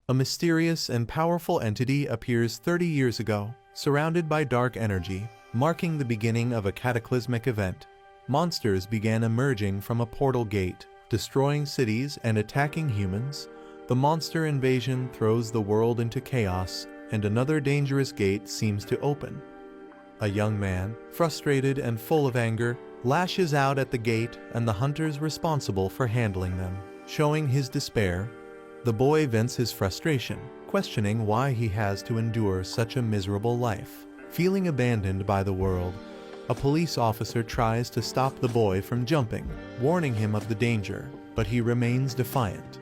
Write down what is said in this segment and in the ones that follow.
A mysterious and powerful entity appears 30 years ago, surrounded by dark energy, marking the beginning of a cataclysmic event. Monsters began emerging from a portal gate, destroying cities and attacking humans. The monster invasion throws the world into chaos, and another dangerous gate seems to open. A young man, frustrated and full of anger, lashes out at the gate and the hunters responsible for handling them. Showing his despair, the boy vents his frustration, questioning why he has to endure such a miserable life. Feeling abandoned by the world, a police officer tries to stop the boy from jumping, warning him of the danger, but he remains defiant.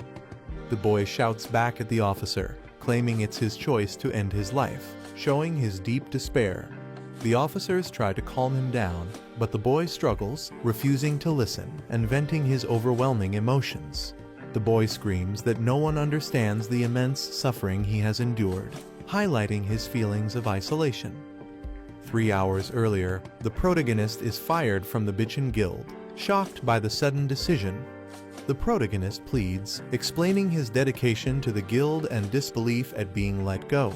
The boy shouts back at the officer, claiming it's his choice to end his life, showing his deep despair. The officers try to calm him down, but the boy struggles, refusing to listen and venting his overwhelming emotions. The boy screams that no one understands the immense suffering he has endured, highlighting his feelings of isolation. 3 hours earlier, the protagonist is fired from the Bitchin Guild, shocked by the sudden decision. The protagonist pleads, explaining his dedication to the guild and disbelief at being let go.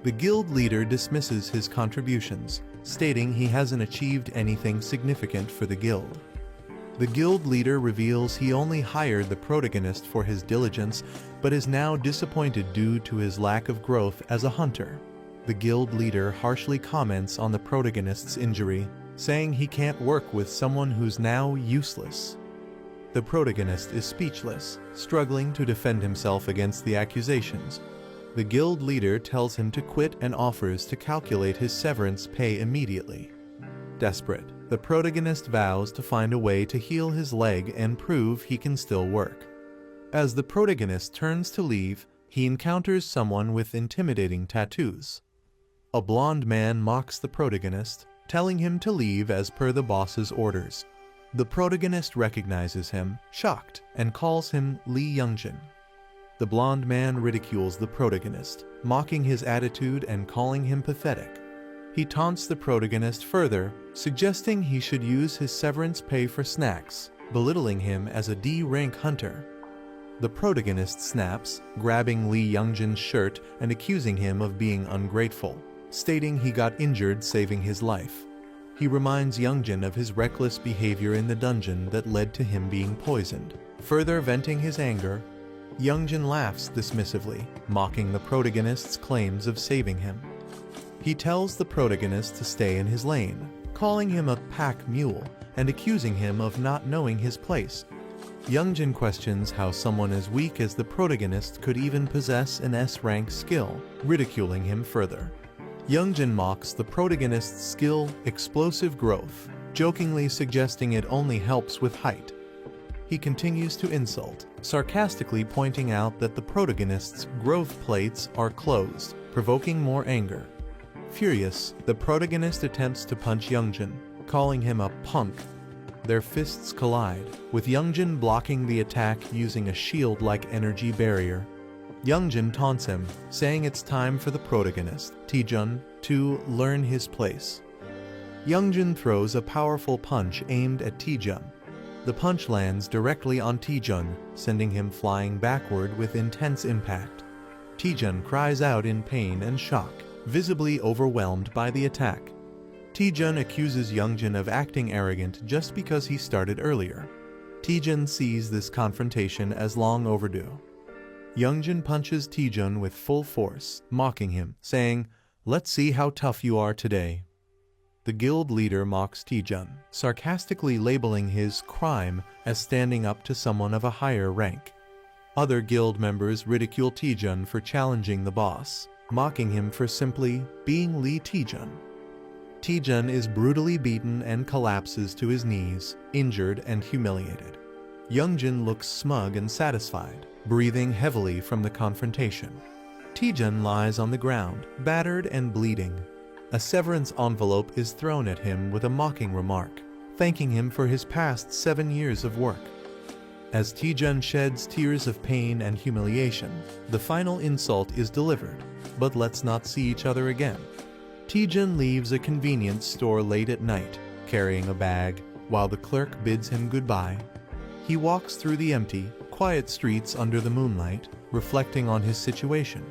The guild leader dismisses his contributions, stating he hasn't achieved anything significant for the guild. The guild leader reveals he only hired the protagonist for his diligence, but is now disappointed due to his lack of growth as a hunter. The guild leader harshly comments on the protagonist's injury, saying he can't work with someone who's now useless. The protagonist is speechless, struggling to defend himself against the accusations. The guild leader tells him to quit and offers to calculate his severance pay immediately. Desperate, the protagonist vows to find a way to heal his leg and prove he can still work. As the protagonist turns to leave, he encounters someone with intimidating tattoos. A blonde man mocks the protagonist, telling him to leave as per the boss's orders. The protagonist recognizes him, shocked, and calls him Lee Youngjin. The blonde man ridicules the protagonist, mocking his attitude and calling him pathetic. He taunts the protagonist further, suggesting he should use his severance pay for snacks, belittling him as a D-rank hunter. The protagonist snaps, grabbing Lee Youngjin's shirt and accusing him of being ungrateful, stating he got injured saving his life. He reminds Youngjin of his reckless behavior in the dungeon that led to him being poisoned. Further venting his anger, Youngjin laughs dismissively, mocking the protagonist's claims of saving him. He tells the protagonist to stay in his lane, calling him a pack mule and accusing him of not knowing his place. Youngjin questions how someone as weak as the protagonist could even possess an S-rank skill, ridiculing him further. Youngjin mocks the protagonist's skill, explosive growth, jokingly suggesting it only helps with height. He continues to insult, sarcastically pointing out that the protagonist's growth plates are closed, provoking more anger. Furious, the protagonist attempts to punch Youngjin, calling him a punk. Their fists collide, with Youngjin blocking the attack using a shield-like energy barrier. Youngjin taunts him, saying it's time for the protagonist, Taejun, to learn his place. Youngjin throws a powerful punch aimed at Taejun. The punch lands directly on Taejun, sending him flying backward with intense impact. Taejun cries out in pain and shock, visibly overwhelmed by the attack. Taejun accuses Youngjin of acting arrogant just because he started earlier. Taejun sees this confrontation as long overdue. Youngjin punches Taejun with full force, mocking him, saying, "Let's see how tough you are today." The guild leader mocks Taejun, sarcastically labeling his crime as standing up to someone of a higher rank. Other guild members ridicule Taejun for challenging the boss, mocking him for simply being Lee Taejun. Taejun is brutally beaten and collapses to his knees, injured and humiliated. Youngjin looks smug and satisfied, breathing heavily from the confrontation. Taejun lies on the ground, battered and bleeding. A severance envelope is thrown at him with a mocking remark, thanking him for his past 7 years of work. As Taejun sheds tears of pain and humiliation, the final insult is delivered, but let's not see each other again. Taejun leaves a convenience store late at night, carrying a bag, while the clerk bids him goodbye. He walks through the empty, quiet streets under the moonlight, reflecting on his situation.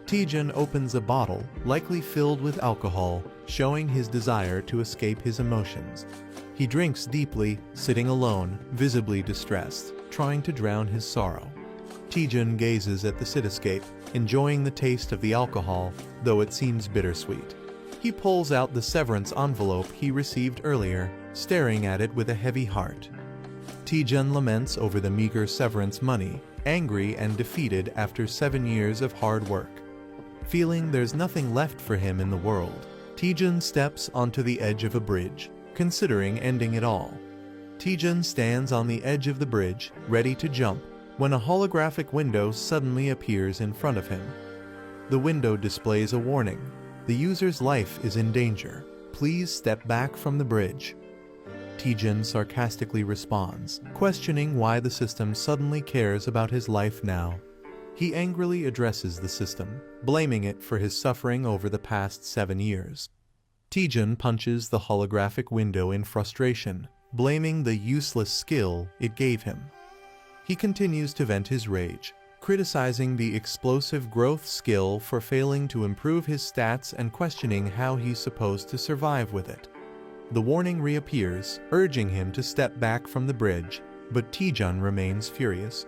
Taejun opens a bottle, likely filled with alcohol, showing his desire to escape his emotions. He drinks deeply, sitting alone, visibly distressed, trying to drown his sorrow. Taejun gazes at the cityscape, enjoying the taste of the alcohol, though it seems bittersweet. He pulls out the severance envelope he received earlier, staring at it with a heavy heart. Taejun laments over the meager severance money, angry and defeated after 7 years of hard work. Feeling there's nothing left for him in the world, Taejun steps onto the edge of a bridge, considering ending it all. Taejun stands on the edge of the bridge, ready to jump, when a holographic window suddenly appears in front of him. The window displays a warning. The user's life is in danger. Please step back from the bridge. Taejun sarcastically responds, questioning why the system suddenly cares about his life now. He angrily addresses the system, blaming it for his suffering over the past 7 years. Taejun punches the holographic window in frustration, blaming the useless skill it gave him. He continues to vent his rage, criticizing the explosive growth skill for failing to improve his stats and questioning how he's supposed to survive with it. The warning reappears, urging him to step back from the bridge, but Taejun remains furious.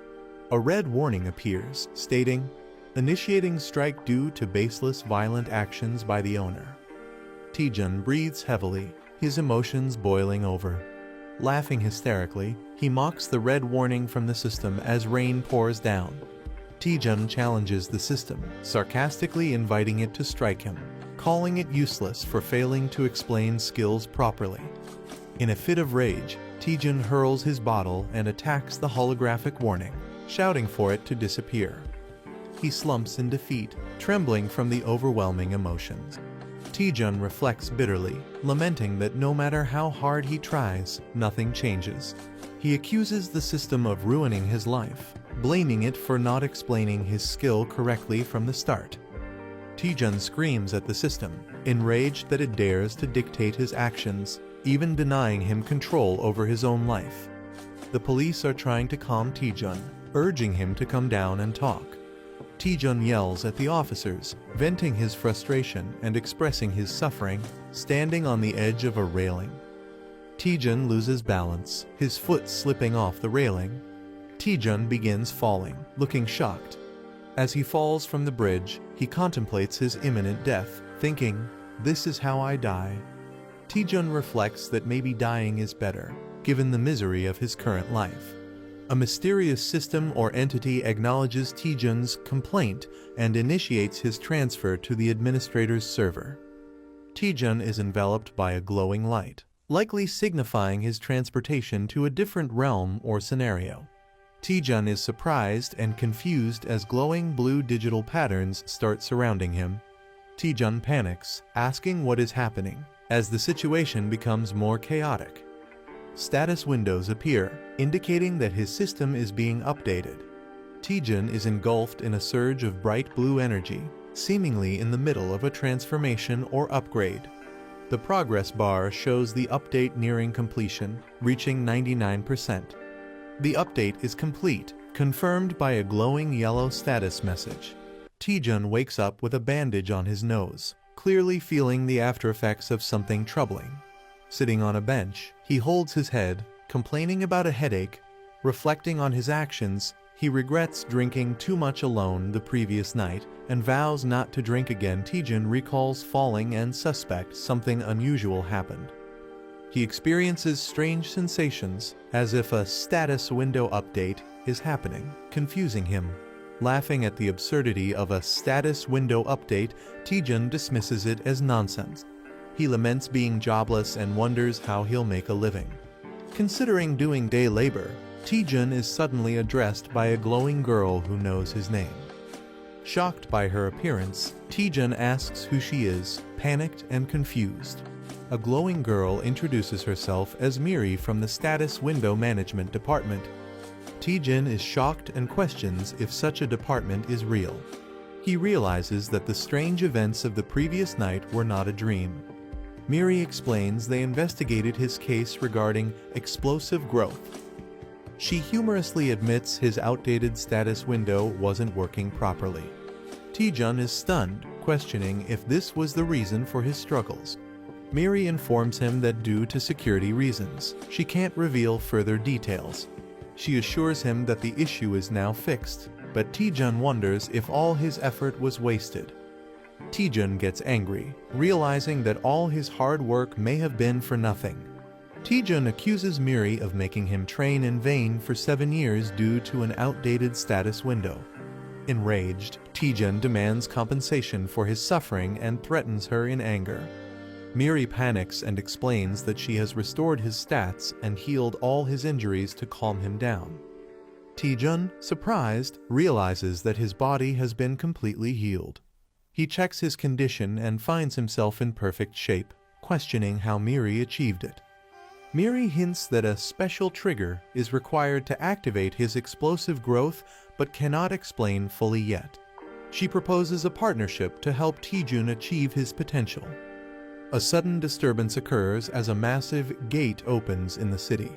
A red warning appears, stating, "Initiating strike due to baseless violent actions by the owner." Taejun breathes heavily, his emotions boiling over. Laughing hysterically, he mocks the red warning from the system as rain pours down. Taejun challenges the system, sarcastically inviting it to strike him, calling it useless for failing to explain skills properly. In a fit of rage, Taejun hurls his bottle and attacks the holographic warning, shouting for it to disappear. He slumps in defeat, trembling from the overwhelming emotions. Taejun reflects bitterly, lamenting that no matter how hard he tries, nothing changes. He accuses the system of ruining his life, blaming it for not explaining his skill correctly from the start. Taejun screams at the system, enraged that it dares to dictate his actions, even denying him control over his own life. The police are trying to calm Taejun, urging him to come down and talk. Taejun yells at the officers, venting his frustration and expressing his suffering, standing on the edge of a railing. Taejun loses balance, his foot slipping off the railing. Taejun begins falling, looking shocked. As he falls from the bridge, he contemplates his imminent death, thinking, "This is how I die." Taejun reflects that maybe dying is better, given the misery of his current life. A mysterious system or entity acknowledges Taejun's complaint and initiates his transfer to the administrator's server. Taejun is enveloped by a glowing light, likely signifying his transportation to a different realm or scenario. Taejun is surprised and confused as glowing blue digital patterns start surrounding him. Taejun panics, asking what is happening, as the situation becomes more chaotic. Status windows appear, indicating that his system is being updated. Taejun is engulfed in a surge of bright blue energy, seemingly in the middle of a transformation or upgrade. The progress bar shows the update nearing completion, reaching 99%. The update is complete, confirmed by a glowing yellow status message. Taejun wakes up with a bandage on his nose, clearly feeling the aftereffects of something troubling. Sitting on a bench, he holds his head, complaining about a headache. Reflecting on his actions, he regrets drinking too much alone the previous night and vows not to drink again. Taejun recalls falling and suspects something unusual happened. He experiences strange sensations, as if a status window update is happening, confusing him. Laughing at the absurdity of a status window update, Taejun dismisses it as nonsense. He laments being jobless and wonders how he'll make a living. Considering doing day labor, Taejun is suddenly addressed by a glowing girl who knows his name. Shocked by her appearance, Taejun asks who she is, panicked and confused. A glowing girl introduces herself as Miri from the Status Window Management Department. Taejun is shocked and questions if such a department is real. He realizes that the strange events of the previous night were not a dream. Miri explains they investigated his case regarding explosive growth. She humorously admits his outdated status window wasn't working properly. Taejun is stunned, questioning if this was the reason for his struggles. Miri informs him that due to security reasons, she can't reveal further details. She assures him that the issue is now fixed, but Taejun wonders if all his effort was wasted. Taejun gets angry, realizing that all his hard work may have been for nothing. Taejun accuses Miri of making him train in vain for 7 years due to an outdated status window. Enraged, Taejun demands compensation for his suffering and threatens her in anger. Miri panics and explains that she has restored his stats and healed all his injuries to calm him down. Taejun, surprised, realizes that his body has been completely healed. He checks his condition and finds himself in perfect shape, questioning how Miri achieved it. Miri hints that a special trigger is required to activate his explosive growth but cannot explain fully yet. She proposes a partnership to help Taejun achieve his potential. A sudden disturbance occurs as a massive gate opens in the city.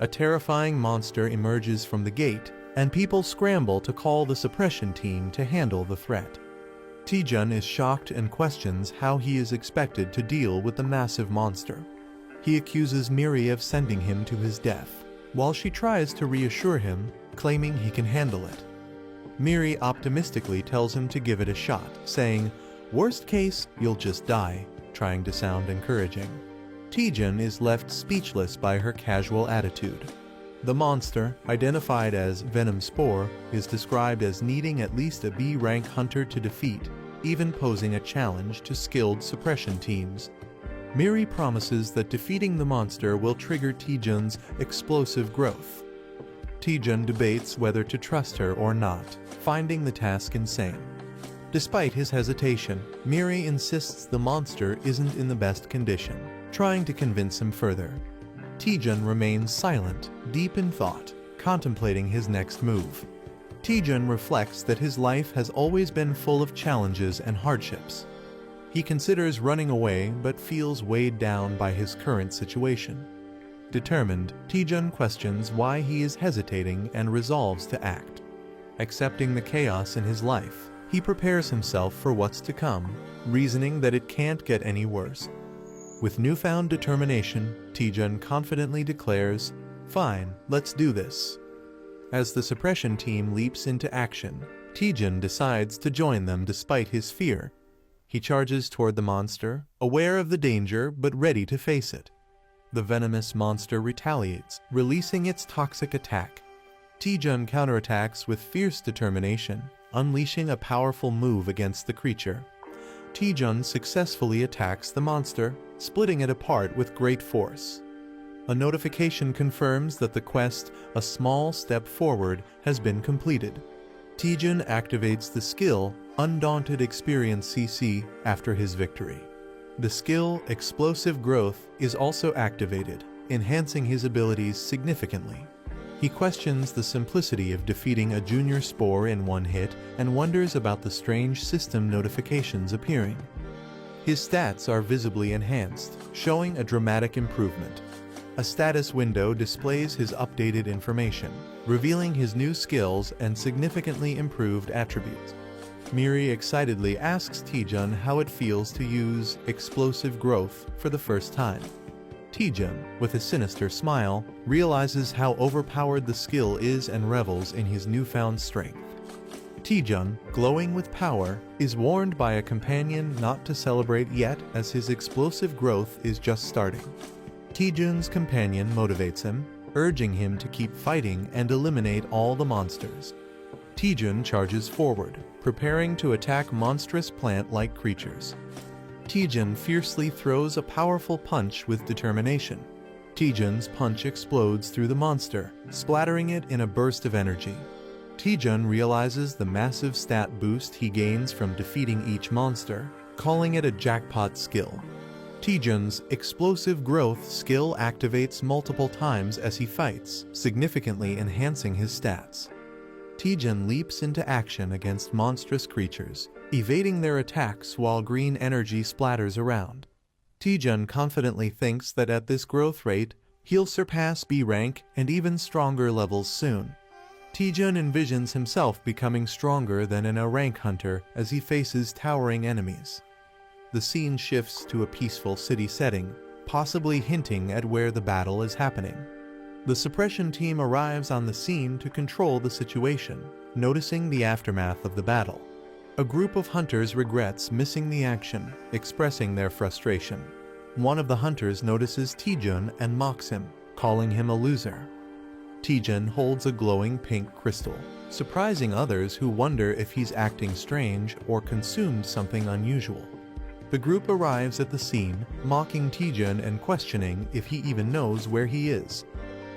A terrifying monster emerges from the gate, and people scramble to call the suppression team to handle the threat. Taejun is shocked and questions how he is expected to deal with the massive monster. He accuses Miri of sending him to his death, while she tries to reassure him, claiming he can handle it. Miri optimistically tells him to give it a shot, saying, "Worst case, you'll just die," trying to sound encouraging. Taejun is left speechless by her casual attitude. The monster, identified as Venom Spore, is described as needing at least a B-rank hunter to defeat, even posing a challenge to skilled suppression teams. Miri promises that defeating the monster will trigger Taejun's explosive growth. Taejun debates whether to trust her or not, finding the task insane. Despite his hesitation, Miri insists the monster isn't in the best condition, trying to convince him further. Taejun remains silent, deep in thought, contemplating his next move. Taejun reflects that his life has always been full of challenges and hardships. He considers running away but feels weighed down by his current situation. Determined, Taejun questions why he is hesitating and resolves to act. Accepting the chaos in his life, he prepares himself for what's to come, reasoning that it can't get any worse. With newfound determination, Taejun confidently declares, "Fine, let's do this." As the suppression team leaps into action, Taejun decides to join them despite his fear. He charges toward the monster, aware of the danger but ready to face it. The venomous monster retaliates, releasing its toxic attack. Taejun counterattacks with fierce determination, unleashing a powerful move against the creature. Taejun successfully attacks the monster, splitting it apart with great force. A notification confirms that the quest, "A Small Step Forward," has been completed. Taejun activates the skill, Undaunted Experience CC, after his victory. The skill, Explosive Growth, is also activated, enhancing his abilities significantly. He questions the simplicity of defeating a junior spore in one hit and wonders about the strange system notifications appearing. His stats are visibly enhanced, showing a dramatic improvement. A status window displays his updated information, revealing his new skills and significantly improved attributes. Miri excitedly asks Taejun how it feels to use Explosive Growth for the first time. Taejun, with a sinister smile, realizes how overpowered the skill is and revels in his newfound strength. Taejun, glowing with power, is warned by a companion not to celebrate yet as his explosive growth is just starting. Taejun's companion motivates him, urging him to keep fighting and eliminate all the monsters. Taejun charges forward, preparing to attack monstrous plant-like creatures. Taejun fiercely throws a powerful punch with determination. Taejun's punch explodes through the monster, splattering it in a burst of energy. Taejun realizes the massive stat boost he gains from defeating each monster, calling it a jackpot skill. Taejun's Explosive Growth skill activates multiple times as he fights, significantly enhancing his stats. Taejun leaps into action against monstrous creatures, evading their attacks while green energy splatters around. Taejun confidently thinks that at this growth rate, He'll surpass B rank and even stronger levels soon. Taejun envisions himself becoming stronger than an A rank hunter as he faces towering enemies. The scene shifts to a peaceful city setting, possibly hinting at where the battle is happening. The suppression team arrives on the scene to control the situation, noticing the aftermath of the battle. A group of hunters regrets missing the action, expressing their frustration. One of the hunters notices Taejun and mocks him, calling him a loser. Taejun holds a glowing pink crystal, surprising others who wonder if he's acting strange or consumed something unusual. The group arrives at the scene, mocking Taejun and questioning if he even knows where he is.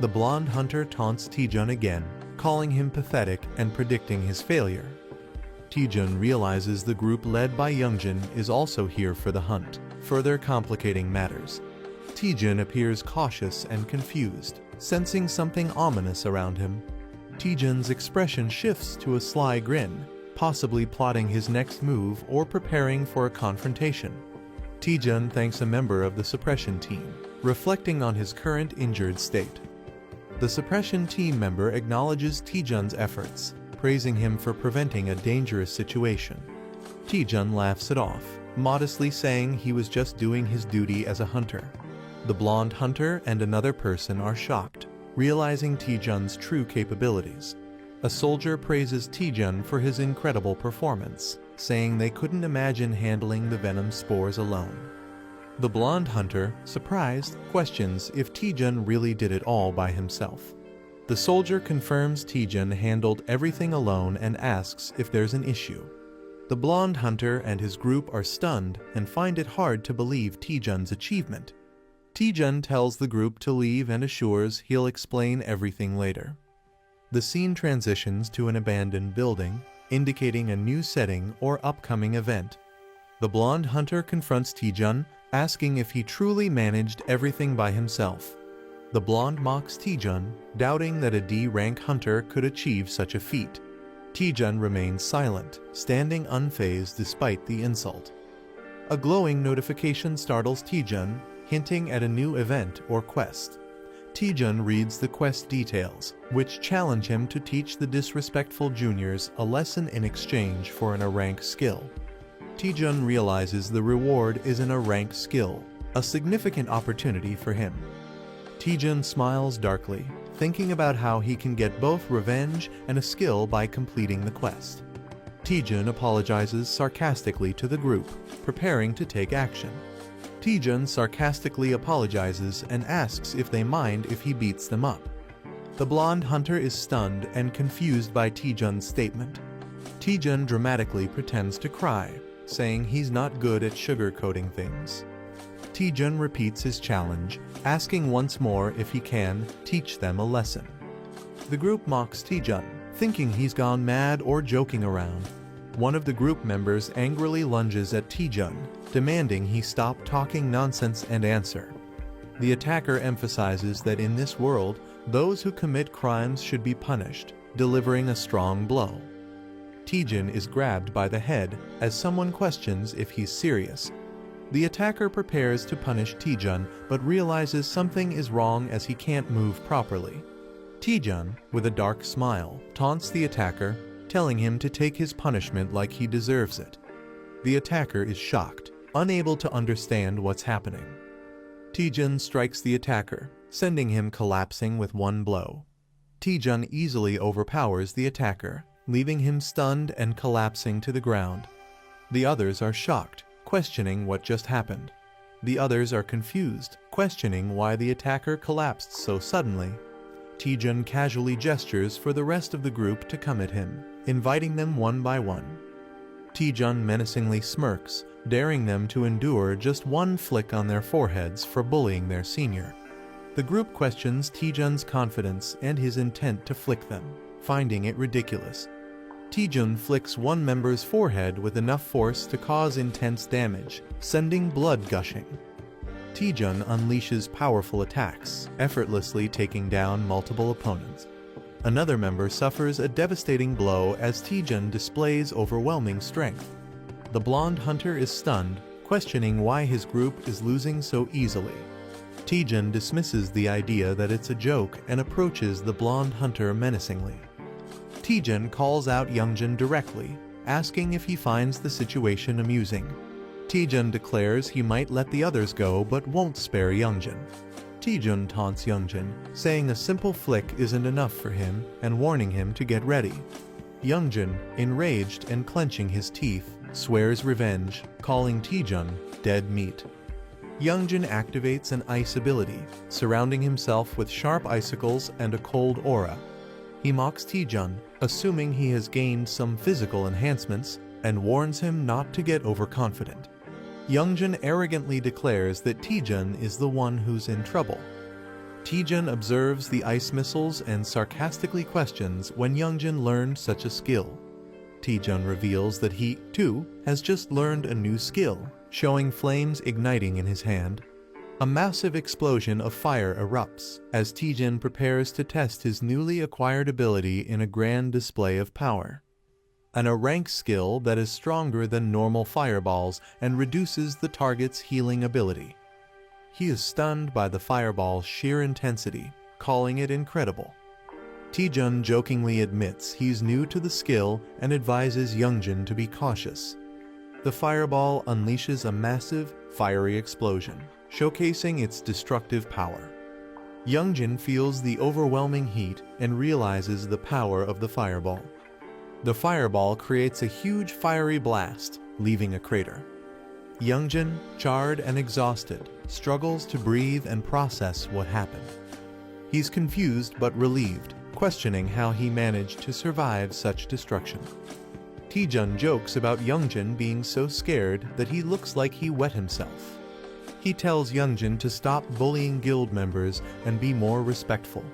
The blonde hunter taunts Taejun again, calling him pathetic and predicting his failure. Taejun realizes the group led by Youngjin is also here for the hunt, further complicating matters. Taejun appears cautious and confused, sensing something ominous around him. Taejun's expression shifts to a sly grin, possibly plotting his next move or preparing for a confrontation. Taejun thanks a member of the suppression team, reflecting on his current injured state. The suppression team member acknowledges Taejun's efforts, praising him for preventing a dangerous situation. Taejun laughs it off, modestly saying he was just doing his duty as a hunter. The blonde hunter and another person are shocked, realizing Taejun's true capabilities. A soldier praises Taejun for his incredible performance, saying they couldn't imagine handling the venom spores alone. The blonde hunter, surprised, questions if Taejun really did it all by himself. The soldier confirms Taejun handled everything alone and asks if there's an issue. The blonde hunter and his group are stunned and find it hard to believe Taejun's achievement. Taejun tells the group to leave and assures he'll explain everything later. The scene transitions to an abandoned building, indicating a new setting or upcoming event. The blonde hunter confronts Taejun, asking if he truly managed everything by himself. The blonde mocks Taejun, doubting that a D-rank hunter could achieve such a feat. Taejun remains silent, standing unfazed despite the insult. A glowing notification startles Taejun, hinting at a new event or quest. Taejun reads the quest details, which challenge him to teach the disrespectful juniors a lesson in exchange for an A-rank skill. Taejun realizes the reward is an A-rank skill, a significant opportunity for him. Taejun smiles darkly, thinking about how he can get both revenge and a skill by completing the quest. Taejun apologizes sarcastically to the group, preparing to take action. Taejun sarcastically apologizes and asks if they mind if he beats them up. The blonde hunter is stunned and confused by Taejun's statement. Taejun dramatically pretends to cry, saying he's not good at sugarcoating things. Taejun repeats his challenge, asking once more if he can teach them a lesson. The group mocks Taejun, thinking he's gone mad or joking around. One of the group members angrily lunges at Taejun, demanding he stop talking nonsense and answer. The attacker emphasizes that in this world, those who commit crimes should be punished, delivering a strong blow. Taejun is grabbed by the head as someone questions if he's serious. The attacker prepares to punish Taejun but realizes something is wrong as he can't move properly. Taejun, with a dark smile, taunts the attacker, telling him to take his punishment like he deserves it. The attacker is shocked, unable to understand what's happening. Taejun strikes the attacker, sending him collapsing with one blow. Taejun easily overpowers the attacker, leaving him stunned and collapsing to the ground. The others are shocked, questioning what just happened. The others are confused, questioning why the attacker collapsed so suddenly. Taejun casually gestures for the rest of the group to come at him, inviting them one by one. Taejun menacingly smirks, daring them to endure just one flick on their foreheads for bullying their senior. The group questions Taejun's confidence and his intent to flick them, finding it ridiculous. Taejun flicks one member's forehead with enough force to cause intense damage, sending blood gushing. Taejun unleashes powerful attacks, effortlessly taking down multiple opponents. Another member suffers a devastating blow as Taejun displays overwhelming strength. The blonde hunter is stunned, questioning why his group is losing so easily. Taejun dismisses the idea that it's a joke and approaches the blonde hunter menacingly. Taejun calls out Youngjin directly, asking if he finds the situation amusing. Taejun declares he might let the others go but won't spare Youngjin. Taejun taunts Youngjin, saying a simple flick isn't enough for him and warning him to get ready. Youngjin, enraged and clenching his teeth, swears revenge, calling Taejun dead meat. Youngjin activates an ice ability, surrounding himself with sharp icicles and a cold aura. He mocks Taejun, assuming he has gained some physical enhancements, and warns him not to get overconfident. Youngjin arrogantly declares that Taejun is the one who's in trouble. Taejun observes the ice missiles and sarcastically questions when Youngjin learned such a skill. Taejun reveals that he, too, has just learned a new skill, showing flames igniting in his hand. A massive explosion of fire erupts as Taejun prepares to test his newly acquired ability in a grand display of power. A rank skill that is stronger than normal fireballs and reduces the target's healing ability. He is stunned by the fireball's sheer intensity, calling it incredible. Taejun jokingly admits he's new to the skill and advises Youngjin to be cautious. The fireball unleashes a massive, fiery explosion, showcasing its destructive power. Youngjin feels the overwhelming heat and realizes the power of the fireball. The fireball creates a huge fiery blast, leaving a crater. Youngjin, charred and exhausted, struggles to breathe and process what happened. He's confused but relieved, questioning how he managed to survive such destruction. Taejun jokes about Youngjin being so scared that he looks like he wet himself. He tells Youngjin to stop bullying guild members and be more respectful.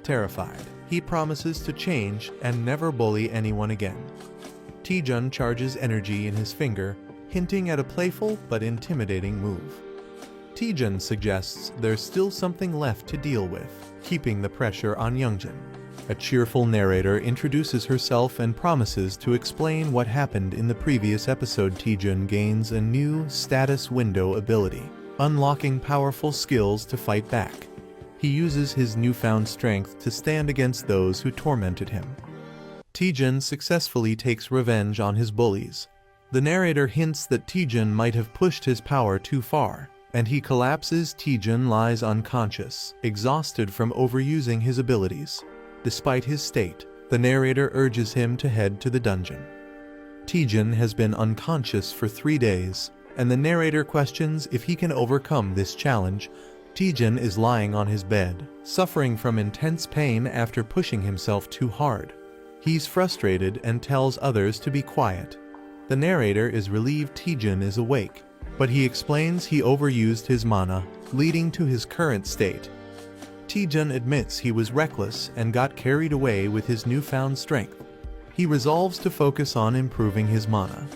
Terrified, he promises to change and never bully anyone again. Taejun charges energy in his finger, hinting at a playful but intimidating move. Taejun suggests there's still something left to deal with, keeping the pressure on Youngjin. A cheerful narrator introduces herself and promises to explain what happened in the previous episode. Taejun gains a new status window ability, unlocking powerful skills to fight back. He uses his newfound strength to stand against those who tormented him. Taejun successfully takes revenge on his bullies. The narrator hints that Taejun might have pushed his power too far, and he collapses. Taejun lies unconscious, exhausted from overusing his abilities. Despite his state, the narrator urges him to head to the dungeon. Taejun has been unconscious for 3 days, and the narrator questions if he can overcome this challenge. Taejun is lying on his bed, suffering from intense pain after pushing himself too hard. He's frustrated and tells others to be quiet. The narrator is relieved Taejun is awake, but he explains he overused his mana, leading to his current state. Taejun admits he was reckless and got carried away with his newfound strength. He resolves to focus on improving his mana.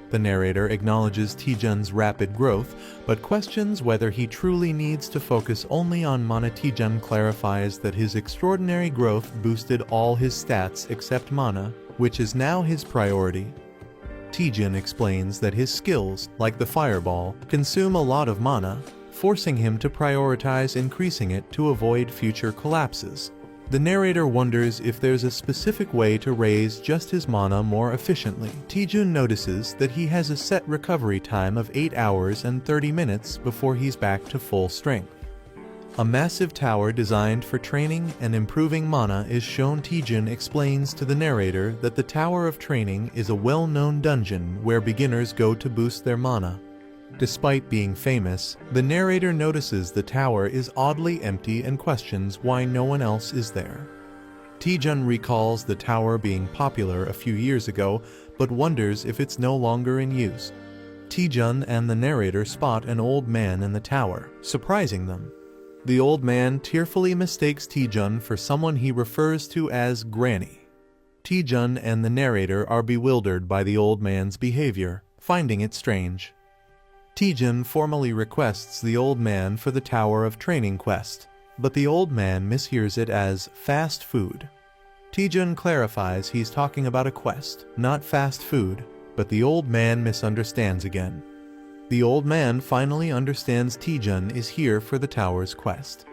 The narrator acknowledges Taejun's rapid growth, but questions whether he truly needs to focus only on mana. Taejun clarifies that his extraordinary growth boosted all his stats except mana, which is now his priority. Taejun explains that his skills, like the fireball, consume a lot of mana, forcing him to prioritize increasing it to avoid future collapses. The narrator wonders if there's a specific way to raise just his mana more efficiently. Taejun notices that he has a set recovery time of 8 hours and 30 minutes before he's back to full strength. A massive tower designed for training and improving mana is shown. Taejun explains to the narrator that the Tower of Training is a well-known dungeon where beginners go to boost their mana. Despite being famous, the narrator notices the tower is oddly empty and questions why no one else is there. Taejun recalls the tower being popular a few years ago, but wonders if it's no longer in use. Taejun and the narrator spot an old man in the tower, surprising them. The old man tearfully mistakes Taejun for someone he refers to as Granny. Taejun and the narrator are bewildered by the old man's behavior, finding it strange. Taejun formally requests the old man for the Tower of Training quest, but the old man mishears it as fast food. Taejun clarifies he's talking about a quest, not fast food, but the old man misunderstands again. The old man finally understands Taejun is here for the tower's quest.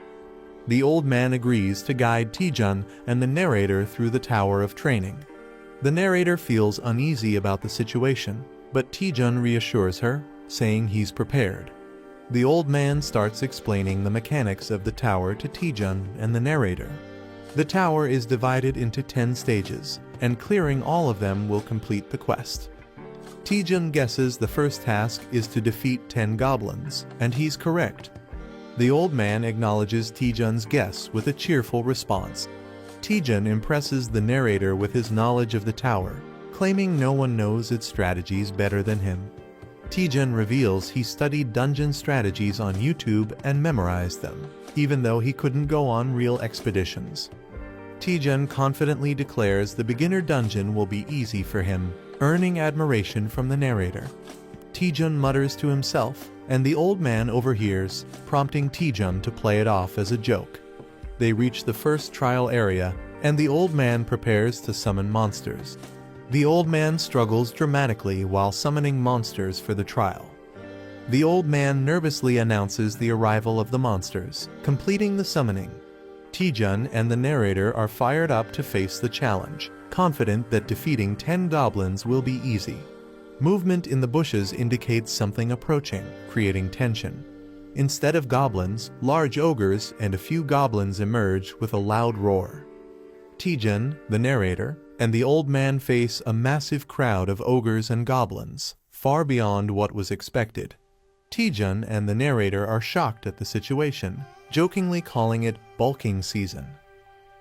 The old man agrees to guide Taejun and the narrator through the tower of training. The narrator feels uneasy about the situation, but Taejun reassures her, saying he's prepared. The old man starts explaining the mechanics of the tower to Taejun and the narrator. The tower is divided into 10 stages, and clearing all of them will complete the quest. Taejun guesses the first task is to defeat 10 goblins, and he's correct. The old man acknowledges Taejun's guess with a cheerful response. Taejun impresses the narrator with his knowledge of the tower, claiming no one knows its strategies better than him. Taejun reveals he studied dungeon strategies on YouTube and memorized them, even though he couldn't go on real expeditions. Taejun confidently declares the beginner dungeon will be easy for him, earning admiration from the narrator. Taejun mutters to himself, and the old man overhears, prompting Taejun to play it off as a joke. They reach the first trial area, and the old man prepares to summon monsters. The old man struggles dramatically while summoning monsters for the trial. The old man nervously announces the arrival of the monsters, completing the summoning. Taejun and the narrator are fired up to face the challenge, confident that defeating 10 goblins will be easy. Movement in the bushes indicates something approaching, creating tension. Instead of goblins, large ogres and a few goblins emerge with a loud roar. Taejun, the narrator, and the old man face a massive crowd of ogres and goblins, far beyond what was expected. Taejun and the narrator are shocked at the situation, jokingly calling it bulking season.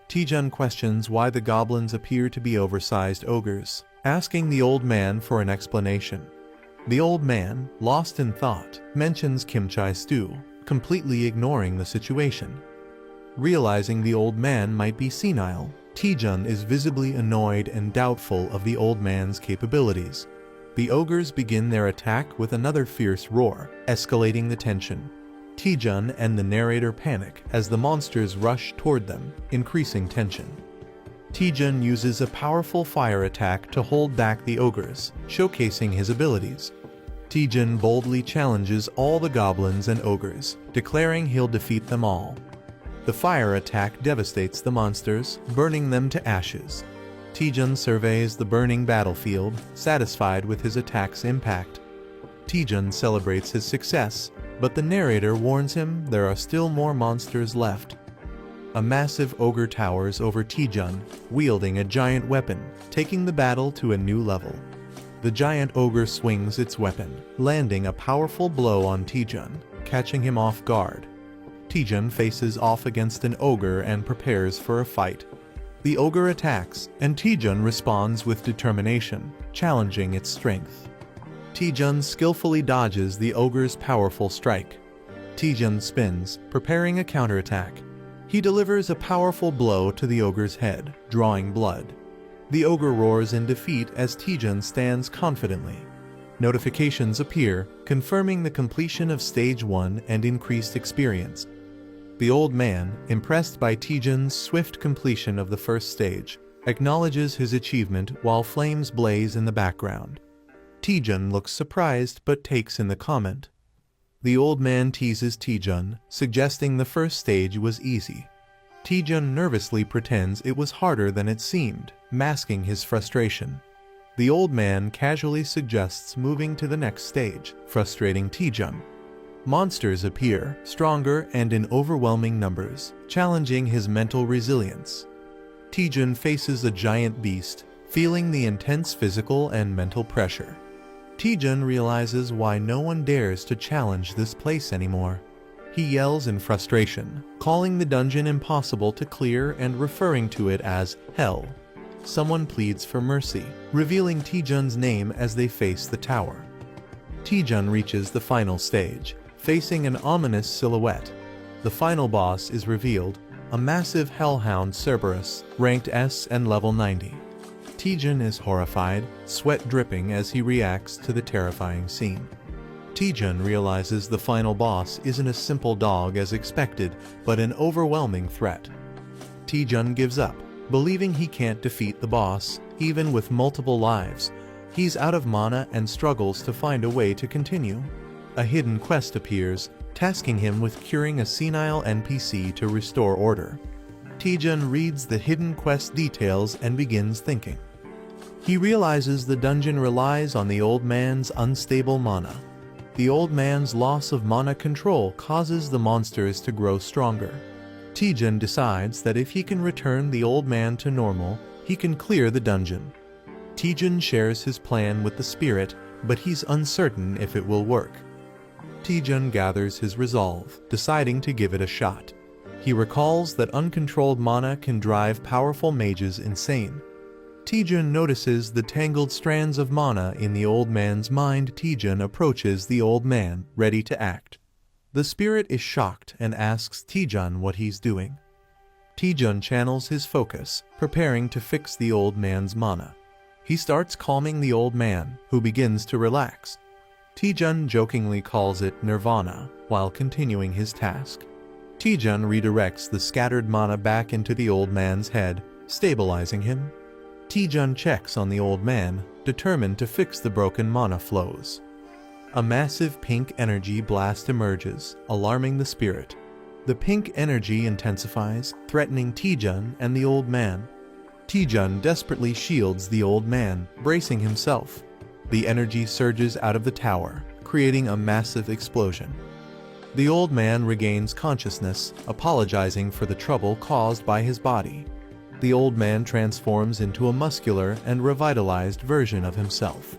Taejun questions why the goblins appear to be oversized ogres, asking the old man for an explanation. The old man, lost in thought, mentions kimchi stew, completely ignoring the situation. Realizing the old man might be senile, Taejun is visibly annoyed and doubtful of the old man's capabilities. The ogres begin their attack with another fierce roar, escalating the tension. Taejun and the narrator panic as the monsters rush toward them, increasing tension. Taejun uses a powerful fire attack to hold back the ogres, showcasing his abilities. Taejun boldly challenges all the goblins and ogres, declaring he'll defeat them all. The fire attack devastates the monsters, burning them to ashes. Taejun surveys the burning battlefield, satisfied with his attack's impact. Taejun celebrates his success, but the narrator warns him there are still more monsters left. A massive ogre towers over Taejun, wielding a giant weapon, taking the battle to a new level. The giant ogre swings its weapon, landing a powerful blow on Taejun, catching him off guard. Taejun faces off against an ogre and prepares for a fight. The ogre attacks, and Taejun responds with determination, challenging its strength. Taejun skillfully dodges the ogre's powerful strike. Taejun spins, preparing a counterattack. He delivers a powerful blow to the ogre's head, drawing blood. The ogre roars in defeat as Taejun stands confidently. Notifications appear, confirming the completion of Stage 1 and increased experience. The old man, impressed by Taejun's swift completion of the first stage, acknowledges his achievement while flames blaze in the background. Taejun looks surprised but takes in the comment. The old man teases Taejun, suggesting the first stage was easy. Taejun nervously pretends it was harder than it seemed, masking his frustration. The old man casually suggests moving to the next stage, frustrating Taejun. Monsters appear, stronger and in overwhelming numbers, challenging his mental resilience. Taejun faces a giant beast, feeling the intense physical and mental pressure. Taejun realizes why no one dares to challenge this place anymore. He yells in frustration, calling the dungeon impossible to clear and referring to it as hell. Someone pleads for mercy, revealing Taejun's name as they face the tower. Taejun reaches the final stage, facing an ominous silhouette. The final boss is revealed, a massive hellhound Cerberus, ranked S and level 90. Taejun is horrified, sweat dripping as he reacts to the terrifying scene. Taejun realizes the final boss isn't a simple dog as expected, but an overwhelming threat. Taejun gives up, believing he can't defeat the boss, even with multiple lives. He's out of mana and struggles to find a way to continue. A hidden quest appears, tasking him with curing a senile NPC to restore order. Taejun reads the hidden quest details and begins thinking. He realizes the dungeon relies on the old man's unstable mana. The old man's loss of mana control causes the monsters to grow stronger. Taejun decides that if he can return the old man to normal, he can clear the dungeon. Taejun shares his plan with the spirit, but he's uncertain if it will work. Taejun gathers his resolve, deciding to give it a shot. He recalls that uncontrolled mana can drive powerful mages insane. Taejun notices the tangled strands of mana in the old man's mind. Taejun approaches the old man, ready to act. The spirit is shocked and asks Taejun what he's doing. Taejun channels his focus, preparing to fix the old man's mana. He starts calming the old man, who begins to relax. Taejun jokingly calls it nirvana, while continuing his task. Taejun redirects the scattered mana back into the old man's head, stabilizing him. Taejun checks on the old man, determined to fix the broken mana flows. A massive pink energy blast emerges, alarming the spirit. The pink energy intensifies, threatening Taejun and the old man. Taejun desperately shields the old man, bracing himself. The energy surges out of the tower, creating a massive explosion. The old man regains consciousness, apologizing for the trouble caused by his body. The old man transforms into a muscular and revitalized version of himself.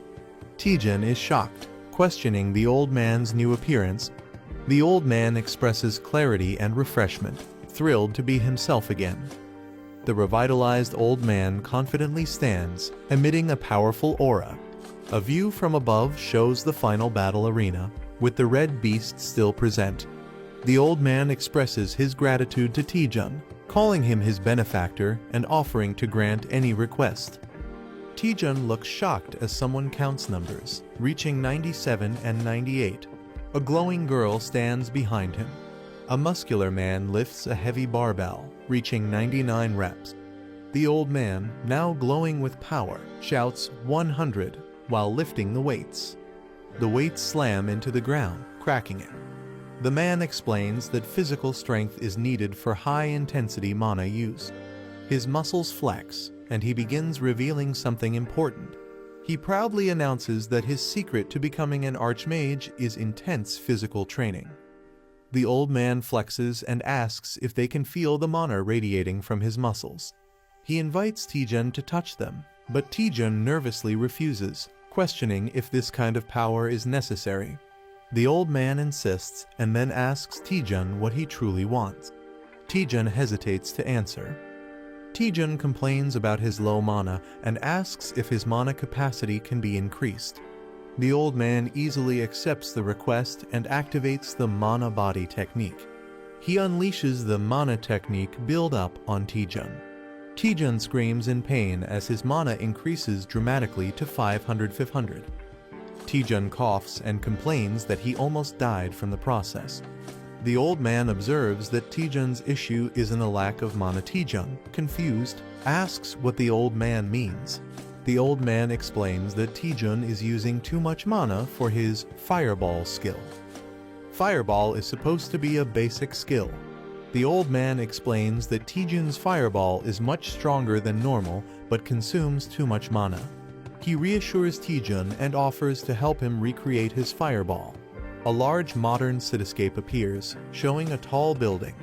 Taejun is shocked, questioning the old man's new appearance. The old man expresses clarity and refreshment, thrilled to be himself again. The revitalized old man confidently stands, emitting a powerful aura. A view from above shows the final battle arena, with the red beast still present. The old man expresses his gratitude to Taejun, calling him his benefactor and offering to grant any request. Taejun looks shocked as someone counts numbers, reaching 97 and 98. A glowing girl stands behind him. A muscular man lifts a heavy barbell, reaching 99 reps. The old man, now glowing with power, shouts 100 while lifting the weights. The weights slam into the ground, cracking it. The man explains that physical strength is needed for high-intensity mana use. His muscles flex, and he begins revealing something important. He proudly announces that his secret to becoming an archmage is intense physical training. The old man flexes and asks if they can feel the mana radiating from his muscles. He invites Taejun to touch them, but Taejun nervously refuses, questioning if this kind of power is necessary. The old man insists and then asks Taejun what he truly wants. Taejun hesitates to answer. Taejun complains about his low mana and asks if his mana capacity can be increased. The old man easily accepts the request and activates the mana body technique. He unleashes the mana technique build-up on Taejun. Taejun screams in pain as his mana increases dramatically to 500. Taejun coughs and complains that he almost died from the process. The old man observes that Taejun's issue isn't a lack of mana. Taejun, confused, asks what the old man means. The old man explains that Taejun is using too much mana for his Fireball skill. Fireball is supposed to be a basic skill. The old man explains that Taejun's Fireball is much stronger than normal but consumes too much mana. He reassures Taejun and offers to help him recreate his Fireball. A large modern cityscape appears, showing a tall building.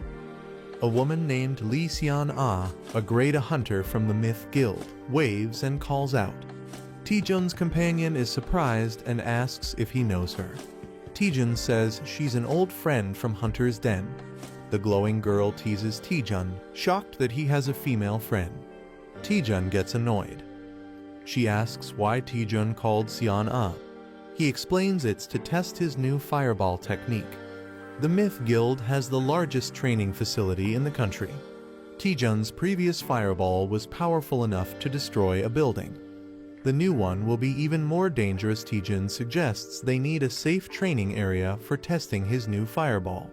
A woman named Lee Seon-ah, a grade hunter from the Myth Guild, waves and calls out. Taejun's companion is surprised and asks if he knows her. Taejun says she's an old friend from Hunter's Den. The glowing girl teases Taejun, shocked that he has a female friend. Taejun gets annoyed. She asks why Taejun called Seon-ah. He explains it's to test his new Fireball technique. The Myth Guild has the largest training facility in the country. Taejun's previous Fireball was powerful enough to destroy a building. The new one will be even more dangerous. Taejun suggests they need a safe training area for testing his new Fireball.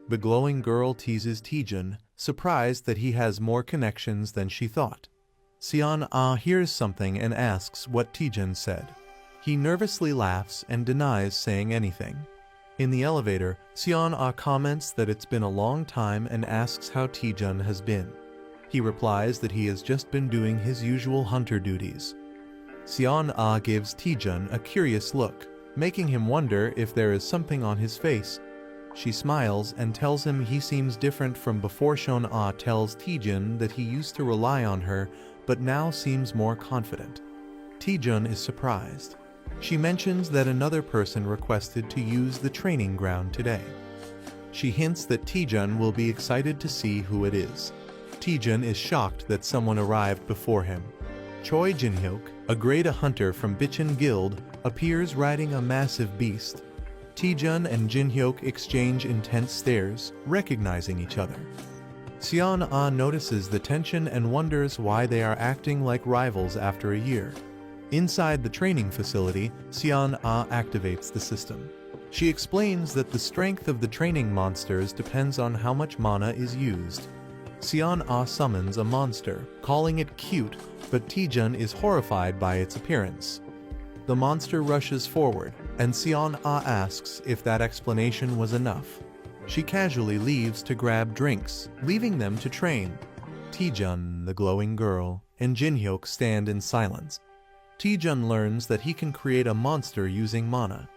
The glowing girl teases Taejun, surprised that he has more connections than she thought. Seon-ah hears something and asks what Taejun said. He nervously laughs and denies saying anything. In the elevator, Seon-ah comments that it's been a long time and asks how Taejun has been. He replies that he has just been doing his usual hunter duties. Seon-ah gives Taejun a curious look, making him wonder if there is something on his face. She smiles and tells him he seems different from before. Seon-ah tells Taejun that he used to rely on her, but now seems more confident. Taejun is surprised. She mentions that another person requested to use the training ground today. She hints that Taejun will be excited to see who it is. Taejun is shocked that someone arrived before him. Choi Jin-hyuk, a grade A hunter from Bichon Guild, appears riding a massive beast. Taejun and Jin-hyuk exchange intense stares, recognizing each other. Seon-ah notices the tension and wonders why they are acting like rivals after a year. Inside the training facility, Seon-ah activates the system. She explains that the strength of the training monsters depends on how much mana is used. Seon-ah summons a monster, calling it cute, but Taejun is horrified by its appearance. The monster rushes forward, and Seon-ah asks if that explanation was enough. She casually leaves to grab drinks, leaving them to train. Taejun, the glowing girl, and Jin-hyuk stand in silence. Taejun learns that he can create a monster using mana.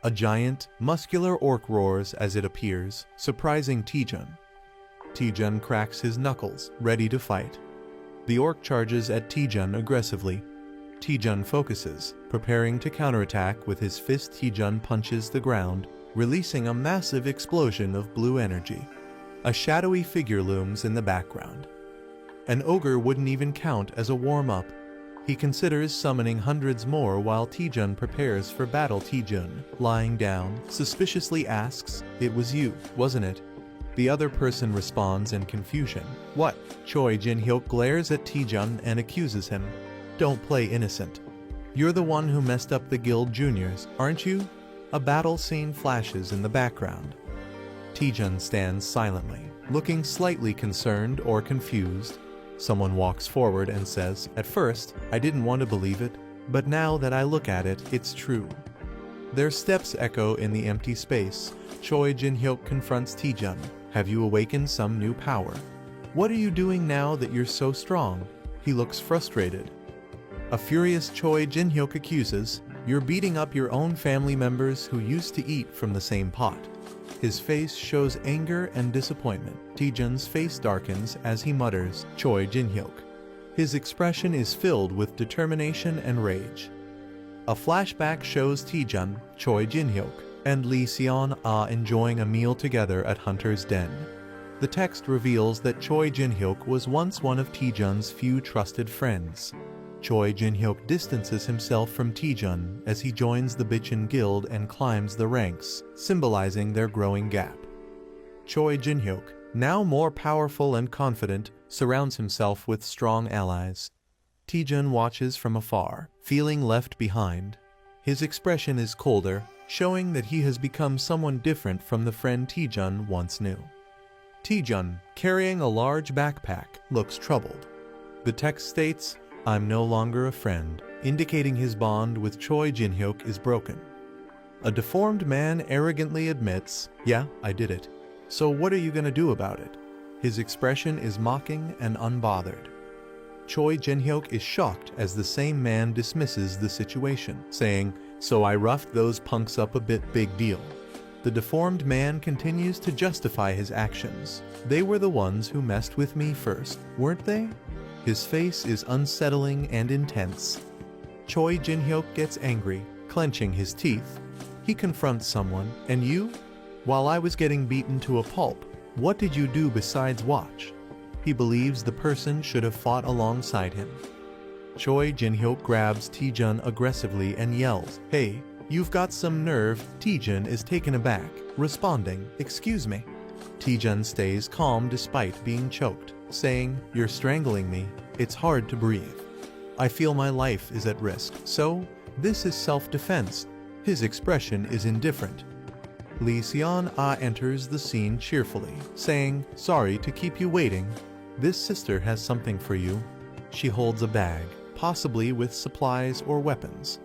A giant, muscular orc roars as it appears, surprising Taejun. Taejun cracks his knuckles, ready to fight. The orc charges at Taejun aggressively. Taejun focuses, preparing to counterattack with his fist. Taejun punches the ground, releasing a massive explosion of blue energy. A shadowy figure looms in the background. An ogre wouldn't even count as a warm-up. He considers summoning hundreds more while Taejun prepares for battle. Taejun, lying down, suspiciously asks, "It was you, wasn't it?" The other person responds in confusion. "What?" Choi Jin-hyuk glares at Taejun and accuses him. "Don't play innocent. You're the one who messed up the guild juniors, aren't you?" A battle scene flashes in the background. Taejun stands silently, looking slightly concerned or confused. Someone walks forward and says, "At first, I didn't want to believe it, but now that I look at it, it's true." Their steps echo in the empty space. Choi Jin-hyuk confronts Taejun. "Have you awakened some new power? What are you doing now that you're so strong?" He looks frustrated. A furious Choi Jin-hyuk accuses, "You're beating up your own family members who used to eat from the same pot." His face shows anger and disappointment. Taejun's face darkens as he mutters, "Choi Jin-hyuk." His expression is filled with determination and rage. A flashback shows Taejun, Choi Jin-hyuk, and Lee Seon-ah enjoying a meal together at Hunter's Den. The text reveals that Choi Jin-hyuk was once one of Taejun's few trusted friends. Choi Jin-hyuk distances himself from Taejun as he joins the Bichon Guild and climbs the ranks, symbolizing their growing gap. Choi Jin-hyuk, now more powerful and confident, surrounds himself with strong allies. Taejun watches from afar, feeling left behind. His expression is colder, showing that he has become someone different from the friend Taejun once knew. Taejun, carrying a large backpack, looks troubled. The text states, "I'm no longer a friend," indicating his bond with Choi Jin-hyuk is broken. A deformed man arrogantly admits, "Yeah, I did it. So what are you gonna do about it?" His expression is mocking and unbothered. Choi Jin-hyuk is shocked as the same man dismisses the situation, saying, "So I roughed those punks up a bit, big deal." The deformed man continues to justify his actions. "They were the ones who messed with me first, weren't they?" His face is unsettling and intense. Choi Jin-hyuk gets angry, clenching his teeth. He confronts someone, "And you? While I was getting beaten to a pulp, what did you do besides watch?" He believes the person should have fought alongside him. Choi Jin-hyuk grabs Taejun aggressively and yells, "Hey, you've got some nerve." Taejun is taken aback, responding, "Excuse me." Taejun stays calm despite being choked, saying, "You're strangling me. It's hard to breathe. I feel my life is at risk, so this is self-defense." His expression is indifferent. Lee Seon-ah enters the scene cheerfully, saying, "Sorry to keep you waiting. This sister has something for you." She holds a bag, possibly with supplies or weapons.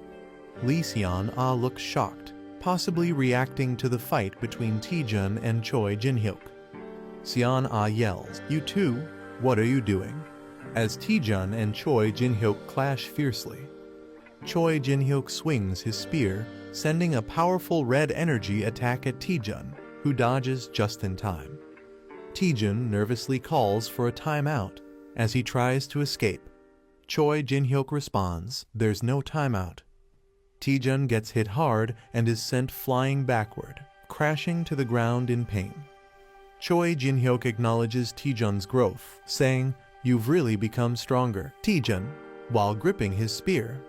Lee Seon-ah looks shocked. possibly reacting to the fight between Taejun and Choi Jin-hyuk. Seon-ah yells, "You two, what are you doing?" as Taejun and Choi Jin-hyuk clash fiercely. Choi Jin-hyuk swings his spear, sending a powerful red energy attack at Taejun, who dodges just in time. Taejun nervously calls for a timeout as he tries to escape. Choi Jin-hyuk responds, "There's no timeout." Taejun gets hit hard and is sent flying backward, crashing to the ground in pain. Choi Jin-hyuk acknowledges Taejun's growth, saying, "You've really become stronger, Taejun," while gripping his spear.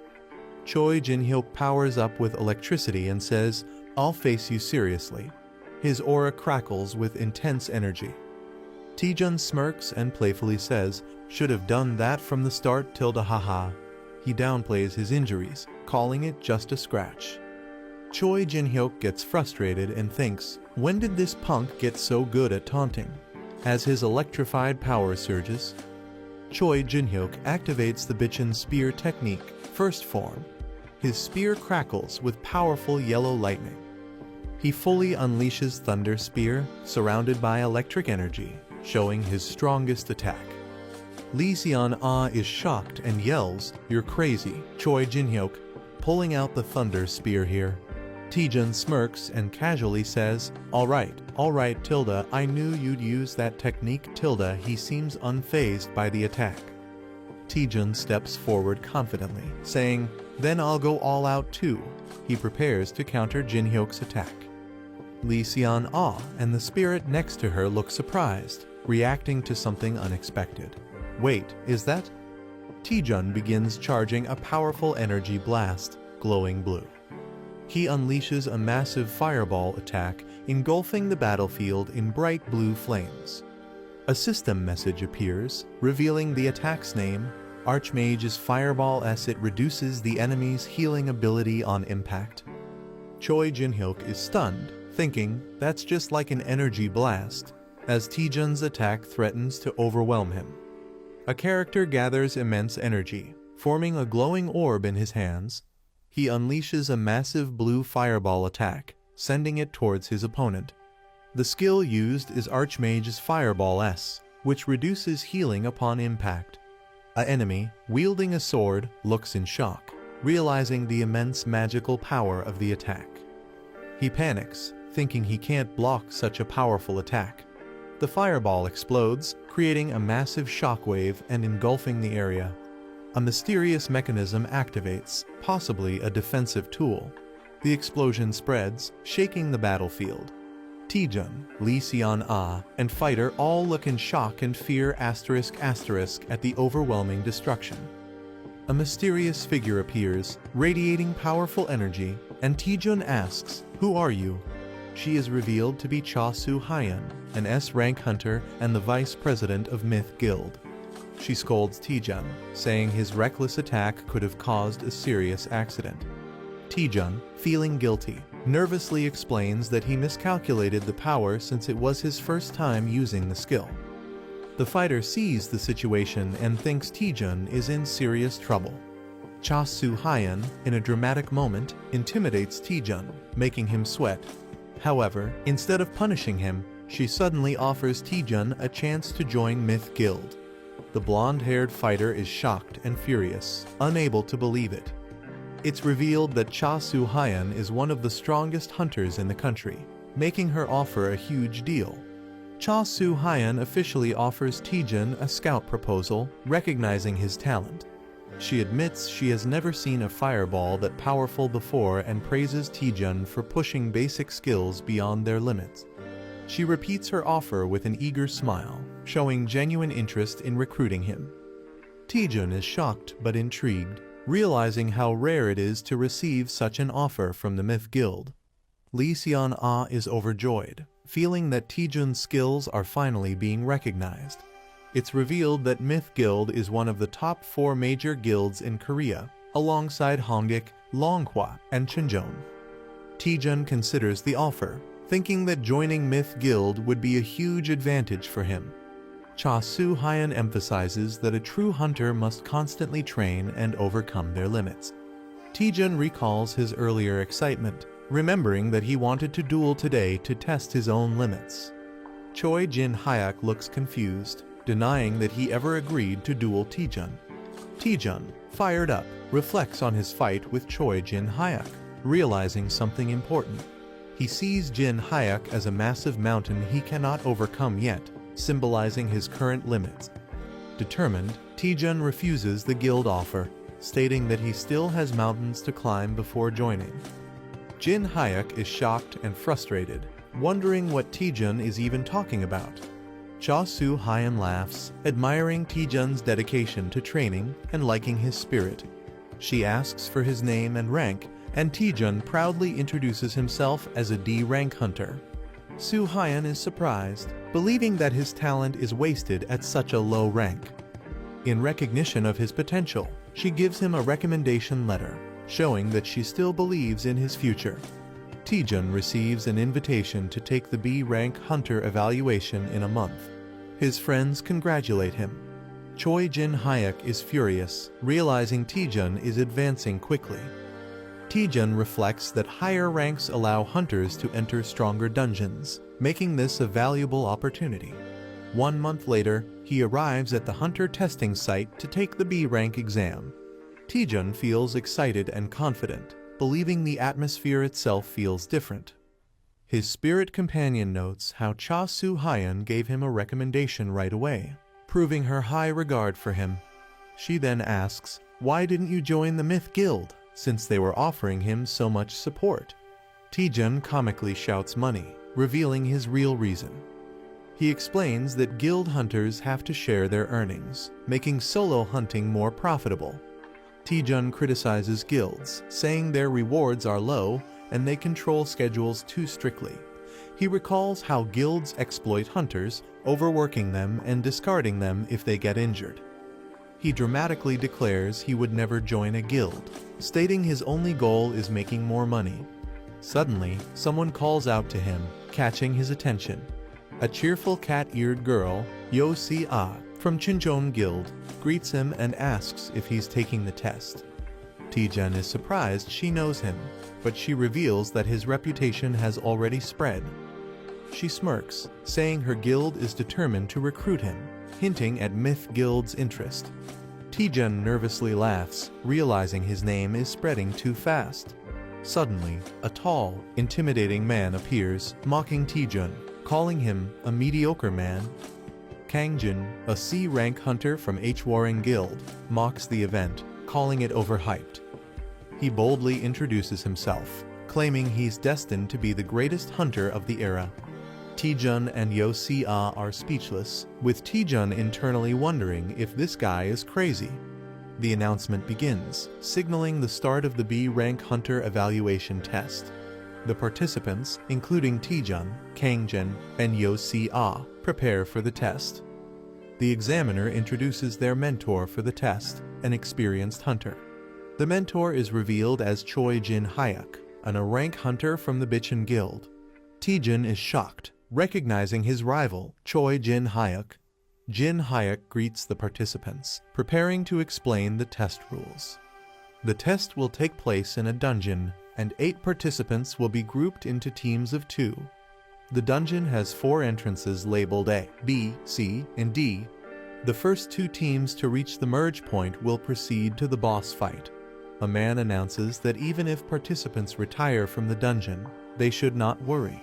Choi Jin-hyuk powers up with electricity and says, "I'll face you seriously." His aura crackles with intense energy. Taejun smirks and playfully says, "Should have done that from the start, tilde haha." He downplays his injuries, calling it just a scratch. Choi Jin-hyuk gets frustrated and thinks, when did this punk get so good at taunting? As his electrified power surges, Choi Jin-hyuk activates the Bitchin Spear technique, first form. His spear crackles with powerful yellow lightning. He fully unleashes Thunder Spear, surrounded by electric energy, showing his strongest attack. Lee Seon-ah is shocked and yells, "You're crazy, Choi Jin-hyuk," pulling out the Thunder Spear here. Taejun smirks and casually says, all right, tilde, I knew you'd use that technique, tilde." He seems unfazed by the attack. Taejun steps forward confidently, saying, "Then I'll go all out too." He prepares to counter Jin-hyuk's attack. Lee Seon-ah and the spirit next to her look surprised, reacting to something unexpected. Wait, is that? Taejun begins charging a powerful energy blast, glowing blue. He unleashes a massive fireball attack, engulfing the battlefield in bright blue flames. A system message appears, revealing the attack's name, Archmage's Fireball S. It reduces the enemy's healing ability on impact. Choi Jin-hyuk is stunned, thinking, that's just like an energy blast, as Taejun's attack threatens to overwhelm him. A character gathers immense energy, forming a glowing orb in his hands. He unleashes a massive blue fireball attack, sending it towards his opponent. The skill used is Archmage's Fireball S, which reduces healing upon impact. An enemy, wielding a sword, looks in shock, realizing the immense magical power of the attack. He panics, thinking he can't block such a powerful attack. The fireball explodes, creating a massive shockwave and engulfing the area. A mysterious mechanism activates, possibly a defensive tool. The explosion spreads, shaking the battlefield. Taejun, Lee Seon-ah, and Fighter all look in shock and fear *** at the overwhelming destruction. A mysterious figure appears, radiating powerful energy, and Taejun asks, "Who are you?" She is revealed to be Cha Soo-hyun, an S-rank hunter and the vice president of Myth Guild. She scolds Taejun, saying his reckless attack could have caused a serious accident. Taejun, feeling guilty, nervously explains that he miscalculated the power since it was his first time using the skill. The fighter sees the situation and thinks Taejun is in serious trouble. Cha Soo-hyun, in a dramatic moment, intimidates Taejun, making him sweat. However, instead of punishing him, she suddenly offers Taejun a chance to join Myth Guild. The blonde-haired fighter is shocked and furious, unable to believe it. It's revealed that Cha Soo-hyun is one of the strongest hunters in the country, making her offer a huge deal. Cha Soo-hyun officially offers Taejun a scout proposal, recognizing his talent. She admits she has never seen a fireball that powerful before and praises Taejun for pushing basic skills beyond their limits. She repeats her offer with an eager smile, showing genuine interest in recruiting him. Taejun is shocked but intrigued, realizing how rare it is to receive such an offer from the Myth Guild. Lee Seon-ah is overjoyed, feeling that Taejun's skills are finally being recognized. It's revealed that Myth Guild is one of the top 4 major guilds in Korea, alongside Hongik, Longhwa, and Chinjeon. Taejun considers the offer, thinking that joining Myth Guild would be a huge advantage for him. Cha Soo-hyun emphasizes that a true hunter must constantly train and overcome their limits. Taejun recalls his earlier excitement, remembering that he wanted to duel today to test his own limits. Choi Jin-hyuk looks confused, denying that he ever agreed to duel Taejun. Taejun, fired up, reflects on his fight with Choi Jin-hyuk, realizing something important. He sees Jin-hyuk as a massive mountain he cannot overcome yet, symbolizing his current limits. Determined, Taejun refuses the guild offer, stating that he still has mountains to climb before joining. Jin-hyuk is shocked and frustrated, wondering what Taejun is even talking about. Cha Soo-hyun laughs, admiring Taejun's dedication to training and liking his spirit. She asks for his name and rank, and Taejun proudly introduces himself as a D-rank hunter. Soo-hyun is surprised, believing that his talent is wasted at such a low rank. In recognition of his potential, she gives him a recommendation letter, showing that she still believes in his future. Taejun receives an invitation to take the B-rank hunter evaluation in a month. His friends congratulate him. Choi Jin-hyuk is furious, realizing Taejun is advancing quickly. Taejun reflects that higher ranks allow hunters to enter stronger dungeons, making this a valuable opportunity. 1 month later, he arrives at the hunter testing site to take the B-rank exam. Taejun feels excited and confident, believing the atmosphere itself feels different. His spirit companion notes how Cha Soo-hyun gave him a recommendation right away, proving her high regard for him. She then asks, "Why didn't you join the Myth Guild, since they were offering him so much support?" Taejun comically shouts money, revealing his real reason. He explains that guild hunters have to share their earnings, making solo hunting more profitable. Taejun criticizes guilds, saying their rewards are low and they control schedules too strictly. He recalls how guilds exploit hunters, overworking them and discarding them if they get injured. He dramatically declares he would never join a guild, stating his only goal is making more money. Suddenly, someone calls out to him, catching his attention. A cheerful cat-eared girl, Yo Si-ah, from Chincheon Guild, greets him and asks if he's taking the test. Taejun is surprised she knows him, but she reveals that his reputation has already spread. She smirks, saying her guild is determined to recruit him, hinting at Myth Guild's interest. Taejun nervously laughs, realizing his name is spreading too fast. Suddenly, a tall, intimidating man appears, mocking Taejun, calling him a mediocre man. Kangjin, a C-rank hunter from H-Warring Guild, mocks the event, calling it overhyped. He boldly introduces himself, claiming he's destined to be the greatest hunter of the era. Taejun and Yo Si-ah are speechless, with Taejun internally wondering if this guy is crazy. The announcement begins, signaling the start of the B-rank hunter evaluation test. The participants, including Taejun, Kangjin, and Yo Si-ah, prepare for the test. The examiner introduces their mentor for the test, an experienced hunter. The mentor is revealed as Choi Jin-hyuk, an A-rank hunter from the Bichon Guild. Taejun is shocked, recognizing his rival, Choi Jin-hyuk. Jin-hyuk greets the participants, preparing to explain the test rules. The test will take place in a dungeon, and 8 participants will be grouped into teams of 2. The dungeon has 4 entrances labeled A, B, C, and D. The first 2 teams to reach the merge point will proceed to the boss fight. A man announces that even if participants retire from the dungeon, they should not worry.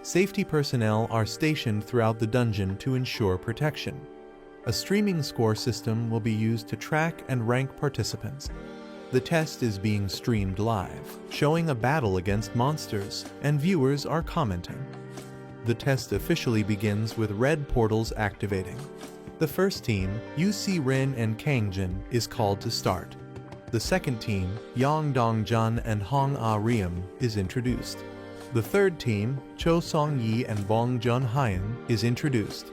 Safety personnel are stationed throughout the dungeon to ensure protection. A streaming score system will be used to track and rank participants. The test is being streamed live, showing a battle against monsters, and viewers are commenting. The test officially begins with red portals activating. The first team, Yu Si-rin and Kangjin, is called to start. The second team, Yang Dong-jun and Hong Ah-ryeom, is introduced. The third team, Cho Song-yi and Bong Jun-hyun, is introduced.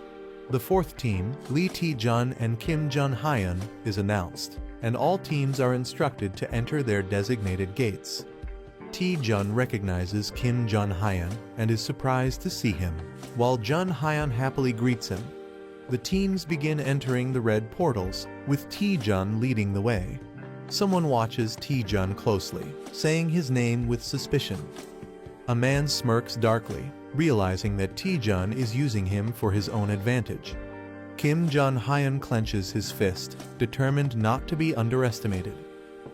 The fourth team, Lee Tae-jun and Kim Jun-hyun, is announced, and all teams are instructed to enter their designated gates. Tae-jun recognizes Kim Jun-hyun and is surprised to see him, while Jun-hyun happily greets him. The teams begin entering the red portals, with Tae-jun leading the way. Someone watches Taejun closely, saying his name with suspicion. A man smirks darkly, realizing that Taejun is using him for his own advantage. Kim Jun-hyun clenches his fist, determined not to be underestimated.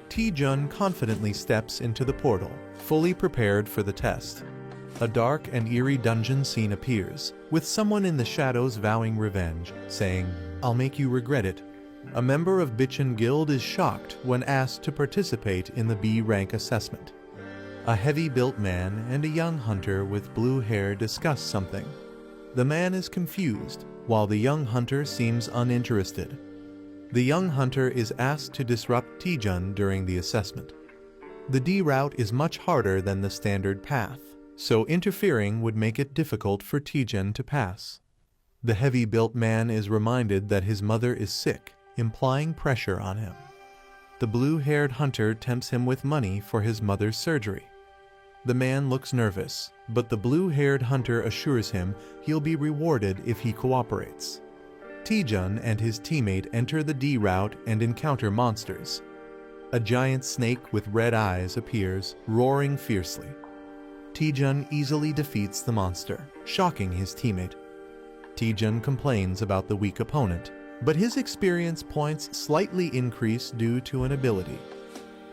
Taejun confidently steps into the portal, fully prepared for the test. A dark and eerie dungeon scene appears, with someone in the shadows vowing revenge, saying, "I'll make you regret it." A member of Bitchin Guild is shocked when asked to participate in the B rank assessment. A heavy-built man and a young hunter with blue hair discuss something. The man is confused, while the young hunter seems uninterested. The young hunter is asked to disrupt Taejun during the assessment. The D route is much harder than the standard path, so interfering would make it difficult for Taejun to pass. The heavy-built man is reminded that his mother is sick, implying pressure on him. The blue-haired hunter tempts him with money for his mother's surgery. The man looks nervous, but the blue-haired hunter assures him he'll be rewarded if he cooperates. Taejun and his teammate enter the D route and encounter monsters. A giant snake with red eyes appears, roaring fiercely. Taejun easily defeats the monster, shocking his teammate. Taejun complains about the weak opponent, but his experience points slightly increase due to an ability.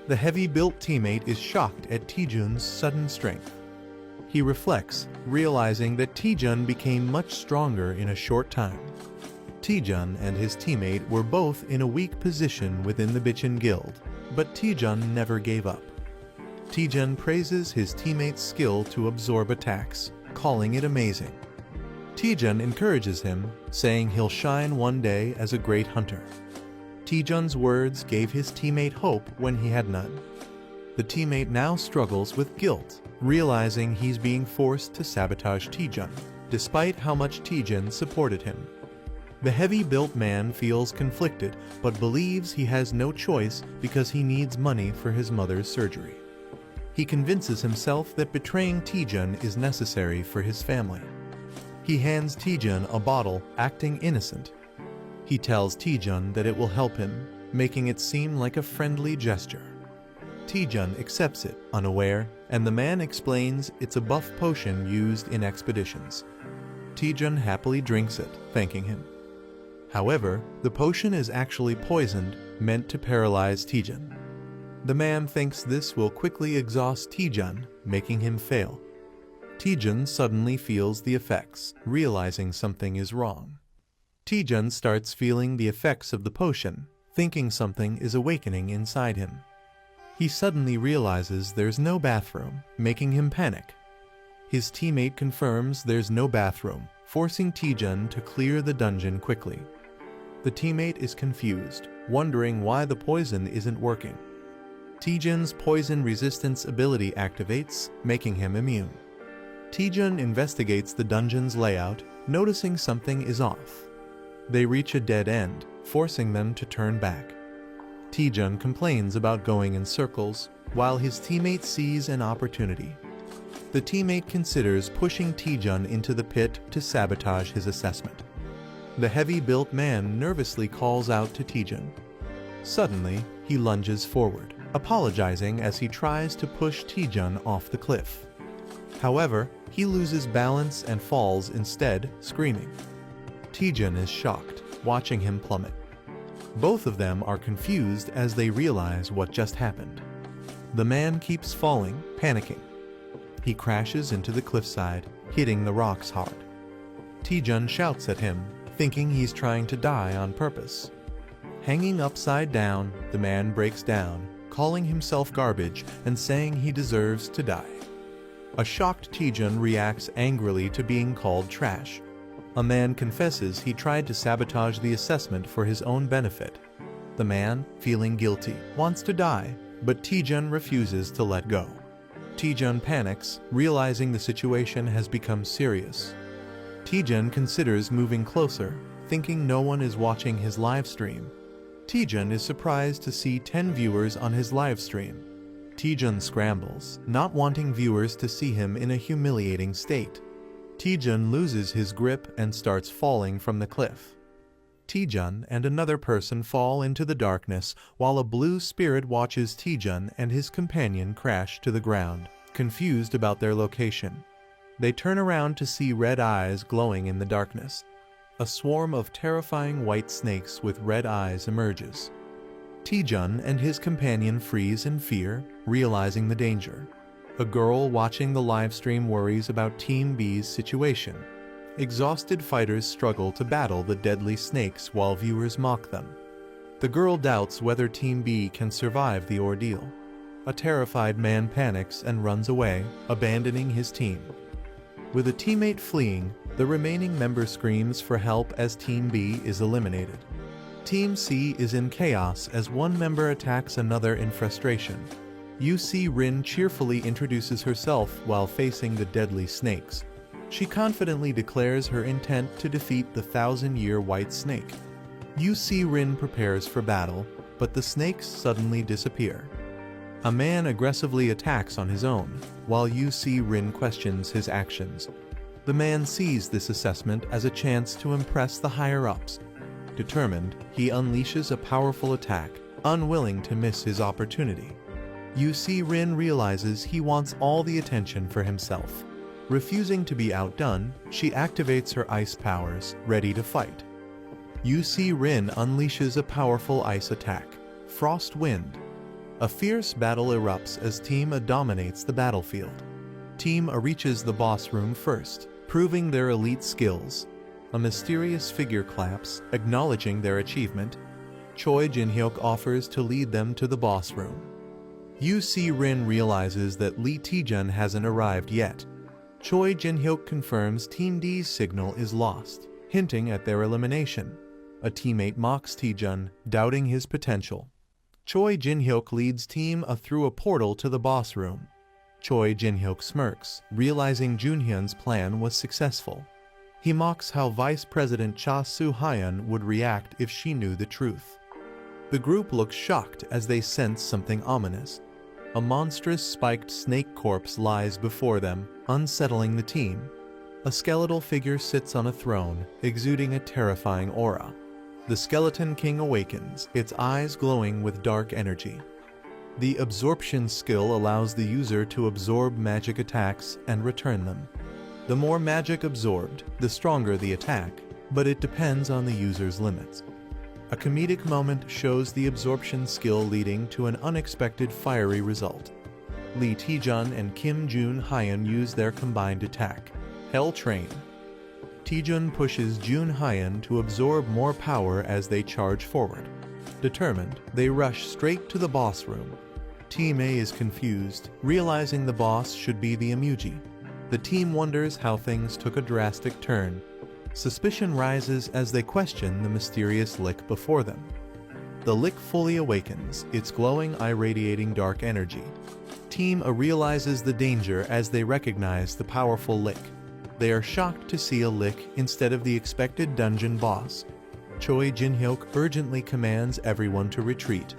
The heavy-built teammate is shocked at Taejun's sudden strength. He reflects, realizing that Taejun became much stronger in a short time. Taejun and his teammate were both in a weak position within the Bitchin Guild, but Taejun never gave up. Taejun praises his teammate's skill to absorb attacks, calling it amazing. Taejun encourages him, saying he'll shine one day as a great hunter. Taejun's words gave his teammate hope when he had none. The teammate now struggles with guilt, realizing he's being forced to sabotage Taejun, despite how much Taejun supported him. The heavy-built man feels conflicted, but believes he has no choice because he needs money for his mother's surgery. He convinces himself that betraying Taejun is necessary for his family. He hands Taejun a bottle, acting innocent. He tells Taejun that it will help him, making it seem like a friendly gesture. Taejun accepts it, unaware, and the man explains it's a buff potion used in expeditions. Taejun happily drinks it, thanking him. However, the potion is actually poisoned, meant to paralyze Taejun. The man thinks this will quickly exhaust Taejun, making him fail. Taejun suddenly feels the effects, realizing something is wrong. Taejun starts feeling the effects of the potion, thinking something is awakening inside him. He suddenly realizes there's no bathroom, making him panic. His teammate confirms there's no bathroom, forcing Taejun to clear the dungeon quickly. The teammate is confused, wondering why the poison isn't working. Taejun's poison resistance ability activates, making him immune. Taejun investigates the dungeon's layout, noticing something is off. They reach a dead end, forcing them to turn back. Taejun complains about going in circles, while his teammate sees an opportunity. The teammate considers pushing Taejun into the pit to sabotage his assessment. The heavy-built man nervously calls out to Taejun. Suddenly, he lunges forward, apologizing as he tries to push Taejun off the cliff. However, he loses balance and falls instead, screaming. Taejun is shocked, watching him plummet. Both of them are confused as they realize what just happened. The man keeps falling, panicking. He crashes into the cliffside, hitting the rocks hard. Taejun shouts at him, thinking he's trying to die on purpose. Hanging upside down, the man breaks down, calling himself garbage and saying he deserves to die. A shocked Taejun reacts angrily to being called trash. A man confesses he tried to sabotage the assessment for his own benefit. The man, feeling guilty, wants to die, but Taejun refuses to let go. Taejun panics, realizing the situation has become serious. Taejun considers moving closer, thinking no one is watching his live stream. Taejun is surprised to see 10 viewers on his live stream. Taejun scrambles, not wanting viewers to see him in a humiliating state. Taejun loses his grip and starts falling from the cliff. Taejun and another person fall into the darkness while a blue spirit watches Taejun and his companion crash to the ground, confused about their location. They turn around to see red eyes glowing in the darkness. A swarm of terrifying white snakes with red eyes emerges. Taejun and his companion freeze in fear, realizing the danger. A girl watching the livestream worries about Team B's situation. Exhausted fighters struggle to battle the deadly snakes while viewers mock them. The girl doubts whether Team B can survive the ordeal. A terrified man panics and runs away, abandoning his team. With a teammate fleeing, the remaining member screams for help as Team B is eliminated. Team C is in chaos as one member attacks another in frustration. UC Rin cheerfully introduces herself while facing the deadly snakes. She confidently declares her intent to defeat the 1,000-year white snake. UC Rin prepares for battle, but the snakes suddenly disappear. A man aggressively attacks on his own, while UC Rin questions his actions. The man sees this assessment as a chance to impress the higher-ups. Determined, he unleashes a powerful attack, unwilling to miss his opportunity. UC Rin realizes he wants all the attention for himself. Refusing to be outdone, she activates her ice powers, ready to fight. UC Rin unleashes a powerful ice attack, Frost Wind. A fierce battle erupts as Team A dominates the battlefield. Team A reaches the boss room first, proving their elite skills. A mysterious figure claps, acknowledging their achievement. Choi Jin-hyuk offers to lead them to the boss room. UC Rin realizes that Lee Taejun hasn't arrived yet. Choi Jin-hyuk confirms Team D's signal is lost, hinting at their elimination. A teammate mocks Taejun, doubting his potential. Choi Jin-hyuk leads Team A through a portal to the boss room. Choi Jin-hyuk smirks, realizing Junhyun's plan was successful. He mocks how Vice President Cha Soo-hyun would react if she knew the truth. The group looks shocked as they sense something ominous. A monstrous spiked snake corpse lies before them, unsettling the team. A skeletal figure sits on a throne, exuding a terrifying aura. The Skeleton King awakens, its eyes glowing with dark energy. The absorption skill allows the user to absorb magic attacks and return them. The more magic absorbed, the stronger the attack, but it depends on the user's limits. A comedic moment shows the absorption skill leading to an unexpected fiery result. Lee Taejun and Kim Jun-hyun use their combined attack, Hell Train. Taejun pushes Jun-hyun to absorb more power as they charge forward. Determined, they rush straight to the boss room. Team A is confused, realizing the boss should be the Emuji. The team wonders how things took a drastic turn. Suspicion rises as they question the mysterious lick before them. The lick fully awakens, its glowing eye radiating dark energy. Team A realizes the danger as they recognize the powerful lick. They are shocked to see a lick instead of the expected dungeon boss. Choi Jin-hyuk urgently commands everyone to retreat.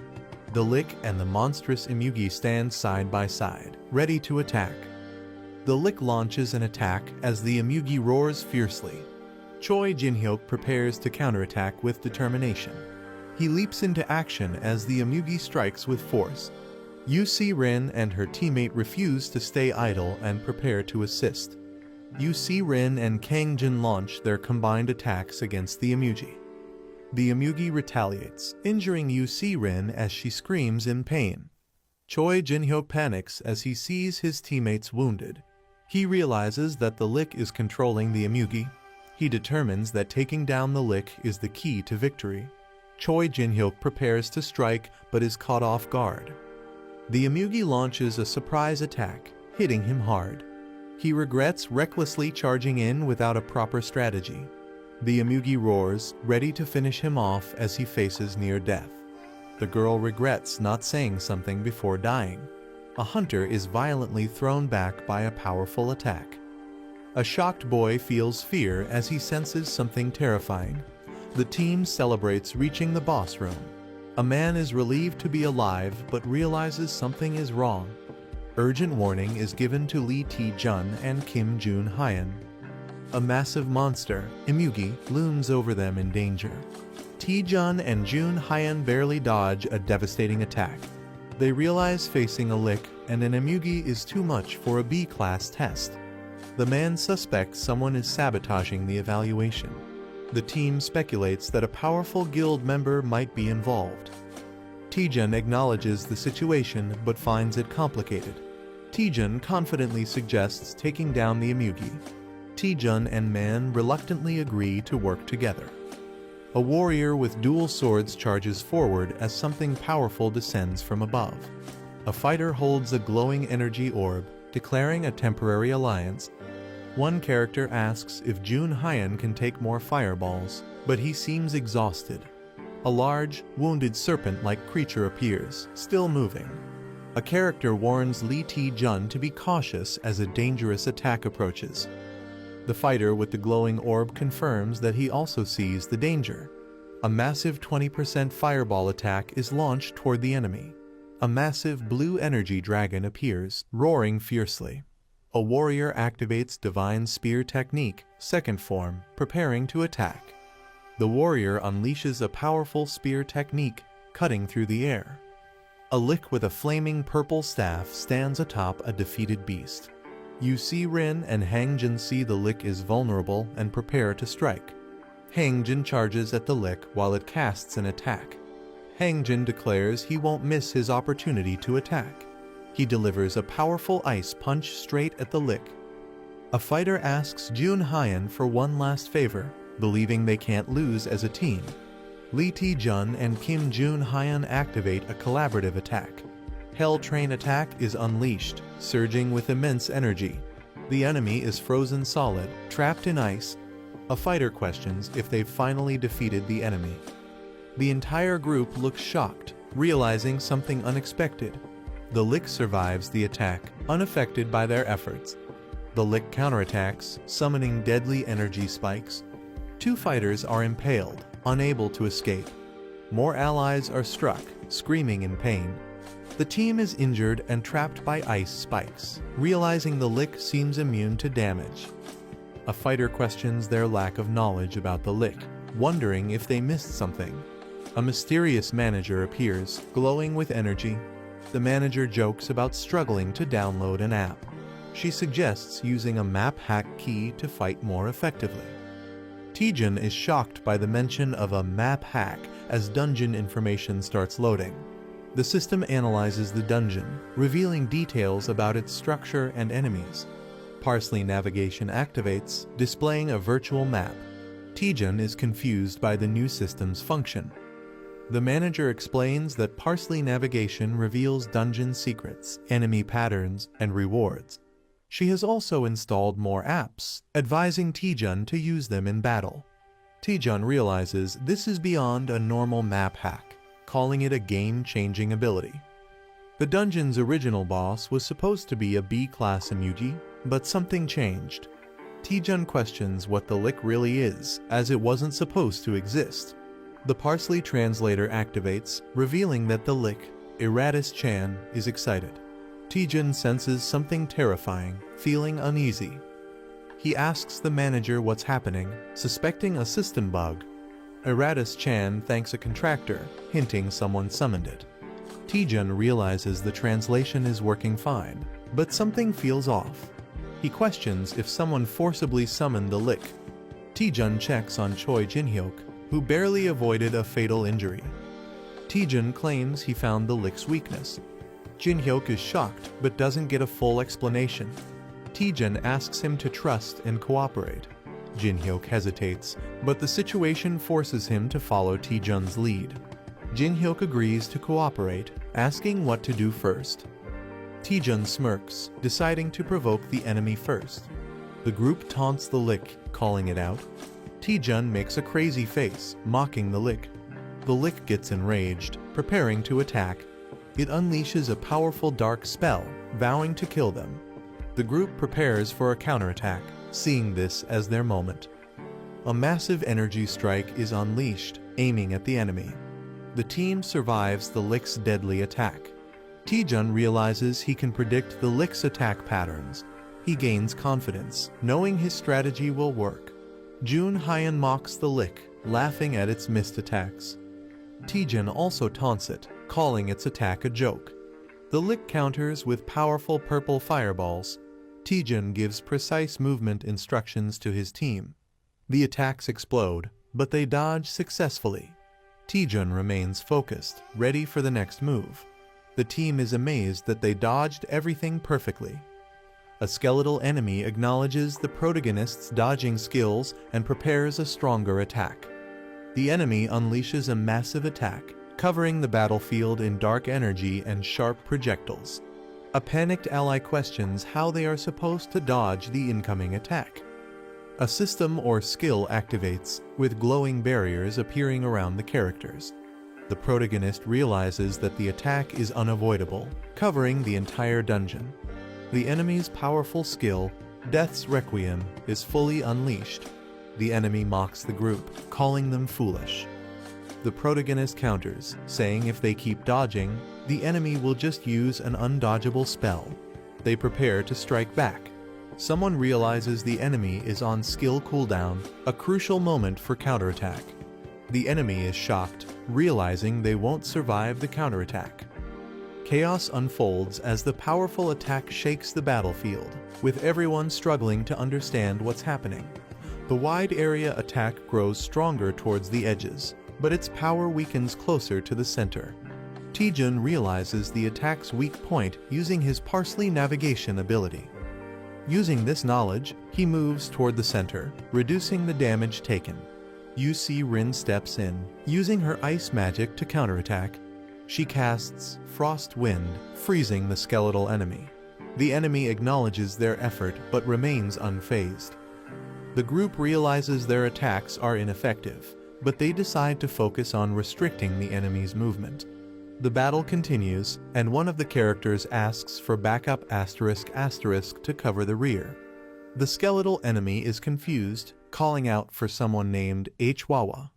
The lick and the monstrous Emugi stand side by side, ready to attack. The lick launches an attack as the Emugi roars fiercely. Choi Jin-hyuk prepares to counterattack with determination. He leaps into action as the Emugi strikes with force. UC Rin and her teammate refuse to stay idle and prepare to assist. UC Rin and Kang Jin launch their combined attacks against the Emugi. The Emugi retaliates, injuring UC Rin as she screams in pain. Choi Jin-hyuk panics as he sees his teammates wounded. He realizes that the lick is controlling the Emugi. He determines that taking down the lick is the key to victory. Choi Jin-hyuk prepares to strike but is caught off guard. The Emugi launches a surprise attack, hitting him hard. He regrets recklessly charging in without a proper strategy. The Emugi roars, ready to finish him off as he faces near death. The girl regrets not saying something before dying. A hunter is violently thrown back by a powerful attack. A shocked boy feels fear as he senses something terrifying. The team celebrates reaching the boss room. A man is relieved to be alive but realizes something is wrong. Urgent warning is given to Lee Taejun and Kim Jun-hyun. A massive monster, Imugi, looms over them in danger. Taejun and Jun Hyun barely dodge a devastating attack. They realize facing a lick and an Imugi is too much for a B-class test. The man suspects someone is sabotaging the evaluation. The team speculates that a powerful guild member might be involved. Taejun acknowledges the situation but finds it complicated. Taejun confidently suggests taking down the Imugi. Taejun and Man reluctantly agree to work together. A warrior with dual swords charges forward as something powerful descends from above. A fighter holds a glowing energy orb, declaring a temporary alliance. One character asks if Jun Hyun can take more fireballs, but he seems exhausted. A large, wounded serpent-like creature appears, still moving. A character warns Lee Taejun to be cautious as a dangerous attack approaches. The fighter with the glowing orb confirms that he also sees the danger. A massive 20% fireball attack is launched toward the enemy. A massive blue energy dragon appears, roaring fiercely. A warrior activates Divine Spear Technique, second form, preparing to attack. The warrior unleashes a powerful spear technique, cutting through the air. A lick with a flaming purple staff stands atop a defeated beast. You see Rin and Hangjin see the lick is vulnerable and prepare to strike. Hangjin charges at the lick while it casts an attack. Hangjin declares he won't miss his opportunity to attack. He delivers a powerful ice punch straight at the lick. A fighter asks Jun Hyun for one last favor, believing they can't lose as a team. Lee Taejun and Kim Jun Hyun activate a collaborative attack. Hell Train attack is unleashed, surging with immense energy. The enemy is frozen solid, trapped in ice. A fighter questions if they've finally defeated the enemy. The entire group looks shocked, realizing something unexpected. The lick survives the attack, unaffected by their efforts. The lick counterattacks, summoning deadly energy spikes. Two fighters are impaled, unable to escape. More allies are struck, screaming in pain. The team is injured and trapped by ice spikes, realizing the lick seems immune to damage. A fighter questions their lack of knowledge about the lick, wondering if they missed something. A mysterious manager appears, glowing with energy. The manager jokes about struggling to download an app. She suggests using a map hack key to fight more effectively. Taejun is shocked by the mention of a map hack as dungeon information starts loading. The system analyzes the dungeon, revealing details about its structure and enemies. Parsley navigation activates, displaying a virtual map. Taejun is confused by the new system's function. The manager explains that Parsley navigation reveals dungeon secrets, enemy patterns, and rewards. She has also installed more apps, advising Taejun to use them in battle. Taejun realizes this is beyond a normal map hack, calling it a game-changing ability. The dungeon's original boss was supposed to be a B-class Imugi, but something changed. Taejun questions what the lick really is, as it wasn't supposed to exist. The Parsley translator activates, revealing that the lick, Iratus Chan, is excited. Taejun senses something terrifying, feeling uneasy. He asks the manager what's happening, suspecting a system bug. Iratus Chan thanks a contractor, hinting someone summoned it. Taejun realizes the translation is working fine, but something feels off. He questions if someone forcibly summoned the lick. Taejun checks on Choi Jin-hyuk, who barely avoided a fatal injury. Taejun claims he found the lick's weakness. Jin-hyuk is shocked but doesn't get a full explanation. Taejun asks him to trust and cooperate. Jin-hyuk hesitates, but the situation forces him to follow Taejun's lead. Jin-hyuk agrees to cooperate, asking what to do first. Taejun smirks, deciding to provoke the enemy first. The group taunts the lick, calling it out. Taejun makes a crazy face, mocking the lick. The lick gets enraged, preparing to attack. It unleashes a powerful dark spell, vowing to kill them. The group prepares for a counterattack, seeing this as their moment. A massive energy strike is unleashed, aiming at the enemy. The team survives the lick's deadly attack. Taejun realizes he can predict the lick's attack patterns. He gains confidence, knowing his strategy will work. Jun Hyun mocks the lick, laughing at its missed attacks. Taejun also taunts it, calling its attack a joke. The lick counters with powerful purple fireballs. Taejun gives precise movement instructions to his team. The attacks explode, but they dodge successfully. Taejun remains focused, ready for the next move. The team is amazed that they dodged everything perfectly. A skeletal enemy acknowledges the protagonist's dodging skills and prepares a stronger attack. The enemy unleashes a massive attack, covering the battlefield in dark energy and sharp projectiles. A panicked ally questions how they are supposed to dodge the incoming attack. A system or skill activates, with glowing barriers appearing around the characters. The protagonist realizes that the attack is unavoidable, covering the entire dungeon. The enemy's powerful skill, Death's Requiem, is fully unleashed. The enemy mocks the group, calling them foolish. The protagonist counters, saying if they keep dodging, the enemy will just use an undodgeable spell. They prepare to strike back. Someone realizes the enemy is on skill cooldown, a crucial moment for counterattack. The enemy is shocked, realizing they won't survive the counterattack. Chaos unfolds as the powerful attack shakes the battlefield, with everyone struggling to understand what's happening. The wide area attack grows stronger towards the edges, but its power weakens closer to the center. Taejun realizes the attack's weak point using his parsley navigation ability. Using this knowledge, he moves toward the center, reducing the damage taken. Yu-Si Rin steps in, using her ice magic to counterattack. She casts Frost Wind, freezing the skeletal enemy. The enemy acknowledges their effort but remains unfazed. The group realizes their attacks are ineffective, but they decide to focus on restricting the enemy's movement. The battle continues, and one of the characters asks for backup *** to cover the rear. The skeletal enemy is confused, calling out for someone named Hwawa.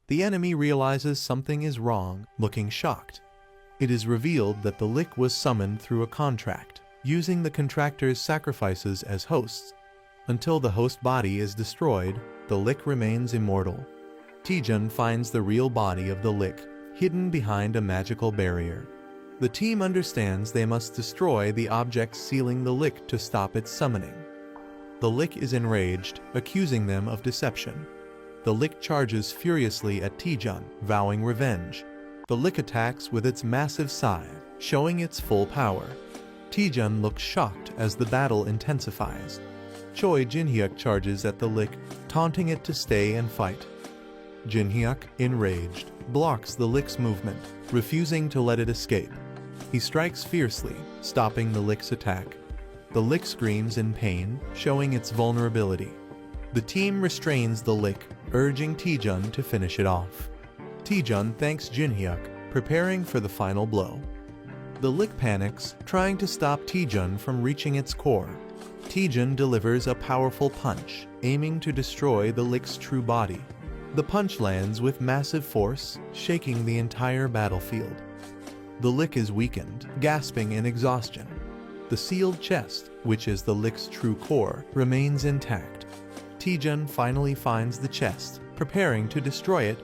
The enemy realizes something is wrong, looking shocked. It is revealed that the lick was summoned through a contract, using the contractor's sacrifices as hosts. Until the host body is destroyed, the lick remains immortal. Taejun finds the real body of the lick, hidden behind a magical barrier. The team understands they must destroy the objects sealing the lick to stop its summoning. The lick is enraged, accusing them of deception. The lick charges furiously at Taejun, vowing revenge. The lick attacks with its massive scythe, showing its full power. Taejun looks shocked as the battle intensifies. Choi Jinhyuk charges at the lick, taunting it to stay and fight. Jinhyuk, enraged, blocks the lick's movement, refusing to let it escape. He strikes fiercely, stopping the lick's attack. The lick screams in pain, showing its vulnerability. The team restrains the lick, urging Taejun to finish it off. Taejun thanks Jinhyuk, preparing for the final blow. The lick panics, trying to stop Taejun from reaching its core. Taejun delivers a powerful punch, aiming to destroy the lick's true body. The punch lands with massive force, shaking the entire battlefield. The lick is weakened, gasping in exhaustion. The sealed chest, which is the lick's true core, remains intact. Taejun finally finds the chest, preparing to destroy it.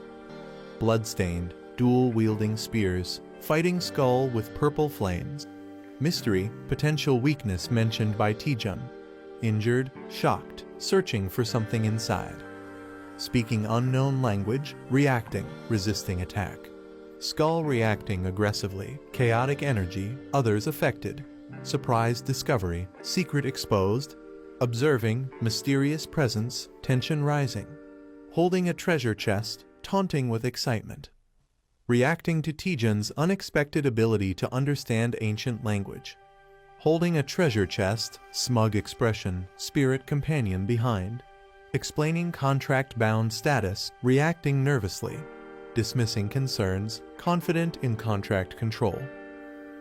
Bloodstained, dual-wielding spears, fighting skull with purple flames. Mystery, potential weakness mentioned by Taejun. Injured, shocked, searching for something inside. Speaking unknown language, reacting, resisting attack. Skull reacting aggressively, chaotic energy, others affected. Surprise discovery, secret exposed. Observing, mysterious presence, tension rising. Holding a treasure chest, taunting with excitement. Reacting to Taejun's unexpected ability to understand ancient language. Holding a treasure chest, smug expression, spirit companion behind. Explaining contract-bound status, reacting nervously. Dismissing concerns, confident in contract control.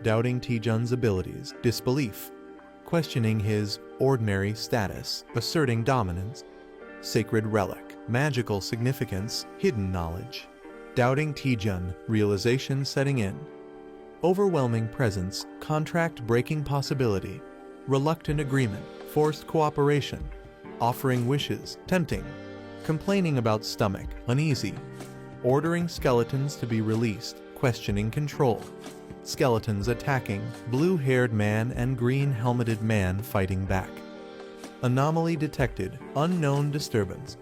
Doubting Taejun's abilities, disbelief. Questioning his ordinary status, asserting dominance. Sacred relic, magical significance, hidden knowledge. Doubting Taejun, realization setting in. Overwhelming presence, contract breaking possibility. Reluctant agreement, forced cooperation, offering wishes, tempting, complaining about stomach, uneasy, ordering skeletons to be released, questioning control, skeletons attacking, blue-haired man and green-helmeted man fighting back. Anomaly detected, unknown disturbance.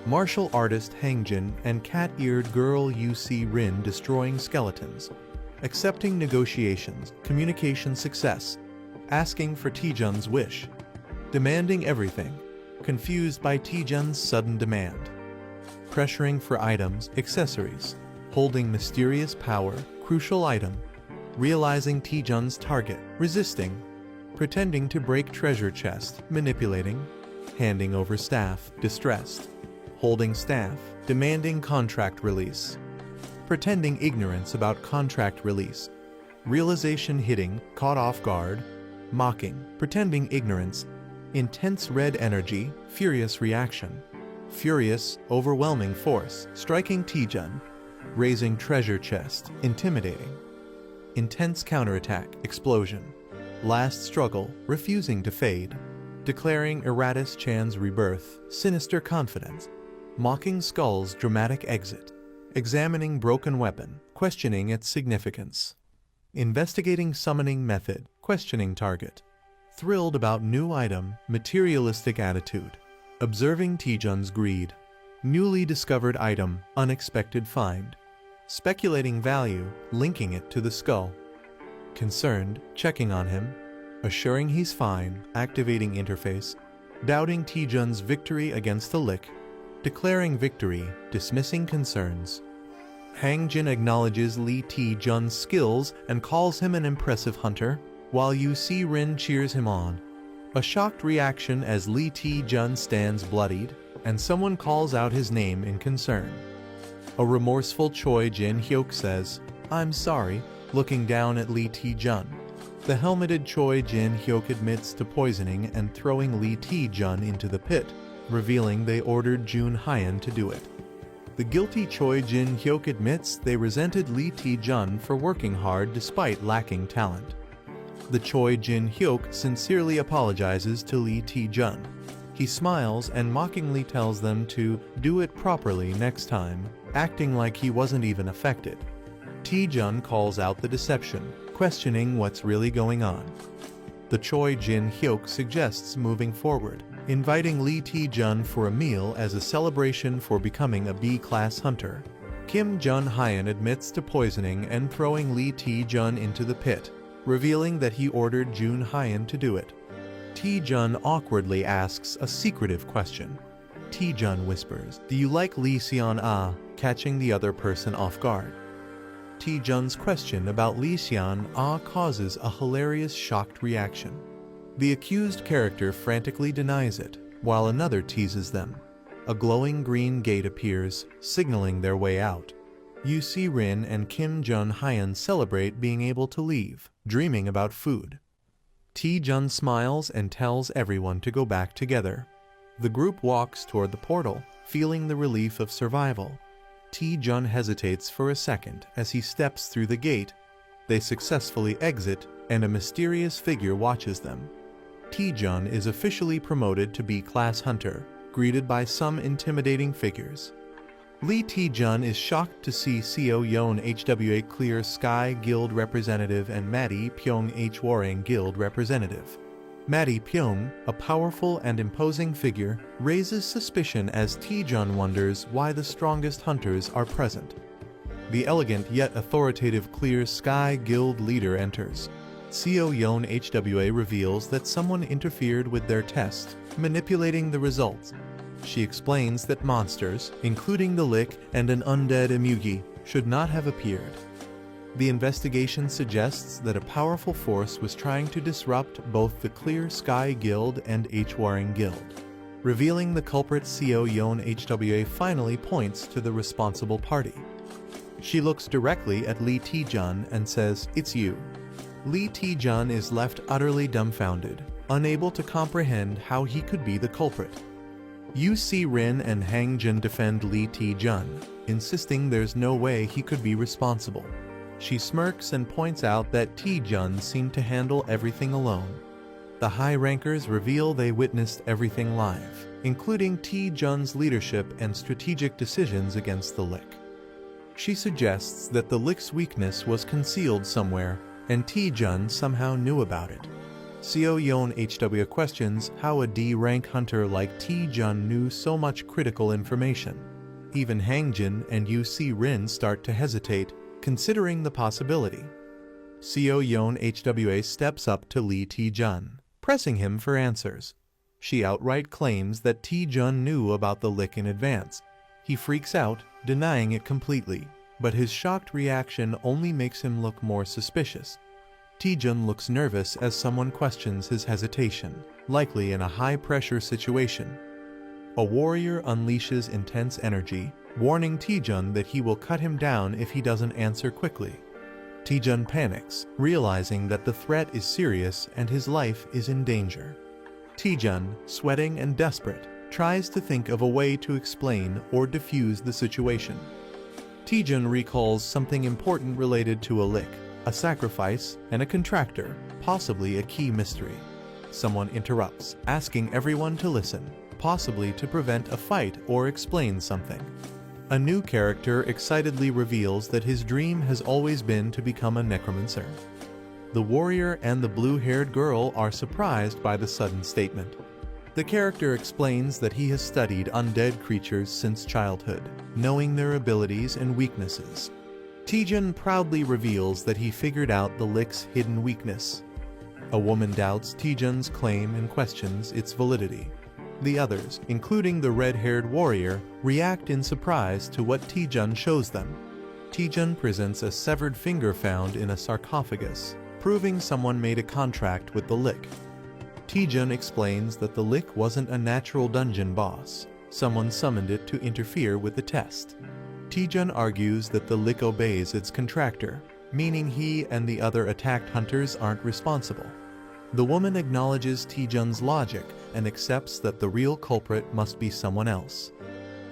Martial artist Hangjin and cat-eared girl UC Rin destroying skeletons. Accepting negotiations, communication success. Asking for Taejun's wish. Demanding everything. Confused by Taejun's sudden demand. Pressuring for items, accessories. Holding mysterious power, crucial item. Realizing Taejun's target, resisting. Pretending to break treasure chest, manipulating. Handing over staff, distressed. Holding staff, demanding contract release. Pretending ignorance about contract release. Realization hitting, caught off guard. Mocking, pretending ignorance. Intense red energy, furious reaction. Furious, overwhelming force, striking Taejun. Raising treasure chest, intimidating. Intense counterattack, explosion. Last struggle, refusing to fade. Declaring Eratus Chan's rebirth, sinister confidence. Mocking Skull's dramatic exit. Examining broken weapon, questioning its significance. Investigating summoning method, questioning target. Thrilled about new item, materialistic attitude. Observing Taejun's greed. Newly discovered item, unexpected find. Speculating value, linking it to the skull. Concerned, checking on him. Assuring he's fine, activating interface. Doubting Taejun's victory against the lick. Declaring victory, dismissing concerns. Hangjin acknowledges Lee Taejun's skills and calls him an impressive hunter, while UC Rin cheers him on. A shocked reaction as Lee Taejun stands bloodied, and someone calls out his name in concern. A remorseful Choi Jin Hyuk says, "I'm sorry," looking down at Lee Taejun. The helmeted Choi Jin Hyuk admits to poisoning and throwing Lee Taejun into the pit, revealing they ordered Jun Hyan to do it. The guilty Choi Jin Hyuk admits they resented Lee Taejun for working hard despite lacking talent. The Choi Jin Hyuk sincerely apologizes to Lee Taejun. He smiles and mockingly tells them to do it properly next time, acting like he wasn't even affected. Taejun calls out the deception, questioning what's really going on. The Choi Jin Hyuk suggests moving forward, inviting Lee Taejun for a meal as a celebration for becoming a B-class hunter. Kim Jun Hyan admits to poisoning and throwing Lee Taejun into the pit, revealing that he ordered Jun Hyan to do it. Taejun awkwardly asks a secretive question. Taejun whispers, "Do you like Lee Seon Ah?" catching the other person off guard. Taejun's question about Lee Seon Ah causes a hilarious shocked reaction. The accused character frantically denies it, while another teases them. A glowing green gate appears, signaling their way out. UC Rin and Kim Jun Hyan celebrate being able to leave, dreaming about food. Taejun smiles and tells everyone to go back together. The group walks toward the portal, feeling the relief of survival. Taejun hesitates for a second as he steps through the gate. They successfully exit, and a mysterious figure watches them. Taejun is officially promoted to B-class hunter, greeted by some intimidating figures. Lee Taejun is shocked to see Seo Yeon HWA Clear Sky Guild representative and Maddie Pyong Hwarang Guild representative. Maddie Pyong, a powerful and imposing figure, raises suspicion as Taejun wonders why the strongest hunters are present. The elegant yet authoritative Clear Sky Guild leader enters. Seo Yeon HWA reveals that someone interfered with their test, manipulating the results. She explains that monsters, including the Lick and an undead Emugi, should not have appeared. The investigation suggests that a powerful force was trying to disrupt both the Clear Sky Guild and Hwarang Guild. Revealing the culprit, Seo Yeon HWA finally points to the responsible party. She looks directly at Lee Taejun and says, "It's you." Lee Taejun is left utterly dumbfounded, unable to comprehend how he could be the culprit. UC Rin and Hangjin defend Lee Taejun, insisting there's no way he could be responsible. She smirks and points out that Taejun seemed to handle everything alone. The high rankers reveal they witnessed everything live, including Taejun's leadership and strategic decisions against the Lick. She suggests that the Lick's weakness was concealed somewhere, and Taejun somehow knew about it. Seo Yeon HW questions how a D-rank hunter like Taejun knew so much critical information. Even Hangjin and UC Rin start to hesitate, considering the possibility. Seo Yeon HWA steps up to Lee Taejun, pressing him for answers. She outright claims that Taejun knew about the Lick in advance. He freaks out, denying it completely, but his shocked reaction only makes him look more suspicious. Taejun looks nervous as someone questions his hesitation, likely in a high-pressure situation. A warrior unleashes intense energy, warning Taejun that he will cut him down if he doesn't answer quickly. Taejun panics, realizing that the threat is serious and his life is in danger. Taejun, sweating and desperate, tries to think of a way to explain or defuse the situation. Taejun recalls something important related to a Lick, a sacrifice, and a contractor, possibly a key mystery. Someone interrupts, asking everyone to listen, possibly to prevent a fight or explain something. A new character excitedly reveals that his dream has always been to become a necromancer. The warrior and the blue-haired girl are surprised by the sudden statement. The character explains that he has studied undead creatures since childhood, knowing their abilities and weaknesses. Taejun proudly reveals that he figured out the Lick's hidden weakness. A woman doubts Taejun's claim and questions its validity. The others, including the red-haired warrior, react in surprise to what Taejun shows them. Taejun presents a severed finger found in a sarcophagus, proving someone made a contract with the Lick. Taejun explains that the Lick wasn't a natural dungeon boss. Someone summoned it to interfere with the test. Taejun argues that the Lick obeys its contractor, meaning he and the other attacked hunters aren't responsible. The woman acknowledges Taejun's logic and accepts that the real culprit must be someone else.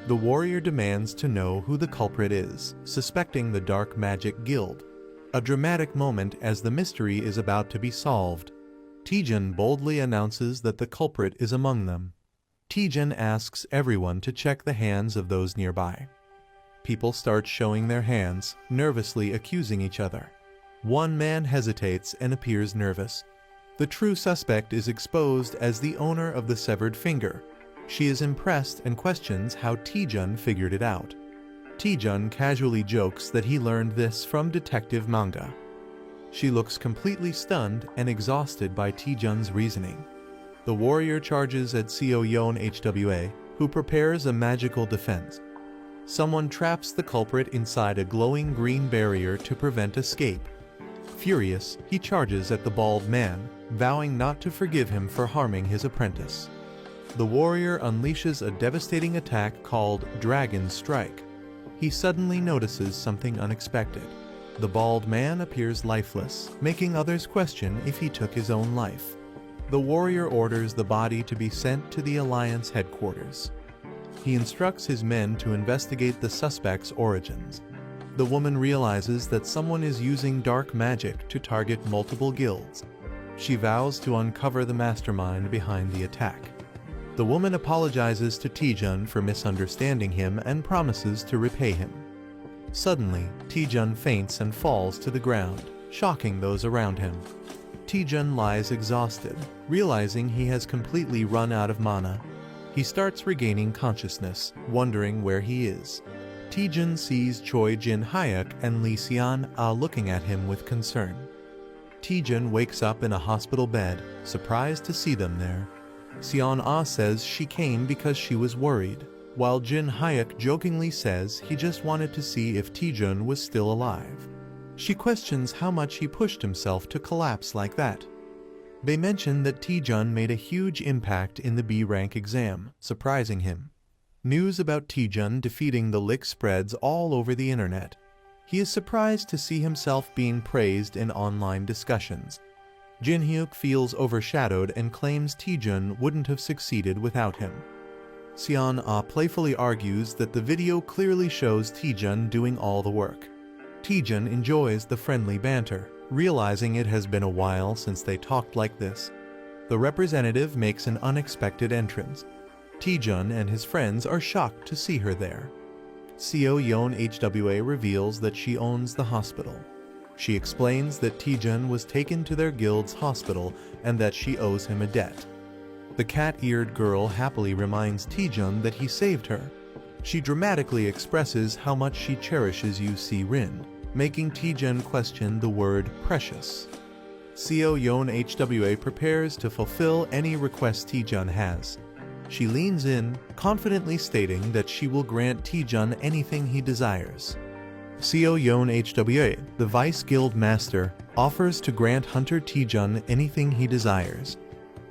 The warrior demands to know who the culprit is, suspecting the Dark Magic Guild. A dramatic moment as the mystery is about to be solved. Taejun boldly announces that the culprit is among them. Taejun asks everyone to check the hands of those nearby. People start showing their hands, nervously accusing each other. One man hesitates and appears nervous. The true suspect is exposed as the owner of the severed finger. She is impressed and questions how Taejun figured it out. Taejun casually jokes that he learned this from detective manga. She looks completely stunned and exhausted by Taejun's reasoning. The warrior charges at Seo Yeon HWA, who prepares a magical defense. Someone traps the culprit inside a glowing green barrier to prevent escape. Furious, he charges at the bald man, vowing not to forgive him for harming his apprentice. The warrior unleashes a devastating attack called Dragon Strike. He suddenly notices something unexpected. The bald man appears lifeless, making others question if he took his own life. The warrior orders the body to be sent to the Alliance headquarters. He instructs his men to investigate the suspect's origins. The woman realizes that someone is using dark magic to target multiple guilds. She vows to uncover the mastermind behind the attack. The woman apologizes to Taejun for misunderstanding him and promises to repay him. Suddenly, Taejun faints and falls to the ground, shocking those around him. Taejun lies exhausted, realizing he has completely run out of mana. He starts regaining consciousness, wondering where he is. Taejun sees Choi Jin-hyuk and Lee Seon-ah looking at him with concern. Taejun wakes up in a hospital bed, surprised to see them there. Seon-ah says she came because she was worried, while Jin-hyuk jokingly says he just wanted to see if Taejun was still alive. She questions how much he pushed himself to collapse like that. They mention that Taejun made a huge impact in the B-rank exam, surprising him. News about Taejun defeating the Lick spreads all over the internet. He is surprised to see himself being praised in online discussions. Jin-hyuk feels overshadowed and claims Taejun wouldn't have succeeded without him. Seon-ah playfully argues that the video clearly shows Taejun doing all the work. Taejun enjoys the friendly banter, realizing it has been a while since they talked like this. The representative makes an unexpected entrance. Taejun and his friends are shocked to see her there. Seo Yeon HWA reveals that she owns the hospital. She explains that Taejun was taken to their guild's hospital and that she owes him a debt. The cat-eared girl happily reminds Taejun that he saved her. She dramatically expresses how much she cherishes UC Rin, making Taejun question the word precious. Seo Yeon HWA prepares to fulfill any request Taejun has. She leans in, confidently stating that she will grant Taejun anything he desires. Seo Yeon HWA, the Vice Guild Master, offers to grant Hunter Taejun anything he desires.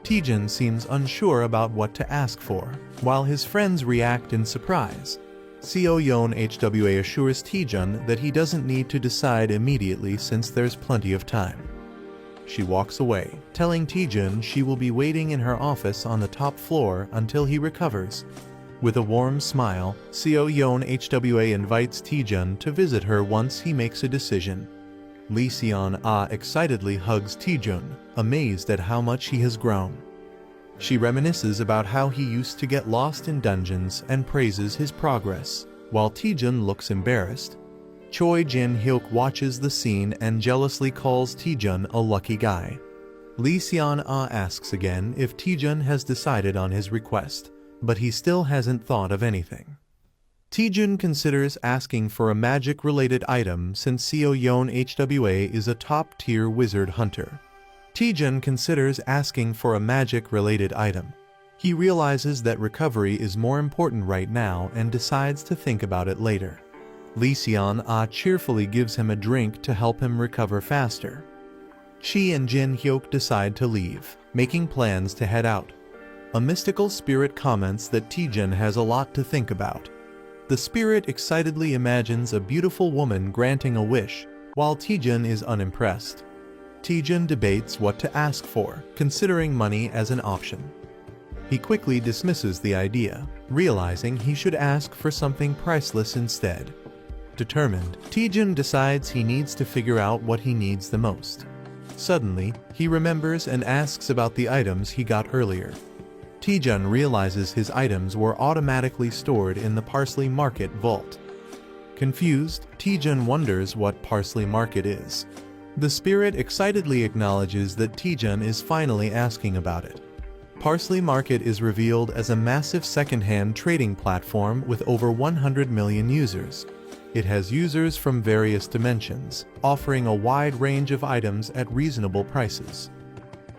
Taejun seems unsure about what to ask for, while his friends react in surprise. Seo Yeon HWA assures Taejun that he doesn't need to decide immediately since there's plenty of time. She walks away, telling Taejun she will be waiting in her office on the top floor until he recovers. With a warm smile, Seo Yeon HWA invites Taejun to visit her once he makes a decision. Lee Seon-ah excitedly hugs Taejun, amazed at how much he has grown. She reminisces about how he used to get lost in dungeons and praises his progress, while Taejun looks embarrassed. Choi Jin-hyuk watches the scene and jealously calls Taejun a lucky guy. Lee Seon-ah asks again if Taejun has decided on his request, but he still hasn't thought of anything. Taejun considers asking for a magic-related item since Seo Yeon HWA is a top-tier wizard hunter. Taejun considers asking for a magic-related item. He realizes that recovery is more important right now and decides to think about it later. Lee Seon-ah cheerfully gives him a drink to help him recover faster. She and Jin-hyuk decide to leave, making plans to head out. A mystical spirit comments that Taejun has a lot to think about. The spirit excitedly imagines a beautiful woman granting a wish, while Taejun is unimpressed. Taejun debates what to ask for, considering money as an option. He quickly dismisses the idea, realizing he should ask for something priceless instead. Determined, Taejun decides he needs to figure out what he needs the most. Suddenly, he remembers and asks about the items he got earlier. Taejun realizes his items were automatically stored in the Parsley Market vault. Confused, Taejun wonders what Parsley Market is. The spirit excitedly acknowledges that Taejun is finally asking about it. Parsley Market is revealed as a massive second-hand trading platform with over 100 million users. It has users from various dimensions, offering a wide range of items at reasonable prices.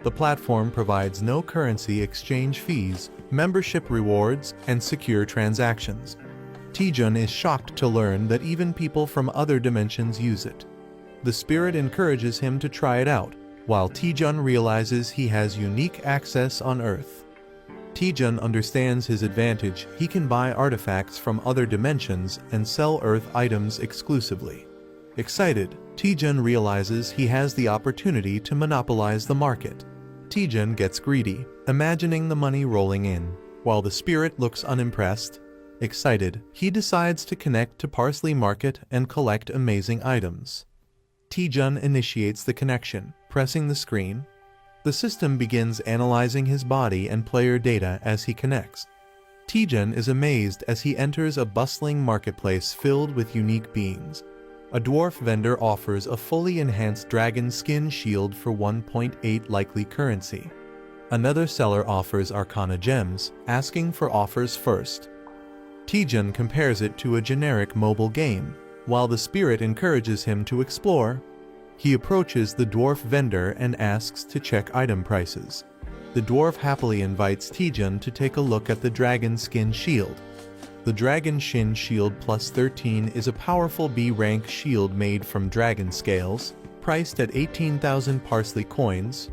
The platform provides no currency exchange fees, membership rewards, and secure transactions. Taejun is shocked to learn that even people from other dimensions use it. The spirit encourages him to try it out, while Taejun realizes he has unique access on Earth. Taejun understands his advantage. He can buy artifacts from other dimensions and sell Earth items exclusively. Excited, Taejun realizes he has the opportunity to monopolize the market. Taejun gets greedy, imagining the money rolling in, while the spirit looks unimpressed. Excited, he decides to connect to Parsley Market and collect amazing items. Taejun initiates the connection, pressing the screen. The system begins analyzing his body and player data as he connects. Taejun is amazed as he enters a bustling marketplace filled with unique beings. A dwarf vendor offers a fully enhanced dragon skin shield for 1.8 likely currency. Another seller offers arcana gems, asking for offers first. Taejun compares it to a generic mobile game, while the spirit encourages him to explore. He approaches the dwarf vendor and asks to check item prices. The dwarf happily invites Taejun to take a look at the dragon skin shield. The Dragon Shin Shield Plus 13 is a powerful B-rank shield made from dragon scales, priced at 18,000 parsley coins.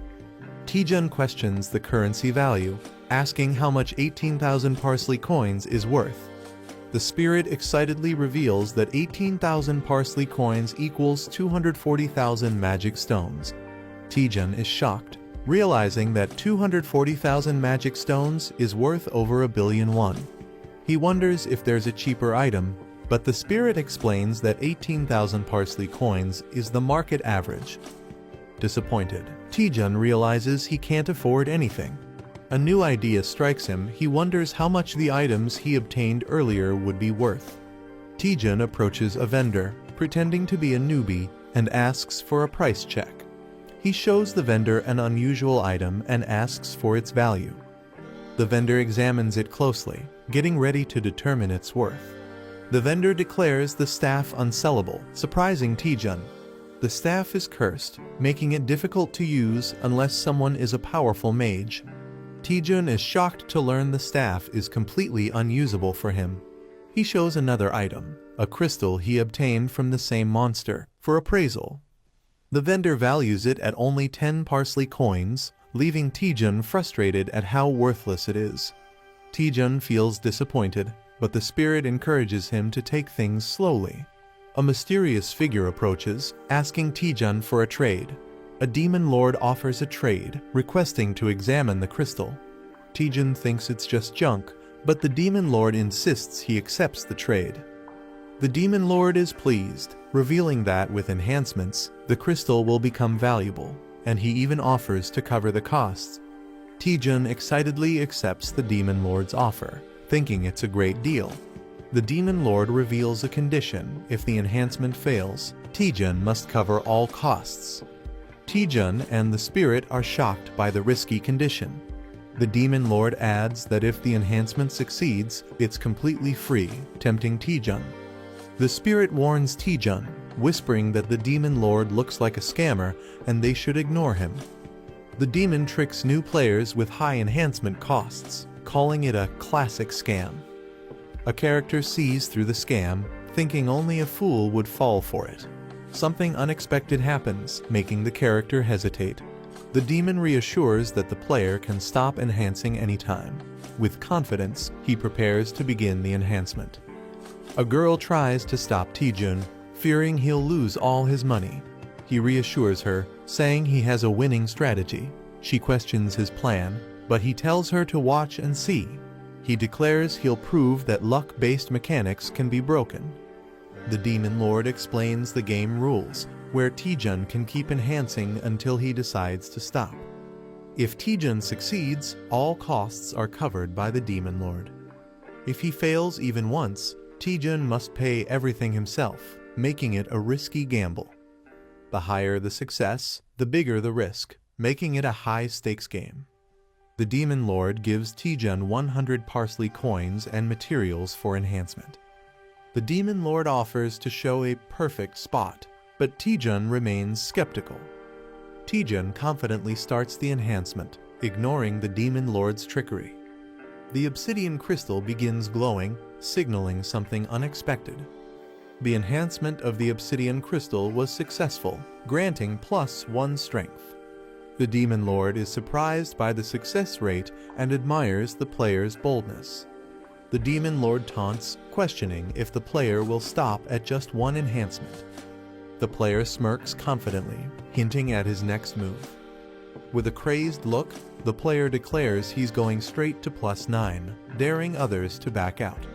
Taejun questions the currency value, asking how much 18,000 parsley coins is worth. The spirit excitedly reveals that 18,000 parsley coins equals 240,000 magic stones. Taejun is shocked, realizing that 240,000 magic stones is worth over 1 billion won. He wonders if there's a cheaper item, but the spirit explains that 18,000 parsley coins is the market average. Disappointed, Taejun realizes he can't afford anything. A new idea strikes him. He wonders how much the items he obtained earlier would be worth. Taejun approaches a vendor, pretending to be a newbie, and asks for a price check. He shows the vendor an unusual item and asks for its value. The vendor examines it closely, getting ready to determine its worth. The vendor declares the staff unsellable, surprising Taejun. The staff is cursed, making it difficult to use unless someone is a powerful mage. Taejun is shocked to learn the staff is completely unusable for him. He shows another item, a crystal he obtained from the same monster, for appraisal. The vendor values it at only 10 parsley coins, leaving Taejun frustrated at how worthless it is. Taejun feels disappointed, but the spirit encourages him to take things slowly. A mysterious figure approaches, asking Taejun for a trade. A demon lord offers a trade, requesting to examine the crystal. Taejun thinks it's just junk, but the demon lord insists he accepts the trade. The demon lord is pleased, revealing that with enhancements, the crystal will become valuable, and he even offers to cover the costs. Taejun excitedly accepts the demon lord's offer, thinking it's a great deal. The demon lord reveals a condition: if the enhancement fails, Taejun must cover all costs. Taejun and the spirit are shocked by the risky condition. The demon lord adds that if the enhancement succeeds, it's completely free, tempting Taejun. The spirit warns Taejun, whispering that the demon lord looks like a scammer and they should ignore him. The demon tricks new players with high enhancement costs, calling it a classic scam. A character sees through the scam, thinking only a fool would fall for it. Something unexpected happens, making the character hesitate. The demon reassures that the player can stop enhancing anytime. With confidence, he prepares to begin the enhancement. A girl tries to stop Taejun, fearing he'll lose all his money. He reassures her, saying he has a winning strategy. She questions his plan, but he tells her to watch and see. He declares he'll prove that luck-based mechanics can be broken. The demon lord explains the game rules, where Taejun can keep enhancing until he decides to stop. If Taejun succeeds, all costs are covered by the demon lord. If he fails even once, Taejun must pay everything himself, making it a risky gamble. The higher the success, the bigger the risk, making it a high-stakes game. The demon lord gives Taejun 100 parsley coins and materials for enhancement. The demon lord offers to show a perfect spot, but Taejun remains skeptical. Taejun confidently starts the enhancement, ignoring the demon lord's trickery. The obsidian crystal begins glowing, signaling something unexpected. The enhancement of the obsidian crystal was successful, granting +1 strength. The demon lord is surprised by the success rate and admires the player's boldness. The demon lord taunts, questioning if the player will stop at just one enhancement. The player smirks confidently, hinting at his next move. With a crazed look, the player declares he's going straight to +9, daring others to back out.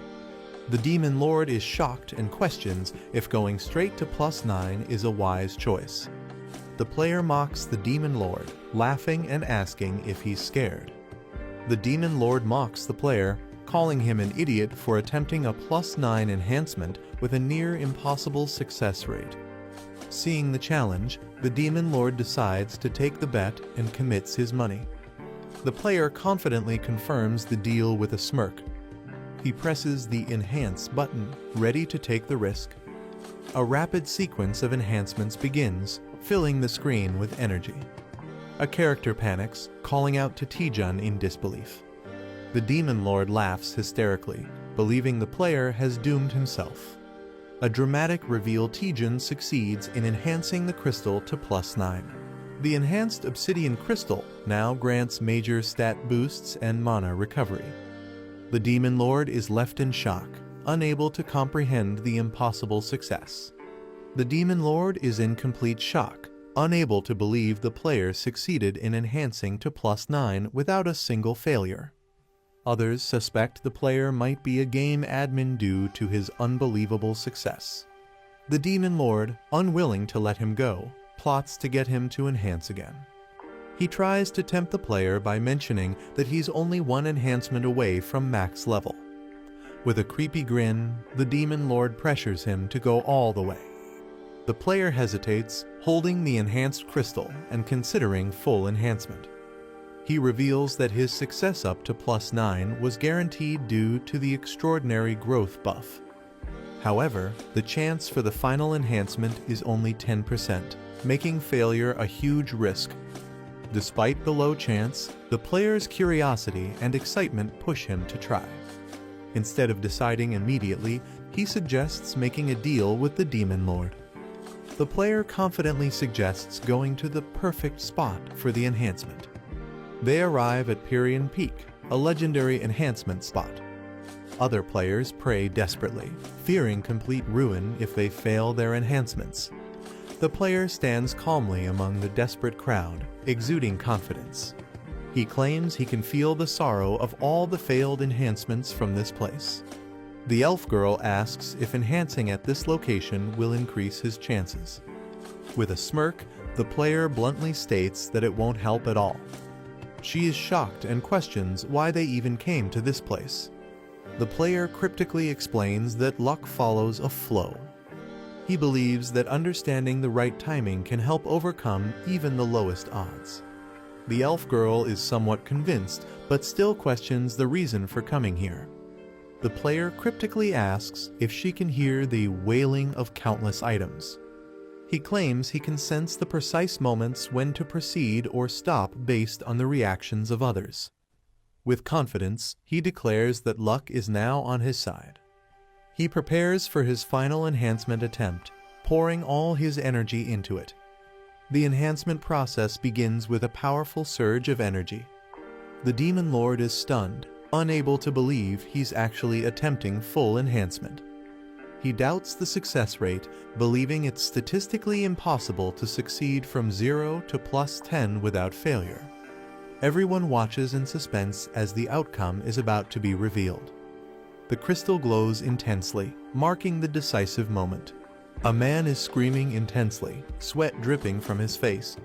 The demon lord is shocked and questions if going straight to +9 is a wise choice. The player mocks the demon lord, laughing and asking if he's scared. The demon lord mocks the player, calling him an idiot for attempting a +9 enhancement with a near impossible success rate. Seeing the challenge, the demon lord decides to take the bet and commits his money. The player confidently confirms the deal with a smirk. He presses the Enhance button, ready to take the risk. A rapid sequence of enhancements begins, filling the screen with energy. A character panics, calling out to Taejun in disbelief. The demon lord laughs hysterically, believing the player has doomed himself. A dramatic reveal: Taejun succeeds in enhancing the crystal to +9. The enhanced obsidian crystal now grants major stat boosts and mana recovery. The demon lord is left in shock, unable to comprehend the impossible success. The demon lord is in complete shock, unable to believe the player succeeded in enhancing to +9 without a single failure. Others suspect the player might be a game admin due to his unbelievable success. The demon lord, unwilling to let him go, plots to get him to enhance again. He tries to tempt the player by mentioning that he's only one enhancement away from max level. With a creepy grin, the Demon Lord pressures him to go all the way. The player hesitates, holding the enhanced crystal and considering full enhancement. He reveals that his success up to +9 was guaranteed due to the extraordinary growth buff. However, the chance for the final enhancement is only 10%, making failure a huge risk. Despite the low chance, the player's curiosity and excitement push him to try. Instead of deciding immediately, he suggests making a deal with the Demon Lord. The player confidently suggests going to the perfect spot for the enhancement. They arrive at Pierian Peak, a legendary enhancement spot. Other players pray desperately, fearing complete ruin if they fail their enhancements. The player stands calmly among the desperate crowd, exuding confidence. He claims he can feel the sorrow of all the failed enhancements from this place. The elf girl asks if enhancing at this location will increase his chances. With a smirk, the player bluntly states that it won't help at all. She is shocked and questions why they even came to this place. The player cryptically explains that luck follows a flow. He believes that understanding the right timing can help overcome even the lowest odds. The elf girl is somewhat convinced, but still questions the reason for coming here. The player cryptically asks if she can hear the wailing of countless items. He claims he can sense the precise moments when to proceed or stop based on the reactions of others. With confidence, he declares that luck is now on his side. He prepares for his final enhancement attempt, pouring all his energy into it. The enhancement process begins with a powerful surge of energy. The Demon Lord is stunned, unable to believe he's actually attempting full enhancement. He doubts the success rate, believing it's statistically impossible to succeed from 0 to +10 without failure. Everyone watches in suspense as the outcome is about to be revealed. The crystal glows intensely, marking the decisive moment. A man is screaming intensely, sweat dripping from his face.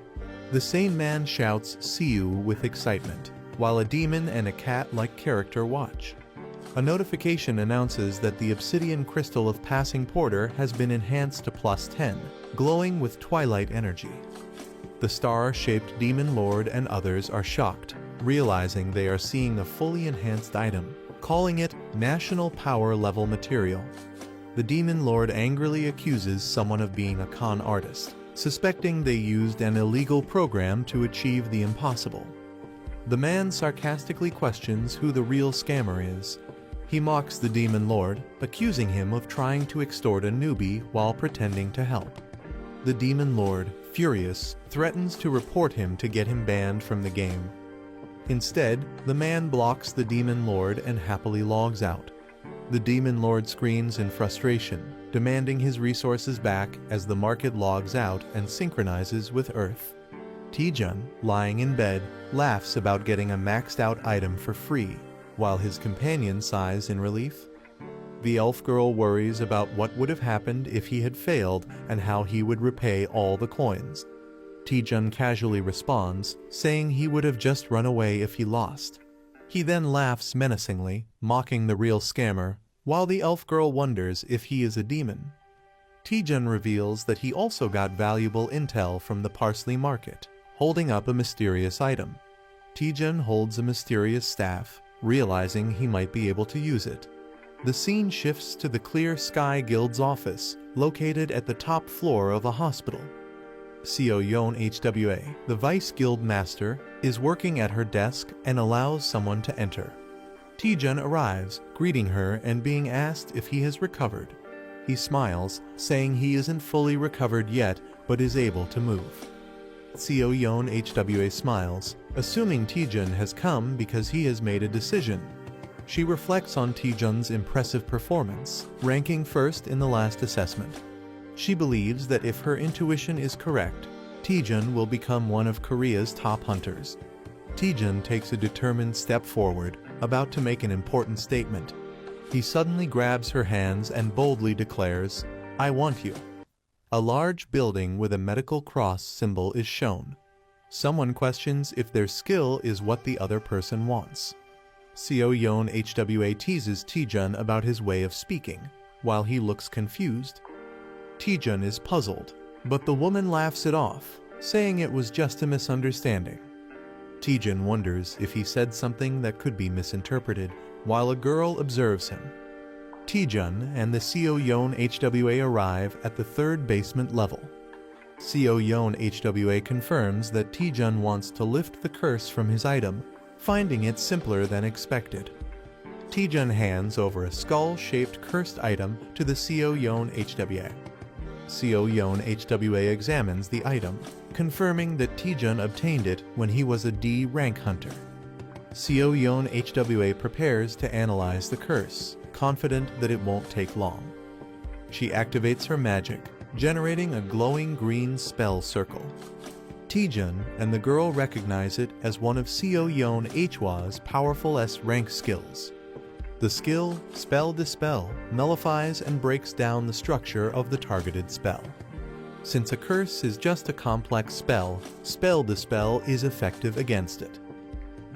The same man shouts "See you" with excitement, while a demon and a cat-like character watch. A notification announces that the obsidian crystal of Passing Porter has been enhanced to +10, glowing with twilight energy. The star-shaped Demon Lord and others are shocked, realizing they are seeing a fully enhanced item, calling it National Power Level material. The Demon Lord angrily accuses someone of being a con artist, suspecting they used an illegal program to achieve the impossible. The man sarcastically questions who the real scammer is. He mocks the Demon Lord, accusing him of trying to extort a newbie while pretending to help. The Demon Lord, furious, threatens to report him to get him banned from the game. Instead, the man blocks the Demon Lord and happily logs out. The Demon Lord screams in frustration, demanding his resources back as the market logs out and synchronizes with Earth. Taejun, lying in bed, laughs about getting a maxed-out item for free, while his companion sighs in relief. The elf girl worries about what would have happened if he had failed and how he would repay all the coins. Taejun casually responds, saying he would have just run away if he lost. He then laughs menacingly, mocking the real scammer, while the elf girl wonders if he is a demon. Taejun reveals that he also got valuable intel from the Parsley Market, holding up a mysterious item. Taejun holds a mysterious staff, realizing he might be able to use it. The scene shifts to the Clear Sky Guild's office, located at the top floor of a hospital. Seo Yeon HWA, the Vice Guild Master, is working at her desk and allows someone to enter. Taejun arrives, greeting her and being asked if he has recovered. He smiles, saying he isn't fully recovered yet, but is able to move. Seo Yeon HWA smiles, assuming Taejun has come because he has made a decision. She reflects on Taejun's impressive performance, ranking first in the last assessment. She believes that if her intuition is correct, Taejun will become one of Korea's top hunters. Taejun takes a determined step forward, about to make an important statement. He suddenly grabs her hands and boldly declares, "I want you." A large building with a medical cross symbol is shown. Someone questions if their skill is what the other person wants. Seo Yeon HWA teases Taejun about his way of speaking, while he looks confused. Taejun is puzzled, but the woman laughs it off, saying it was just a misunderstanding. Taejun wonders if he said something that could be misinterpreted, while a girl observes him. Taejun and the Seo Yeon HWA arrive at the 3rd basement level. Seo Yeon HWA confirms that Taejun wants to lift the curse from his item, finding it simpler than expected. Taejun hands over a skull-shaped cursed item to the Seo Yeon HWA. Seo Yeon HWA examines the item, confirming that Taejun obtained it when he was a D rank hunter. Seo Yeon HWA prepares to analyze the curse, confident that it won't take long. She activates her magic, generating a glowing green spell circle. Taejun and the girl recognize it as one of Seo Yeon HWA's powerful S-rank skills. The skill, Spell Dispel, nullifies and breaks down the structure of the targeted spell. Since a curse is just a complex spell, Spell Dispel is effective against it.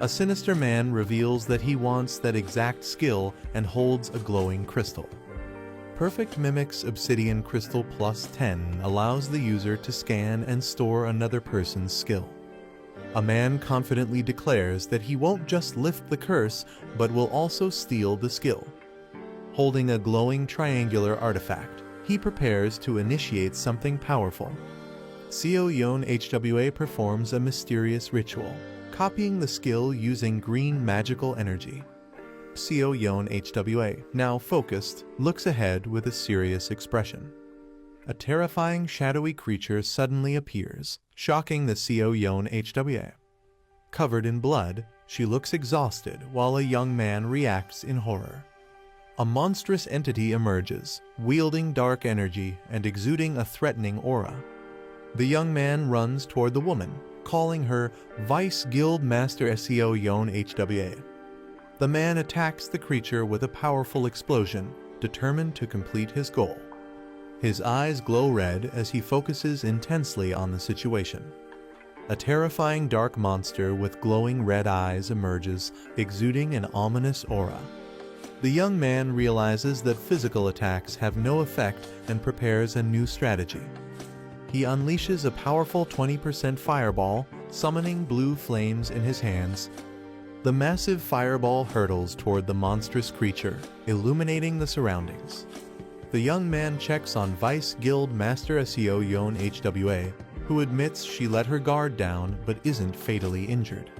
A sinister man reveals that he wants that exact skill and holds a glowing crystal. Perfect Mimic's Obsidian Crystal Plus 10 allows the user to scan and store another person's skill. A man confidently declares that he won't just lift the curse, but will also steal the skill. Holding a glowing triangular artifact, he prepares to initiate something powerful. Seo Yeon HWA performs a mysterious ritual, copying the skill using green magical energy. Seo Yeon HWA, now focused, looks ahead with a serious expression. A terrifying shadowy creature suddenly appears, shocking the Seo Yeon HWA. Covered in blood, she looks exhausted while a young man reacts in horror. A monstrous entity emerges, wielding dark energy and exuding a threatening aura. The young man runs toward the woman, calling her Vice Guild Master Seo Yeon HWA. The man attacks the creature with a powerful explosion, determined to complete his goal. His eyes glow red as he focuses intensely on the situation. A terrifying dark monster with glowing red eyes emerges, exuding an ominous aura. The young man realizes that physical attacks have no effect and prepares a new strategy. He unleashes a powerful 20% fireball, summoning blue flames in his hands. The massive fireball hurtles toward the monstrous creature, illuminating the surroundings. The young man checks on Vice Guild Master Seo Yeon HWA, who admits she let her guard down but isn't fatally injured.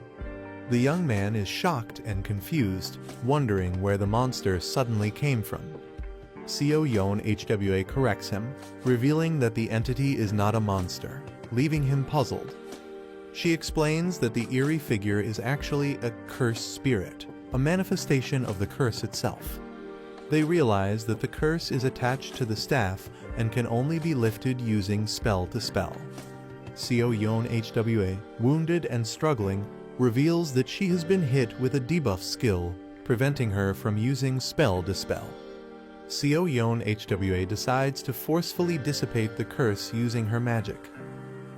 The young man is shocked and confused, wondering where the monster suddenly came from. Seo Yeon HWA corrects him, revealing that the entity is not a monster, leaving him puzzled. She explains that the eerie figure is actually a cursed spirit, a manifestation of the curse itself. They realize that the curse is attached to the staff and can only be lifted using spell to spell. Seo Yeon HWA, wounded and struggling, reveals that she has been hit with a debuff skill, preventing her from using spell to spell. Seo Yeon HWA decides to forcefully dissipate the curse using her magic.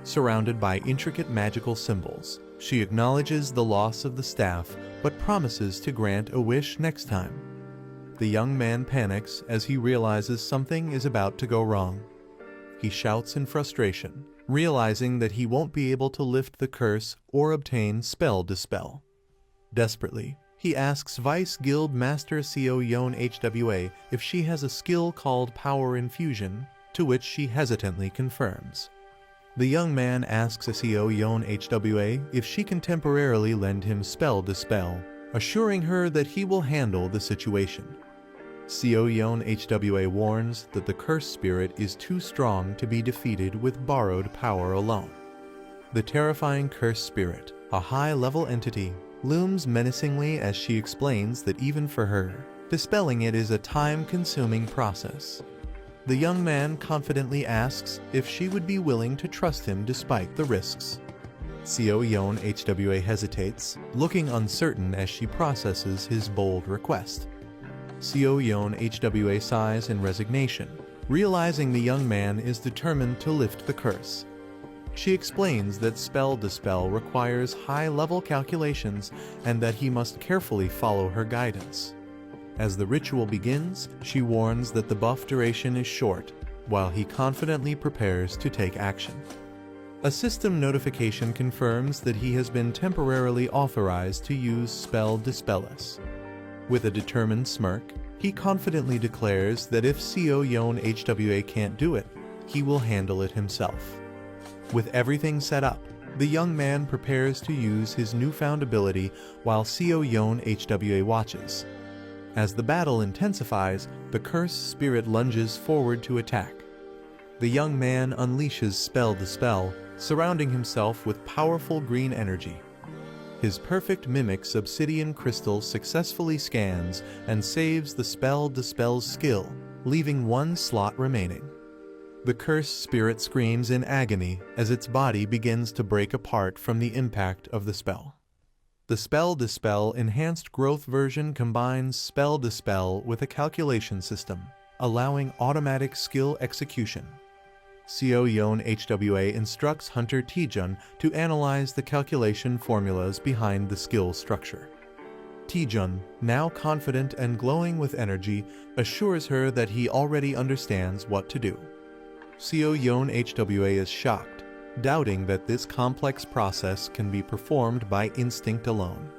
Surrounded by intricate magical symbols, she acknowledges the loss of the staff but promises to grant a wish next time. The young man panics as he realizes something is about to go wrong. He shouts in frustration, realizing that he won't be able to lift the curse or obtain spell dispel. Desperately, he asks Vice Guild Master Seo Yeon HWA if she has a skill called Power Infusion, to which she hesitantly confirms. The young man asks Seo Yeon HWA if she can temporarily lend him spell dispel, assuring her that he will handle the situation. Seo Yeon HWA warns that the cursed spirit is too strong to be defeated with borrowed power alone. The terrifying cursed spirit, a high-level entity, looms menacingly as she explains that even for her, dispelling it is a time-consuming process. The young man confidently asks if she would be willing to trust him despite the risks. Seo Yeon HWA hesitates, looking uncertain as she processes his bold request. Seo Yeon HWA sighs in resignation, Realizing the young man is determined to lift the curse, she explains that spell dispel requires high-level calculations and that he must carefully follow her guidance. As the ritual begins, she warns that the buff duration is short, while he confidently prepares to take action. A system notification confirms that he has been temporarily authorized to use spell dispellus. With a determined smirk, he confidently declares that if Seo Yeon HWA can't do it, he will handle it himself. With everything set up, the young man prepares to use his newfound ability while Seo Yeon HWA watches. As the battle intensifies, the cursed spirit lunges forward to attack. The young man unleashes spell dispel, surrounding himself with powerful green energy. His perfect mimic's obsidian crystal successfully scans and saves the spell dispel's skill, leaving one slot remaining. The cursed spirit screams in agony as its body begins to break apart from the impact of the spell. The Spell Dispel Enhanced Growth version combines Spell Dispel with a calculation system, allowing automatic skill execution. Seo Yeon HWA instructs Hunter Taejun to analyze the calculation formulas behind the skill structure. Taejun, now confident and glowing with energy, assures her that he already understands what to do. Seo Yeon HWA is shocked, doubting that this complex process can be performed by instinct alone.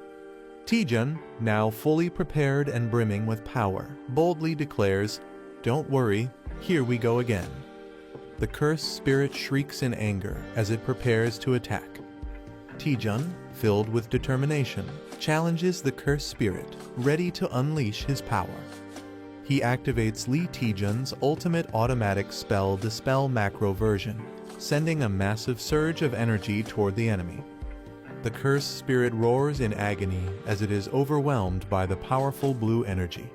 Taejun, now fully prepared and brimming with power, boldly declares, "Don't worry, here we go again." The cursed spirit shrieks in anger as it prepares to attack. Taejun, filled with determination, challenges the cursed spirit, ready to unleash his power. He activates Lee Taejun's ultimate automatic spell dispel macro version, sending a massive surge of energy toward the enemy. The cursed spirit roars in agony as it is overwhelmed by the powerful blue energy.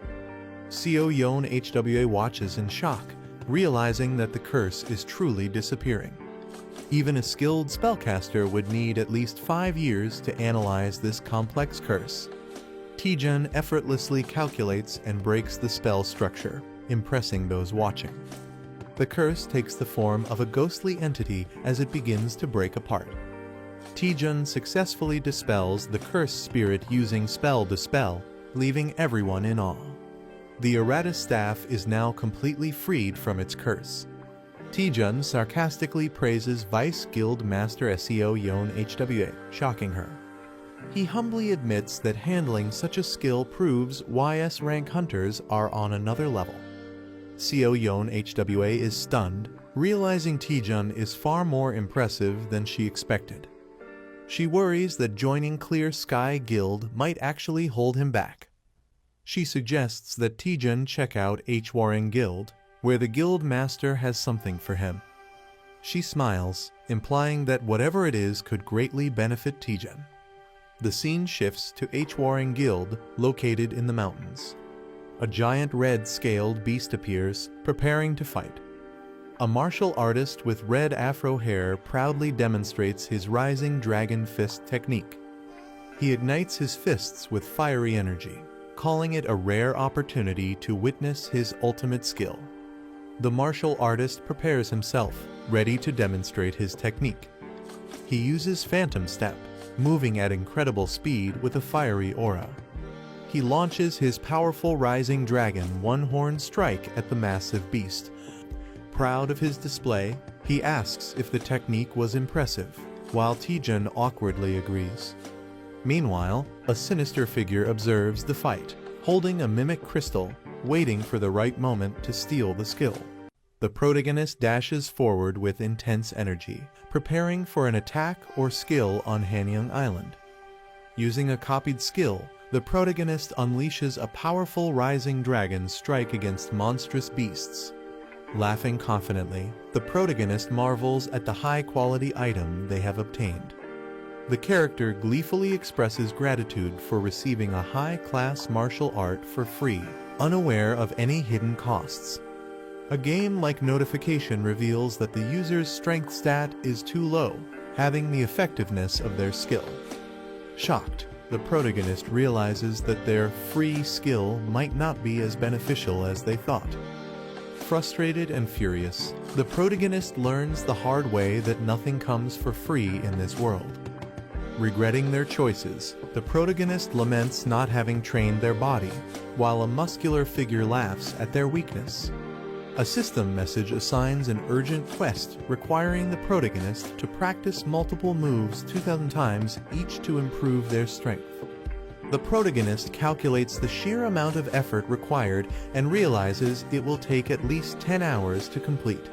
Seo Yeon HWA watches in shock, realizing that the curse is truly disappearing. Even a skilled spellcaster would need at least 5 years to analyze this complex curse. Taejun effortlessly calculates and breaks the spell structure, impressing those watching. The curse takes the form of a ghostly entity as it begins to break apart. Taejun successfully dispels the cursed spirit using Spell Dispel, leaving everyone in awe. The errata staff is now completely freed from its curse. Taejun sarcastically praises Vice Guild Master Seo Yeon HWA, shocking her. He humbly admits that handling such a skill proves YS rank hunters are on another level. Seo Yeon HWA is stunned, realizing Taejun is far more impressive than she expected. She worries that joining Clear Sky Guild might actually hold him back. She suggests that Taejun check out Hwarring Guild, where the guild master has something for him. She smiles, implying that whatever it is could greatly benefit Taejun. The scene shifts to Hwarring Guild, located in the mountains. A giant red-scaled beast appears, preparing to fight. A martial artist with red afro hair proudly demonstrates his rising dragon fist technique. He ignites his fists with fiery energy, calling it a rare opportunity to witness his ultimate skill. The martial artist prepares himself, ready to demonstrate his technique. He uses Phantom Step, moving at incredible speed with a fiery aura. He launches his powerful Rising Dragon one-horn strike at the massive beast. Proud of his display, he asks if the technique was impressive, while Taejun awkwardly agrees. Meanwhile, a sinister figure observes the fight, holding a mimic crystal, waiting for the right moment to steal the skill. The protagonist dashes forward with intense energy, preparing for an attack or skill on Hanyang Island. Using a copied skill, the protagonist unleashes a powerful rising dragon strike against monstrous beasts. Laughing confidently, the protagonist marvels at the high-quality item they have obtained. The character gleefully expresses gratitude for receiving a high-class martial art for free, unaware of any hidden costs. A game-like notification reveals that the user's strength stat is too low, having the effectiveness of their skill. Shocked, the protagonist realizes that their free skill might not be as beneficial as they thought. Frustrated and furious, the protagonist learns the hard way that nothing comes for free in this world. Regretting their choices, the protagonist laments not having trained their body, while a muscular figure laughs at their weakness. A system message assigns an urgent quest requiring the protagonist to practice multiple moves 2,000 times each to improve their strength. The protagonist calculates the sheer amount of effort required and realizes it will take at least 10 hours to complete.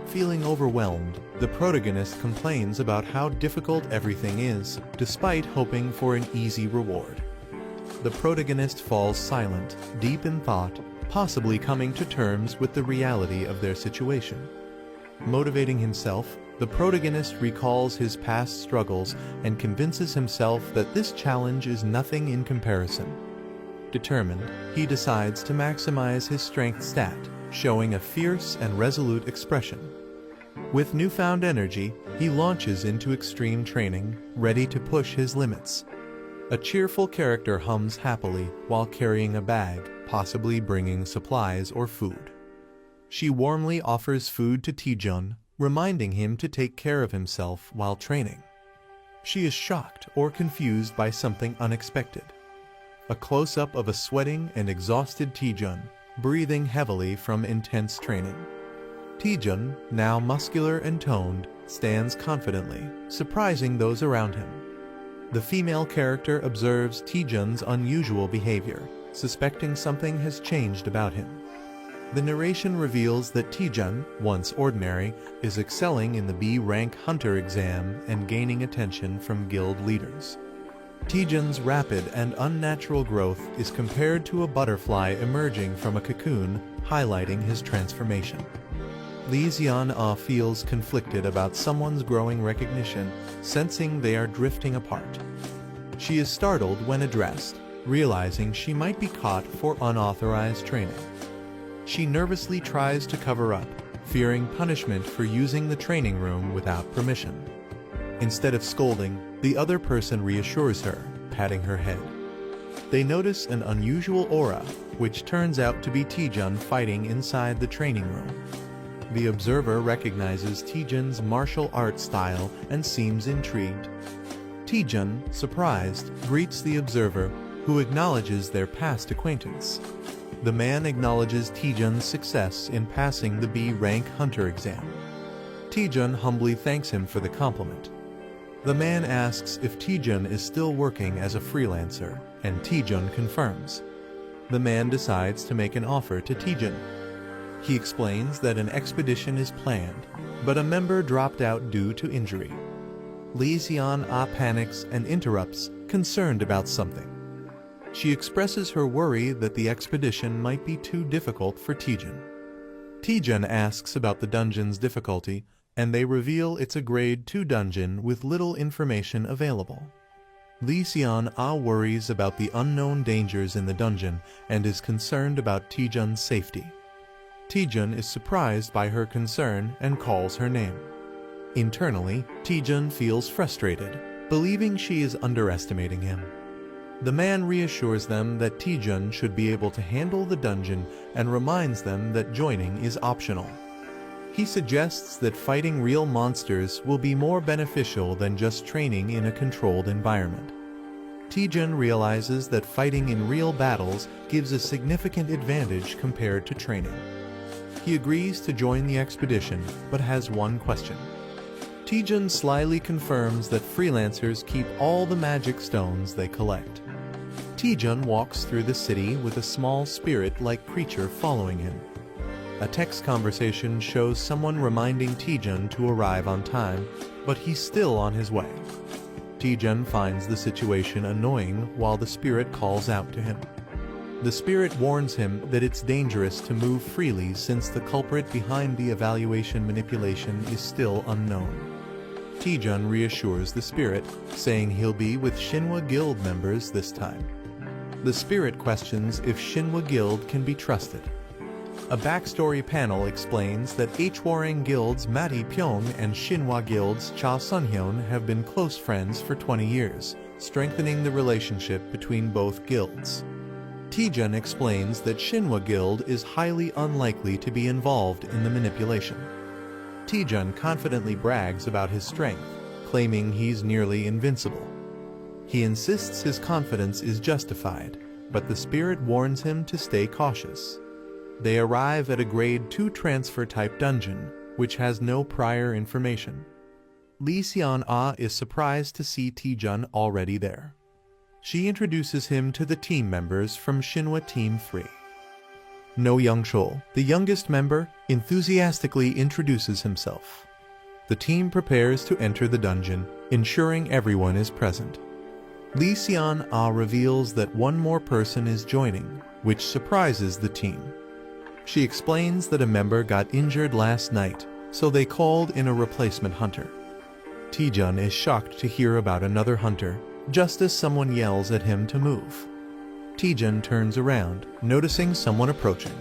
Feeling overwhelmed, the protagonist complains about how difficult everything is, despite hoping for an easy reward. The protagonist falls silent, deep in thought, possibly coming to terms with the reality of their situation. Motivating himself, the protagonist recalls his past struggles and convinces himself that this challenge is nothing in comparison. Determined, he decides to maximize his strength stat, showing a fierce and resolute expression. With newfound energy, he launches into extreme training, ready to push his limits. A cheerful character hums happily while carrying a bag, possibly bringing supplies or food. She warmly offers food to Taejun, reminding him to take care of himself while training. She is shocked or confused by something unexpected. A close-up of a sweating and exhausted Taejun, breathing heavily from intense training. Taejun, now muscular and toned, stands confidently, surprising those around him. The female character observes Taejun's unusual behavior, suspecting something has changed about him. The narration reveals that Taejun, once ordinary, is excelling in the B-rank hunter exam and gaining attention from guild leaders. Taejun's rapid and unnatural growth is compared to a butterfly emerging from a cocoon, highlighting his transformation. Lee Xian-ah feels conflicted about someone's growing recognition, sensing they are drifting apart. She is startled when addressed, realizing she might be caught for unauthorized training. She nervously tries to cover up, fearing punishment for using the training room without permission. Instead of scolding, the other person reassures her, patting her head. They notice an unusual aura, which turns out to be Taejun fighting inside the training room. The observer recognizes Taejun's martial arts style and seems intrigued. Taejun, surprised, greets the observer, who acknowledges their past acquaintance. The man acknowledges Taejun's success in passing the B-rank hunter exam. Taejun humbly thanks him for the compliment. The man asks if Taejun is still working as a freelancer, and Taejun confirms. The man decides to make an offer to Taejun. He explains that an expedition is planned, but a member dropped out due to injury. Lee Xian-ah panics and interrupts, concerned about something. She expresses her worry that the expedition might be too difficult for Taejun. Taejun asks about the dungeon's difficulty, and they reveal it's a grade 2 dungeon with little information available. Lee Xian-ah worries about the unknown dangers in the dungeon and is concerned about Taejun's safety. Taejun is surprised by her concern and calls her name. Internally, Taejun feels frustrated, believing she is underestimating him. The man reassures them that Taejun should be able to handle the dungeon and reminds them that joining is optional. He suggests that fighting real monsters will be more beneficial than just training in a controlled environment. Taejun realizes that fighting in real battles gives a significant advantage compared to training. He agrees to join the expedition, but has one question. Taejun slyly confirms that freelancers keep all the magic stones they collect. Taejun walks through the city with a small spirit-like creature following him. A text conversation shows someone reminding Taejun to arrive on time, but he's still on his way. Taejun finds the situation annoying while the spirit calls out to him. The spirit warns him that it's dangerous to move freely since the culprit behind the evaluation manipulation is still unknown. Taejun reassures the spirit, saying he'll be with Shinhwa Guild members this time. The spirit questions if Shinhwa Guild can be trusted. A backstory panel explains that Hwarang Guild's Mati Pyong and Shinhwa Guild's Cha Sunhyun have been close friends for 20 years, strengthening the relationship between both guilds. Taejun explains that Shinhwa Guild is highly unlikely to be involved in the manipulation. Taejun confidently brags about his strength, claiming he's nearly invincible. He insists his confidence is justified, but the spirit warns him to stay cautious. They arrive at a grade 2 transfer-type dungeon, which has no prior information. Lee Seon-ah is surprised to see Taejun already there. She introduces him to the team members from Shinhwa Team 3. No Young-chul, the youngest member, enthusiastically introduces himself. The team prepares to enter the dungeon, ensuring everyone is present. Lee Seon-ah reveals that one more person is joining, which surprises the team. She explains that a member got injured last night, so they called in a replacement hunter. Taejun is shocked to hear about another hunter, just as someone yells at him to move. Taejun turns around, noticing someone approaching.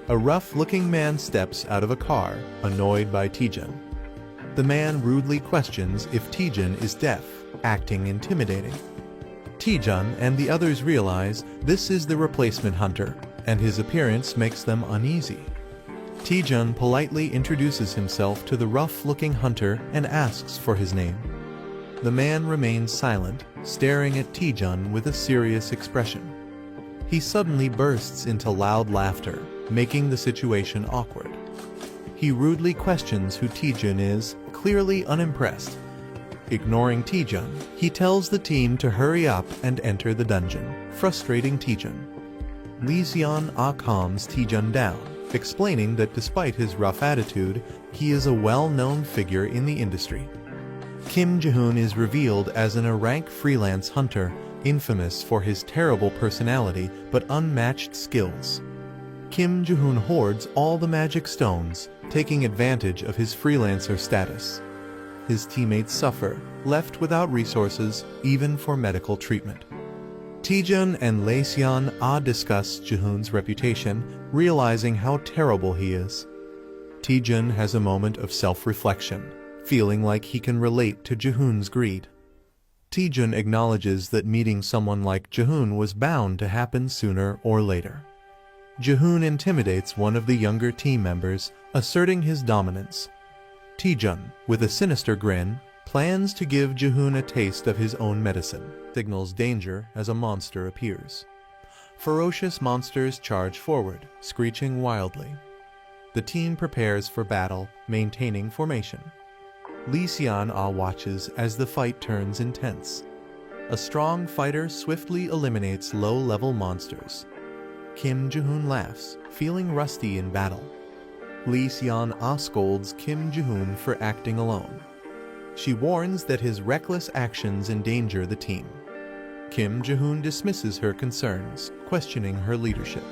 A rough-looking man steps out of a car, annoyed by Taejun. The man rudely questions if Taejun is deaf, acting intimidating. Taejun and the others realize this is the replacement hunter, and his appearance makes them uneasy. Taejun politely introduces himself to the rough-looking hunter and asks for his name. The man remains silent, staring at Taejun with a serious expression. He suddenly bursts into loud laughter, making the situation awkward. He rudely questions who Taejun is, clearly unimpressed. Ignoring Taejun, he tells the team to hurry up and enter the dungeon, frustrating Taejun. Lee Seon-ah calms Taejun down, explaining that despite his rough attitude, he is a well-known figure in the industry. Kim Ji-hoon is revealed as an A-rank freelance hunter, infamous for his terrible personality but unmatched skills. Kim Ji-hoon hoards all the magic stones, taking advantage of his freelancer status. His teammates suffer, left without resources, even for medical treatment. Taejun and Lee Seon-ah discuss Ji-hoon's reputation, realizing how terrible he is. Taejun has a moment of self-reflection, feeling like he can relate to Ji-hoon's greed. Taejun acknowledges that meeting someone like Ji-hoon was bound to happen sooner or later. Ji-hoon intimidates one of the younger team members, asserting his dominance. Taejun, with a sinister grin, plans to give Ji-hoon a taste of his own medicine, signals danger as a monster appears. Ferocious monsters charge forward, screeching wildly. The team prepares for battle, maintaining formation. Lee Seon-ah watches as the fight turns intense. A strong fighter swiftly eliminates low-level monsters. Kim Ji-hoon laughs, feeling rusty in battle. Lee Seon-ah scolds Kim Ji-hoon for acting alone. She warns that his reckless actions endanger the team. Kim Ji-hoon dismisses her concerns, questioning her leadership.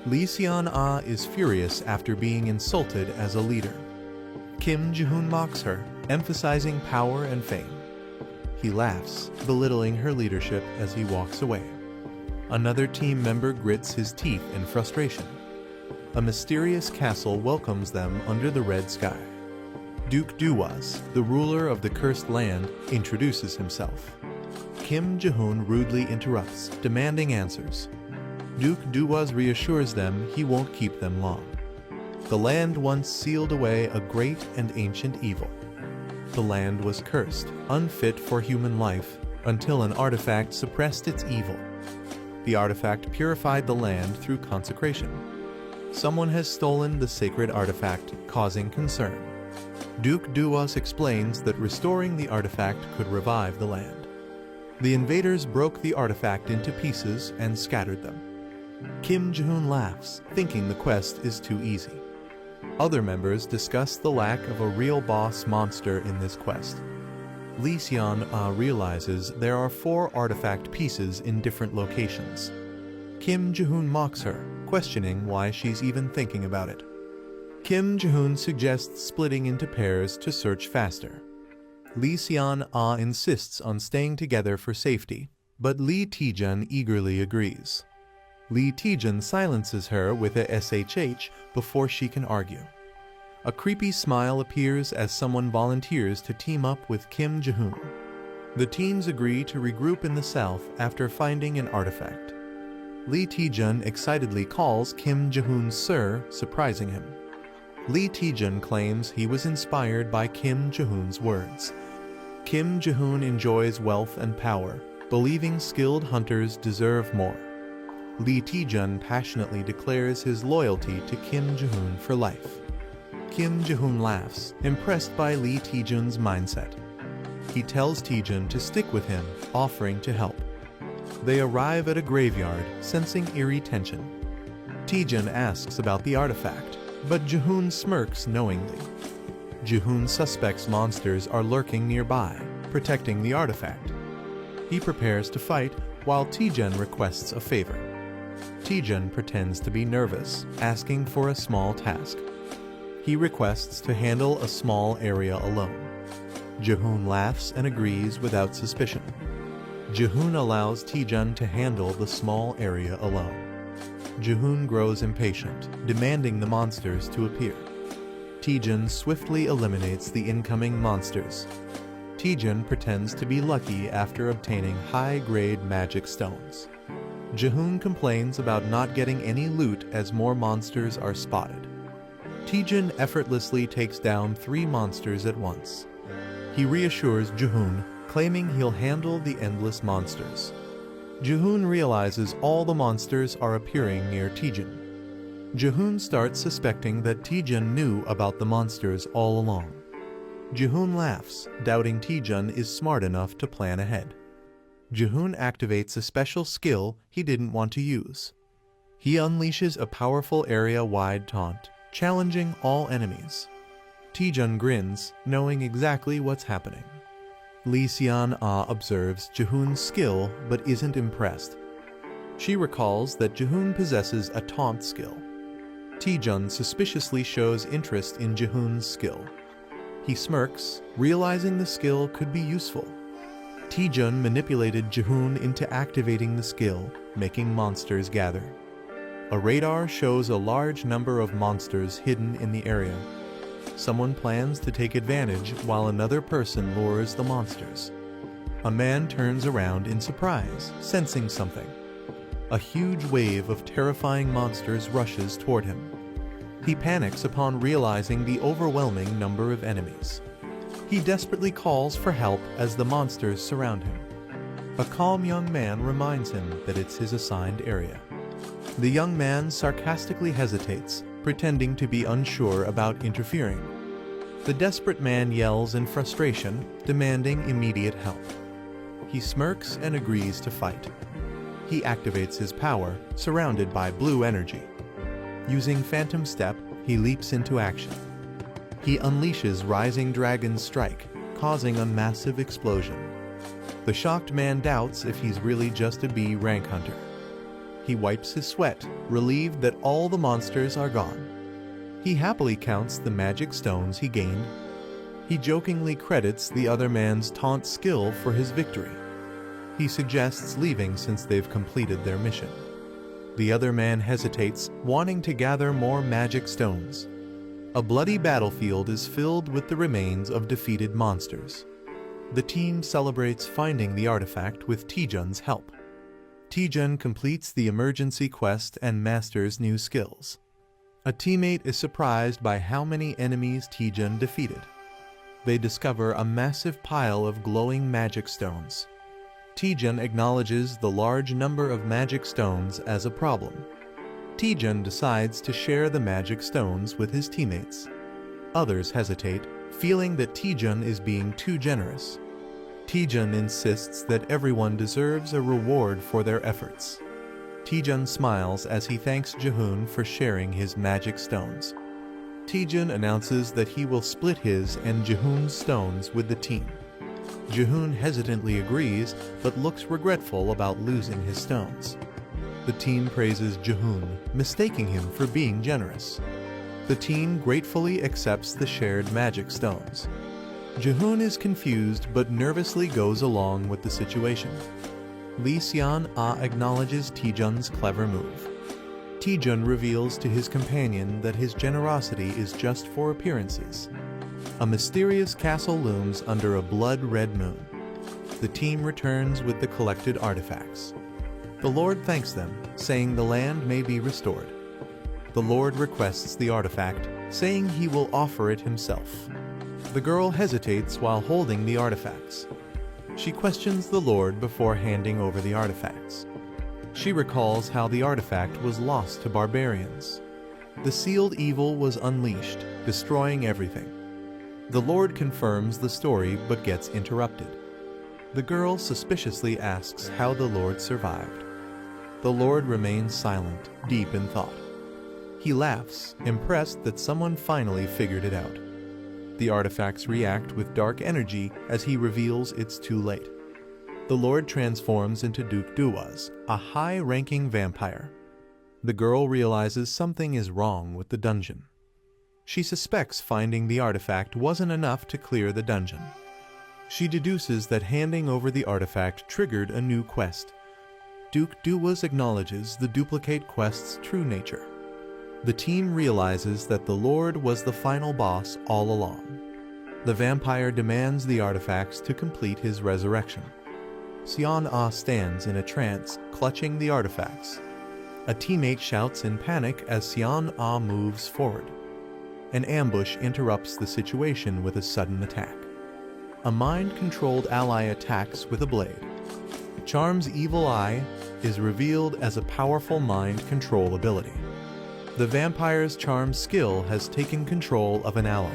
Lee Seon-ah is furious after being insulted as a leader. Kim Ji-hoon mocks her, emphasizing power and fame. He laughs, belittling her leadership as he walks away. Another team member grits his teeth in frustration. A mysterious castle welcomes them under the red sky. Duke Duwas, the ruler of the cursed land, introduces himself. Kim Ji-hoon rudely interrupts, demanding answers. Duke Duwas reassures them he won't keep them long. The land once sealed away a great and ancient evil. The land was cursed, unfit for human life, until an artifact suppressed its evil. The artifact purified the land through consecration. Someone has stolen the sacred artifact, causing concern. Duke Duwas explains that restoring the artifact could revive the land. The invaders broke the artifact into pieces and scattered them. Kim Ji-hoon laughs, thinking the quest is too easy. Other members discuss the lack of a real boss monster in this quest. Lee Seon-ah realizes there are 4 artifact pieces in different locations. Kim Ji-hoon mocks her, questioning why she's even thinking about it. Kim Ji-hoon suggests splitting into pairs to search faster. Lee Seon-ah insists on staying together for safety, but Lee Taejun eagerly agrees. Lee Taejun silences her with a SHH before she can argue. A creepy smile appears as someone volunteers to team up with Kim Ji-hoon. The teams agree to regroup in the south after finding an artifact. Lee Taejun excitedly calls Kim Jae-hoon Sir, surprising him. Lee Taejun claims he was inspired by Kim Jae-hoon's words. Kim Jae-hoon enjoys wealth and power, believing skilled hunters deserve more. Lee Taejun passionately declares his loyalty to Kim Jae-hoon for life. Kim Jae-hoon laughs, impressed by Lee Taejun's mindset. He tells Taejun to stick with him, offering to help. They arrive at a graveyard, sensing eerie tension. Taejun asks about the artifact, but Jae-hoon smirks knowingly. Jae-hoon suspects monsters are lurking nearby, protecting the artifact. He prepares to fight, while Taejun requests a favor. Taejun pretends to be nervous, asking for a small task. He requests to handle a small area alone. Jae-hoon laughs and agrees without suspicion. Jae-hoon allows Taejun to handle the small area alone. Jae-hoon grows impatient, demanding the monsters to appear. Taejun swiftly eliminates the incoming monsters. Taejun pretends to be lucky after obtaining high-grade magic stones. Jae-hoon complains about not getting any loot as more monsters are spotted. Taejun effortlessly takes down 3 monsters at once. He reassures Jae-hoon, claiming he'll handle the endless monsters. Jae-hoon realizes all the monsters are appearing near Taejun. Jae-hoon starts suspecting that Taejun knew about the monsters all along. Jae-hoon laughs, doubting Taejun is smart enough to plan ahead. Jae-hoon activates a special skill he didn't want to use. He unleashes a powerful area-wide taunt, challenging all enemies. Taejun grins, knowing exactly what's happening. Lee Seon-ah observes Jae-hoon's skill but isn't impressed. She recalls that Jae-hoon possesses a taunt skill. Taejun suspiciously shows interest in Jae-hoon's skill. He smirks, realizing the skill could be useful. Taejun manipulated Jae-hoon into activating the skill, making monsters gather. A radar shows a large number of monsters hidden in the area. Someone plans to take advantage while another person lures the monsters. A man turns around in surprise, sensing something. A huge wave of terrifying monsters rushes toward him. He panics upon realizing the overwhelming number of enemies. He desperately calls for help as the monsters surround him. A calm young man reminds him that it's his assigned area. The young man sarcastically hesitates, pretending to be unsure about interfering. The desperate man yells in frustration, demanding immediate help. He smirks and agrees to fight. He activates his power, surrounded by blue energy. Using Phantom Step, he leaps into action. He unleashes Rising Dragon's Strike, causing a massive explosion. The shocked man doubts if he's really just a B rank hunter. He wipes his sweat, relieved that all the monsters are gone. He happily counts the magic stones he gained. He jokingly credits the other man's taunt skill for his victory. He suggests leaving since they've completed their mission. The other man hesitates, wanting to gather more magic stones. A bloody battlefield is filled with the remains of defeated monsters. The team celebrates finding the artifact with Taejun's help. Taejun completes the emergency quest and masters new skills. A teammate is surprised by how many enemies Taejun defeated. They discover a massive pile of glowing magic stones. Taejun acknowledges the large number of magic stones as a problem. Taejun decides to share the magic stones with his teammates. Others hesitate, feeling that Taejun is being too generous. Taejun insists that everyone deserves a reward for their efforts. Taejun smiles as he thanks Jae-hoon for sharing his magic stones. Taejun announces that he will split his and Jae-hoon's stones with the team. Jae-hoon hesitantly agrees, but looks regretful about losing his stones. The team praises Jae-hoon, mistaking him for being generous. The team gratefully accepts the shared magic stones. Jae-hoon is confused but nervously goes along with the situation. Lee Seon-ah acknowledges Taejun's clever move. Taejun reveals to his companion that his generosity is just for appearances. A mysterious castle looms under a blood-red moon. The team returns with the collected artifacts. The Lord thanks them, saying the land may be restored. The Lord requests the artifact, saying he will offer it himself. The girl hesitates while holding the artifacts. She questions the Lord before handing over the artifacts. She recalls how the artifact was lost to barbarians. The sealed evil was unleashed, destroying everything. The Lord confirms the story but gets interrupted. The girl suspiciously asks how the Lord survived. The Lord remains silent, deep in thought. He laughs, impressed that someone finally figured it out. The artifacts react with dark energy as he reveals it's too late. The Lord transforms into Duke Duwas, a high-ranking vampire. The girl realizes something is wrong with the dungeon. She suspects finding the artifact wasn't enough to clear the dungeon. She deduces that handing over the artifact triggered a new quest. Duke Duwas acknowledges the duplicate quest's true nature. The team realizes that the Lord was the final boss all along. The vampire demands the artifacts to complete his resurrection. Xian-Ah stands in a trance, clutching the artifacts. A teammate shouts in panic as Xian-Ah moves forward. An ambush interrupts the situation with a sudden attack. A mind-controlled ally attacks with a blade. Charm's evil eye is revealed as a powerful mind control ability. The vampire's charm skill has taken control of an ally.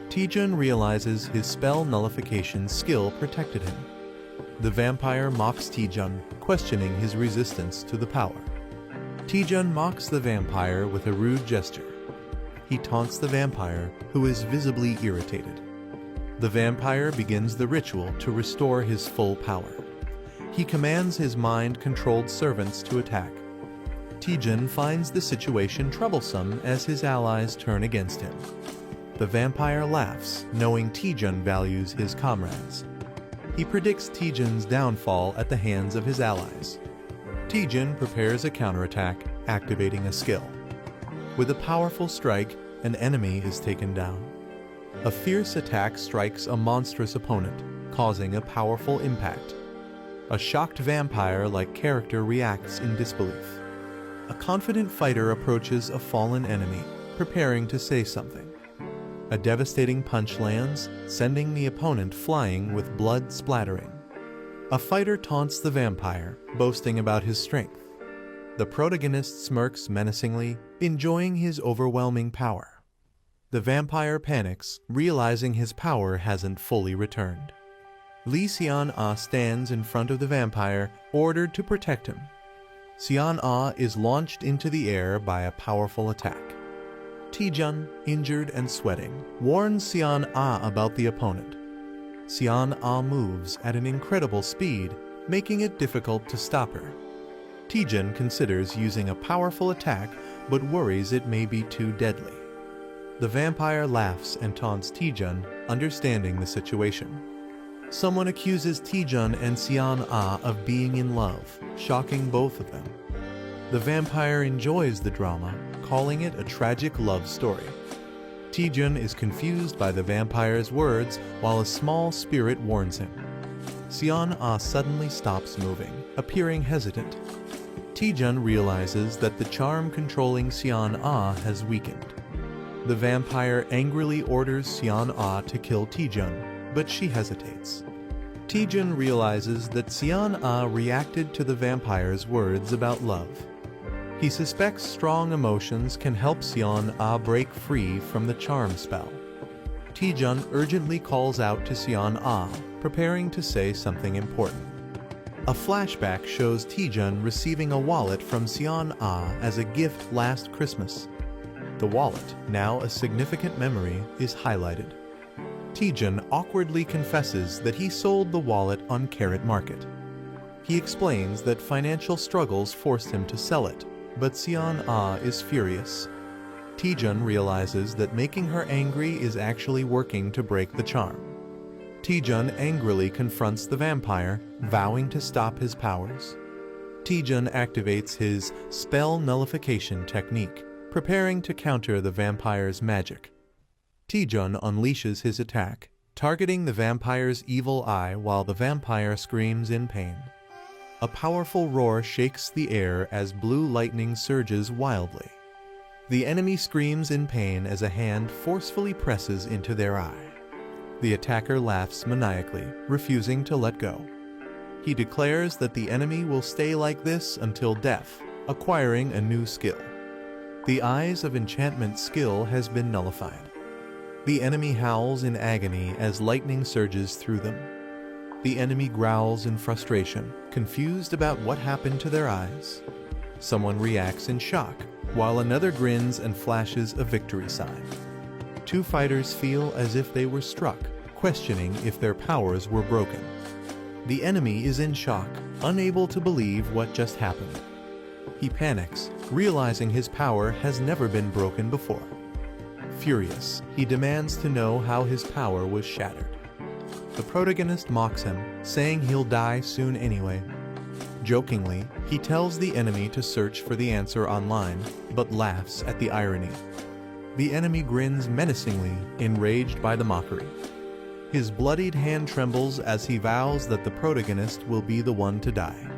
Taejun realizes his spell nullification skill protected him. The vampire mocks Taejun, questioning his resistance to the power. Taejun mocks the vampire with a rude gesture. He taunts the vampire, who is visibly irritated. The vampire begins the ritual to restore his full power. He commands his mind-controlled servants to attack. Taejun finds the situation troublesome as his allies turn against him. The vampire laughs, knowing Taejun values his comrades. He predicts Taejun's downfall at the hands of his allies. Taejun prepares a counterattack, activating a skill. With a powerful strike, an enemy is taken down. A fierce attack strikes a monstrous opponent, causing a powerful impact. A shocked vampire-like character reacts in disbelief. A confident fighter approaches a fallen enemy, preparing to say something. A devastating punch lands, sending the opponent flying with blood splattering. A fighter taunts the vampire, boasting about his strength. The protagonist smirks menacingly, enjoying his overwhelming power. The vampire panics, realizing his power hasn't fully returned. Lee Xian-Ah stands in front of the vampire, ordered to protect him. Xian-Ah is launched into the air by a powerful attack. Taejun, injured and sweating, warns Xian-Ah about the opponent. Xian-Ah moves at an incredible speed, making it difficult to stop her. Taejun considers using a powerful attack, but worries it may be too deadly. The vampire laughs and taunts Taejun, understanding the situation. Someone accuses Taejun and Xian-Ah of being in love, shocking both of them. The vampire enjoys the drama, calling it a tragic love story. Taejun is confused by the vampire's words while a small spirit warns him. Xian-Ah suddenly stops moving, appearing hesitant. Taejun realizes that the charm controlling Xian-Ah has weakened. The vampire angrily orders Xian-Ah to kill Taejun, but she hesitates. Taejun realizes that Xian-Ah reacted to the vampire's words about love. He suspects strong emotions can help Xian-Ah break free from the charm spell. Taejun urgently calls out to Xian-Ah, preparing to say something important. A flashback shows Taejun receiving a wallet from Xian-Ah as a gift last Christmas. The wallet, now a significant memory, is highlighted. Taejun awkwardly confesses that he sold the wallet on Carrot Market. He explains that financial struggles forced him to sell it, but Xian-Ah is furious. Taejun realizes that making her angry is actually working to break the charm. Taejun angrily confronts the vampire, vowing to stop his powers. Taejun activates his spell nullification technique, preparing to counter the vampire's magic. Taejun unleashes his attack, targeting the vampire's evil eye while the vampire screams in pain. A powerful roar shakes the air as blue lightning surges wildly. The enemy screams in pain as a hand forcefully presses into their eye. The attacker laughs maniacally, refusing to let go. He declares that the enemy will stay like this until death, acquiring a new skill. The Eyes of Enchantment skill has been nullified. The enemy howls in agony as lightning surges through them. The enemy growls in frustration, confused about what happened to their eyes. Someone reacts in shock, while another grins and flashes a victory sign. Two fighters feel as if they were struck, questioning if their powers were broken. The enemy is in shock, unable to believe what just happened. He panics, realizing his power has never been broken before. Furious, he demands to know how his power was shattered. The protagonist mocks him, saying he'll die soon anyway. Jokingly, he tells the enemy to search for the answer online, but laughs at the irony. The enemy grins menacingly, enraged by the mockery. His bloodied hand trembles as he vows that the protagonist will be the one to die.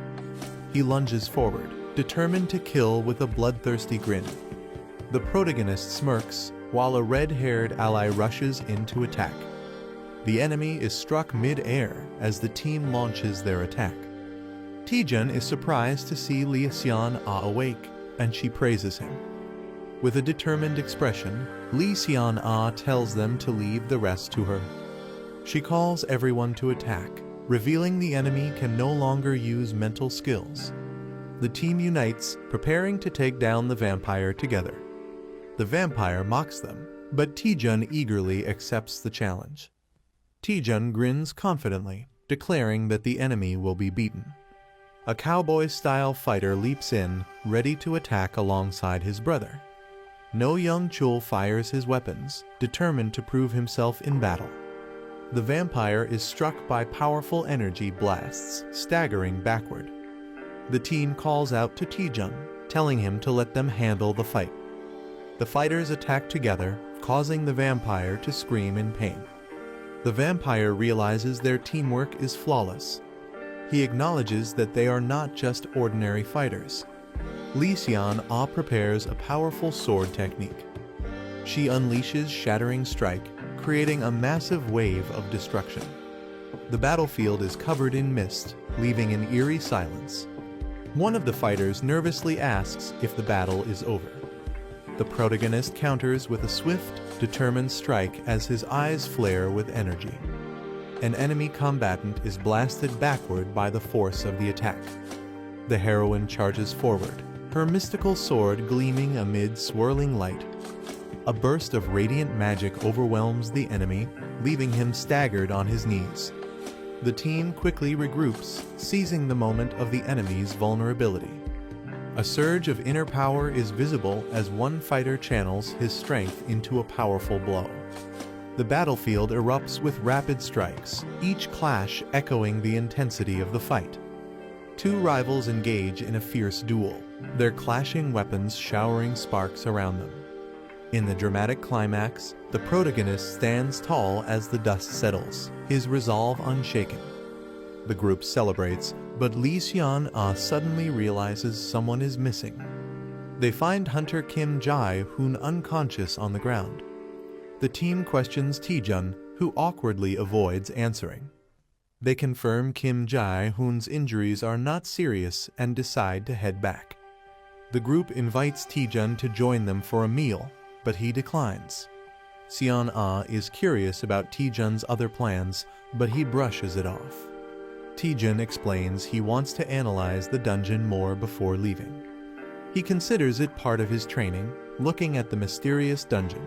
He lunges forward, determined to kill with a bloodthirsty grin. The protagonist smirks, while a red-haired ally rushes in to attack. The enemy is struck mid-air as the team launches their attack. Taejun is surprised to see Lee Seon-ah awake, and she praises him. With a determined expression, Lee Seon-ah tells them to leave the rest to her. She calls everyone to attack, revealing the enemy can no longer use mental skills. The team unites, preparing to take down the vampire together. The vampire mocks them, but Taejun eagerly accepts the challenge. Taejun grins confidently, declaring that the enemy will be beaten. A cowboy-style fighter leaps in, ready to attack alongside his brother. No Young Chul fires his weapons, determined to prove himself in battle. The vampire is struck by powerful energy blasts, staggering backward. The team calls out to Taejun, telling him to let them handle the fight. The fighters attack together, causing the vampire to scream in pain. The vampire realizes their teamwork is flawless. He acknowledges that they are not just ordinary fighters. Lee Seon-ah prepares a powerful sword technique. She unleashes Shattering Strike, creating a massive wave of destruction. The battlefield is covered in mist, leaving an eerie silence. One of the fighters nervously asks if the battle is over. The protagonist counters with a swift, determined strike as his eyes flare with energy. An enemy combatant is blasted backward by the force of the attack. The heroine charges forward, her mystical sword gleaming amid swirling light. A burst of radiant magic overwhelms the enemy, leaving him staggered on his knees. The team quickly regroups, seizing the moment of the enemy's vulnerability. A surge of inner power is visible as one fighter channels his strength into a powerful blow. The battlefield erupts with rapid strikes, each clash echoing the intensity of the fight. Two rivals engage in a fierce duel, their clashing weapons showering sparks around them. In the dramatic climax, the protagonist stands tall as the dust settles, his resolve unshaken. The group celebrates, but Lee Seon-ah suddenly realizes someone is missing. They find Hunter Kim Jae-hoon unconscious on the ground. The team questions Taejun, who awkwardly avoids answering. They confirm Kim Jae-hoon's injuries are not serious and decide to head back. The group invites Taejun to join them for a meal, but he declines. Seon-ah is curious about Taejun's other plans, but he brushes it off. Taejun explains he wants to analyze the dungeon more before leaving. He considers it part of his training, looking at the mysterious dungeon.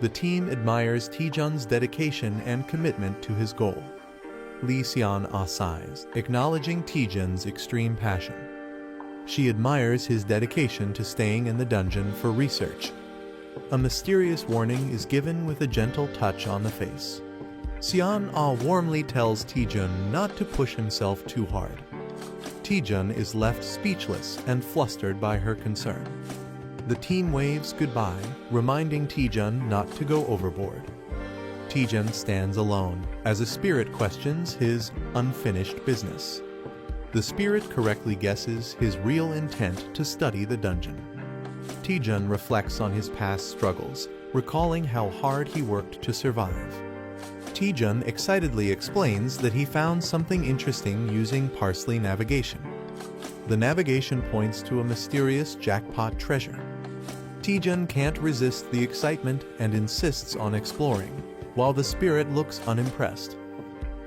The team admires Taejun's dedication and commitment to his goal. Lee Seon-ah sighs, acknowledging Taejun's extreme passion. She admires his dedication to staying in the dungeon for research. A mysterious warning is given with a gentle touch on the face. Seon-ah warmly tells Taejun not to push himself too hard. Taejun is left speechless and flustered by her concern. The team waves goodbye, reminding Taejun not to go overboard. Taejun stands alone as a spirit questions his unfinished business. The spirit correctly guesses his real intent to study the dungeon. Taejun reflects on his past struggles, recalling how hard he worked to survive. Taejun excitedly explains that he found something interesting using parsley navigation. The navigation points to a mysterious jackpot treasure. Taejun can't resist the excitement and insists on exploring, while the spirit looks unimpressed.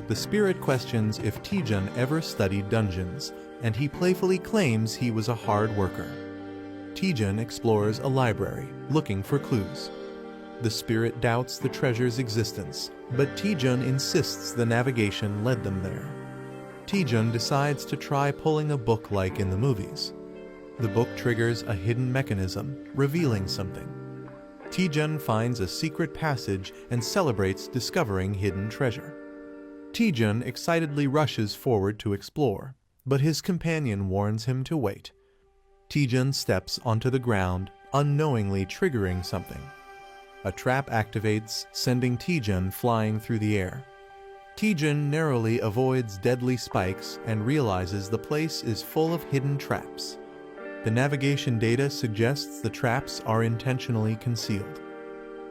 The spirit questions if Taejun ever studied dungeons, and he playfully claims he was a hard worker. Taejun explores a library, looking for clues. The spirit doubts the treasure's existence, but Taejun insists the navigation led them there. Taejun decides to try pulling a book like in the movies. The book triggers a hidden mechanism, revealing something. Taejun finds a secret passage and celebrates discovering hidden treasure. Taejun excitedly rushes forward to explore, but his companion warns him to wait. Taejun steps onto the ground, unknowingly triggering something. A trap activates, sending Taejun flying through the air. Taejun narrowly avoids deadly spikes and realizes the place is full of hidden traps. The navigation data suggests the traps are intentionally concealed.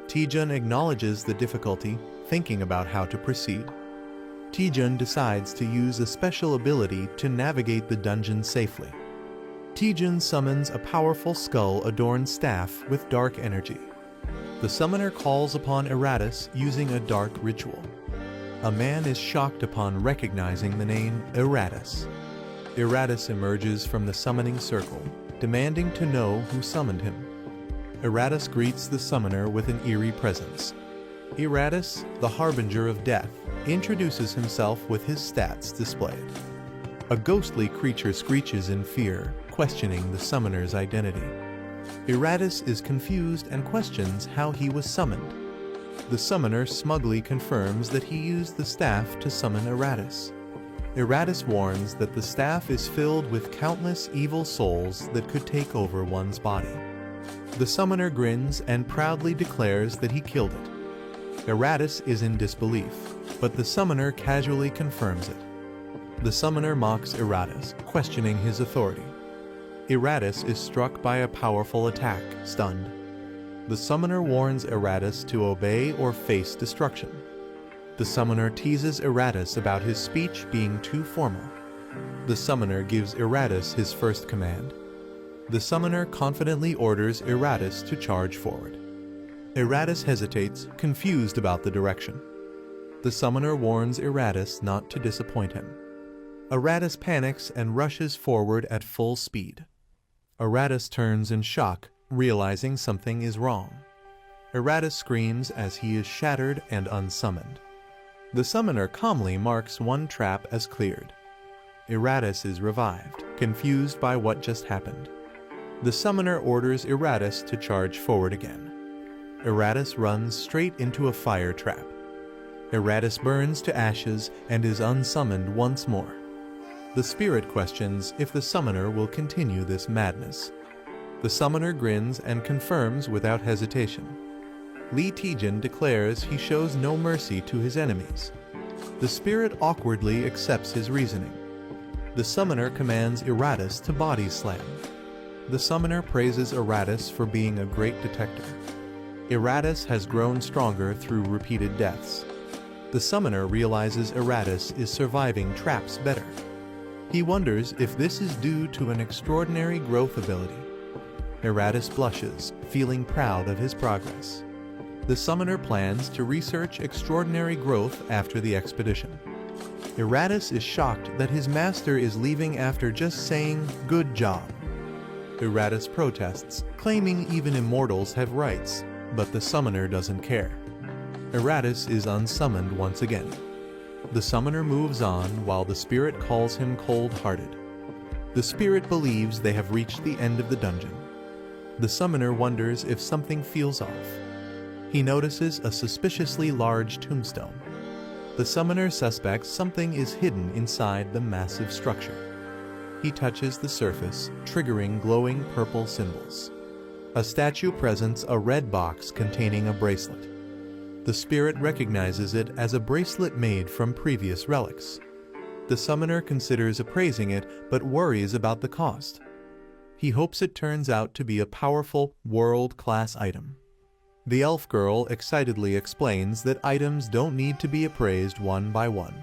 Taejun acknowledges the difficulty, thinking about how to proceed. Taejun decides to use a special ability to navigate the dungeon safely. Taejun summons a powerful skull-adorned staff with dark energy. The summoner calls upon Eratus using a dark ritual. A man is shocked upon recognizing the name Eratus. Eratus emerges from the summoning circle, demanding to know who summoned him. Eratus greets the summoner with an eerie presence. Eratus, the harbinger of death, introduces himself with his stats displayed. A ghostly creature screeches in fear, questioning the summoner's identity. Eratus is confused and questions how he was summoned. The summoner smugly confirms that he used the staff to summon Eratus. Eratus warns that the staff is filled with countless evil souls that could take over one's body. The summoner grins and proudly declares that he killed it. Eratus is in disbelief, but the summoner casually confirms it. The summoner mocks Eratus, questioning his authority. Eratus is struck by a powerful attack, stunned. The summoner warns Eratus to obey or face destruction. The summoner teases Eratus about his speech being too formal. The summoner gives Eratus his first command. The summoner confidently orders Eratus to charge forward. Eratus hesitates, confused about the direction. The summoner warns Eratus not to disappoint him. Eratus panics and rushes forward at full speed. Eratus turns in shock, realizing something is wrong. Eratus screams as he is shattered and unsummoned. The summoner calmly marks one trap as cleared. Eratus is revived, confused by what just happened. The summoner orders Eratus to charge forward again. Eratus runs straight into a fire trap. Eratus burns to ashes and is unsummoned once more. The spirit questions if the summoner will continue this madness. The summoner grins and confirms without hesitation. Lee Taejun declares he shows no mercy to his enemies. The spirit awkwardly accepts his reasoning. The summoner commands Eratus to body slam. The summoner praises Eratus for being a great detector. Eratus has grown stronger through repeated deaths. The summoner realizes Eratus is surviving traps better. He wonders if this is due to an extraordinary growth ability. Eratus blushes, feeling proud of his progress. The summoner plans to research extraordinary growth after the expedition. Eratus is shocked that his master is leaving after just saying, "Good job." Eratus protests, claiming even immortals have rights, but the summoner doesn't care. Eratus is unsummoned once again. The summoner moves on while the spirit calls him cold-hearted. The spirit believes they have reached the end of the dungeon. The summoner wonders if something feels off. He notices a suspiciously large tombstone. The summoner suspects something is hidden inside the massive structure. He touches the surface, triggering glowing purple symbols. A statue presents a red box containing a bracelet. The spirit recognizes it as a bracelet made from previous relics. The summoner considers appraising it, but worries about the cost. He hopes it turns out to be a powerful, world-class item. The elf girl excitedly explains that items don't need to be appraised one by one.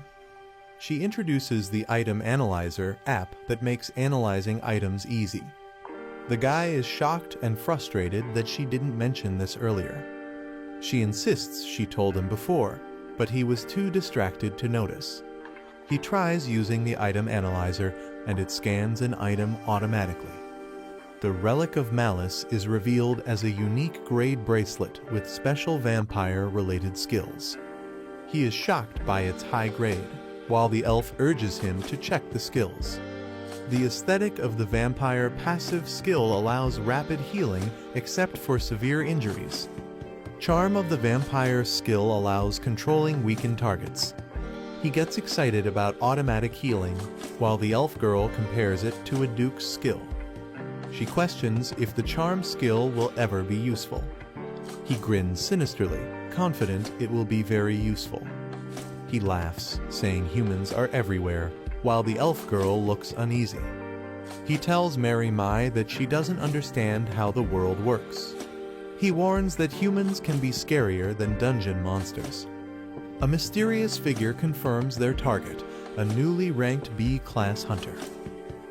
She introduces the Item Analyzer app that makes analyzing items easy. The guy is shocked and frustrated that she didn't mention this earlier. She insists she told him before, but he was too distracted to notice. He tries using the Item Analyzer, and it scans an item automatically. The Relic of Malice is revealed as a unique grade bracelet with special vampire-related skills. He is shocked by its high grade, while the elf urges him to check the skills. The aesthetic of the vampire passive skill allows rapid healing except for severe injuries. Charm of the vampire skill allows controlling weakened targets. He gets excited about automatic healing, while the elf girl compares it to a duke's skill. She questions if the charm skill will ever be useful. He grins sinisterly, confident it will be very useful. He laughs, saying humans are everywhere, while the elf girl looks uneasy. He tells Mary Mai that she doesn't understand how the world works. He warns that humans can be scarier than dungeon monsters. A mysterious figure confirms their target, a newly ranked B-class hunter.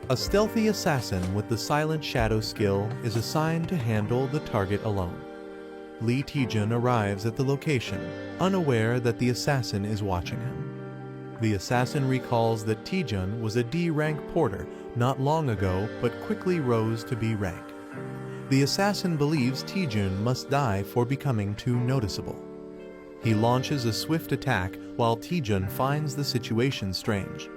A stealthy assassin with the Silent Shadow skill is assigned to handle the target alone. Lee Taejun arrives at the location, unaware that the assassin is watching him. The assassin recalls that Taejun was a D-rank porter not long ago but quickly rose to B rank. The assassin believes Taejun must die for becoming too noticeable. He launches a swift attack while Taejun finds the situation strange.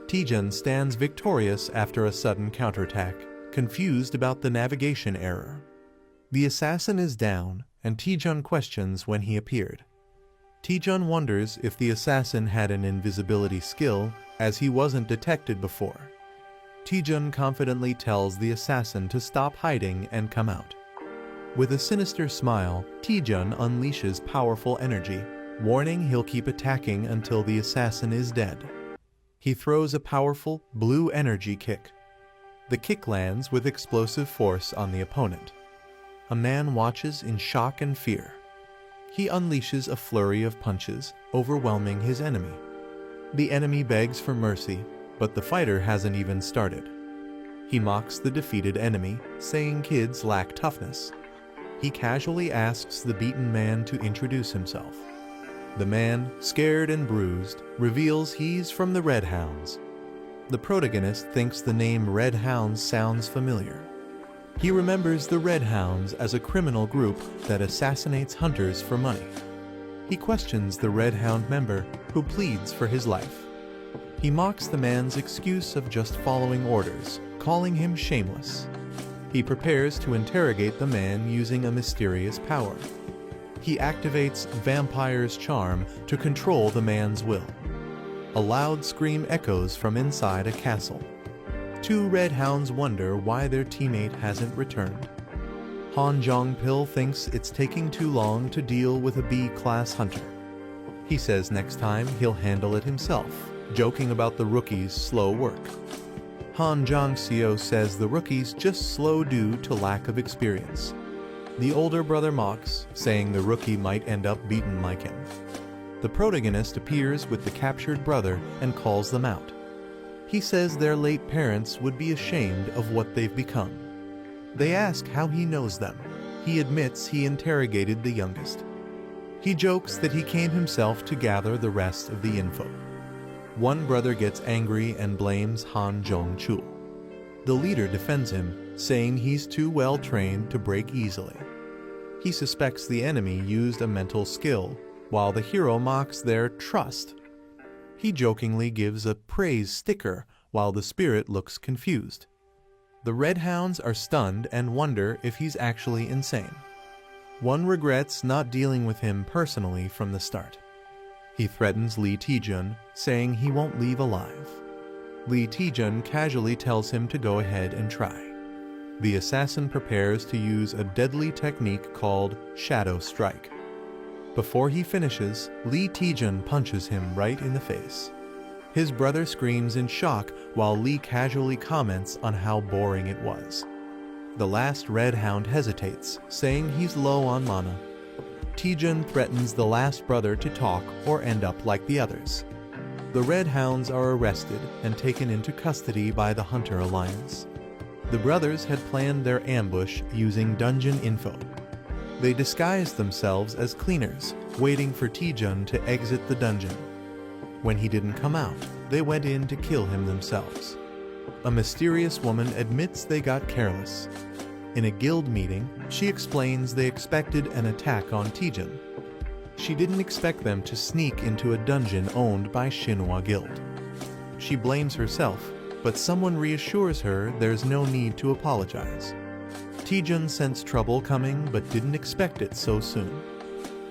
Taejun stands victorious after a sudden counterattack, confused about the navigation error. The assassin is down, and Taejun questions when he appeared. Taejun wonders if the assassin had an invisibility skill, as he wasn't detected before. Taejun confidently tells the assassin to stop hiding and come out. With a sinister smile, Taejun unleashes powerful energy, warning he'll keep attacking until the assassin is dead. He throws a powerful, blue energy kick. The kick lands with explosive force on the opponent. A man watches in shock and fear. He unleashes a flurry of punches, overwhelming his enemy. The enemy begs for mercy, but the fighter hasn't even started. He mocks the defeated enemy, saying kids lack toughness. He casually asks the beaten man to introduce himself. The man, scared and bruised, reveals he's from the Red Hounds. The protagonist thinks the name Red Hounds sounds familiar. He remembers the Red Hounds as a criminal group that assassinates hunters for money. He questions the Red Hound member, who pleads for his life. He mocks the man's excuse of just following orders, calling him shameless. He prepares to interrogate the man using a mysterious power. He activates Vampire's charm to control the man's will. A loud scream echoes from inside a castle. Two Red Hounds wonder why their teammate hasn't returned. Han Jong-pil thinks it's taking too long to deal with a B-class hunter. He says next time he'll handle it himself, joking about the rookie's slow work. Han Jong-seo says the rookie's just slow due to lack of experience. The older brother mocks, saying the rookie might end up beaten like him. The protagonist appears with the captured brother and calls them out. He says their late parents would be ashamed of what they've become. They ask how he knows them. He admits he interrogated the youngest. He jokes that he came himself to gather the rest of the info. One brother gets angry and blames Han Jong-chul. The leader defends him, saying he's too well trained to break easily. He suspects the enemy used a mental skill, while the hero mocks their trust. He jokingly gives a praise sticker, while the spirit looks confused. The Red Hounds are stunned and wonder if he's actually insane. One regrets not dealing with him personally from the start. He threatens Lee Taejun, saying he won't leave alive. Lee Taejun casually tells him to go ahead and try. The assassin prepares to use a deadly technique called Shadow Strike. Before he finishes, Lee Taejun punches him right in the face. His brother screams in shock while Lee casually comments on how boring it was. The last Red Hound hesitates, saying he's low on mana. Taejun threatens the last brother to talk or end up like the others. The Red Hounds are arrested and taken into custody by the Hunter Alliance. The brothers had planned their ambush using dungeon info. They disguised themselves as cleaners, waiting for Taejun to exit the dungeon. When he didn't come out, they went in to kill him themselves. A mysterious woman admits they got careless. In a guild meeting, she explains they expected an attack on Taejun. She didn't expect them to sneak into a dungeon owned by Shinhwa Guild. She blames herself, but someone reassures her there's no need to apologize. Taejun sensed trouble coming but didn't expect it so soon.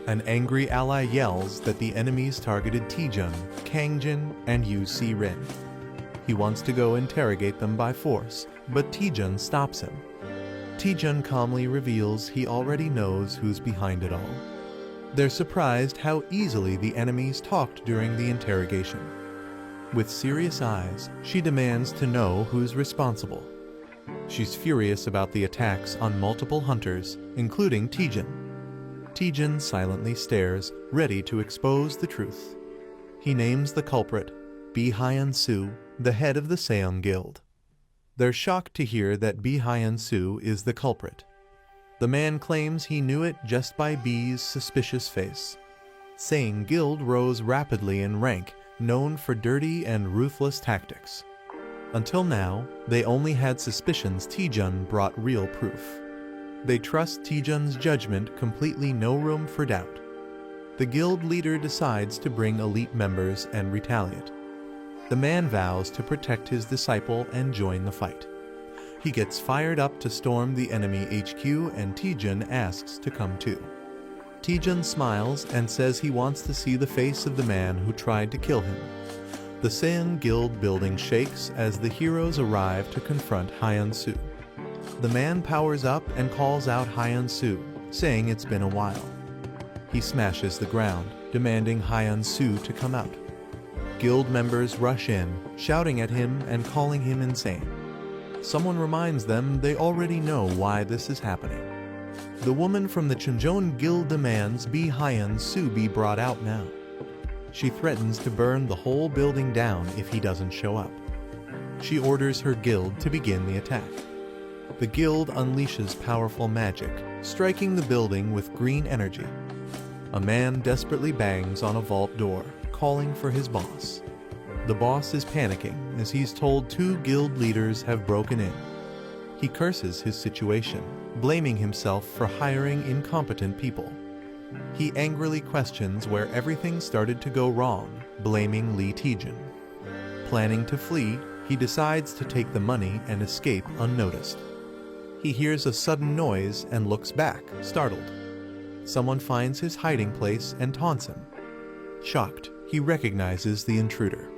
An angry ally yells that the enemies targeted Taejun, Kangjin, and Yu Si-rin. He wants to go interrogate them by force, but Taejun stops him. Taejun calmly reveals he already knows who's behind it all. They're surprised how easily the enemies talked during the interrogation. With serious eyes, she demands to know who's responsible. She's furious about the attacks on multiple hunters, including Taejun. Taejun silently stares, ready to expose the truth. He names the culprit, Bi Hyun-soo, the head of the Seong Guild. They're shocked to hear that Bi Hyun-soo is the culprit. The man claims he knew it just by Bi's suspicious face. Seong Guild rose rapidly in rank, known for dirty and ruthless tactics. Until now, they only had suspicions Taejun brought real proof. They trust Taejun's judgment, completely no room for doubt. The guild leader decides to bring elite members and retaliate. The man vows to protect his disciple and join the fight. He gets fired up to storm the enemy HQ and Taejun asks to come too. Taejun smiles and says he wants to see the face of the man who tried to kill him. The Seong Guild building shakes as the heroes arrive to confront Hyun-soo. The man powers up and calls out Hyun-soo, saying it's been a while. He smashes the ground, demanding Hyun-soo to come out. Guild members rush in, shouting at him and calling him insane. Someone reminds them they already know why this is happening. The woman from the Chunjeon Guild demands Bi Hyun-soo be brought out now. She threatens to burn the whole building down if he doesn't show up. She orders her guild to begin the attack. The guild unleashes powerful magic, striking the building with green energy. A man desperately bangs on a vault door, calling for his boss. The boss is panicking as he's told 2 guild leaders have broken in. He curses his situation, blaming himself for hiring incompetent people. He angrily questions where everything started to go wrong, blaming Lee Taejun. Planning to flee, he decides to take the money and escape unnoticed. He hears a sudden noise and looks back, startled. Someone finds his hiding place and taunts him. Shocked, he recognizes the intruder.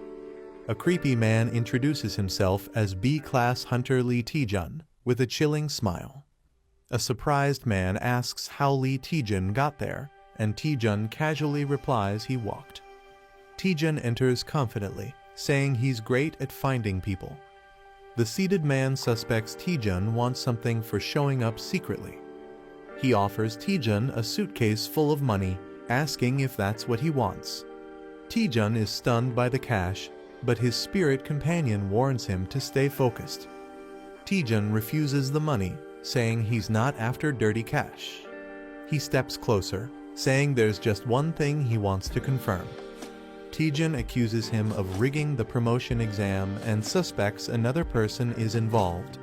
A creepy man introduces himself as B-class hunter Lee Taejun with a chilling smile. A surprised man asks how Lee Taejun got there, and Taejun casually replies he walked. Taejun enters confidently, saying he's great at finding people. The seated man suspects Taejun wants something for showing up secretly. He offers Taejun a suitcase full of money, asking if that's what he wants. Taejun is stunned by the cash, but his spirit companion warns him to stay focused. Taejun refuses the money, saying he's not after dirty cash. He steps closer, saying there's just one thing he wants to confirm. Taejun accuses him of rigging the promotion exam and suspects another person is involved.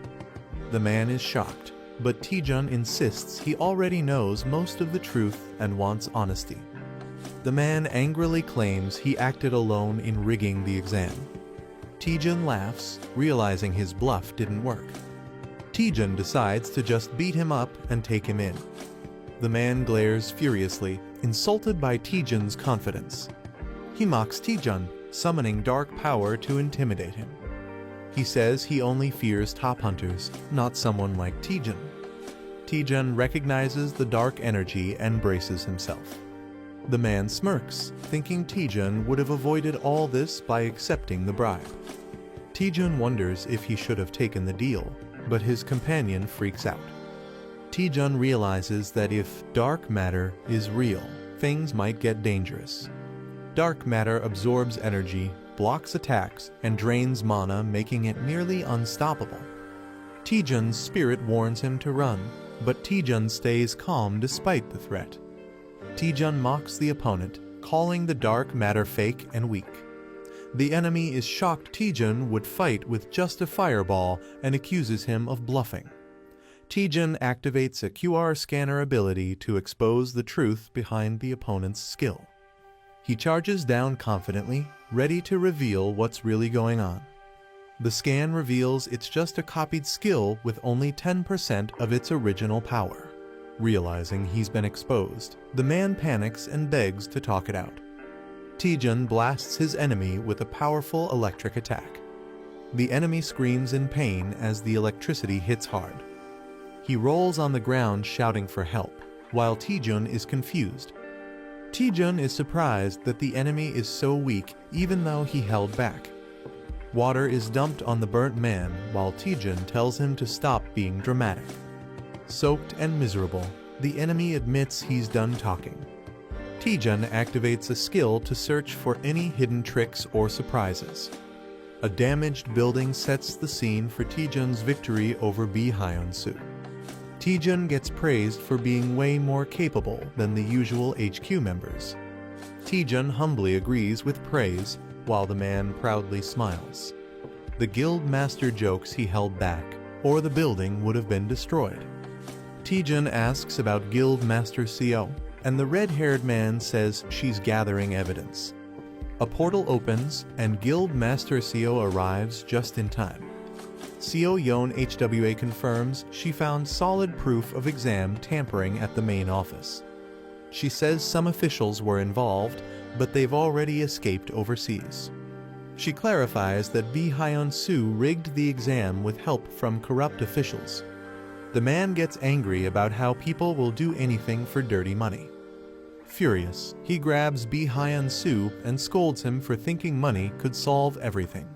The man is shocked, but Taejun insists he already knows most of the truth and wants honesty. The man angrily claims he acted alone in rigging the exam. Taejun laughs, realizing his bluff didn't work. Taejun decides to just beat him up and take him in. The man glares furiously, insulted by Taejun's confidence. He mocks Taejun, summoning dark power to intimidate him. He says he only fears top hunters, not someone like Taejun. Taejun recognizes the dark energy and braces himself. The man smirks, thinking Taejun would have avoided all this by accepting the bribe. Taejun wonders if he should have taken the deal, but his companion freaks out. Taejun realizes that if dark matter is real, things might get dangerous. Dark matter absorbs energy, blocks attacks, and drains mana, making it nearly unstoppable. Taejun's spirit warns him to run, but Taejun stays calm despite the threat. Taejun mocks the opponent, calling the dark matter fake and weak. The enemy is shocked Taejun would fight with just a fireball and accuses him of bluffing. Taejun activates a QR scanner ability to expose the truth behind the opponent's skill. He charges down confidently, ready to reveal what's really going on. The scan reveals it's just a copied skill with only 10% of its original power. Realizing he's been exposed, the man panics and begs to talk it out. Taejun blasts his enemy with a powerful electric attack. The enemy screams in pain as the electricity hits hard. He rolls on the ground shouting for help, while Taejun is confused. Taejun is surprised that the enemy is so weak even though he held back. Water is dumped on the burnt man while Taejun tells him to stop being dramatic. Soaked and miserable, the enemy admits he's done talking. Taejun activates a skill to search for any hidden tricks or surprises. A damaged building sets the scene for Taejun's victory over Bi Hyun-soo. Taejun gets praised for being way more capable than the usual HQ members. Taejun humbly agrees with praise, while the man proudly smiles. The guild master jokes he held back, or the building would have been destroyed. Taejun asks about Guild Master Seo, and the red-haired man says she's gathering evidence. A portal opens, and Guild Master Seo arrives just in time. Seo Yeon HWA confirms she found solid proof of exam tampering at the main office. She says some officials were involved, but they've already escaped overseas. She clarifies that Bi Hyun-soo rigged the exam with help from corrupt officials. The man gets angry about how people will do anything for dirty money. Furious, he grabs Bi Hyun-soo and scolds him for thinking money could solve everything.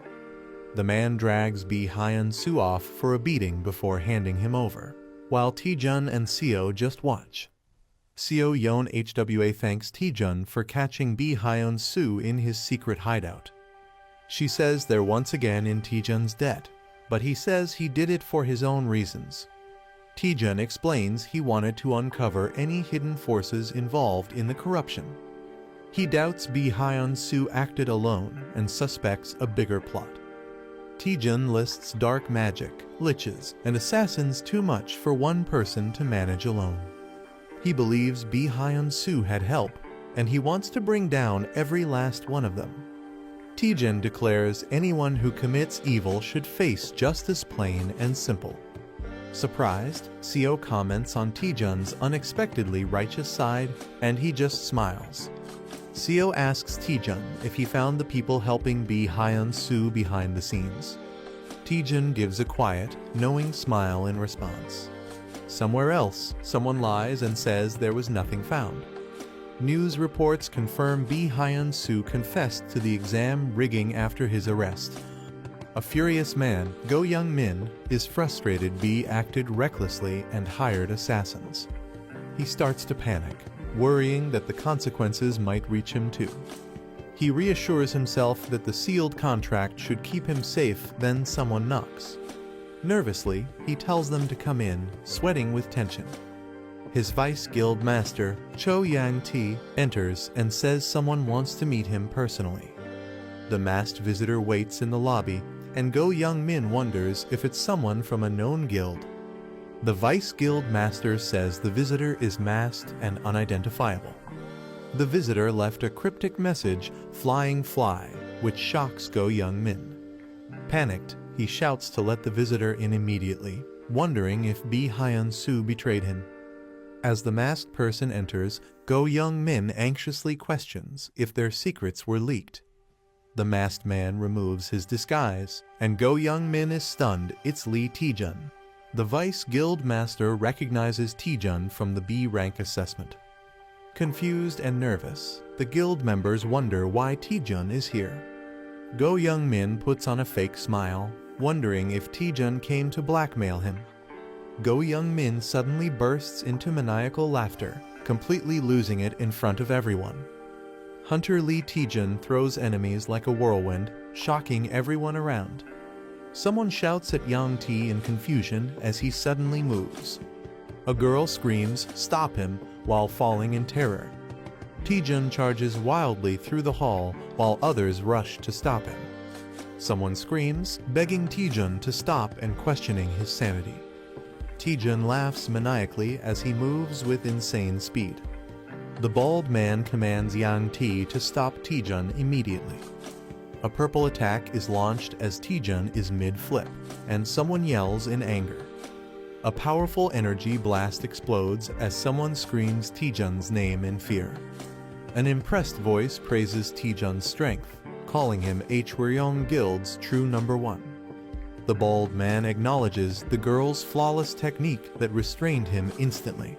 The man drags Bi Hyun-soo off for a beating before handing him over, while Taejun and Seo just watch. Seo Yeon HWA thanks Taejun for catching Bi Hyun-soo in his secret hideout. She says they're once again in Taejun's debt, but he says he did it for his own reasons. Taejun explains he wanted to uncover any hidden forces involved in the corruption. He doubts Bi Hyun-soo acted alone and suspects a bigger plot. Taejun lists dark magic, liches, and assassins too much for one person to manage alone. He believes Bi Hyun-soo had help, and he wants to bring down every last one of them. Taejun declares anyone who commits evil should face justice plain and simple. Surprised, Seo comments on Taejun's unexpectedly righteous side, and he just smiles. Seo asks Taejun if he found the people helping Bi Hyun-soo behind the scenes. Taejun gives a quiet, knowing smile in response. Somewhere else, someone lies and says there was nothing found. News reports confirm Bi Hyun-soo confessed to the exam rigging after his arrest. A furious man, Go Young-min, is frustrated Bi acted recklessly and hired assassins. He starts to panic, worrying that the consequences might reach him too. He reassures himself that the sealed contract should keep him safe, then someone knocks. Nervously, he tells them to come in, sweating with tension. His vice guild master, Cho Yang-ti, enters and says someone wants to meet him personally. The masked visitor waits in the lobby, and Go Young-min wonders if it's someone from a known guild. The vice guild master says the visitor is masked and unidentifiable. The visitor left a cryptic message, "Flying Fly," which shocks Go Young-min. Panicked, he shouts to let the visitor in immediately, wondering if Bi Hyun-soo betrayed him. As the masked person enters, Go Young-min anxiously questions if their secrets were leaked. The masked man removes his disguise, and Go Young-min is stunned it's Lee Taejun. The vice guild master recognizes Taejun from the B rank assessment. Confused and nervous, the guild members wonder why Taejun is here. Go Young-min puts on a fake smile, wondering if Taejun came to blackmail him. Go Young-min suddenly bursts into maniacal laughter, completely losing it in front of everyone. Hunter Lee Taejun throws enemies like a whirlwind, shocking everyone around. Someone shouts at Yang T in confusion as he suddenly moves. A girl screams, "Stop him," while falling in terror. Taejun charges wildly through the hall while others rush to stop him. Someone screams, begging Taejun to stop and questioning his sanity. Taejun laughs maniacally as he moves with insane speed. The bald man commands Yang T to stop Taejun immediately. A purple attack is launched as Taejun is mid-flip, and someone yells in anger. A powerful energy blast explodes as someone screams Taejun's name in fear. An impressed voice praises Taejun's strength, calling him Hwaryeong Guild's true number one. The bald man acknowledges the girl's flawless technique that restrained him instantly.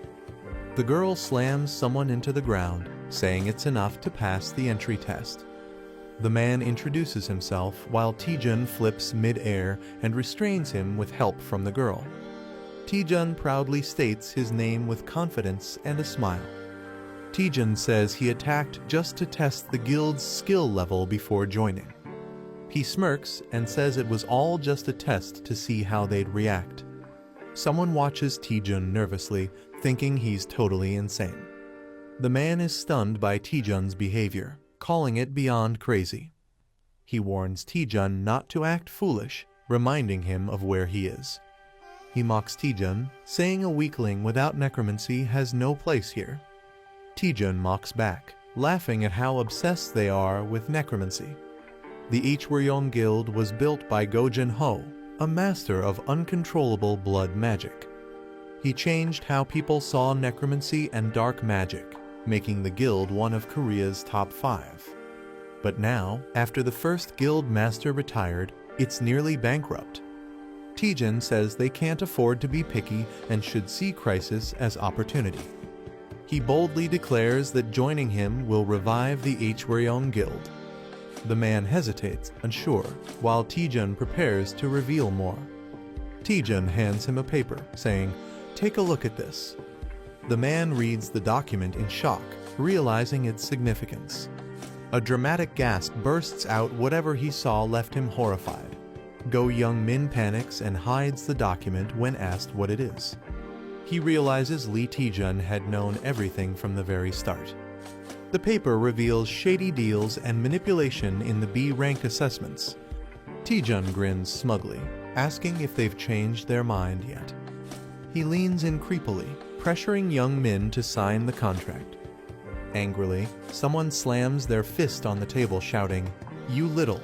The girl slams someone into the ground, saying it's enough to pass the entry test. The man introduces himself while Taejun flips mid-air and restrains him with help from the girl. Taejun proudly states his name with confidence and a smile. Taejun says he attacked just to test the guild's skill level before joining. He smirks and says it was all just a test to see how they'd react. Someone watches Taejun nervously, thinking he's totally insane. The man is stunned by Taejun's behavior, calling it beyond crazy. He warns Taejun not to act foolish, reminding him of where he is. He mocks Taejun, saying a weakling without necromancy has no place here. Taejun mocks back, laughing at how obsessed they are with necromancy. The Hwaryeong Guild was built by Go Jin-ho, a master of uncontrollable blood magic. He changed how people saw necromancy and dark magic, making the guild one of Korea's top 5. But now, after the first guild master retired, it's nearly bankrupt. Taejun says they can't afford to be picky and should see crisis as opportunity. He boldly declares that joining him will revive the Hwaryeong Guild. The man hesitates, unsure, while Taejun prepares to reveal more. Taejun hands him a paper, saying, "Take a look at this." The man reads the document in shock, realizing its significance. A dramatic gasp bursts out. Whatever he saw left him horrified. Go Young-min panics and hides the document when asked what it is. He realizes Lee Taejun had known everything from the very start. The paper reveals shady deals and manipulation in the B-rank assessments. Taejun grins smugly, asking if they've changed their mind yet. He leans in creepily, pressuring Young-min to sign the contract. Angrily, someone slams their fist on the table, shouting, "You little."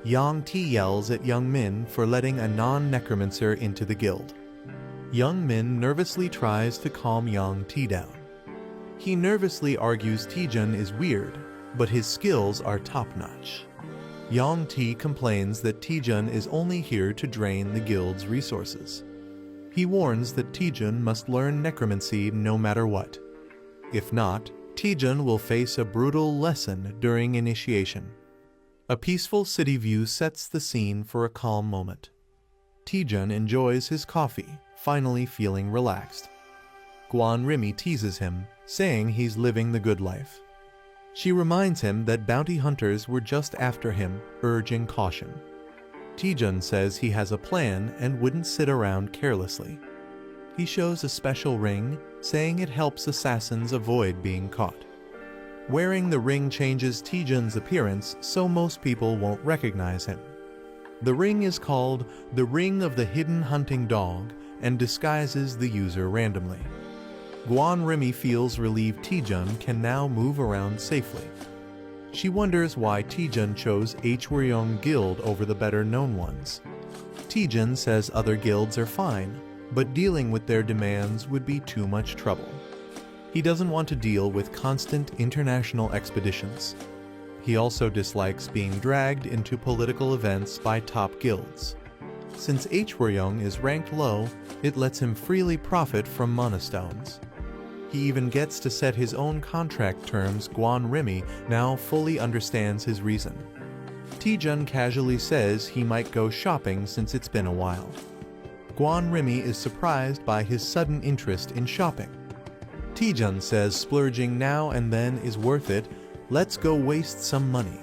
Yang T yells at Young-min for letting a non-necromancer into the guild. Young-min nervously tries to calm Yang T down. He nervously argues Taejun is weird, but his skills are top-notch. Yang T complains that Taejun is only here to drain the guild's resources. He warns that Taejun must learn necromancy no matter what. If not, Taejun will face a brutal lesson during initiation. A peaceful city view sets the scene for a calm moment. Taejun enjoys his coffee, finally feeling relaxed. Guan Rimi teases him, saying he's living the good life. She reminds him that bounty hunters were just after him, urging caution. Taejun says he has a plan and wouldn't sit around carelessly. He shows a special ring, saying it helps assassins avoid being caught. Wearing the ring changes Taejun's appearance so most people won't recognize him. The ring is called the Ring of the Hidden Hunting Dog and disguises the user randomly. Guan Rimi feels relieved Taejun can now move around safely. She wonders why Taejun chose Hwaryeong Guild over the better-known ones. Taejun says other guilds are fine, but dealing with their demands would be too much trouble. He doesn't want to deal with constant international expeditions. He also dislikes being dragged into political events by top guilds. Since Hwaryeong is ranked low, it lets him freely profit from monastones. He even gets to set his own contract terms. Guan Rimi now fully understands his reason. Taejun casually says he might go shopping since it's been a while. Guan Rimi is surprised by his sudden interest in shopping. Taejun says splurging now and then is worth it. Let's go waste some money.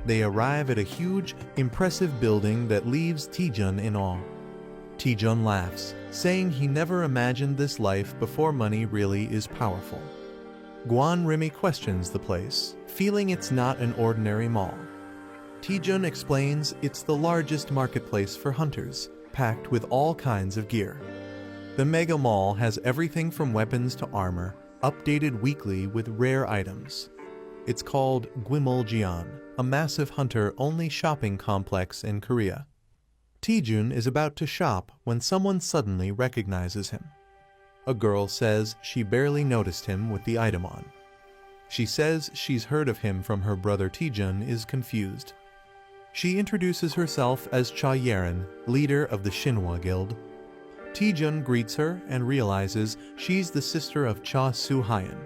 They arrive at a huge, impressive building that leaves Taejun in awe. Taejun laughs, saying he never imagined this life before money really is powerful. Guan Rimi questions the place, feeling it's not an ordinary mall. Taejun explains it's the largest marketplace for hunters, packed with all kinds of gear. The mega mall has everything from weapons to armor, updated weekly with rare items. It's called Gwimuljeon, a massive hunter-only shopping complex in Korea. Taejun is about to shop when someone suddenly recognizes him. A girl says she barely noticed him with the item on. She says she's heard of him from her brother. Taejun is confused. She introduces herself as Cha Yerin, leader of the Shinhwa Guild. Taejun greets her and realizes she's the sister of Cha Soo-hyun.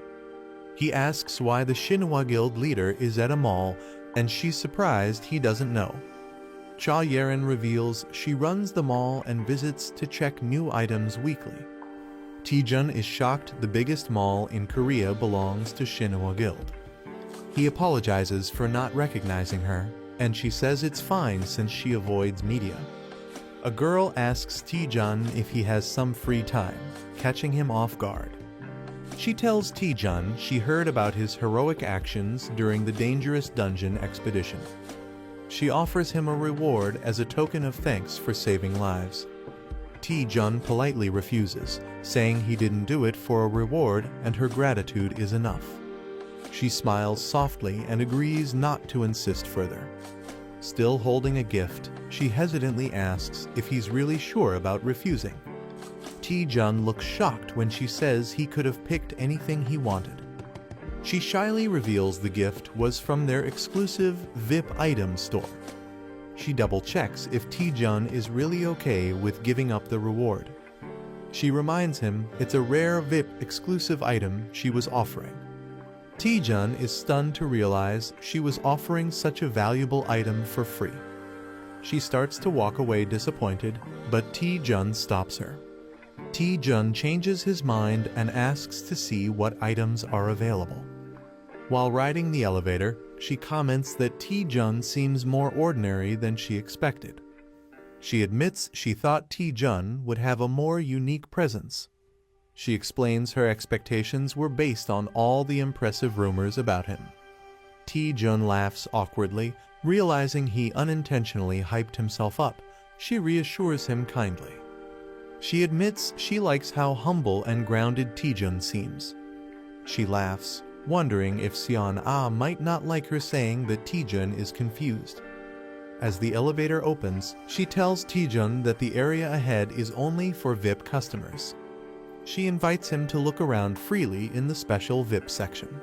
He asks why the Shinhwa Guild leader is at a mall, and she's surprised he doesn't know. Cha Yerin reveals she runs the mall and visits to check new items weekly. Taejun is shocked the biggest mall in Korea belongs to Shinhwa Guild. He apologizes for not recognizing her, and she says it's fine since she avoids media. A girl asks Taejun if he has some free time, catching him off guard. She tells Taejun she heard about his heroic actions during the dangerous dungeon expedition. She offers him a reward as a token of thanks for saving lives. Taejun politely refuses, saying he didn't do it for a reward and her gratitude is enough. She smiles softly and agrees not to insist further. Still holding a gift, she hesitantly asks if he's really sure about refusing. Taejun looks shocked when she says he could have picked anything he wanted. She shyly reveals the gift was from their exclusive VIP item store. She double-checks if Taejun is really okay with giving up the reward. She reminds him it's a rare VIP exclusive item she was offering. Taejun is stunned to realize she was offering such a valuable item for free. She starts to walk away disappointed, but Taejun stops her. Taejun changes his mind and asks to see what items are available. While riding the elevator, she comments that Taejun seems more ordinary than she expected. She admits she thought Taejun would have a more unique presence. She explains her expectations were based on all the impressive rumors about him. Taejun laughs awkwardly, realizing he unintentionally hyped himself up. She reassures him kindly. She admits she likes how humble and grounded Taejun seems. She laughs, wondering if Seon-ah might not like her saying that Taejun is confused. As the elevator opens, she tells Taejun that the area ahead is only for VIP customers. She invites him to look around freely in the special VIP section.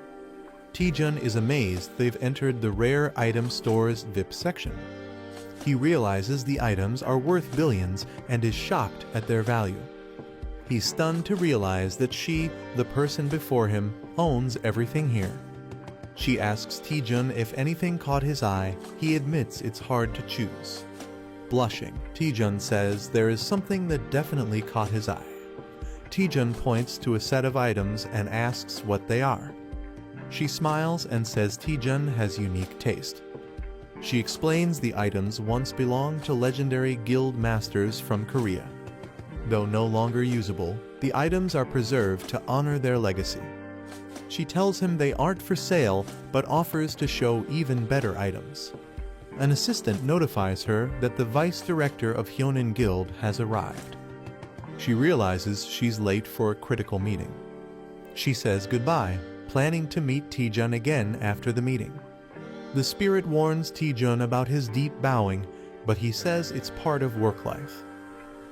Taejun is amazed they've entered the rare item store's VIP section. He realizes the items are worth billions and is shocked at their value. He's stunned to realize that she, the person before him, owns everything here. She asks Taejun if anything caught his eye. He admits it's hard to choose. Blushing, Taejun says there is something that definitely caught his eye. Taejun points to a set of items and asks what they are. She smiles and says Taejun has unique taste. She explains the items once belonged to legendary guild masters from Korea. Though no longer usable, the items are preserved to honor their legacy. She tells him they aren't for sale, but offers to show even better items. An assistant notifies her that the vice director of Hyonin Guild has arrived. She realizes she's late for a critical meeting. She says goodbye, planning to meet Taejun again after the meeting. The spirit warns Taejun about his deep bowing, but he says it's part of work life.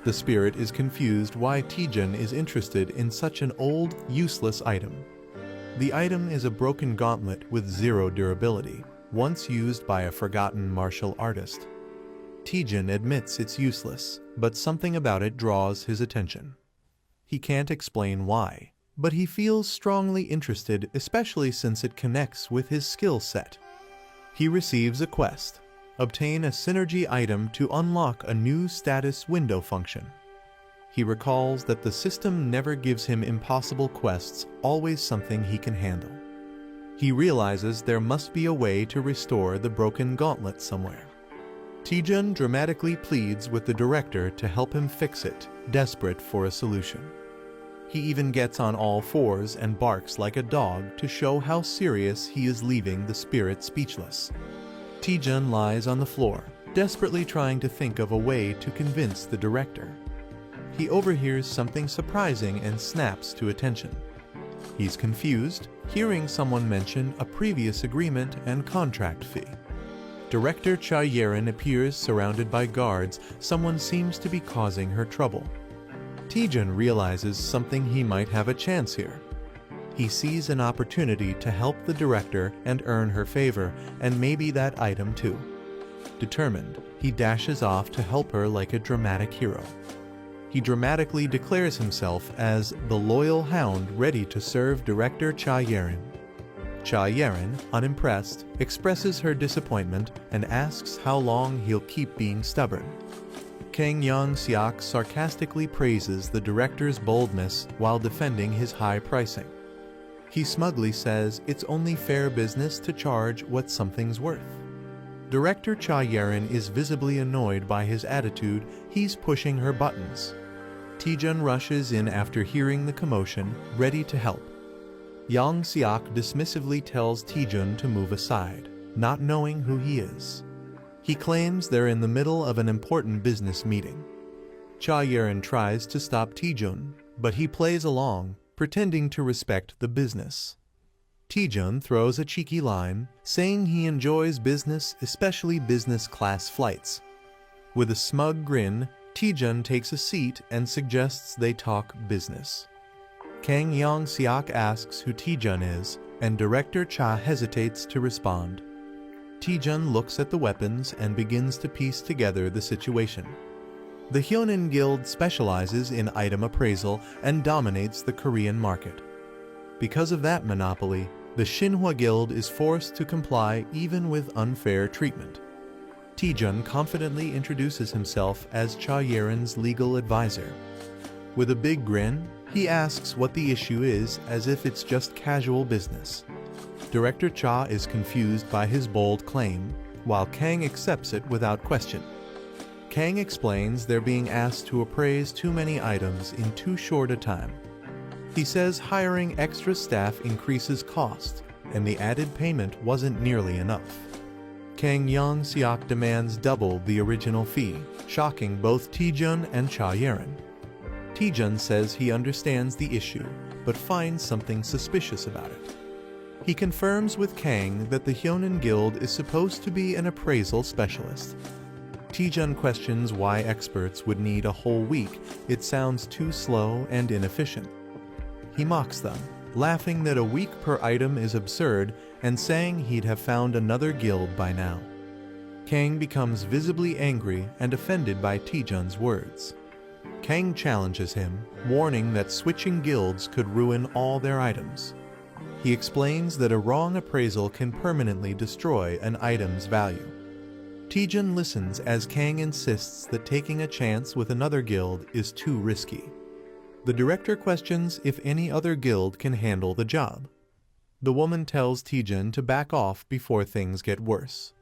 The spirit is confused why Taejun is interested in such an old, useless item. The item is a broken gauntlet with zero durability, once used by a forgotten martial artist. Taejun admits it's useless, but something about it draws his attention. He can't explain why. but he feels strongly interested, especially since it connects with his skill set. He receives a quest: obtain a synergy item to unlock a new status window function. He recalls that the system never gives him impossible quests, always something he can handle. He realizes there must be a way to restore the broken gauntlet somewhere. Taejun dramatically pleads with the director to help him fix it, desperate for a solution. He even gets on all fours and barks like a dog to show how serious he is, leaving the spirit speechless. Taejun lies on the floor, desperately trying to think of a way to convince the director. He overhears something surprising and snaps to attention. He's confused, hearing someone mention a previous agreement and contract fee. Director Cha Yerin appears surrounded by guards. Someone seems to be causing her trouble. Taejun realizes something: he might have a chance here. He sees an opportunity to help the director and earn her favor, and maybe that item too. Determined, he dashes off to help her like a dramatic hero. He dramatically declares himself as the loyal hound, ready to serve Director Cha Yerin. Cha Yerin, unimpressed, expresses her disappointment and asks how long he'll keep being stubborn. Kang Young-seok sarcastically praises the director's boldness while defending his high pricing. He smugly says it's only fair business to charge what something's worth. Director Cha Yerin is visibly annoyed by his attitude. He's pushing her buttons. Taejun rushes in after hearing the commotion, ready to help. Young-seok dismissively tells Taejun to move aside, not knowing who he is. He claims they're in the middle of an important business meeting. Cha Yerin tries to stop Taejun, but he plays along, pretending to respect the business. Taejun throws a cheeky line, saying he enjoys business, especially business class flights. With a smug grin, Taejun takes a seat and suggests they talk business. Kang Young-seok asks who Taejun is, and Director Cha hesitates to respond. Taejun looks at the weapons and begins to piece together the situation. The Hyonin Guild specializes in item appraisal and dominates the Korean market. Because of that monopoly, the Shinhwa Guild is forced to comply even with unfair treatment. Taejun confidently introduces himself as Cha Yerin's legal advisor. With a big grin, he asks what the issue is, as if it's just casual business. Director Cha is confused by his bold claim, while Kang accepts it without question. Kang explains they're being asked to appraise too many items in too short a time. He says hiring extra staff increases cost, and the added payment wasn't nearly enough. Kang Young-seok demands double the original fee, shocking both Taejun and Cha Yerin. Taejun says he understands the issue, but finds something suspicious about it. He confirms with Kang that the Hyonin Guild is supposed to be an appraisal specialist. Taejun questions why experts would need a whole week. It sounds too slow and inefficient. He mocks them, laughing that a week per item is absurd and saying he'd have found another guild by now. Kang becomes visibly angry and offended by Taejun's words. Kang challenges him, warning that switching guilds could ruin all their items. He explains that a wrong appraisal can permanently destroy an item's value. Taejun listens as Kang insists that taking a chance with another guild is too risky. The director questions if any other guild can handle the job. The woman tells Taejun to back off before things get worse.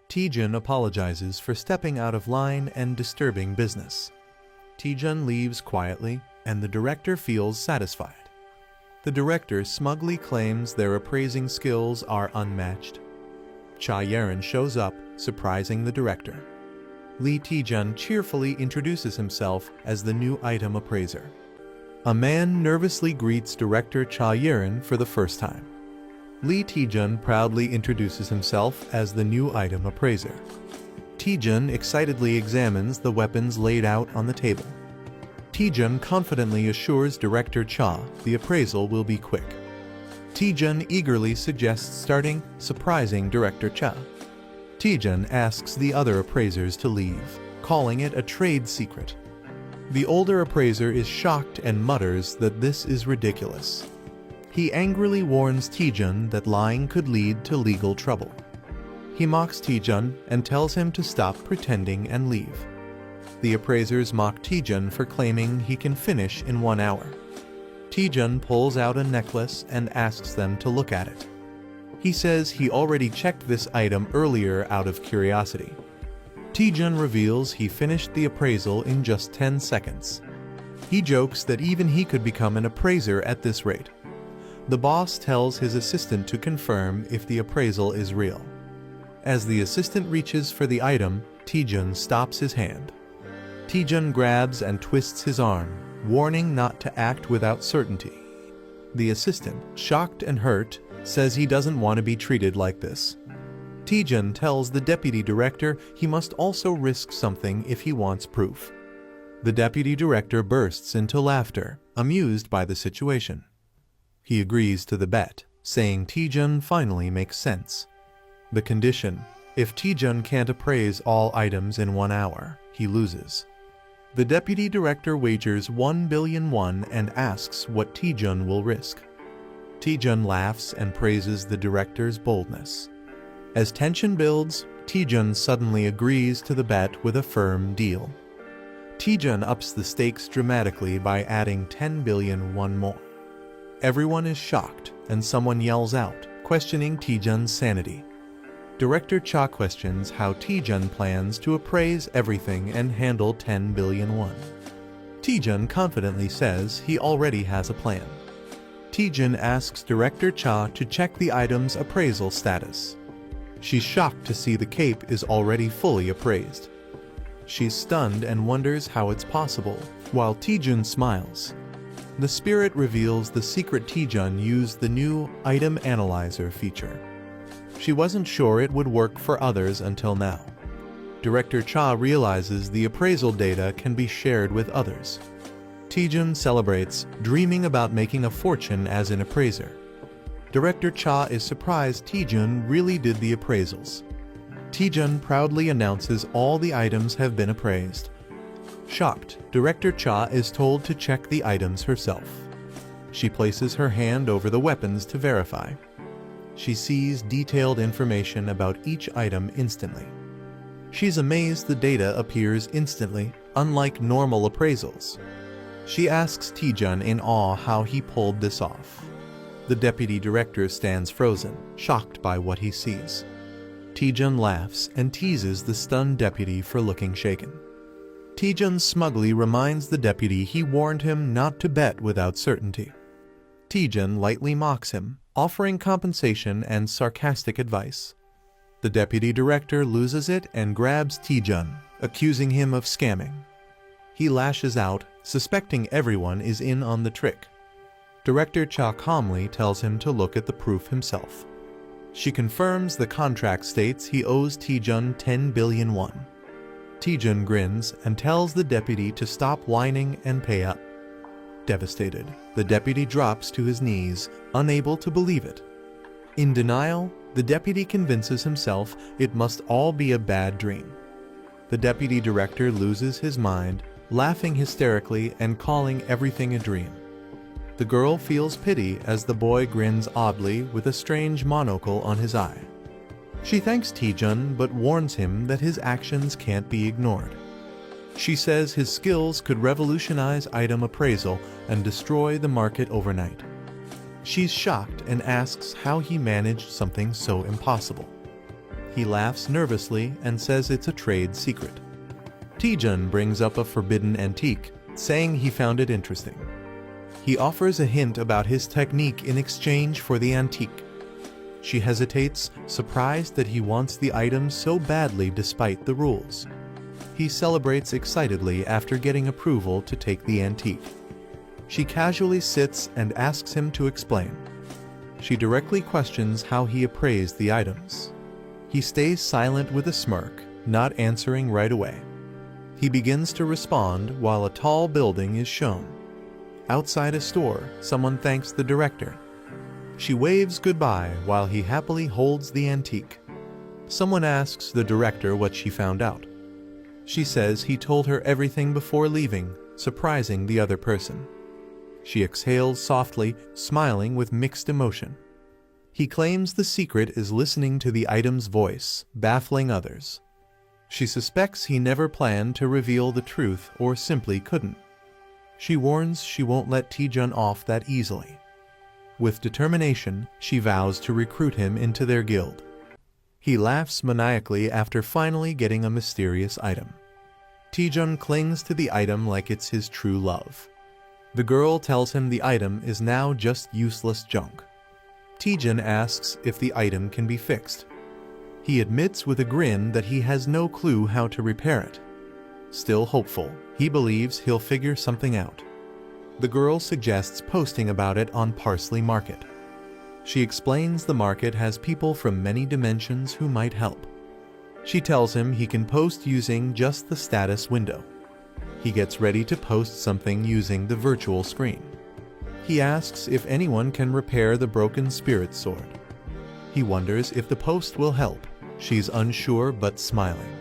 Taejun apologizes for stepping out of line and disturbing business. Taejun leaves quietly, and the director feels satisfied. The director smugly claims their appraising skills are unmatched. Cha Yerin shows up, surprising the director. Lee Taejun cheerfully introduces himself as the new item appraiser. A man nervously greets Director Cha Yerin for the first time. Lee Taejun proudly introduces himself as the new item appraiser. Taejun excitedly examines the weapons laid out on the table. Taejun confidently assures Director Cha the appraisal will be quick. Taejun eagerly suggests starting, surprising Director Cha. Taejun asks the other appraisers to leave, calling it a trade secret. The older appraiser is shocked and mutters that this is ridiculous. He angrily warns Taejun that lying could lead to legal trouble. He mocks Taejun and tells him to stop pretending and leave. The appraisers mock Taejun for claiming he can finish in 1 hour. Taejun pulls out a necklace and asks them to look at it. He says he already checked this item earlier out of curiosity. Taejun reveals he finished the appraisal in just 10 seconds. He jokes that even he could become an appraiser at this rate. The boss tells his assistant to confirm if the appraisal is real. As the assistant reaches for the item, Taejun stops his hand. Taejun grabs and twists his arm, warning not to act without certainty. The assistant, shocked and hurt, says he doesn't want to be treated like this. Taejun tells the deputy director he must also risk something if he wants proof. The deputy director bursts into laughter, amused by the situation. He agrees to the bet, saying Taejun finally makes sense. The condition: if Taejun can't appraise all items in 1 hour, he loses. The deputy director wagers 1 billion won and asks what Taejun will risk. Taejun laughs and praises the director's boldness. As tension builds, Taejun suddenly agrees to the bet with a firm deal. Taejun ups the stakes dramatically by adding 10 billion won more. Everyone is shocked, and someone yells out, questioning Taejun's sanity. Director Cha questions how Taejun plans to appraise everything and handle 10 billion won. Taejun confidently says he already has a plan. Taejun asks Director Cha to check the item's appraisal status. She's shocked to see the cape is already fully appraised. She's stunned and wonders how it's possible, while Taejun smiles. The spirit reveals the secret Taejun used the new Item Analyzer feature. She wasn't sure it would work for others until now. Director Cha realizes the appraisal data can be shared with others. Taejun celebrates, dreaming about making a fortune as an appraiser. Director Cha is surprised Taejun really did the appraisals. Taejun proudly announces all the items have been appraised. Shocked, Director Cha is told to check the items herself. She places her hand over the weapons to verify. She sees detailed information about each item instantly. She's amazed the data appears instantly, unlike normal appraisals. She asks Taejun in awe how he pulled this off. The deputy director stands frozen, shocked by what he sees. Taejun laughs and teases the stunned deputy for looking shaken. Taejun smugly reminds the deputy he warned him not to bet without certainty. Taejun lightly mocks him, offering compensation and sarcastic advice. The deputy director loses it and grabs Taejun, accusing him of scamming. He lashes out, suspecting everyone is in on the trick. Director Cha calmly tells him to look at the proof himself. She confirms the contract states he owes Taejun 10 billion won. Taejun grins and tells the deputy to stop whining and pay up. Devastated, the deputy drops to his knees, unable to believe it. In denial, the deputy convinces himself it must all be a bad dream. The deputy director loses his mind, laughing hysterically and calling everything a dream. The girl feels pity as the boy grins oddly with a strange monocle on his eye. She thanks Taejun but warns him that his actions can't be ignored. She says his skills could revolutionize item appraisal and destroy the market overnight. She's shocked and asks how he managed something so impossible. He laughs nervously and says it's a trade secret. Taejun brings up a forbidden antique, saying he found it interesting. He offers a hint about his technique in exchange for the antique. She hesitates, surprised that he wants the item so badly despite the rules. He celebrates excitedly after getting approval to take the antique. She casually sits and asks him to explain. She directly questions how he appraised the items. He stays silent with a smirk, not answering right away. He begins to respond while a tall building is shown. Outside a store, someone thanks the director. She waves goodbye while he happily holds the antique. Someone asks the director what she found out. She says he told her everything before leaving, surprising the other person. She exhales softly, smiling with mixed emotion. He claims the secret is listening to the item's voice, baffling others. She suspects he never planned to reveal the truth or simply couldn't. She warns she won't let Taejun off that easily. With determination, she vows to recruit him into their guild. He laughs maniacally after finally getting a mysterious item. Taejun clings to the item like it's his true love. The girl tells him the item is now just useless junk. Taejun asks if the item can be fixed. He admits with a grin that he has no clue how to repair it. Still hopeful, he believes he'll figure something out. The girl suggests posting about it on Parsley Market. She explains the market has people from many dimensions who might help. She tells him he can post using just the status window. He gets ready to post something using the virtual screen. He asks if anyone can repair the broken spirit sword. He wonders if the post will help. She's unsure but smiling.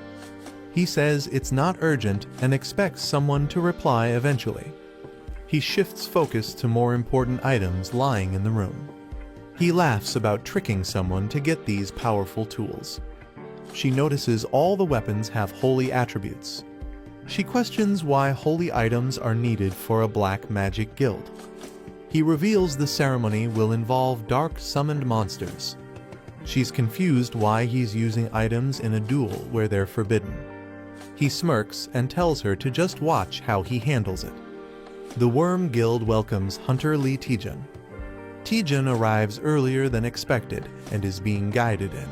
He says it's not urgent and expects someone to reply eventually. He shifts focus to more important items lying in the room. He laughs about tricking someone to get these powerful tools. She notices all the weapons have holy attributes. She questions why holy items are needed for a black magic guild. He reveals the ceremony will involve dark summoned monsters. She's confused why he's using items in a duel where they're forbidden. He smirks and tells her to just watch how he handles it. The Worm Guild welcomes Hunter Lee Taejun. Taejun arrives earlier than expected and is being guided in.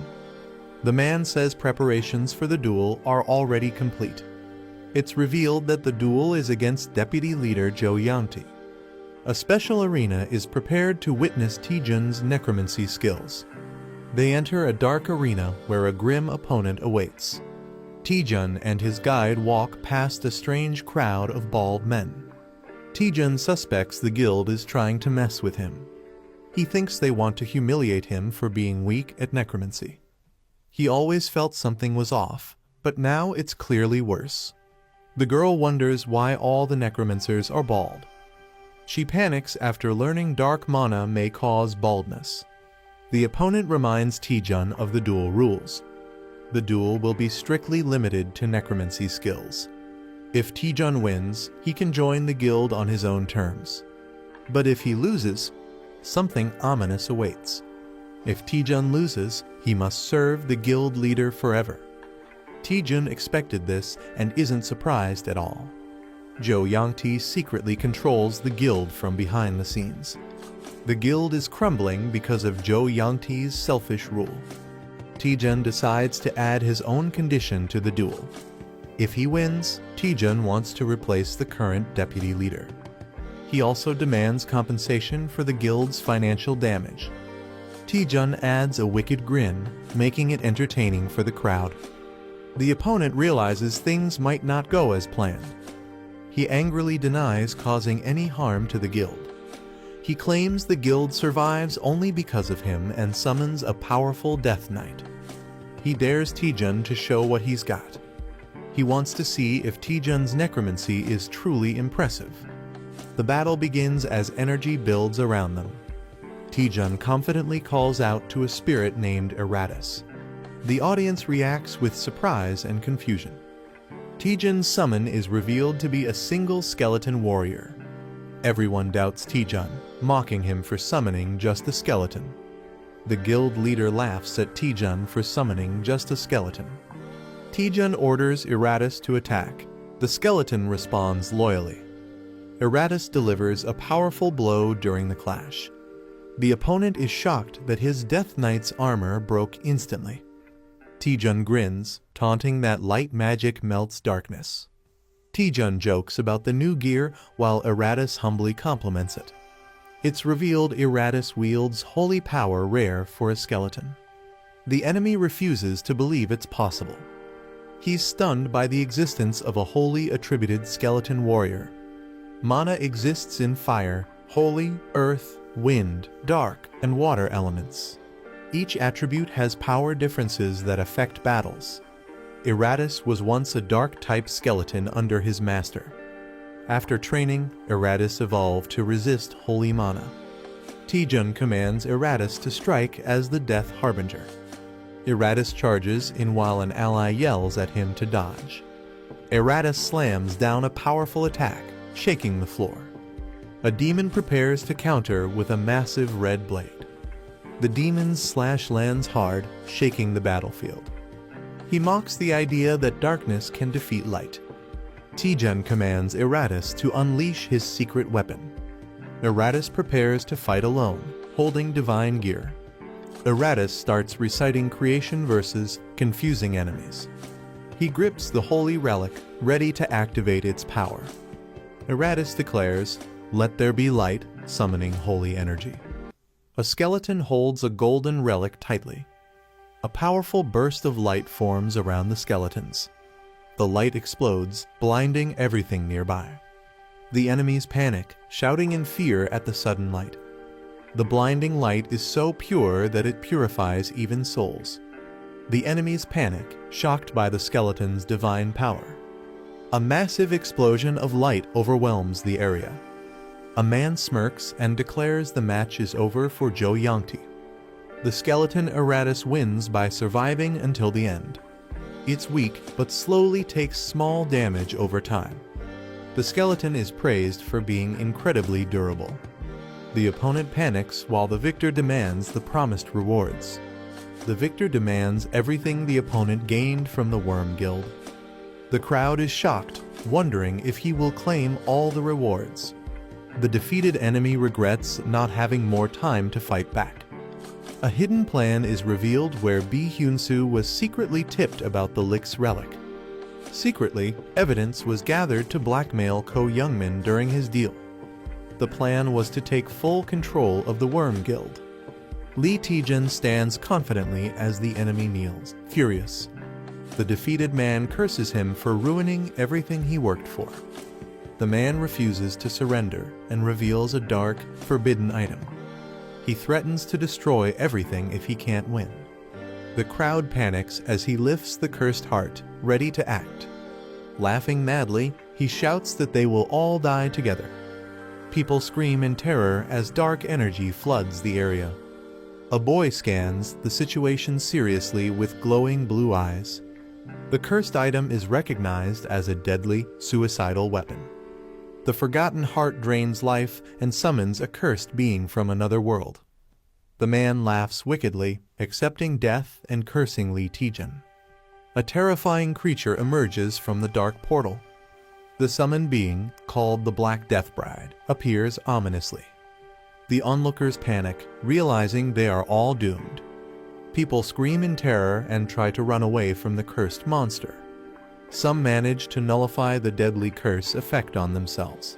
The man says preparations for the duel are already complete. It's revealed that the duel is against Deputy Leader Jo Young-tae. A special arena is prepared to witness Taejun's necromancy skills. They enter a dark arena where a grim opponent awaits. Taejun and his guide walk past a strange crowd of bald men. Taejun suspects the guild is trying to mess with him. He thinks they want to humiliate him for being weak at necromancy. He always felt something was off, but now it's clearly worse. The girl wonders why all the necromancers are bald. She panics after learning dark mana may cause baldness. The opponent reminds Taejun of the duel rules. The duel will be strictly limited to necromancy skills. If Taejun wins, he can join the guild on his own terms. But if he loses, something ominous awaits. If Taejun loses, he must serve the guild leader forever. Taejun expected this and isn't surprised at all. Jo Young-tae secretly controls the guild from behind the scenes. The guild is crumbling because of Jo Young-tae's selfish rule. Taejun decides to add his own condition to the duel. If he wins, Taejun wants to replace the current deputy leader. He also demands compensation for the guild's financial damage. Taejun adds a wicked grin, making it entertaining for the crowd. The opponent realizes things might not go as planned. He angrily denies causing any harm to the guild. He claims the guild survives only because of him and summons a powerful Death Knight. He dares Taejun to show what he's got. He wants to see if Taejun's necromancy is truly impressive. The battle begins as energy builds around them. Taejun confidently calls out to a spirit named Eratus. The audience reacts with surprise and confusion. Taejun's summon is revealed to be a single skeleton warrior. Everyone doubts Taejun, mocking him for summoning just a skeleton. The guild leader laughs at Taejun for summoning just a skeleton. Taejun orders Eratus to attack. The skeleton responds loyally. Eratus delivers a powerful blow during the clash. The opponent is shocked that his Death Knight's armor broke instantly. Taejun grins, taunting that light magic melts darkness. Taejun jokes about the new gear while Eratus humbly compliments it. It's revealed Eratus wields holy power rare for a skeleton. The enemy refuses to believe it's possible. He's stunned by the existence of a wholly attributed skeleton warrior. Mana exists in fire, holy, earth, wind, dark, and water elements. Each attribute has power differences that affect battles. Eratus was once a dark-type skeleton under his master. After training, Eratus evolved to resist holy mana. Taejun commands Eratus to strike as the Death Harbinger. Eratus charges in while an ally yells at him to dodge. Eratus slams down a powerful attack, shaking the floor. A demon prepares to counter with a massive red blade. The demon's slash lands hard, shaking the battlefield. He mocks the idea that darkness can defeat light. Taejun commands Eratus to unleash his secret weapon. Eratus prepares to fight alone, holding divine gear. Eratus starts reciting creation verses, confusing enemies. He grips the holy relic, ready to activate its power. Eratus declares, "Let there be light," summoning holy energy. A skeleton holds a golden relic tightly. A powerful burst of light forms around the skeletons. The light explodes, blinding everything nearby. The enemies panic, shouting in fear at the sudden light. The blinding light is so pure that it purifies even souls. The enemies panic, shocked by the skeleton's divine power. A massive explosion of light overwhelms the area. A man smirks and declares the match is over for Jo Yangti. The skeleton Eratus wins by surviving until the end. It's weak, but slowly takes small damage over time. The skeleton is praised for being incredibly durable. The opponent panics while the victor demands the promised rewards. The victor demands everything the opponent gained from the Worm Guild. The crowd is shocked, wondering if he will claim all the rewards. The defeated enemy regrets not having more time to fight back. A hidden plan is revealed where Bi Hyun-soo was secretly tipped about the Lick's relic. Secretly, evidence was gathered to blackmail Ko Youngmin during his deal. The plan was to take full control of the Worm Guild. Lee Taejun stands confidently as the enemy kneels, furious. The defeated man curses him for ruining everything he worked for. The man refuses to surrender and reveals a dark, forbidden item. He threatens to destroy everything if he can't win. The crowd panics as he lifts the cursed heart, ready to act. Laughing madly, he shouts that they will all die together. People scream in terror as dark energy floods the area. A boy scans the situation seriously with glowing blue eyes. The cursed item is recognized as a deadly, suicidal weapon. The forgotten heart drains life and summons a cursed being from another world. The man laughs wickedly, accepting death and cursing Lee Taejun. A terrifying creature emerges from the dark portal. The summoned being, called the Black Death Bride, appears ominously. The onlookers panic, realizing they are all doomed. People scream in terror and try to run away from the cursed monster. Some manage to nullify the deadly curse effect on themselves.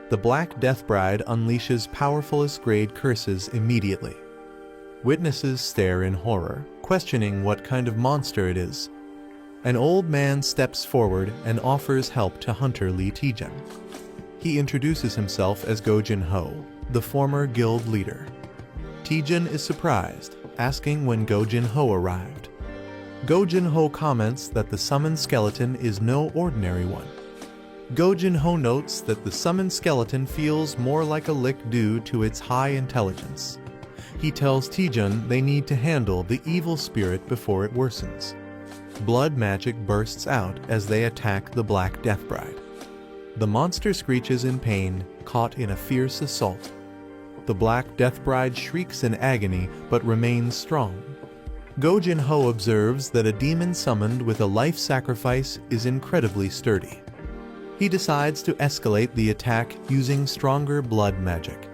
The Black Death Bride unleashes powerfulest grade curses immediately. Witnesses stare in horror, questioning what kind of monster it is. An old man steps forward and offers help to Hunter Lee Taejun. He introduces himself as Go Jin-ho, the former guild leader. Taejun is surprised, asking when Go Jin-ho arrived. Go Jin-ho comments that the summoned skeleton is no ordinary one. Go Jin-ho notes that the summoned skeleton feels more like a lick due to its high intelligence. He tells Taejun they need to handle the evil spirit before it worsens. Blood magic bursts out as they attack the Black Death Bride. The monster screeches in pain, caught in a fierce assault. The Black Death Bride shrieks in agony but remains strong. Go Jin-ho observes that a demon summoned with a life sacrifice is incredibly sturdy. He decides to escalate the attack using stronger blood magic.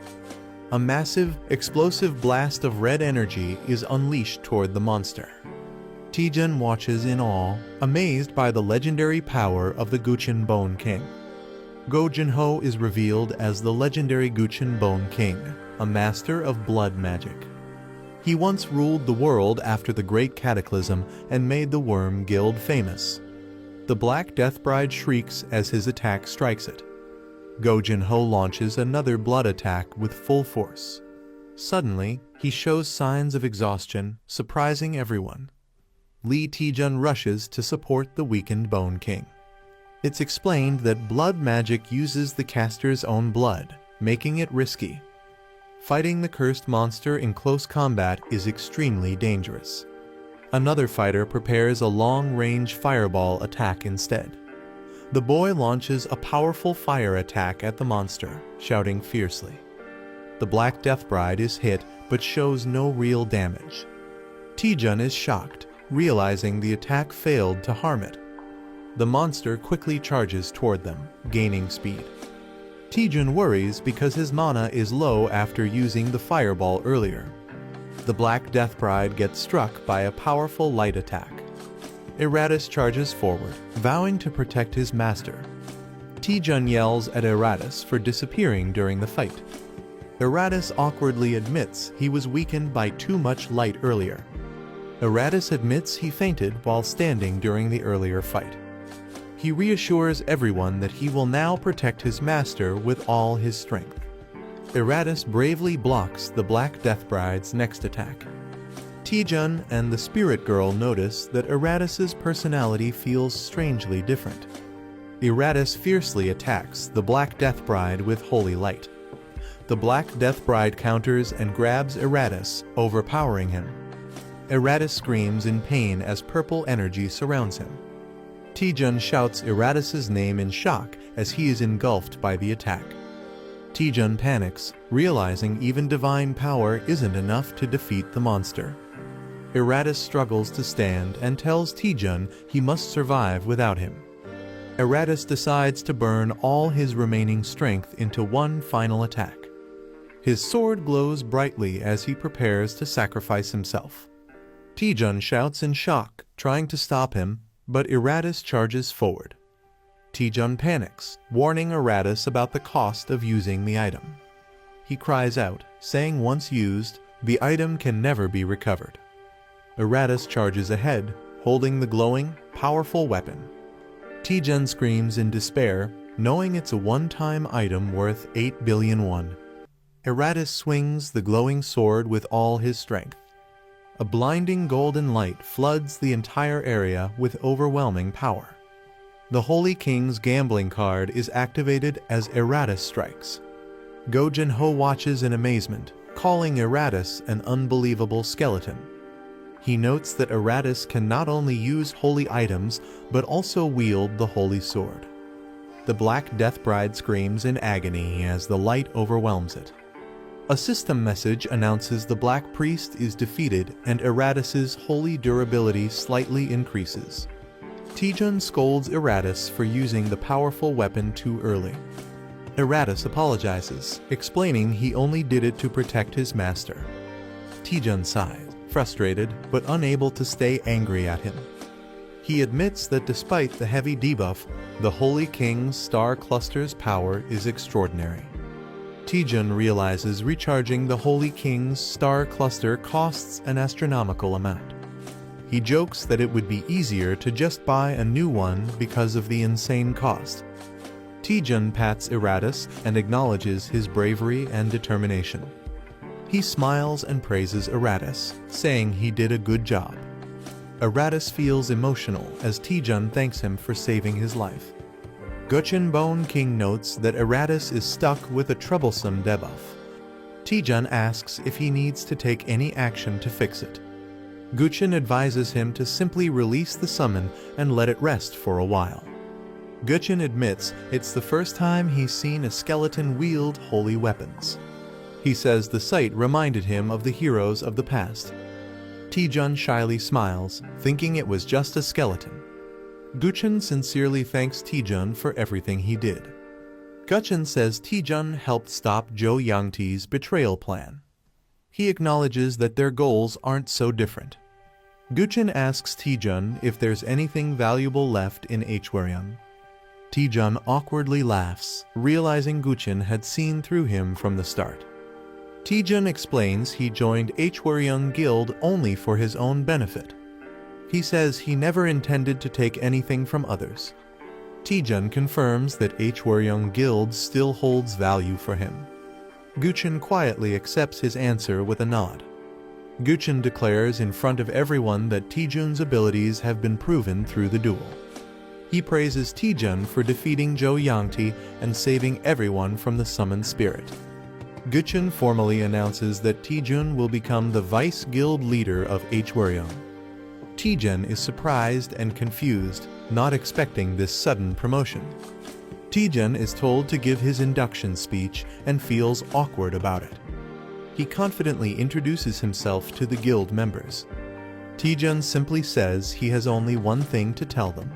A massive, explosive blast of red energy is unleashed toward the monster. Taejun watches in awe, amazed by the legendary power of the Guchin Bone King. Go Jin-ho is revealed as the legendary Guchin Bone King, a master of blood magic. He once ruled the world after the Great Cataclysm and made the Worm Guild famous. The Black Death Bride shrieks as his attack strikes it. Go Jin-ho launches another blood attack with full force. Suddenly, he shows signs of exhaustion, surprising everyone. Lee Taejun rushes to support the weakened Bone King. It's explained that blood magic uses the caster's own blood, making it risky. Fighting the cursed monster in close combat is extremely dangerous. Another fighter prepares a long-range fireball attack instead. The boy launches a powerful fire attack at the monster, shouting fiercely. The Black Death Bride is hit but shows no real damage. Taejun is shocked, realizing the attack failed to harm it. The monster quickly charges toward them, gaining speed. Taejun worries because his mana is low after using the fireball earlier. The Black Death Bride gets struck by a powerful light attack. Eratus charges forward, vowing to protect his master. Taejun yells at Eratus for disappearing during the fight. Eratus awkwardly admits he was weakened by too much light earlier. Eratus admits he fainted while standing during the earlier fight. He reassures everyone that he will now protect his master with all his strength. Eratus bravely blocks the Black Death Bride's next attack. Taejun and the Spirit Girl notice that Eratus's personality feels strangely different. Eratus fiercely attacks the Black Death Bride with holy light. The Black Death Bride counters and grabs Eratus, overpowering him. Eratus screams in pain as purple energy surrounds him. Taejun shouts Eratus's name in shock as he is engulfed by the attack. Taejun panics, realizing even divine power isn't enough to defeat the monster. Eratus struggles to stand and tells Taejun he must survive without him. Eratus decides to burn all his remaining strength into one final attack. His sword glows brightly as he prepares to sacrifice himself. Taejun shouts in shock, trying to stop him, but Eratus charges forward. Taejun panics, warning Eratus about the cost of using the item. He cries out, saying once used, the item can never be recovered. Eratus charges ahead, holding the glowing, powerful weapon. Taejun screams in despair, knowing it's a one-time item worth 8 billion won. Eratus swings the glowing sword with all his strength. A blinding golden light floods the entire area with overwhelming power. The Holy King's gambling card is activated as Eratus strikes. Go Jin-ho watches in amazement, calling Eratus an unbelievable skeleton. He notes that Eratus can not only use holy items, but also wield the holy sword. The Black Death Bride screams in agony as the light overwhelms it. A system message announces the Black Priest is defeated and Eratus's holy durability slightly increases. Taejun scolds Eratus for using the powerful weapon too early. Eratus apologizes, explaining he only did it to protect his master. Taejun sighs, frustrated but unable to stay angry at him. He admits that despite the heavy debuff, the Holy King's star cluster's power is extraordinary. Taejun realizes recharging the Holy King's star cluster costs an astronomical amount. He jokes that it would be easier to just buy a new one because of the insane cost. Taejun pats Eratus and acknowledges his bravery and determination. He smiles and praises Eratus, saying he did a good job. Eratus feels emotional as Taejun thanks him for saving his life. Guchin Bone King notes that Eratus is stuck with a troublesome debuff. Taejun asks if he needs to take any action to fix it. Guchin advises him to simply release the summon and let it rest for a while. Guchin admits it's the first time he's seen a skeleton wield holy weapons. He says the sight reminded him of the heroes of the past. Taejun shyly smiles, thinking it was just a skeleton. Guchin sincerely thanks Taejun for everything he did. Guchin says Taejun helped stop Zhou Yangti's betrayal plan. He acknowledges that their goals aren't so different. Guchin asks Taejun if there's anything valuable left in Hwaryeong. Taejun awkwardly laughs, realizing Guchin had seen through him from the start. Taejun explains he joined Hwaryeong Guild only for his own benefit. He says he never intended to take anything from others. Taejun confirms that Hwaryeong Guild still holds value for him. Guchin quietly accepts his answer with a nod. Guchin declares in front of everyone that Taejun's abilities have been proven through the duel. He praises Taejun for defeating Jo Yangti and saving everyone from the summoned spirit. Guchun formally announces that Taejun will become the vice guild leader of Hwaryeong. Taejun is surprised and confused, not expecting this sudden promotion. Taejun is told to give his induction speech and feels awkward about it. He confidently introduces himself to the guild members. Taejun simply says he has only one thing to tell them.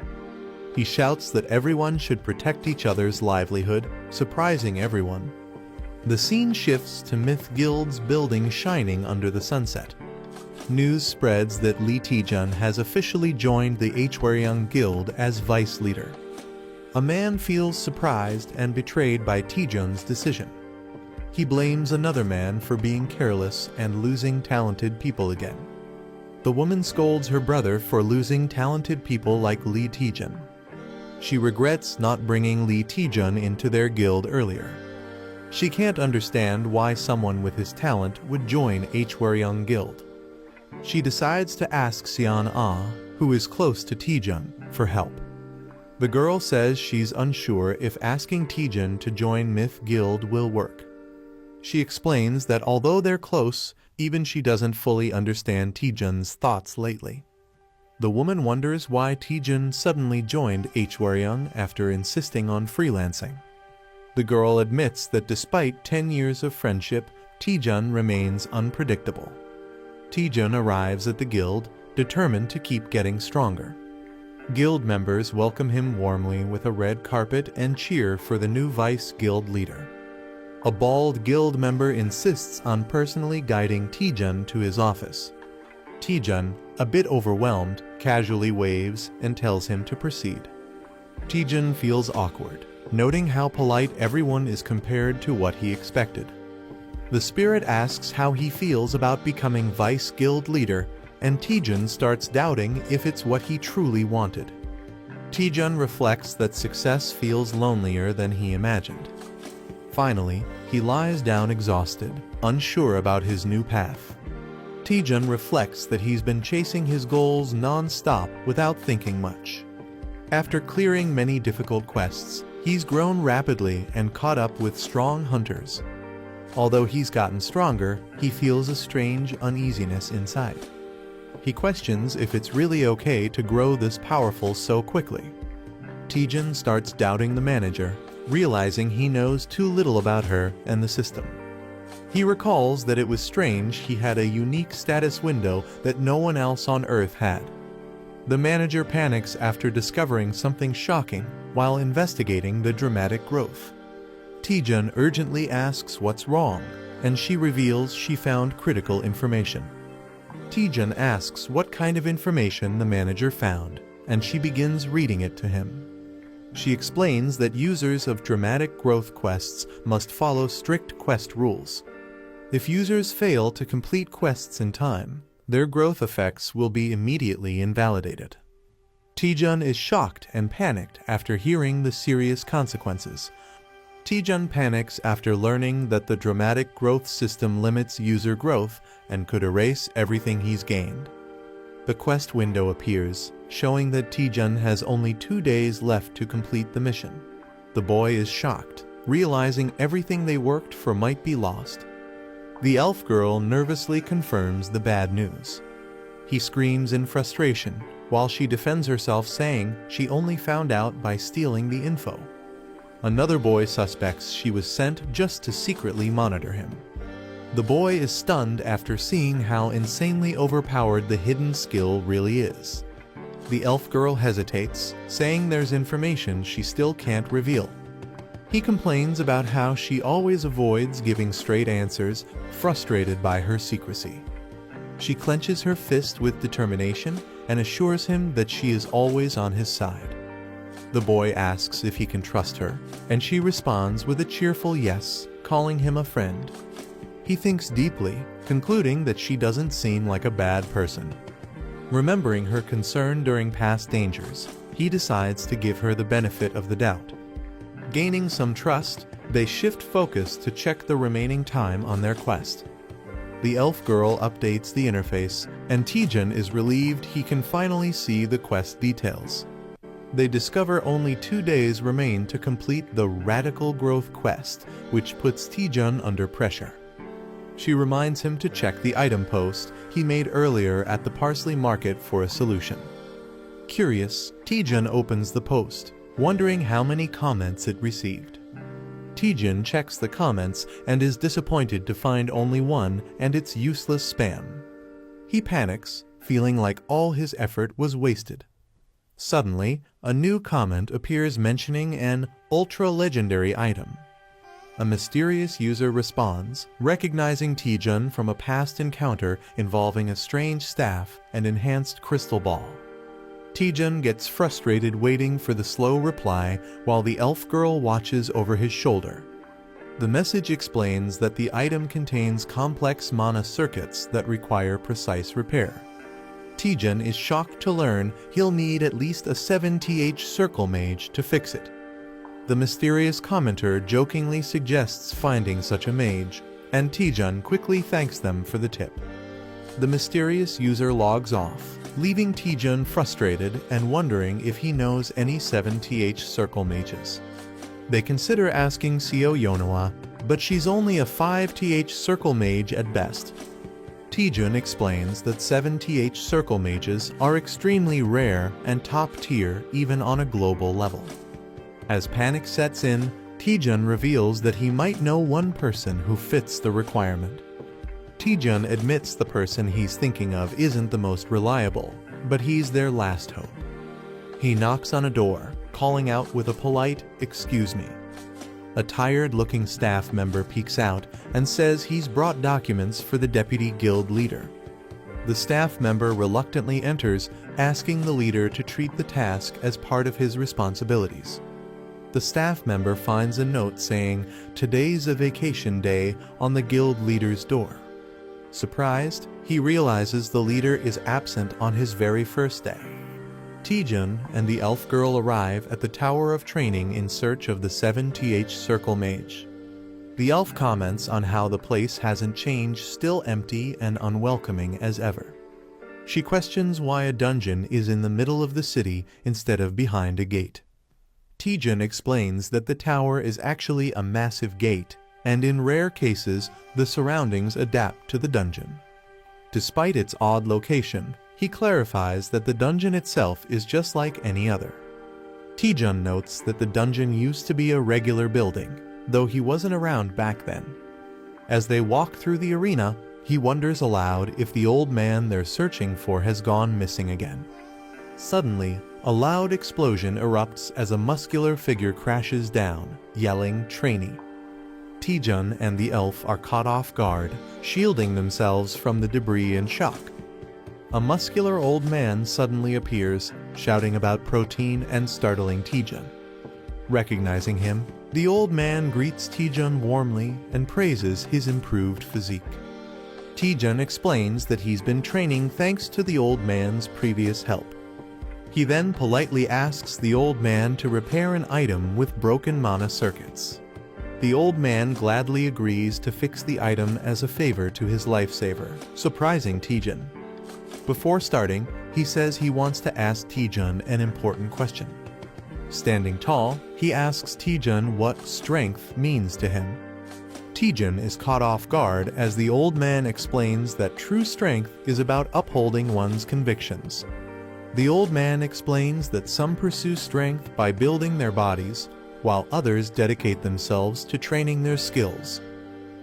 He shouts that everyone should protect each other's livelihood, surprising everyone. The scene shifts to Myth Guild's building shining under the sunset. News spreads that Lee Taejun has officially joined the Hwaryeong Guild as vice leader. A man feels surprised and betrayed by Taejun's decision. He blames another man for being careless and losing talented people again. The woman scolds her brother for losing talented people like Lee Taejun. She regrets not bringing Lee Taejun into their guild earlier. She can't understand why someone with his talent would join Hwaryeong Guild. She decides to ask Seon Ah, who is close to Taejun, for help. The girl says she's unsure if asking Taejun to join Myth Guild will work. She explains that although they're close, even she doesn't fully understand Taejun's thoughts lately. The woman wonders why Taejun suddenly joined Hwaryeong after insisting on freelancing. The girl admits that despite 10 years of friendship, Taejun remains unpredictable. Taejun arrives at the guild, determined to keep getting stronger. Guild members welcome him warmly with a red carpet and cheer for the new vice guild leader. A bald guild member insists on personally guiding Taejun to his office. Taejun, a bit overwhelmed, casually waves and tells him to proceed. Taejun feels awkward, noting how polite everyone is compared to what he expected. The spirit asks how he feels about becoming vice guild leader, and Taejun starts doubting if it's what he truly wanted. Taejun reflects that success feels lonelier than he imagined. Finally, he lies down exhausted, unsure about his new path. Taejun reflects that he's been chasing his goals non-stop without thinking much. After clearing many difficult quests, he's grown rapidly and caught up with strong hunters. Although he's gotten stronger, he feels a strange uneasiness inside. He questions if it's really okay to grow this powerful so quickly. Taejun starts doubting the manager, realizing he knows too little about her and the system. He recalls that it was strange he had a unique status window that no one else on Earth had. The manager panics after discovering something shocking while investigating the dramatic growth. Taejun urgently asks what's wrong, and she reveals she found critical information. Taejun asks what kind of information the manager found, and she begins reading it to him. She explains that users of dramatic growth quests must follow strict quest rules. If users fail to complete quests in time, their growth effects will be immediately invalidated. Taejun is shocked and panicked after hearing the serious consequences. Taejun panics after learning that the dramatic growth system limits user growth and could erase everything he's gained. The quest window appears, showing that Taejun has only 2 days left to complete the mission. The boy is shocked, realizing everything they worked for might be lost. The elf girl nervously confirms the bad news. He screams in frustration, while she defends herself saying she only found out by stealing the info. Another boy suspects she was sent just to secretly monitor him. The boy is stunned after seeing how insanely overpowered the hidden skill really is. The elf girl hesitates, saying there's information she still can't reveal. He complains about how she always avoids giving straight answers, frustrated by her secrecy. She clenches her fist with determination and assures him that she is always on his side. The boy asks if he can trust her, and she responds with a cheerful yes, calling him a friend. He thinks deeply, concluding that she doesn't seem like a bad person. Remembering her concern during past dangers, he decides to give her the benefit of the doubt. Gaining some trust, they shift focus to check the remaining time on their quest. The elf girl updates the interface, and Taejun is relieved he can finally see the quest details. They discover only 2 days remain to complete the Radical Growth quest, which puts Taejun under pressure. She reminds him to check the item post he made earlier at the Parsley Market for a solution. Curious, Taejun opens the post, wondering how many comments it received. Taejun checks the comments and is disappointed to find only one, and it's useless spam. He panics, feeling like all his effort was wasted. Suddenly, a new comment appears mentioning an ultra-legendary item. A mysterious user responds, recognizing Taejun from a past encounter involving a strange staff and enhanced crystal ball. Taejun gets frustrated waiting for the slow reply while the elf girl watches over his shoulder. The message explains that the item contains complex mana circuits that require precise repair. Taejun is shocked to learn he'll need at least a 7th circle mage to fix it. The mysterious commenter jokingly suggests finding such a mage, and Taejun quickly thanks them for the tip. The mysterious user logs off, leaving Taejun frustrated and wondering if he knows any 7th circle mages. They consider asking Seo Yonawa, but she's only a 5th circle mage at best. Taejun explains that 7th circle mages are extremely rare and top tier even on a global level. As panic sets in, Taejun reveals that he might know one person who fits the requirement. Taejun admits the person he's thinking of isn't the most reliable, but he's their last hope. He knocks on a door, calling out with a polite, "Excuse me." A tired-looking staff member peeks out and says he's brought documents for the deputy guild leader. The staff member reluctantly enters, asking the leader to treat the task as part of his responsibilities. The staff member finds a note saying, "Today's a vacation day," on the guild leader's door. Surprised, he realizes the leader is absent on his very first day. Taejun and the elf girl arrive at the Tower of Training in search of the 7th circle mage. The elf comments on how the place hasn't changed, still empty and unwelcoming as ever. She questions why a dungeon is in the middle of the city instead of behind a gate. Taejun explains that the tower is actually a massive gate, and in rare cases, the surroundings adapt to the dungeon. Despite its odd location, he clarifies that the dungeon itself is just like any other. Taejun notes that the dungeon used to be a regular building, though he wasn't around back then. As they walk through the arena, he wonders aloud if the old man they're searching for has gone missing again. Suddenly, a loud explosion erupts as a muscular figure crashes down, yelling, "Trainee." Taejun and the elf are caught off guard, shielding themselves from the debris in shock. A muscular old man suddenly appears, shouting about protein and startling Taejun. Recognizing him, the old man greets Taejun warmly and praises his improved physique. Taejun explains that he's been training thanks to the old man's previous help. He then politely asks the old man to repair an item with broken mana circuits. The old man gladly agrees to fix the item as a favor to his lifesaver, surprising Taejun. Before starting, he says he wants to ask Taejun an important question. Standing tall, he asks Taejun what strength means to him. Taejun is caught off guard as the old man explains that true strength is about upholding one's convictions. The old man explains that some pursue strength by building their bodies, while others dedicate themselves to training their skills.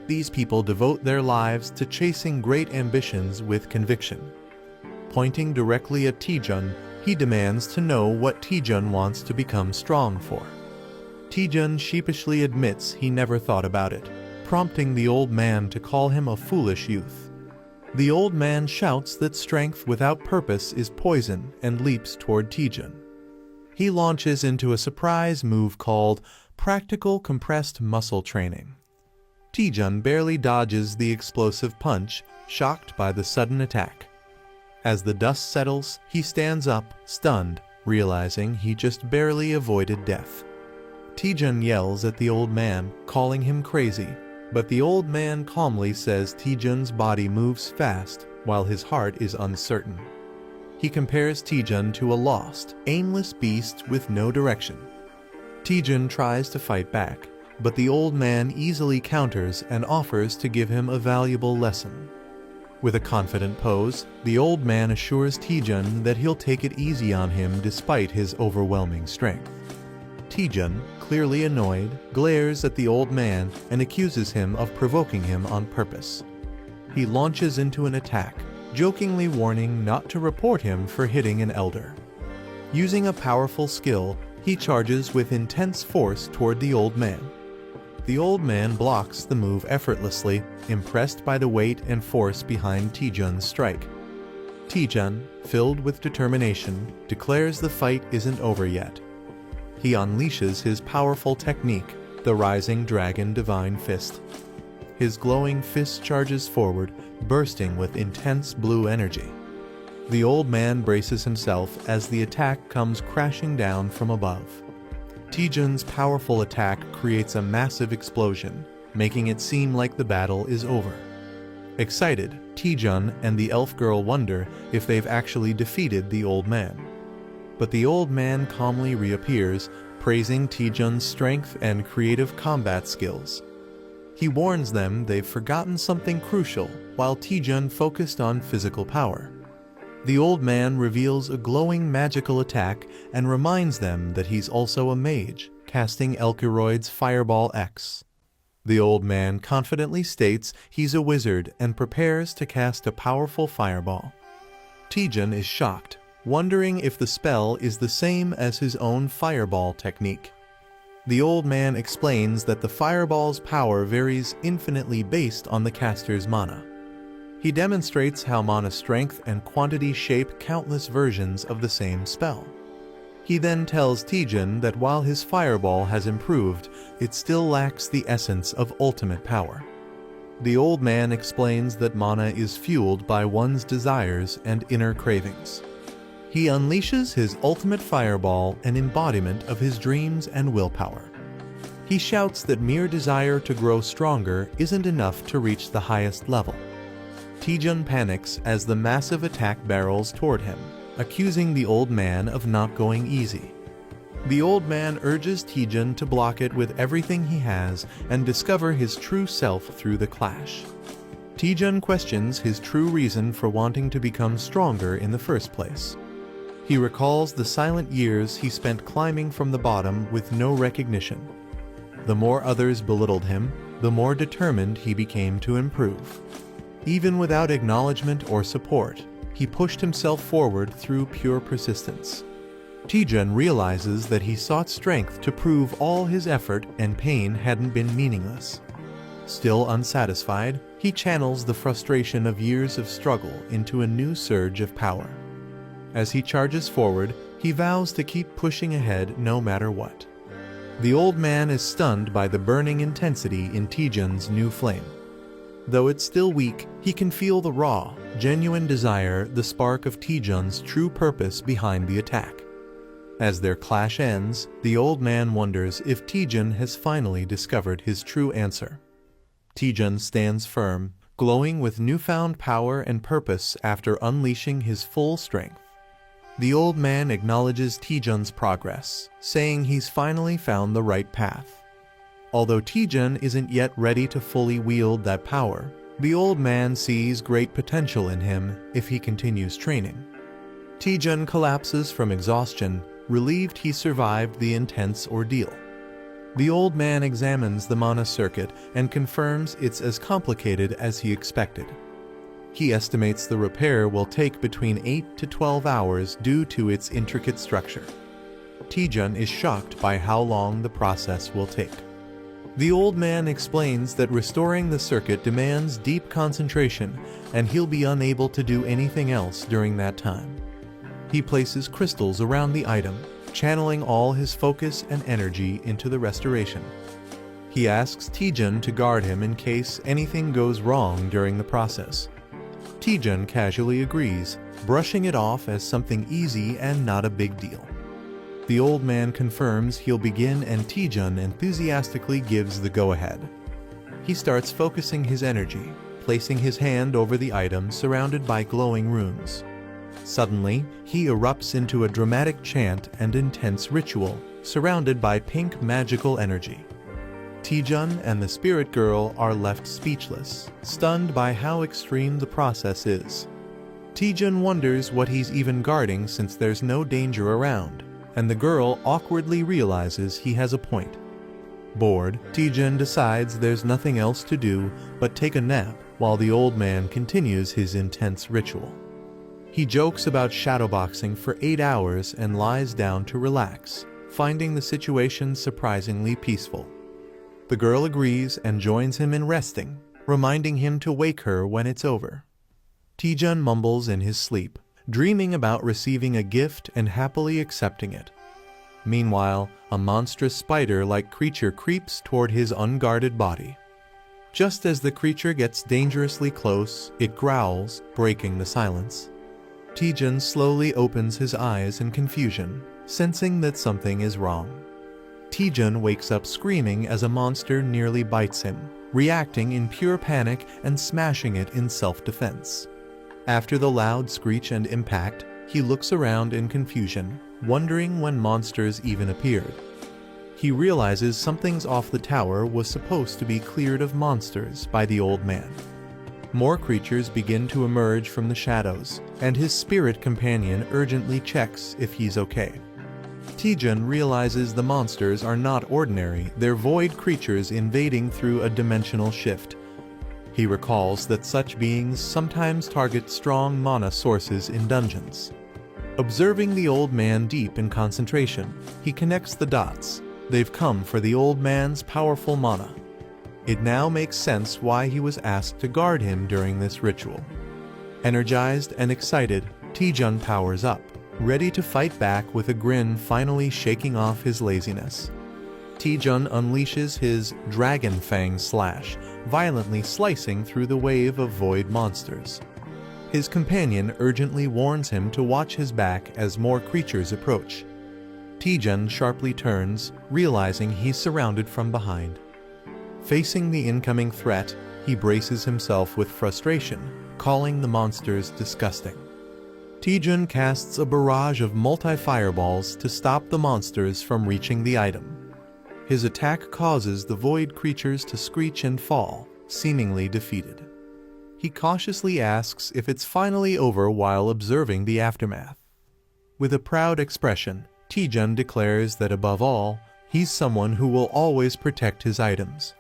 These people devote their lives to chasing great ambitions with conviction. Pointing directly at Taejun, he demands to know what Taejun wants to become strong for. Taejun sheepishly admits he never thought about it, prompting the old man to call him a foolish youth. The old man shouts that strength without purpose is poison and leaps toward Taejun. He launches into a surprise move called practical compressed muscle training. Taejun barely dodges the explosive punch, shocked by the sudden attack. As the dust settles, he stands up, stunned, realizing he just barely avoided death. Taejun yells at the old man, calling him crazy, but the old man calmly says Taejun's body moves fast while his heart is uncertain. He compares Taejun to a lost, aimless beast with no direction. Taejun tries to fight back, but the old man easily counters and offers to give him a valuable lesson. With a confident pose, the old man assures Taejun that he'll take it easy on him despite his overwhelming strength. Taejun, clearly annoyed, glares at the old man and accuses him of provoking him on purpose. He launches into an attack, jokingly warning not to report him for hitting an elder. Using a powerful skill, he charges with intense force toward the old man. The old man blocks the move effortlessly, impressed by the weight and force behind Taejun's strike. Taejun, filled with determination, declares the fight isn't over yet. He unleashes his powerful technique, the Rising Dragon Divine Fist. His glowing fist charges forward, bursting with intense blue energy. The old man braces himself as the attack comes crashing down from above. Taejun's powerful attack creates a massive explosion, making it seem like the battle is over. Excited, Taejun and the elf girl wonder if they've actually defeated the old man. But the old man calmly reappears, praising Taejun's strength and creative combat skills. He warns them they've forgotten something crucial while Taejun focused on physical power. The old man reveals a glowing magical attack and reminds them that he's also a mage, casting Elkeroid's Fireball X. The old man confidently states he's a wizard and prepares to cast a powerful fireball. Taejun is shocked, wondering if the spell is the same as his own fireball technique. The old man explains that the fireball's power varies infinitely based on the caster's mana. He demonstrates how mana strength and quantity shape countless versions of the same spell. He then tells Taejun that while his fireball has improved, it still lacks the essence of ultimate power. The old man explains that mana is fueled by one's desires and inner cravings. He unleashes his ultimate fireball, an embodiment of his dreams and willpower. He shouts that mere desire to grow stronger isn't enough to reach the highest level. Taejun panics as the massive attack barrels toward him, accusing the old man of not going easy. The old man urges Taejun to block it with everything he has and discover his true self through the clash. Taejun questions his true reason for wanting to become stronger in the first place. He recalls the silent years he spent climbing from the bottom with no recognition. The more others belittled him, the more determined he became to improve. Even without acknowledgement or support, he pushed himself forward through pure persistence. Taejun realizes that he sought strength to prove all his effort and pain hadn't been meaningless. Still unsatisfied, he channels the frustration of years of struggle into a new surge of power. As he charges forward, he vows to keep pushing ahead no matter what. The old man is stunned by the burning intensity in Taejun's new flame. Though it's still weak, he can feel the raw, genuine desire, the spark of Taejun's true purpose behind the attack. As their clash ends, the old man wonders if Taejun has finally discovered his true answer. Taejun stands firm, glowing with newfound power and purpose after unleashing his full strength. The old man acknowledges Taejun's progress, saying he's finally found the right path. Although Taejun isn't yet ready to fully wield that power, the old man sees great potential in him if he continues training. Taejun collapses from exhaustion, relieved he survived the intense ordeal. The old man examines the mana circuit and confirms it's as complicated as he expected. He estimates the repair will take between 8 to 12 hours due to its intricate structure. Taejun is shocked by how long the process will take. The old man explains that restoring the circuit demands deep concentration, and he'll be unable to do anything else during that time. He places crystals around the item, channeling all his focus and energy into the restoration. He asks Taejun to guard him in case anything goes wrong during the process. Taejun casually agrees, brushing it off as something easy and not a big deal. The old man confirms he'll begin and Taejun enthusiastically gives the go-ahead. He starts focusing his energy, placing his hand over the item surrounded by glowing runes. Suddenly, he erupts into a dramatic chant and intense ritual, surrounded by pink magical energy. Taejun and the spirit girl are left speechless, stunned by how extreme the process is. Taejun wonders what he's even guarding since there's no danger around, and the girl awkwardly realizes he has a point. Bored, Taejun decides there's nothing else to do but take a nap while the old man continues his intense ritual. He jokes about shadowboxing for 8 hours and lies down to relax, finding the situation surprisingly peaceful. The girl agrees and joins him in resting, reminding him to wake her when it's over. Taejun mumbles in his sleep, dreaming about receiving a gift and happily accepting it. Meanwhile, a monstrous spider-like creature creeps toward his unguarded body. Just as the creature gets dangerously close, it growls, breaking the silence. Taejun slowly opens his eyes in confusion, sensing that something is wrong. Taejun wakes up screaming as a monster nearly bites him, reacting in pure panic and smashing it in self-defense. After the loud screech and impact, he looks around in confusion, wondering when monsters even appeared. He realizes something's off. The tower was supposed to be cleared of monsters by the old man. More creatures begin to emerge from the shadows, and his spirit companion urgently checks if he's okay. Taejun realizes the monsters are not ordinary, they're void creatures invading through a dimensional shift. He recalls that such beings sometimes target strong mana sources in dungeons. Observing the old man deep in concentration, he connects the dots. They've come for the old man's powerful mana. It now makes sense why he was asked to guard him during this ritual. Energized and excited, Taejun powers up, ready to fight back with a grin finally shaking off his laziness. Taejun unleashes his Dragon Fang Slash, violently slicing through the wave of void monsters. His companion urgently warns him to watch his back as more creatures approach. Taejun sharply turns, realizing he's surrounded from behind. Facing the incoming threat, he braces himself with frustration, calling the monsters disgusting. Taejun casts a barrage of multi-fireballs to stop the monsters from reaching the item. His attack causes the void creatures to screech and fall, seemingly defeated. He cautiously asks if it's finally over while observing the aftermath. With a proud expression, Taejun declares that above all, he's someone who will always protect his items.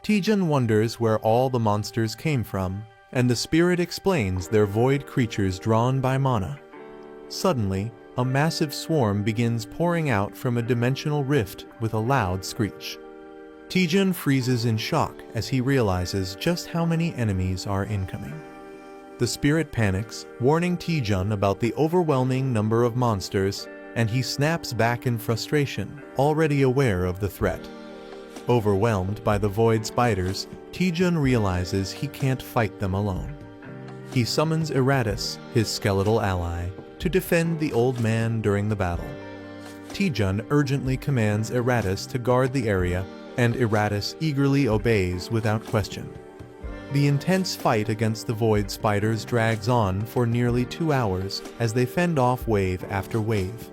Taejun wonders where all the monsters came from, and the spirit explains they're void creatures drawn by mana. Suddenly, a massive swarm begins pouring out from a dimensional rift with a loud screech. Taejun freezes in shock as he realizes just how many enemies are incoming. The spirit panics, warning Taejun about the overwhelming number of monsters, and he snaps back in frustration, already aware of the threat. Overwhelmed by the void spiders, Taejun realizes he can't fight them alone. He summons Eratus, his skeletal ally, to defend the old man during the battle. Taejun urgently commands Eratus to guard the area, and Eratus eagerly obeys without question. The intense fight against the void spiders drags on for nearly 2 hours as they fend off wave after wave.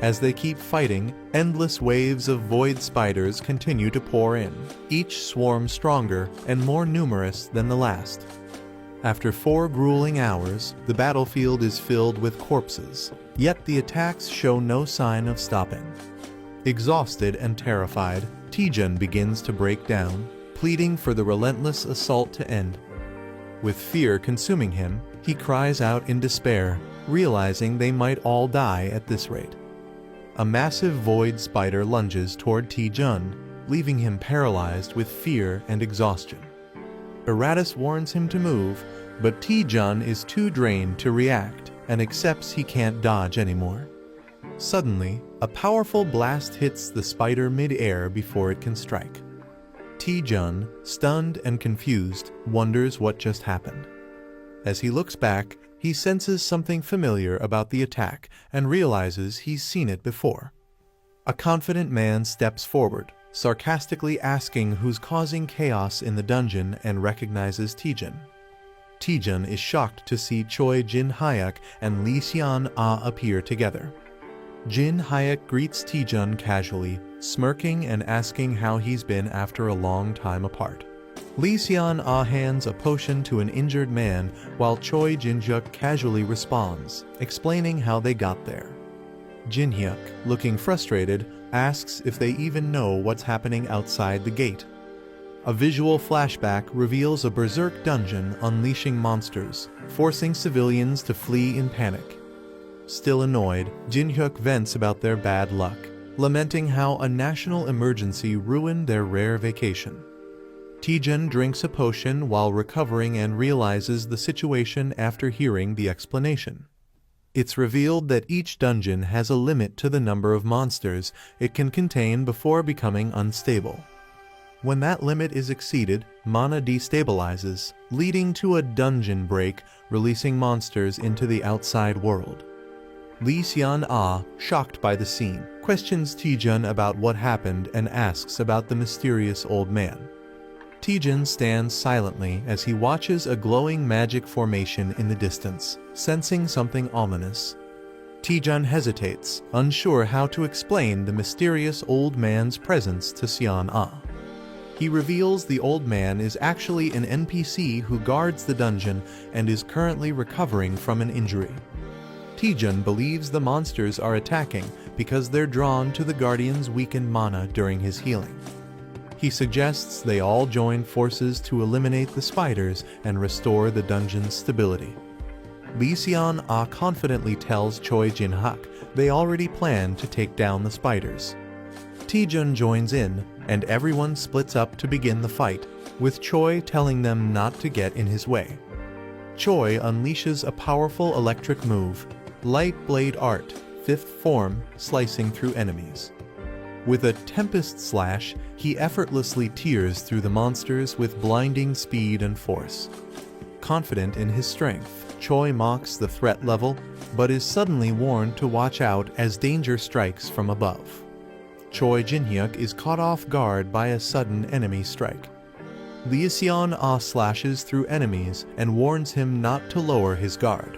As they keep fighting, endless waves of void spiders continue to pour in, each swarm stronger and more numerous than the last. After 4 grueling hours, the battlefield is filled with corpses, yet the attacks show no sign of stopping. Exhausted and terrified, Taejun begins to break down, pleading for the relentless assault to end. With fear consuming him, he cries out in despair, realizing they might all die at this rate. A massive void spider lunges toward Taejun, leaving him paralyzed with fear and exhaustion. Eratus warns him to move, but Taejun is too drained to react and accepts he can't dodge anymore. Suddenly, a powerful blast hits the spider mid-air before it can strike. Taejun, stunned and confused, wonders what just happened. As he looks back, he senses something familiar about the attack and realizes he's seen it before. A confident man steps forward, sarcastically asking who's causing chaos in the dungeon, and recognizes Taejun. Taejun is shocked to see Choi Jin-hyuk and Lee Seon-ah appear together. Jin-hyuk greets Taejun casually, smirking and asking how he's been after a long time apart. Lee Seon-ah hands a potion to an injured man while Choi Jin-hyuk casually responds, explaining how they got there. Jin-hyuk, looking frustrated, asks if they even know what's happening outside the gate. A visual flashback reveals a berserk dungeon unleashing monsters, forcing civilians to flee in panic. Still annoyed, Jin-hyuk vents about their bad luck, lamenting how a national emergency ruined their rare vacation. Taejun drinks a potion while recovering and realizes the situation after hearing the explanation. It's revealed that each dungeon has a limit to the number of monsters it can contain before becoming unstable. When that limit is exceeded, mana destabilizes, leading to a dungeon break, releasing monsters into the outside world. Lee Seon-ah, shocked by the scene, questions Taejun about what happened and asks about the mysterious old man. Taejun stands silently as he watches a glowing magic formation in the distance, sensing something ominous. Taejun hesitates, unsure how to explain the mysterious old man's presence to Seon-ah. He reveals the old man is actually an NPC who guards the dungeon and is currently recovering from an injury. Taejun believes the monsters are attacking because they're drawn to the guardian's weakened mana during his healing. He suggests they all join forces to eliminate the spiders and restore the dungeon's stability. Lee Seon-ah confidently tells Choi Jin-hyuk they already plan to take down the spiders. Taejun joins in, and everyone splits up to begin the fight, with Choi telling them not to get in his way. Choi unleashes a powerful electric move, Light Blade Art, 5th form, slicing through enemies. With a Tempest Slash, he effortlessly tears through the monsters with blinding speed and force. Confident in his strength, Choi mocks the threat level, but is suddenly warned to watch out as danger strikes from above. Choi Jin-hyuk is caught off guard by a sudden enemy strike. Lee Seon-ah slashes through enemies and warns him not to lower his guard.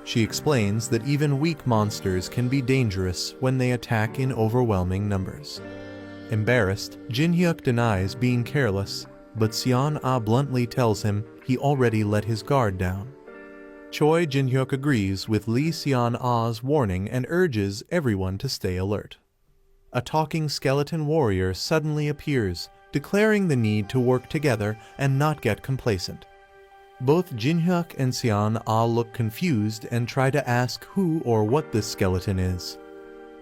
She explains that even weak monsters can be dangerous when they attack in overwhelming numbers. Embarrassed, Jin-hyuk denies being careless, but Seon-ah bluntly tells him he already let his guard down. Choi Jin-hyuk agrees with Lee Seon-ah's warning and urges everyone to stay alert. A talking skeleton warrior suddenly appears, declaring the need to work together and not get complacent. Both Jin-hyuk and Seon-ah look confused and try to ask who or what this skeleton is.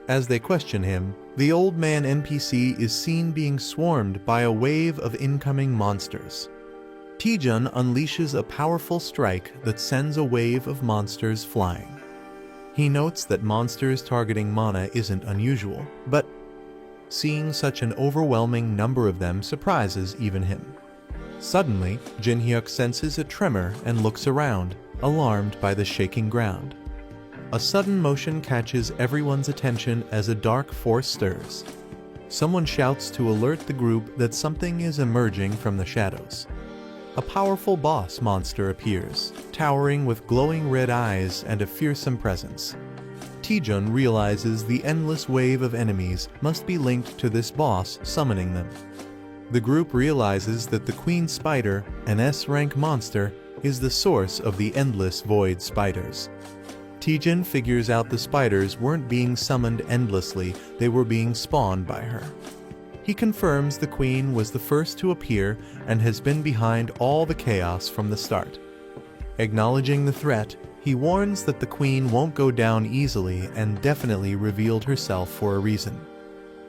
As they question him, the old man NPC is seen being swarmed by a wave of incoming monsters. Taejun unleashes a powerful strike that sends a wave of monsters flying. He notes that monsters targeting mana isn't unusual, but seeing such an overwhelming number of them surprises even him. Suddenly, Jin-hyuk senses a tremor and looks around, alarmed by the shaking ground. A sudden motion catches everyone's attention as a dark force stirs. Someone shouts to alert the group that something is emerging from the shadows. A powerful boss monster appears, towering with glowing red eyes and a fearsome presence. Taejun realizes the endless wave of enemies must be linked to this boss summoning them. The group realizes that the Queen Spider, an S-rank monster, is the source of the endless void spiders. Taejun figures out the spiders weren't being summoned endlessly, they were being spawned by her. He confirms the Queen was the first to appear and has been behind all the chaos from the start. Acknowledging the threat, he warns that the Queen won't go down easily and definitely revealed herself for a reason.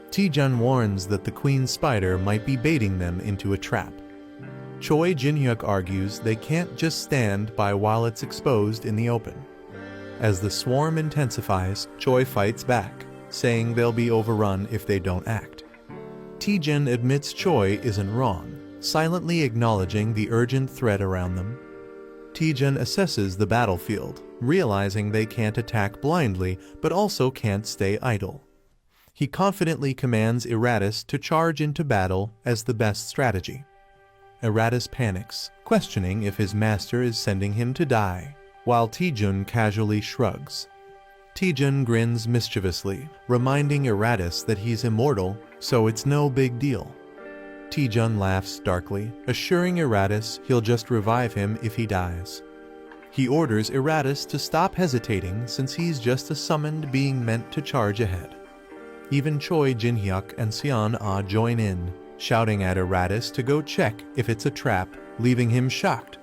Taejun warns that the Queen Spider might be baiting them into a trap. Choi Jin-hyuk argues they can't just stand by while it's exposed in the open. As the swarm intensifies, Choi fights back, saying they'll be overrun if they don't act. Taejun admits Choi isn't wrong, silently acknowledging the urgent threat around them. Taejun assesses the battlefield, realizing they can't attack blindly but also can't stay idle. He confidently commands Iratus to charge into battle as the best strategy. Eratus panics, questioning if his master is sending him to die, while Taejun casually shrugs. Taejun grins mischievously, reminding Eratus that he's immortal, so it's no big deal. Taejun laughs darkly, assuring Eratus he'll just revive him if he dies. He orders Eratus to stop hesitating since he's just a summoned being meant to charge ahead. Even Choi Jin-hyuk and Seon-ah join in, shouting at Eratus to go check if it's a trap, leaving him shocked.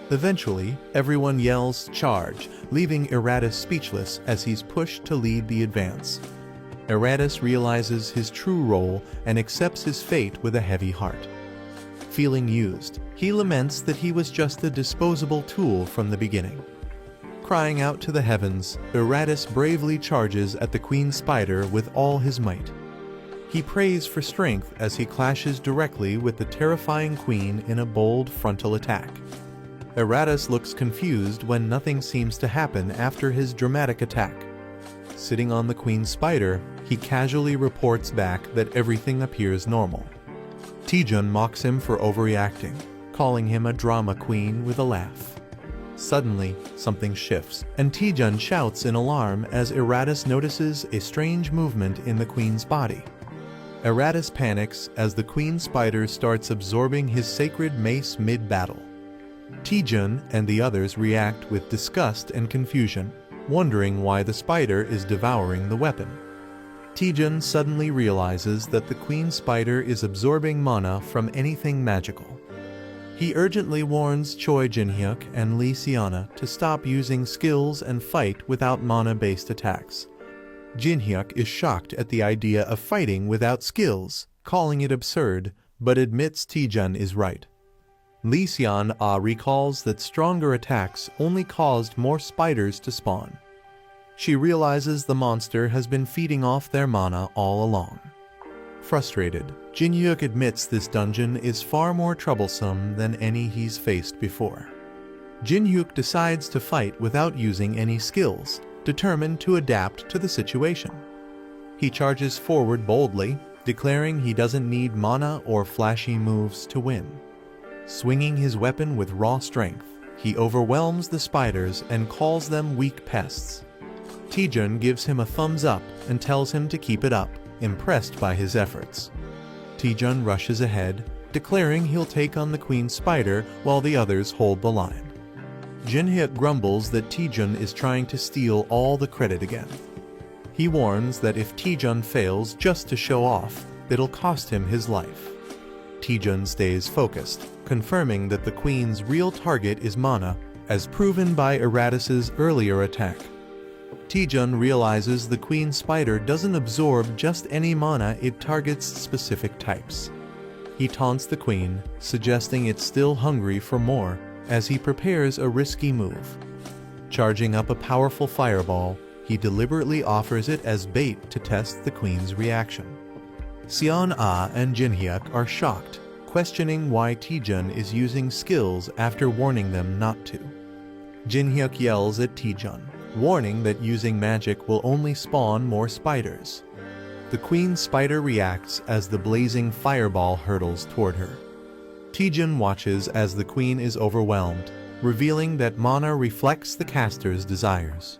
Eventually, everyone yells "charge," leaving Eratus speechless as he's pushed to lead the advance. Eratus realizes his true role and accepts his fate with a heavy heart. Feeling used, he laments that he was just a disposable tool from the beginning. Crying out to the heavens, Eratus bravely charges at the Queen Spider with all his might. He prays for strength as he clashes directly with the terrifying queen in a bold frontal attack. Eratus looks confused when nothing seems to happen after his dramatic attack. Sitting on the Queen Spider, he casually reports back that everything appears normal. Taejun mocks him for overreacting, calling him a drama queen with a laugh. Suddenly, something shifts, and Taejun shouts in alarm as Eratus notices a strange movement in the queen's body. Eratus panics as the Queen Spider starts absorbing his sacred mace mid-battle. Taejun and the others react with disgust and confusion, wondering why the spider is devouring the weapon. Taejun suddenly realizes that the Queen Spider is absorbing mana from anything magical. He urgently warns Choi Jin-hyuk and Lee Seon-ah to stop using skills and fight without mana-based attacks. Jin-hyuk is shocked at the idea of fighting without skills, calling it absurd, but admits Taejun is right. Lee Seon-ah recalls that stronger attacks only caused more spiders to spawn. She realizes the monster has been feeding off their mana all along. Frustrated, Jin-hyuk admits this dungeon is far more troublesome than any he's faced before. Jin-hyuk decides to fight without using any skills, determined to adapt to the situation. He charges forward boldly, declaring he doesn't need mana or flashy moves to win. Swinging his weapon with raw strength, he overwhelms the spiders and calls them weak pests. Taejun gives him a thumbs up and tells him to keep it up, impressed by his efforts. Taejun rushes ahead, declaring he'll take on the Queen Spider while the others hold the line. Jin-hyuk grumbles that Taejun is trying to steal all the credit again. He warns that if Taejun fails just to show off, it'll cost him his life. Taejun stays focused, confirming that the Queen's real target is mana, as proven by Eratus's earlier attack. Taejun realizes the Queen Spider doesn't absorb just any mana, it targets specific types. He taunts the Queen, suggesting it's still hungry for more, as he prepares a risky move. Charging up a powerful fireball, he deliberately offers it as bait to test the Queen's reaction. Seon-ah and Jin-hyuk are shocked, questioning why Taejun is using skills after warning them not to. Jin-hyuk yells at Taejun, warning that using magic will only spawn more spiders. The Queen Spider reacts as the blazing fireball hurtles toward her. Taejun watches as the Queen is overwhelmed, revealing that mana reflects the caster's desires.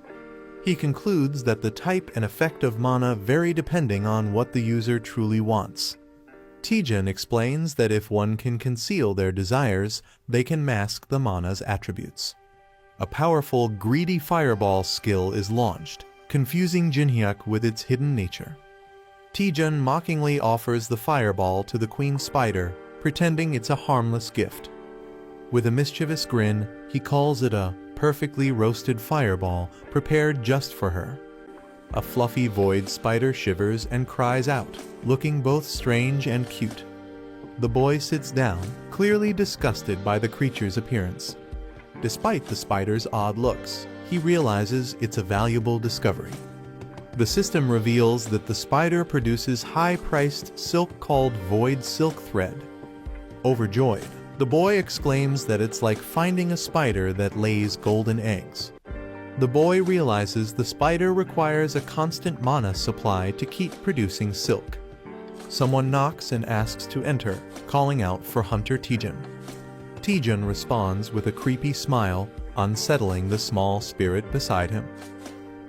He concludes that the type and effect of mana vary depending on what the user truly wants. Taejun explains that if one can conceal their desires, they can mask the mana's attributes. A powerful greedy fireball skill is launched, confusing Jin-hyuk with its hidden nature. Taejun mockingly offers the fireball to the Queen Spider, pretending it's a harmless gift. With a mischievous grin, he calls it a perfectly roasted fireball prepared just for her. A fluffy void spider shivers and cries out, looking both strange and cute. The boy sits down, clearly disgusted by the creature's appearance. Despite the spider's odd looks, he realizes it's a valuable discovery. The system reveals that the spider produces high-priced silk called void silk thread. Overjoyed, the boy exclaims that it's like finding a spider that lays golden eggs. The boy realizes the spider requires a constant mana supply to keep producing silk. Someone knocks and asks to enter, calling out for Hunter Taejun. Taejun responds with a creepy smile, unsettling the small spirit beside him.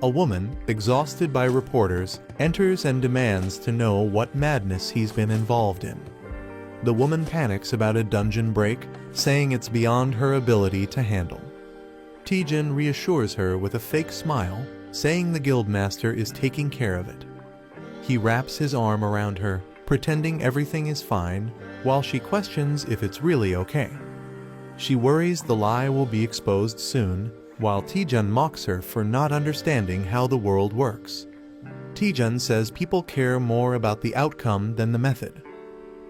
A woman, exhausted by reporters, enters and demands to know what madness he's been involved in. The woman panics about a dungeon break, saying it's beyond her ability to handle. Taejun reassures her with a fake smile, saying the guildmaster is taking care of it. He wraps his arm around her, pretending everything is fine, while she questions if it's really okay. She worries the lie will be exposed soon, while Taejun mocks her for not understanding how the world works. Taejun says people care more about the outcome than the method.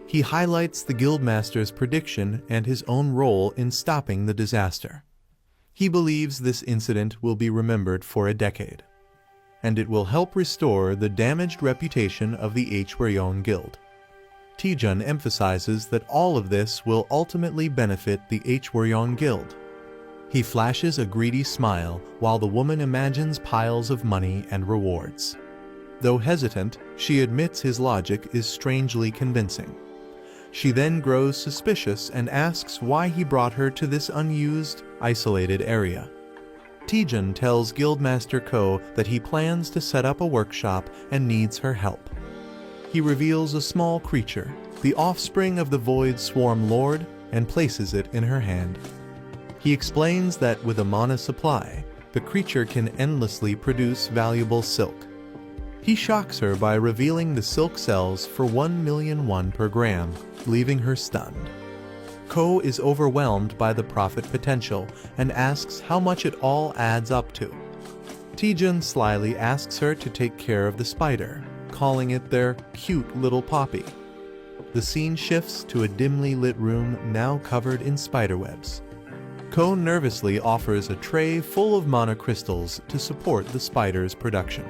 He highlights the guildmaster's prediction and his own role in stopping the disaster. He believes this incident will be remembered for a decade, and it will help restore the damaged reputation of the Hwaryeon Guild. Taejun emphasizes that all of this will ultimately benefit the Hwaryeon Guild. He flashes a greedy smile while the woman imagines piles of money and rewards. Though hesitant, she admits his logic is strangely convincing. She then grows suspicious and asks why he brought her to this unused, isolated area. Taejun tells Guildmaster Ko that he plans to set up a workshop and needs her help. He reveals a small creature, the offspring of the Void Swarm Lord, and places it in her hand. He explains that with a mana supply, the creature can endlessly produce valuable silk. He shocks her by revealing the silk sells for 1,000,000 won per gram, leaving her stunned. Ko is overwhelmed by the profit potential and asks how much it all adds up to. Taejun slyly asks her to take care of the spider, calling it their cute little poppy. The scene shifts to a dimly lit room now covered in spiderwebs. Ko nervously offers a tray full of mana crystals to support the spider's production.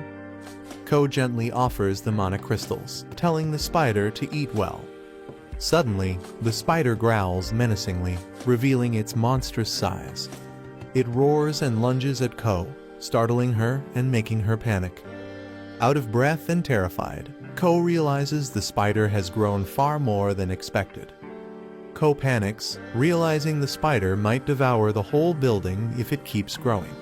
Ko gently offers the mana crystals, telling the spider to eat well. Suddenly, the spider growls menacingly, revealing its monstrous size. It roars and lunges at Ko, startling her and making her panic. Out of breath and terrified, Ko realizes the spider has grown far more than expected. Ko panics, realizing the spider might devour the whole building if it keeps growing.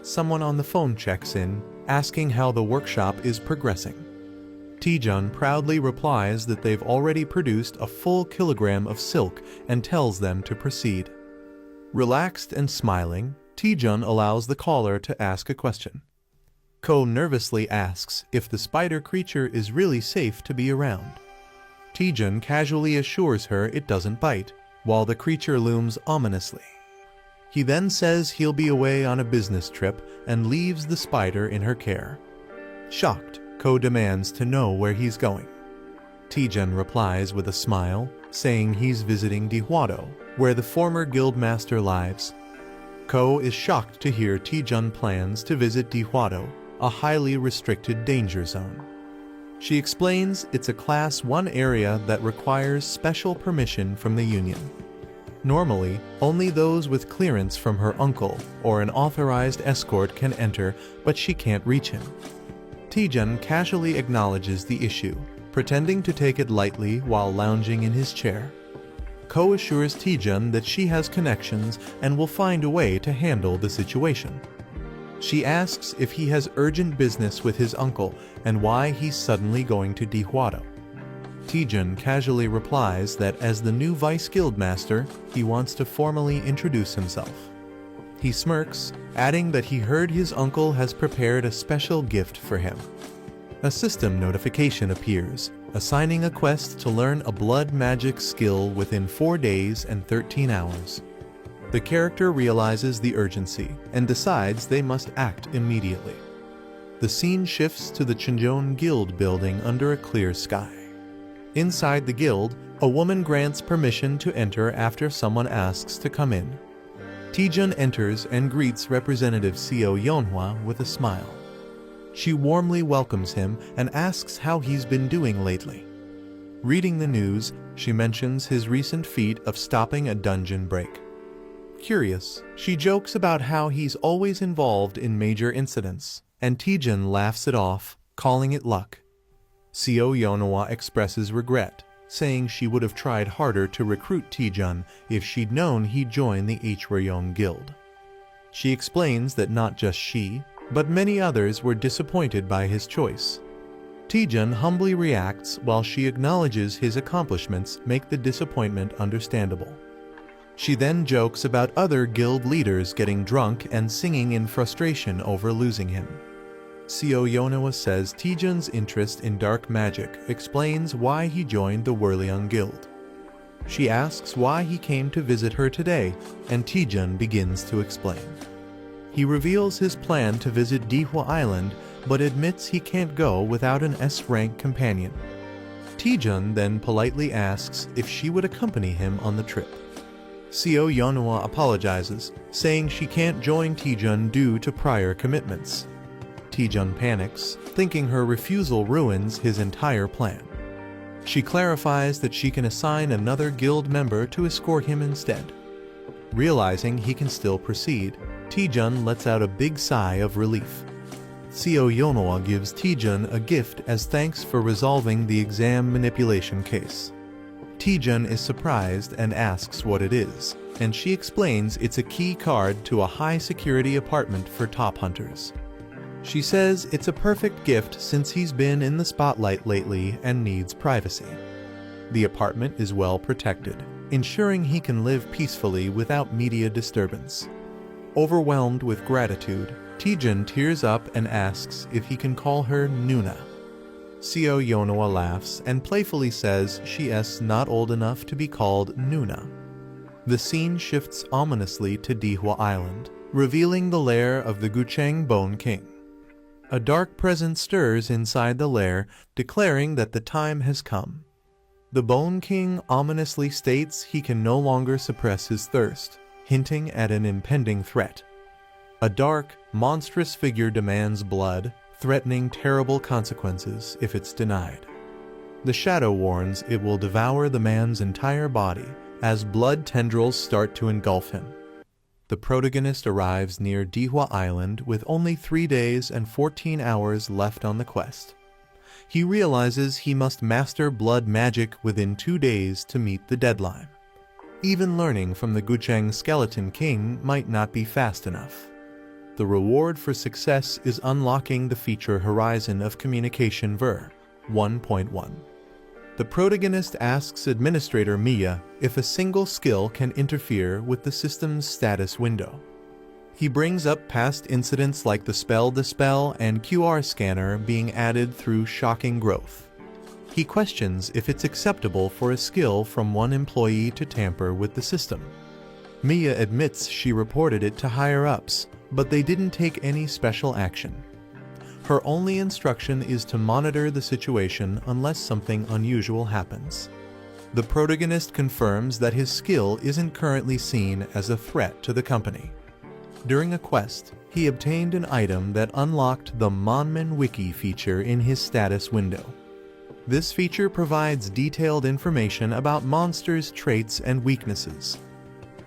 Someone on the phone checks in, asking how the workshop is progressing. Taejun proudly replies that they've already produced a full kilogram of silk and tells them to proceed. Relaxed and smiling, Taejun allows the caller to ask a question. Ko nervously asks if the spider creature is really safe to be around. Taejun casually assures her it doesn't bite, while the creature looms ominously. He then says he'll be away on a business trip and leaves the spider in her care. Shocked, Ko demands to know where he's going. Taejun replies with a smile, saying he's visiting Dihwado, where the former guildmaster lives. Ko is shocked to hear Taejun plans to visit Dihwado, a highly restricted danger zone. She explains it's a Class 1 area that requires special permission from the Union. Normally, only those with clearance from her uncle or an authorized escort can enter, but she can't reach him. Taejun casually acknowledges the issue, pretending to take it lightly while lounging in his chair. Ko assures Taejun that she has connections and will find a way to handle the situation. She asks if he has urgent business with his uncle and why he's suddenly going to Dihwado. Taejun casually replies that as the new vice guildmaster, he wants to formally introduce himself. He smirks, adding that he heard his uncle has prepared a special gift for him. A system notification appears, assigning a quest to learn a blood magic skill within 4 days and 13 hours. The character realizes the urgency and decides they must act immediately. The scene shifts to the Chinjon Guild building under a clear sky. Inside the guild, a woman grants permission to enter after someone asks to come in. Taejun enters and greets Representative Seo Yeonhwa with a smile. She warmly welcomes him and asks how he's been doing lately. Reading the news, she mentions his recent feat of stopping a dungeon break. Curious, she jokes about how he's always involved in major incidents, and Taejun laughs it off, calling it luck. Seo Yeonhwa expresses regret, saying she would have tried harder to recruit Taejun if she'd known he'd join the Hwaryong Guild. She explains that not just she, but many others were disappointed by his choice. Taejun humbly reacts while she acknowledges his accomplishments make the disappointment understandable. She then jokes about other guild leaders getting drunk and singing in frustration over losing him. Seo Yeonhwa says Taejun's interest in dark magic explains why he joined the Hwaryong Guild. She asks why he came to visit her today, and Taejun begins to explain. He reveals his plan to visit Dihwa Island, but admits he can't go without an S-rank companion. Taejun then politely asks if she would accompany him on the trip. Seo Yeonhwa apologizes, saying she can't join Taejun due to prior commitments. Taejun panics, thinking her refusal ruins his entire plan. She clarifies that she can assign another guild member to escort him instead. Realizing he can still proceed, Taejun lets out a big sigh of relief. Seo Yeonhwa gives Taejun a gift as thanks for resolving the exam manipulation case. Taejun is surprised and asks what it is, and she explains it's a key card to a high-security apartment for top hunters. She says it's a perfect gift since he's been in the spotlight lately and needs privacy. The apartment is well protected, ensuring he can live peacefully without media disturbance. Overwhelmed with gratitude, Taejun tears up and asks if he can call her Nuna. Seo Yeonhwa laughs and playfully says she's not old enough to be called Nuna. The scene shifts ominously to Dihwa Island, revealing the lair of the Gucheng Bone King. A dark presence stirs inside the lair, declaring that the time has come. The Bone King ominously states he can no longer suppress his thirst, hinting at an impending threat. A dark, monstrous figure demands blood, threatening terrible consequences if it's denied. The shadow warns it will devour the man's entire body as blood tendrils start to engulf him. The protagonist arrives near Dihwa Island with only 3 days and 14 hours left on the quest. He realizes he must master blood magic within 2 days to meet the deadline. Even learning from the Gucheng Skeleton King might not be fast enough. The reward for success is unlocking the feature horizon of Communication Ver 1.1. The protagonist asks Administrator Mia if a single skill can interfere with the system's status window. He brings up past incidents like the Spell Dispel and QR scanner being added through Shocking Growth. He questions if it's acceptable for a skill from one employee to tamper with the system. Mia admits she reported it to higher-ups, but they didn't take any special action. Her only instruction is to monitor the situation unless something unusual happens. The protagonist confirms that his skill isn't currently seen as a threat to the company. During a quest, he obtained an item that unlocked the Monman Wiki feature in his status window. This feature provides detailed information about monsters' traits and weaknesses.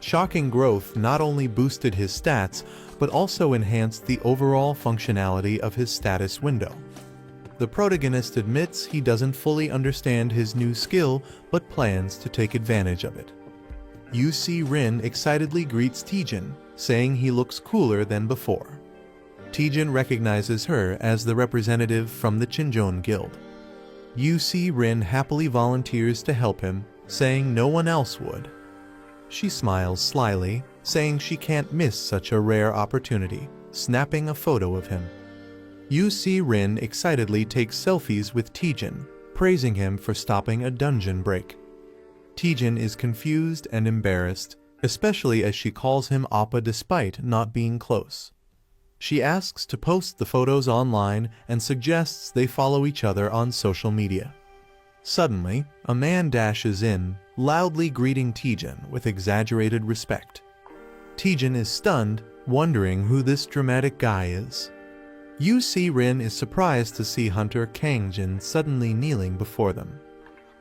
Shocking Growth not only boosted his stats, but also enhanced the overall functionality of his status window. The protagonist admits he doesn't fully understand his new skill, but plans to take advantage of it. UC Rin excitedly greets Taejun, saying he looks cooler than before. Taejun recognizes her as the representative from the Chinjon Guild. UC Rin happily volunteers to help him, saying no one else would. She smiles slyly, saying she can't miss such a rare opportunity, snapping a photo of him. UC Rin excitedly takes selfies with Taejun, praising him for stopping a dungeon break. Taejun is confused and embarrassed, especially as she calls him Appa despite not being close. She asks to post the photos online and suggests they follow each other on social media. Suddenly, a man dashes in, loudly greeting Taejun with exaggerated respect. Taejun is stunned, wondering who this dramatic guy is. UC Rin is surprised to see Hunter Kangjin suddenly kneeling before them.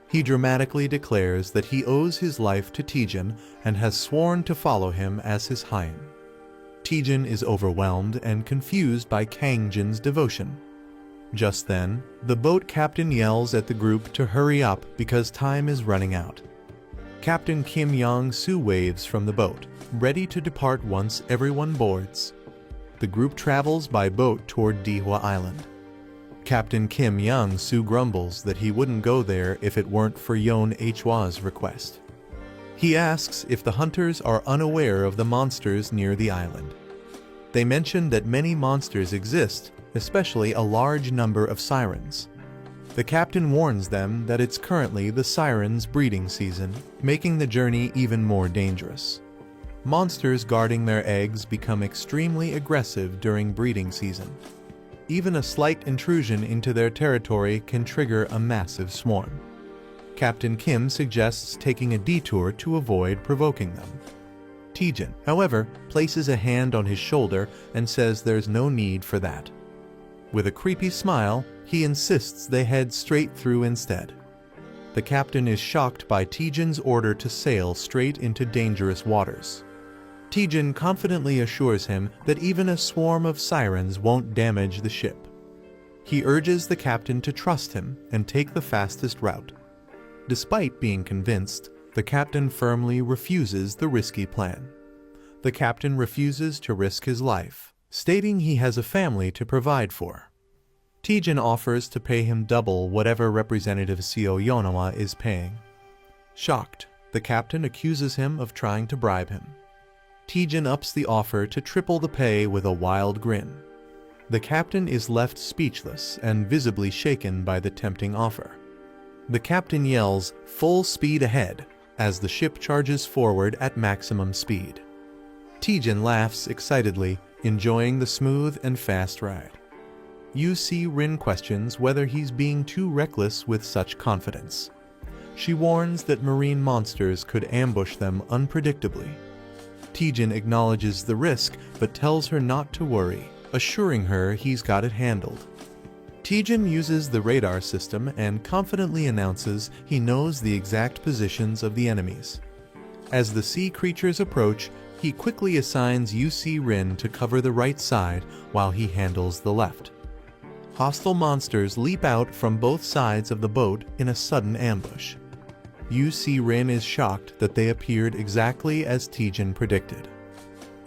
He dramatically declares that he owes his life to Taejun and has sworn to follow him as his Hain. Taejun is overwhelmed and confused by Kangjin's devotion. Just then, the boat captain yells at the group to hurry up because time is running out. Captain Kim Young-soo waves from the boat, ready to depart once everyone boards. The group travels by boat toward Dihwa Island. Captain Kim Young-soo grumbles that he wouldn't go there if it weren't for Yeon Hwa's request. He asks if the hunters are unaware of the monsters near the island. They mention that many monsters exist, especially a large number of sirens. The captain warns them that it's currently the sirens' breeding season, making the journey even more dangerous. Monsters guarding their eggs become extremely aggressive during breeding season. Even a slight intrusion into their territory can trigger a massive swarm. Captain Kim suggests taking a detour to avoid provoking them. Taejun, however, places a hand on his shoulder and says there's no need for that. With a creepy smile, he insists they head straight through instead. The captain is shocked by Taejun's order to sail straight into dangerous waters. Taejun confidently assures him that even a swarm of sirens won't damage the ship. He urges the captain to trust him and take the fastest route. Despite being convinced, the captain firmly refuses the risky plan. The captain refuses to risk his life, stating he has a family to provide for. Taejun offers to pay him double whatever Representative Seo Yeonhwa is paying. Shocked, the captain accuses him of trying to bribe him. Taejun ups the offer to triple the pay with a wild grin. The captain is left speechless and visibly shaken by the tempting offer. The captain yells, "Full speed ahead," as the ship charges forward at maximum speed. Taejun laughs excitedly, enjoying the smooth and fast ride. Rin questions whether he's being too reckless with such confidence. She warns that marine monsters could ambush them unpredictably. Taejun acknowledges the risk but tells her not to worry, assuring her he's got it handled. Taejun uses the radar system and confidently announces he knows the exact positions of the enemies. As the sea creatures approach, he quickly assigns Rin to cover the right side while he handles the left. Hostile monsters leap out from both sides of the boat in a sudden ambush. Rin is shocked that they appeared exactly as Taejun predicted.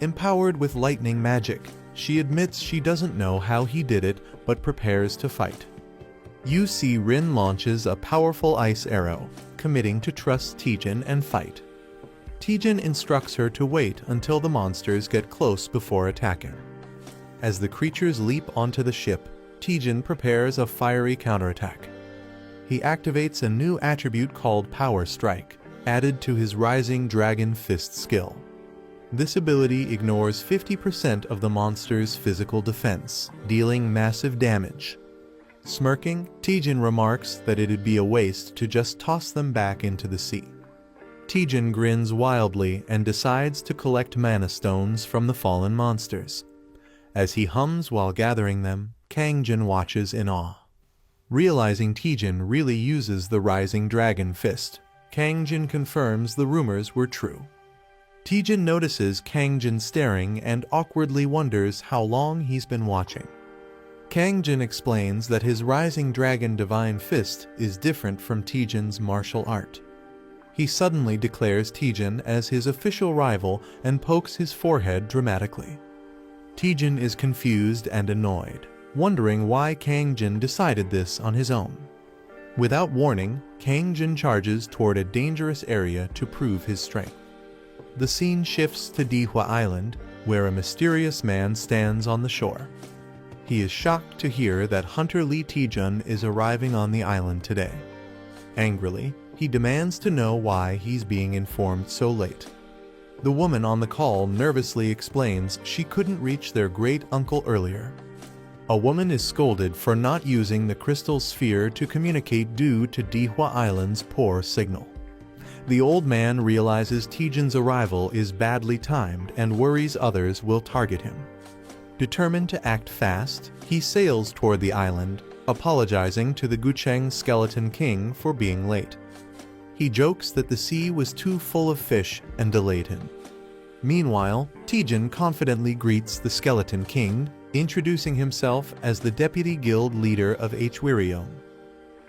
Empowered with lightning magic, she admits she doesn't know how he did it but prepares to fight. Rin launches a powerful ice arrow, committing to trust Taejun and fight. Taejun instructs her to wait until the monsters get close before attacking. As the creatures leap onto the ship, Taejun prepares a fiery counterattack. He activates a new attribute called Power Strike, added to his Rising Dragon Fist skill. This ability ignores 50% of the monster's physical defense, dealing massive damage. Smirking, Taejun remarks that it'd be a waste to just toss them back into the sea. Taejun grins wildly and decides to collect mana stones from the fallen monsters. As he hums while gathering them, Kangjin watches in awe. Realizing Taejun really uses the Rising Dragon Fist, Kangjin confirms the rumors were true. Taejun notices Kangjin staring and awkwardly wonders how long he's been watching. Kangjin explains that his Rising Dragon Divine Fist is different from Taejun's martial art. He suddenly declares Taejun as his official rival and pokes his forehead dramatically. Taejun is confused and annoyed, wondering why Kangjin decided this on his own. Without warning, Kangjin charges toward a dangerous area to prove his strength. The scene shifts to Dihwa Island, where a mysterious man stands on the shore. He is shocked to hear that Hunter Lee Taejun is arriving on the island today. Angrily, he demands to know why he's being informed so late. The woman on the call nervously explains she couldn't reach their great-uncle earlier. A woman is scolded for not using the crystal sphere to communicate due to Dihwa Island's poor signal. The old man realizes Taejun's arrival is badly timed and worries others will target him. Determined to act fast, he sails toward the island, apologizing to the Gucheng Skeleton King for being late. He jokes that the sea was too full of fish and delayed him. Meanwhile, Taejun confidently greets the Skeleton King, introducing himself as the deputy guild leader of Hwryong.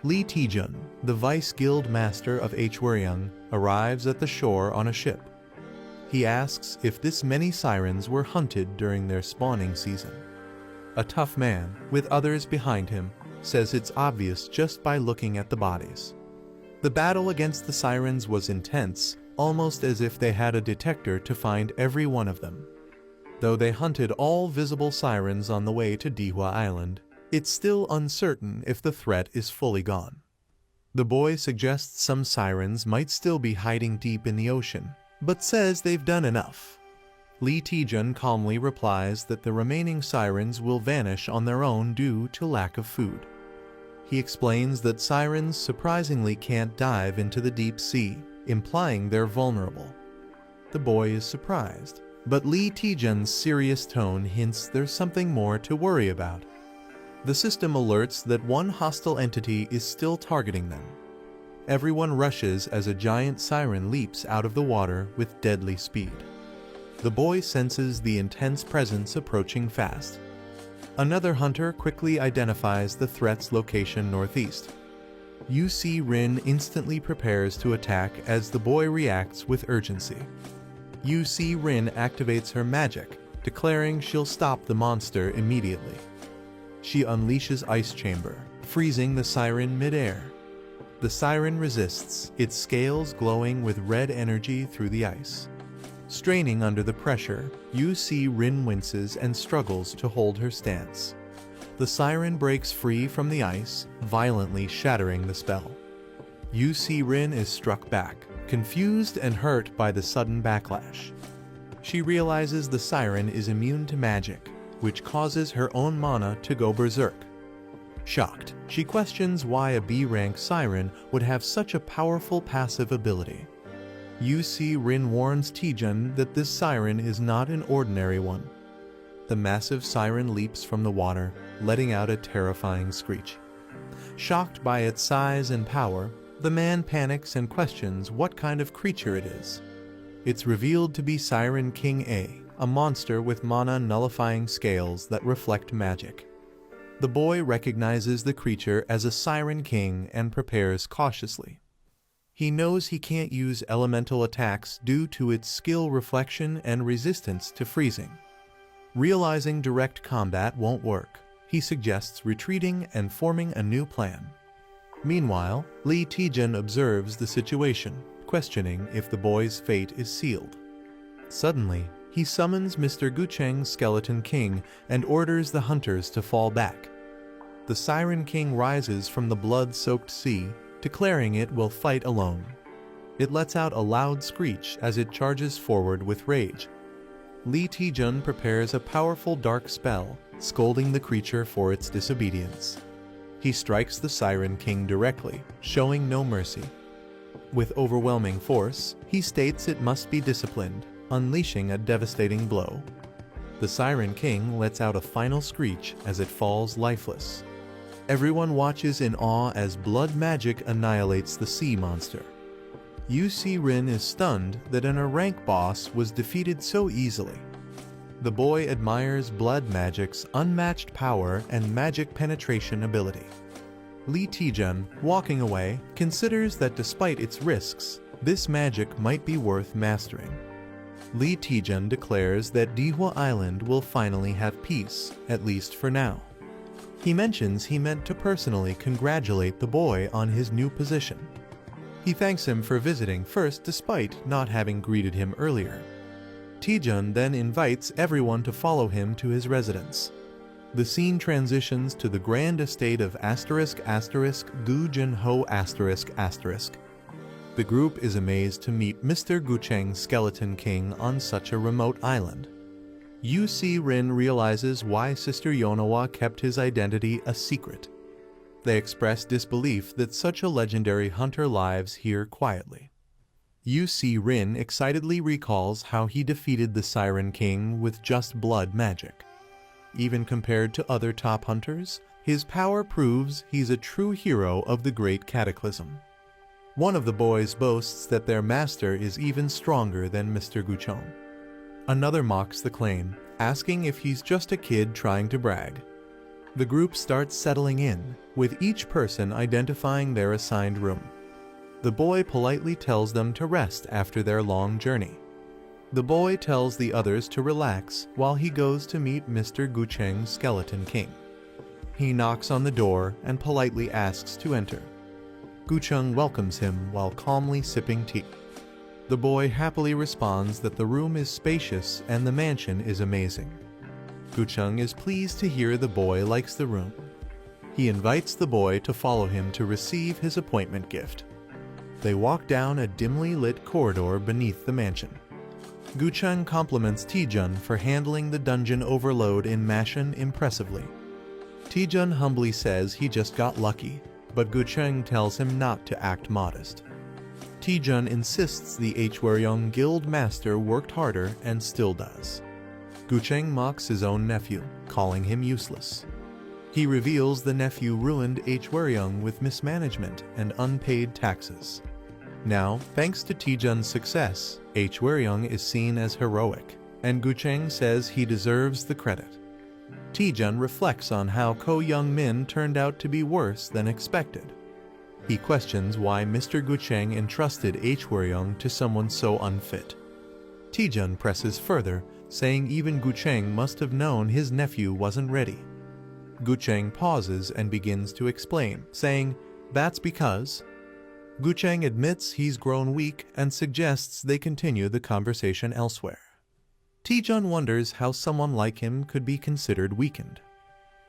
Lee Taejun, the vice guild master of Hwryong, arrives at the shore on a ship. He asks if this many sirens were hunted during their spawning season. A tough man, with others behind him, says it's obvious just by looking at the bodies. The battle against the sirens was intense, almost as if they had a detector to find every one of them. Though they hunted all visible sirens on the way to Dihwa Island, it's still uncertain if the threat is fully gone. The boy suggests some sirens might still be hiding deep in the ocean, but says they've done enough. Lee Taejun calmly replies that the remaining sirens will vanish on their own due to lack of food. He explains that sirens surprisingly can't dive into the deep sea, implying they're vulnerable. The boy is surprised, but Lee Taejun's serious tone hints there's something more to worry about. The system alerts that one hostile entity is still targeting them. Everyone rushes as a giant siren leaps out of the water with deadly speed. The boy senses the intense presence approaching fast. Another hunter quickly identifies the threat's location northeast. Rin instantly prepares to attack as the boy reacts with urgency. Rin activates her magic, declaring she'll stop the monster immediately. She unleashes Ice Chamber, freezing the siren midair. The siren resists, its scales glowing with red energy through the ice. Straining under the pressure, Rin winces and struggles to hold her stance. The siren breaks free from the ice, violently shattering the spell. Rin is struck back, confused and hurt by the sudden backlash. She realizes the siren is immune to magic, which causes her own mana to go berserk. Shocked, she questions why a B-rank siren would have such a powerful passive ability. Rin warns Taejun that this siren is not an ordinary one. The massive siren leaps from the water, letting out a terrifying screech. Shocked by its size and power, the man panics and questions what kind of creature it is. It's revealed to be Siren King a monster with mana-nullifying scales that reflect magic. The boy recognizes the creature as a Siren King and prepares cautiously. He knows he can't use elemental attacks due to its skill reflection and resistance to freezing. Realizing direct combat won't work, he suggests retreating and forming a new plan. Meanwhile, Lee Taejun observes the situation, questioning if the boy's fate is sealed. Suddenly, he summons Mr. Gucheng's Skeleton King and orders the hunters to fall back. The Siren King rises from the blood-soaked sea, declaring it will fight alone. It lets out a loud screech as it charges forward with rage. Lee Taejun prepares a powerful dark spell, scolding the creature for its disobedience. He strikes the Siren King directly, showing no mercy. With overwhelming force, he states it must be disciplined, unleashing a devastating blow. The Siren King lets out a final screech as it falls lifeless. Everyone watches in awe as blood magic annihilates the sea monster. Rin is stunned that a rank boss was defeated so easily. The boy admires blood magic's unmatched power and magic penetration ability. Lee Taejun, walking away, considers that despite its risks, this magic might be worth mastering. Lee Taejun declares that Dihwa Island will finally have peace, at least for now. He mentions he meant to personally congratulate the boy on his new position. He thanks him for visiting first despite not having greeted him earlier. Taejun then invites everyone to follow him to his residence. The scene transitions to the grand estate of **Gu Junho***. The group is amazed to meet Mr. Gucheng's Skeleton King on such a remote island. Rin realizes why Sister Yonawa kept his identity a secret. They express disbelief that such a legendary hunter lives here quietly. Rin excitedly recalls how he defeated the Siren King with just blood magic. Even compared to other top hunters, his power proves he's a true hero of the Great Cataclysm. One of the boys boasts that their master is even stronger than Mr. Gucheng. Another mocks the claim, asking if he's just a kid trying to brag. The group starts settling in, with each person identifying their assigned room. The boy politely tells them to rest after their long journey. The boy tells the others to relax while he goes to meet Mr. Gucheng's Skeleton King. He knocks on the door and politely asks to enter. Gucheng welcomes him while calmly sipping tea. The boy happily responds that the room is spacious and the mansion is amazing. Gucheng is pleased to hear the boy likes the room. He invites the boy to follow him to receive his appointment gift. They walk down a dimly lit corridor beneath the mansion. Gucheng compliments Taejun for handling the dungeon overload in mansion impressively. Taejun humbly says he just got lucky, but Gucheng tells him not to act modest. Taejun insists the Hwaryeong Guild master worked harder and still does. Gucheng mocks his own nephew, calling him useless. He reveals the nephew ruined Hwaryeong with mismanagement and unpaid taxes. Now, thanks to Taejun's success, Hwaryeong is seen as heroic, and Gucheng says he deserves the credit. Taejun reflects on how Ko Young-min turned out to be worse than expected. He questions why Mr. Gucheng entrusted Hwaryeong to someone so unfit. Taejun presses further, saying even Gucheng must have known his nephew wasn't ready. Gucheng pauses and begins to explain, saying, "That's because..." Gucheng admits he's grown weak and suggests they continue the conversation elsewhere. Taejun wonders how someone like him could be considered weakened.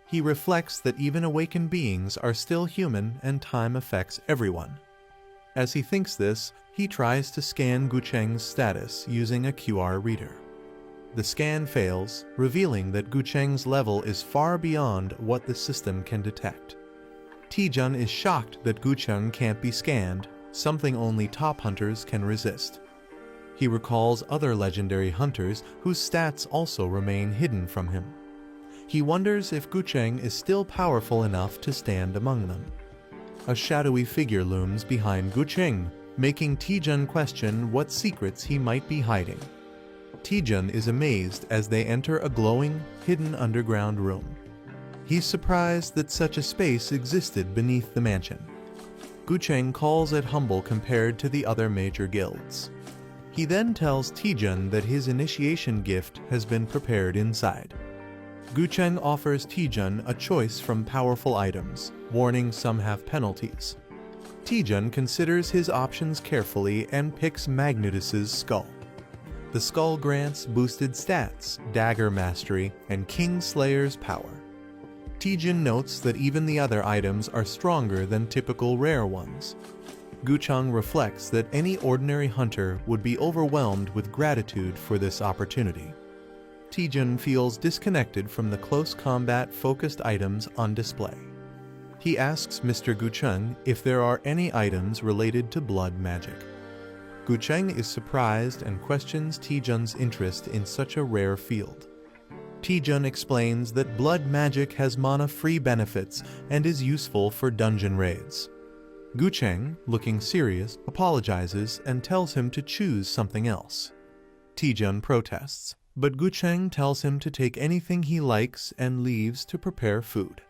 He reflects that even awakened beings are still human and time affects everyone. As he thinks this, he tries to scan Gucheng's status using a QR reader. The scan fails, revealing that Gucheng's level is far beyond what the system can detect. Taejun is shocked that Gucheng can't be scanned, something only top hunters can resist. He recalls other legendary hunters whose stats also remain hidden from him. He wonders if Gucheng is still powerful enough to stand among them. A shadowy figure looms behind Gucheng, making Taejun question what secrets he might be hiding. Taejun is amazed as they enter a glowing, hidden underground room. He's surprised that such a space existed beneath the mansion. Gucheng calls it humble compared to the other major guilds. He then tells Taejun that his initiation gift has been prepared inside. Gucheng offers Taejun a choice from powerful items, warning some have penalties. Taejun considers his options carefully and picks Magnetus's skull. The skull grants boosted stats, dagger mastery, and Kingslayer's power. Taejun notes that even the other items are stronger than typical rare ones. Gucheng reflects that any ordinary hunter would be overwhelmed with gratitude for this opportunity. Taejun feels disconnected from the close combat-focused items on display. He asks Mr. Gucheng if there are any items related to blood magic. Gucheng is surprised and questions Taejun's interest in such a rare field. Taejun explains that blood magic has mana-free benefits and is useful for dungeon raids. Gucheng, looking serious, apologizes and tells him to choose something else. Taejun protests, but Gucheng tells him to take anything he likes and leaves to prepare food.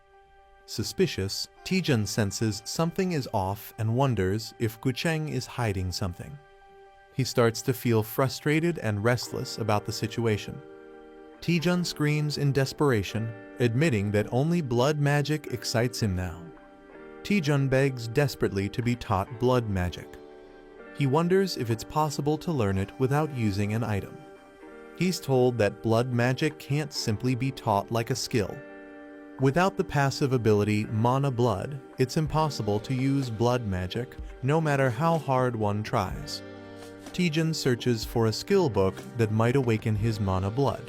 Suspicious, Taejun senses something is off and wonders if Gucheng is hiding something. He starts to feel frustrated and restless about the situation. Taejun screams in desperation, admitting that only blood magic excites him now. Taejun begs desperately to be taught blood magic. He wonders if it's possible to learn it without using an item. He's told that blood magic can't simply be taught like a skill. Without the passive ability Mana Blood, it's impossible to use blood magic, no matter how hard one tries. Taejun searches for a skill book that might awaken his Mana Blood.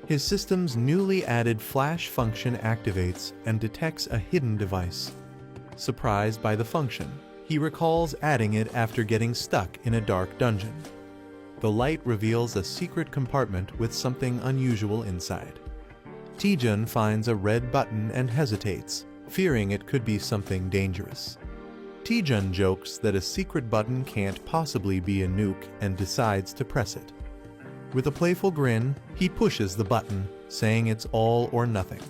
His system's newly added flash function activates and detects a hidden device. Surprised by the function, he recalls adding it after getting stuck in a dark dungeon. The light reveals a secret compartment with something unusual inside. Taejun finds a red button and hesitates, fearing it could be something dangerous. Taejun jokes that a secret button can't possibly be a nuke and decides to press it. With a playful grin, he pushes the button, saying it's all or nothing.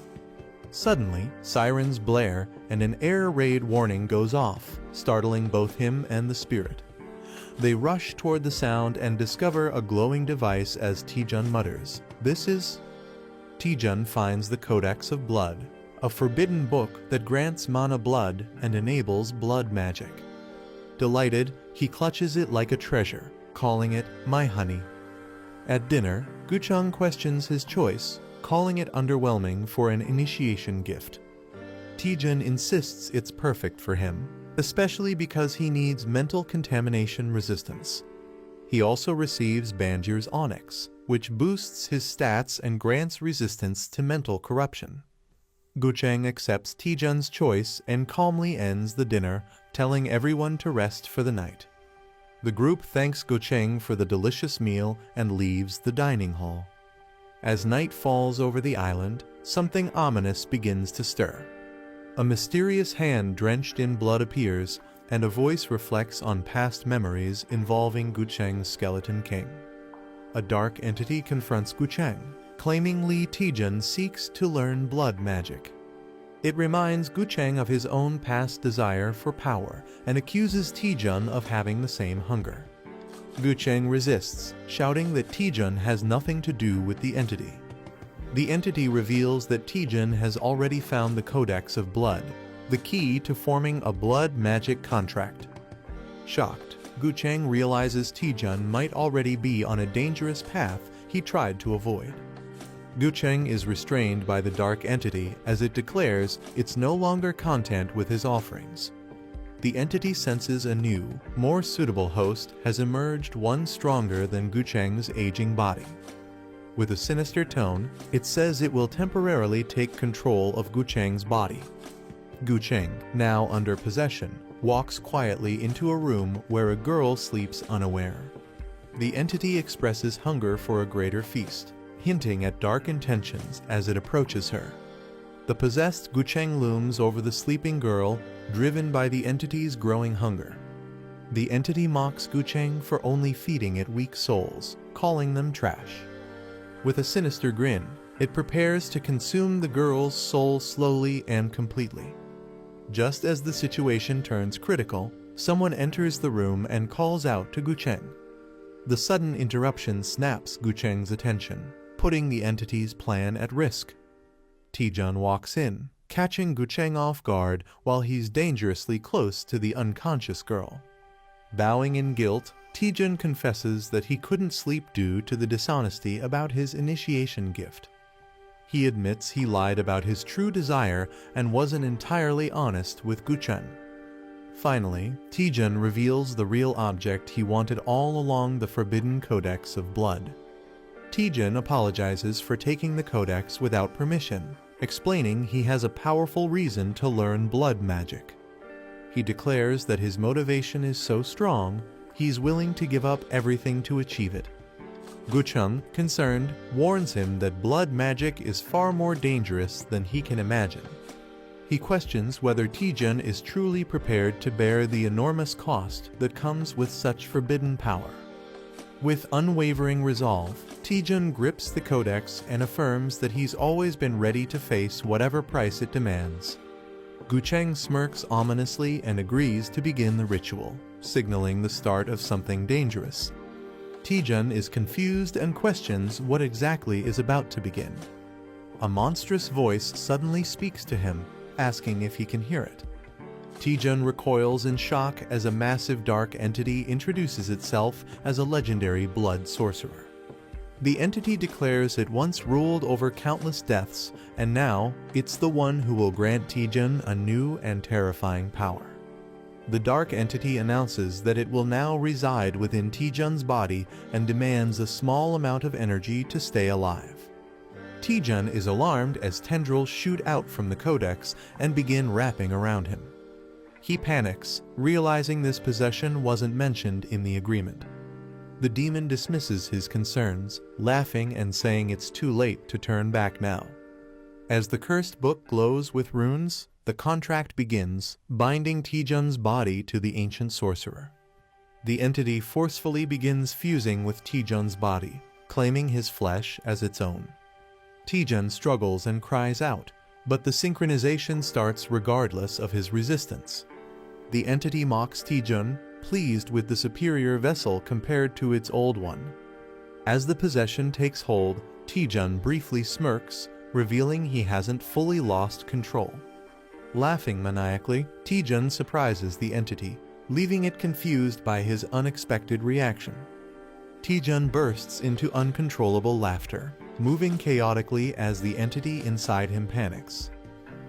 Suddenly, sirens blare and an air raid warning goes off, startling both him and the spirit. They rush toward the sound and discover a glowing device as Taejun mutters, "This is..." Taejun finds the Codex of Blood, a forbidden book that grants mana blood and enables blood magic. Delighted, he clutches it like a treasure, calling it "my honey." At dinner, Gucheng questions his choice, calling it underwhelming for an initiation gift. Taejun insists it's perfect for him, especially because he needs mental contamination resistance. He also receives Banjir's Onyx, which boosts his stats and grants resistance to mental corruption. Gucheng accepts Taejun's choice and calmly ends the dinner, telling everyone to rest for the night. The group thanks Gucheng for the delicious meal and leaves the dining hall. As night falls over the island, something ominous begins to stir. A mysterious hand drenched in blood appears, and a voice reflects on past memories involving Gucheng's Skeleton King. A dark entity confronts Gucheng, claiming Lee Taejun seeks to learn blood magic. It reminds Gucheng of his own past desire for power and accuses Taejun of having the same hunger. Gucheng resists, shouting that Taejun has nothing to do with the entity. The entity reveals that Taejun has already found the Codex of Blood, the key to forming a blood magic contract. Shocked, Gucheng realizes Taejun might already be on a dangerous path he tried to avoid. Gucheng is restrained by the dark entity as it declares it's no longer content with his offerings. The entity senses a new, more suitable host has emerged, one stronger than Gucheng's aging body. With a sinister tone, it says it will temporarily take control of Gucheng's body. Gucheng, now under possession, walks quietly into a room where a girl sleeps unaware. The entity expresses hunger for a greater feast, hinting at dark intentions as it approaches her. The possessed Gucheng looms over the sleeping girl, driven by the entity's growing hunger. The entity mocks Gucheng for only feeding it weak souls, calling them trash. With a sinister grin, it prepares to consume the girl's soul slowly and completely. Just as the situation turns critical, someone enters the room and calls out to Gucheng. The sudden interruption snaps Gucheng's attention, putting the entity's plan at risk. Taejun walks in, catching Gucheng off guard while he's dangerously close to the unconscious girl. Bowing in guilt, Taejun confesses that he couldn't sleep due to the dishonesty about his initiation gift. He admits he lied about his true desire and wasn't entirely honest with Gucheng. Finally, Taejun reveals the real object he wanted all along, the Forbidden Codex of Blood. Taejun apologizes for taking the codex without permission, explaining he has a powerful reason to learn blood magic. He declares that his motivation is so strong, he's willing to give up everything to achieve it. Gucheng, concerned, warns him that blood magic is far more dangerous than he can imagine. He questions whether Taejun is truly prepared to bear the enormous cost that comes with such forbidden power. With unwavering resolve, Taejun grips the codex and affirms that he's always been ready to face whatever price it demands. Gucheng smirks ominously and agrees to begin the ritual, signaling the start of something dangerous. Taejun is confused and questions what exactly is about to begin. A monstrous voice suddenly speaks to him, asking if he can hear it. Taejun recoils in shock as a massive dark entity introduces itself as a legendary blood sorcerer. The entity declares it once ruled over countless deaths, and now it's the one who will grant Taejun a new and terrifying power. The dark entity announces that it will now reside within Taejun's body and demands a small amount of energy to stay alive. Taejun is alarmed as tendrils shoot out from the codex and begin wrapping around him. He panics, realizing this possession wasn't mentioned in the agreement. The demon dismisses his concerns, laughing and saying it's too late to turn back now. As the cursed book glows with runes, the contract begins, binding Taejun's body to the ancient sorcerer. The entity forcefully begins fusing with Taejun's body, claiming his flesh as its own. Taejun struggles and cries out, but the synchronization starts regardless of his resistance. The entity mocks Taejun, pleased with the superior vessel compared to its old one. As the possession takes hold, Taejun briefly smirks, revealing he hasn't fully lost control. Laughing maniacally, Taejun surprises the entity, leaving it confused by his unexpected reaction. Taejun bursts into uncontrollable laughter, moving chaotically as the entity inside him panics.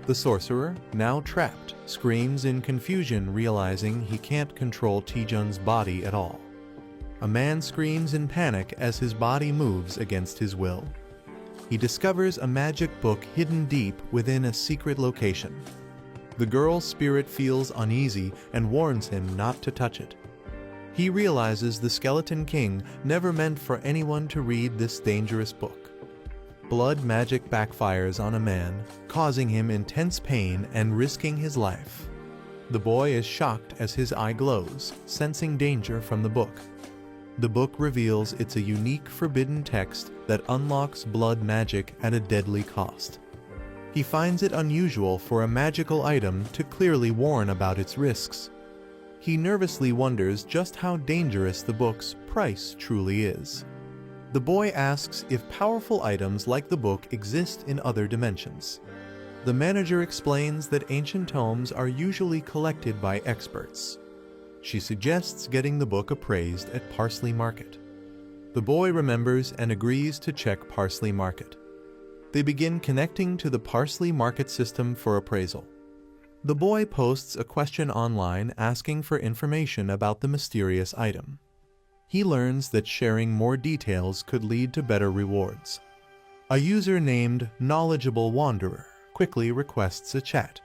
The sorcerer, now trapped, screams in confusion, realizing he can't control Taejun's body at all. A man screams in panic as his body moves against his will. He discovers a magic book hidden deep within a secret location. The girl's spirit feels uneasy and warns him not to touch it. He realizes the Skeleton King never meant for anyone to read this dangerous book. Blood magic backfires on a man, causing him intense pain and risking his life. The boy is shocked as his eye glows, sensing danger from the book. The book reveals it's a unique forbidden text that unlocks blood magic at a deadly cost. He finds it unusual for a magical item to clearly warn about its risks. He nervously wonders just how dangerous the book's price truly is. The boy asks if powerful items like the book exist in other dimensions. The manager explains that ancient tomes are usually collected by experts. She suggests getting the book appraised at Parsley Market. The boy remembers and agrees to check Parsley Market. They begin connecting to the Parsley Market system for appraisal. The boy posts a question online asking for information about the mysterious item. He learns that sharing more details could lead to better rewards. A user named Knowledgeable Wanderer quickly requests a chat.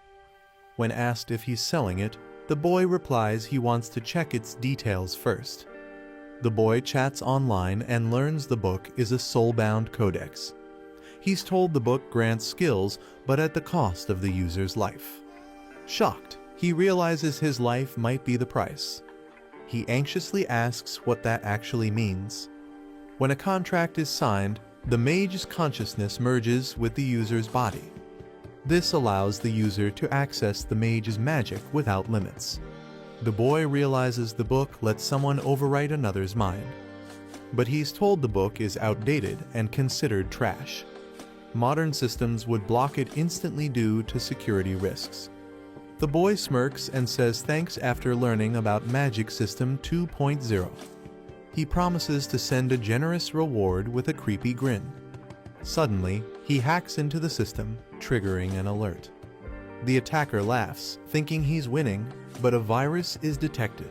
When asked if he's selling it, the boy replies he wants to check its details first. The boy chats online and learns the book is a soul-bound codex. He's told the book grants skills, but at the cost of the user's life. Shocked, he realizes his life might be the price. He anxiously asks what that actually means. When a contract is signed, the mage's consciousness merges with the user's body. This allows the user to access the mage's magic without limits. The boy realizes the book lets someone overwrite another's mind. But he's told the book is outdated and considered trash. Modern systems would block it instantly due to security risks. The boy smirks and says thanks after learning about Magic System 2.0. He promises to send a generous reward with a creepy grin. Suddenly, he hacks into the system, triggering an alert. The attacker laughs, thinking he's winning, but a virus is detected.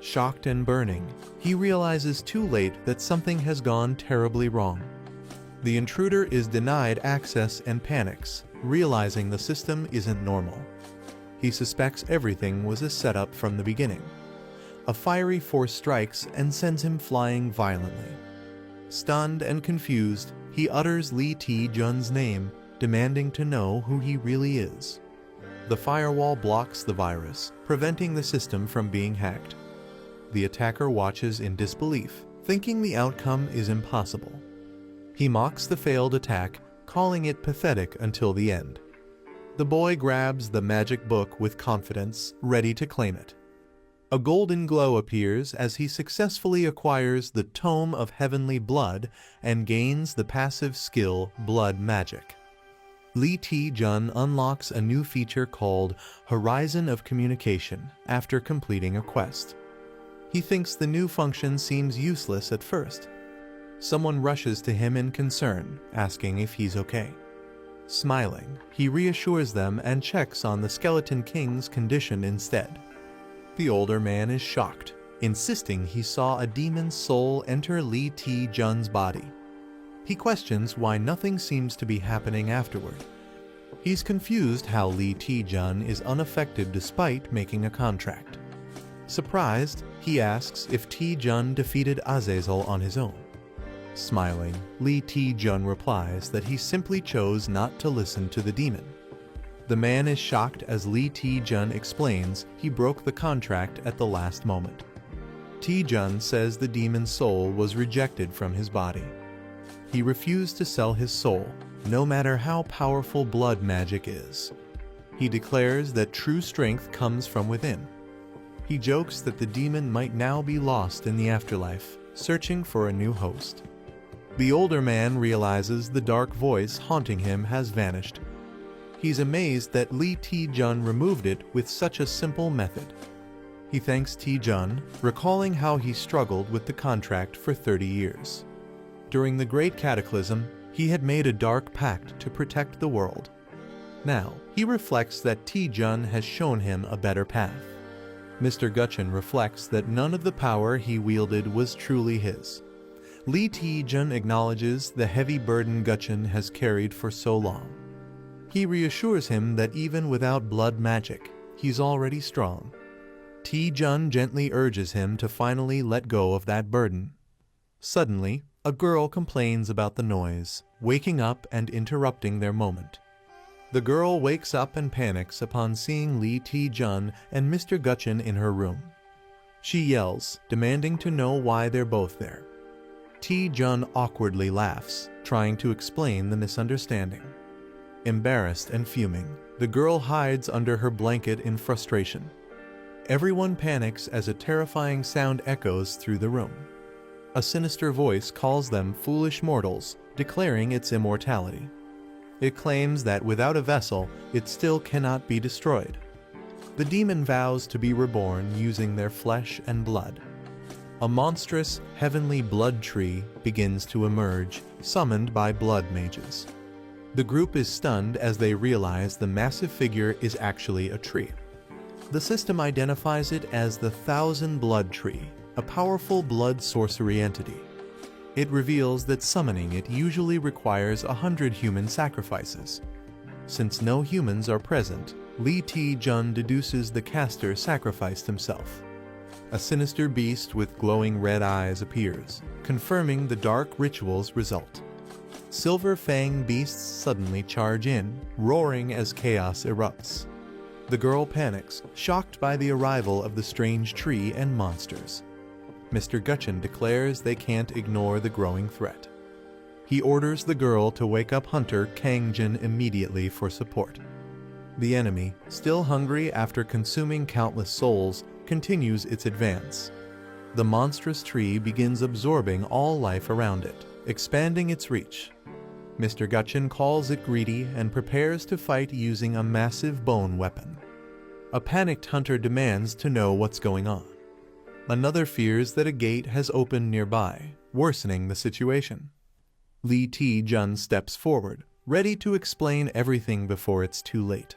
Shocked and burning, he realizes too late that something has gone terribly wrong. The intruder is denied access and panics, realizing the system isn't normal. He suspects everything was a setup from the beginning. A fiery force strikes and sends him flying violently. Stunned and confused, he utters Lee Taejun's name, demanding to know who he really is. The firewall blocks the virus, preventing the system from being hacked. The attacker watches in disbelief, thinking the outcome is impossible. He mocks the failed attack, calling it pathetic until the end. The boy grabs the magic book with confidence, ready to claim it. A golden glow appears as he successfully acquires the Tome of Heavenly Blood and gains the passive skill Blood Magic. Lee Taejun unlocks a new feature called Horizon of Communication after completing a quest. He thinks the new function seems useless at first. Someone rushes to him in concern, asking if he's okay. Smiling, he reassures them and checks on the Skeleton King's condition instead. The older man is shocked, insisting he saw a demon's soul enter Lee Taejun's body. He questions why nothing seems to be happening afterward. He's confused how Lee Taejun is unaffected despite making a contract. Surprised, he asks if Taejun defeated Azazel on his own. Smiling, Lee Taejun replies that he simply chose not to listen to the demon. The man is shocked as Lee Taejun explains he broke the contract at the last moment. Taejun says the demon's soul was rejected from his body. He refused to sell his soul, no matter how powerful blood magic is. He declares that true strength comes from within. He jokes that the demon might now be lost in the afterlife, searching for a new host. The older man realizes the dark voice haunting him has vanished. He's amazed that Lee Taejun removed it with such a simple method. He thanks Taejun, recalling how he struggled with the contract for 30 years. During the Great Cataclysm, he had made a dark pact to protect the world. Now, he reflects that Taejun has shown him a better path. Mr. Gutchen reflects that none of the power he wielded was truly his. Lee Taejun acknowledges the heavy burden Gutchen has carried for so long. He reassures him that even without blood magic, he's already strong. Taejun gently urges him to finally let go of that burden. Suddenly, a girl complains about the noise, waking up and interrupting their moment. The girl wakes up and panics upon seeing Lee Taejun and Mr. Gutchen in her room. She yells, demanding to know why they're both there. Taejun awkwardly laughs, trying to explain the misunderstanding. Embarrassed and fuming, the girl hides under her blanket in frustration. Everyone panics as a terrifying sound echoes through the room. A sinister voice calls them foolish mortals, declaring its immortality. It claims that without a vessel, it still cannot be destroyed. The demon vows to be reborn using their flesh and blood. A monstrous, heavenly blood tree begins to emerge, summoned by blood mages. The group is stunned as they realize the massive figure is actually a tree. The system identifies it as the Thousand Blood Tree, a powerful blood sorcery entity. It reveals that summoning it usually requires 100 human sacrifices. Since no humans are present, Lee Taejun deduces the caster sacrificed himself. A sinister beast with glowing red eyes appears, confirming the dark ritual's result. Silver Fang beasts suddenly charge in, roaring as chaos erupts. The girl panics, shocked by the arrival of the strange tree and monsters. Mr. Gutchen declares they can't ignore the growing threat. He orders the girl to wake up hunter Kangjin immediately for support. The enemy, still hungry after consuming countless souls, continues its advance. The monstrous tree begins absorbing all life around it, expanding its reach. Mr. Gutchen calls it greedy and prepares to fight using a massive bone weapon. A panicked hunter demands to know what's going on. Another fears that a gate has opened nearby, worsening the situation. Lee Taejun steps forward, ready to explain everything before it's too late.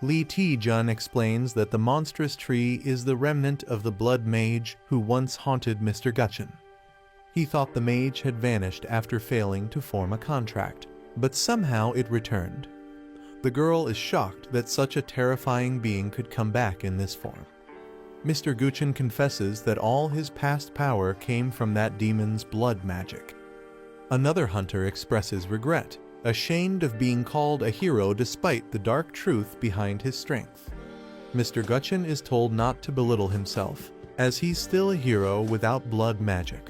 Lee Taejun explains that the monstrous tree is the remnant of the blood mage who once haunted Mr. Gutchen. He thought the mage had vanished after failing to form a contract, but somehow it returned. The girl is shocked that such a terrifying being could come back in this form. Mr. Gutchen confesses that all his past power came from that demon's blood magic. Another hunter expresses regret, ashamed of being called a hero despite the dark truth behind his strength. Mr. Gutchen is told not to belittle himself, as he's still a hero without blood magic.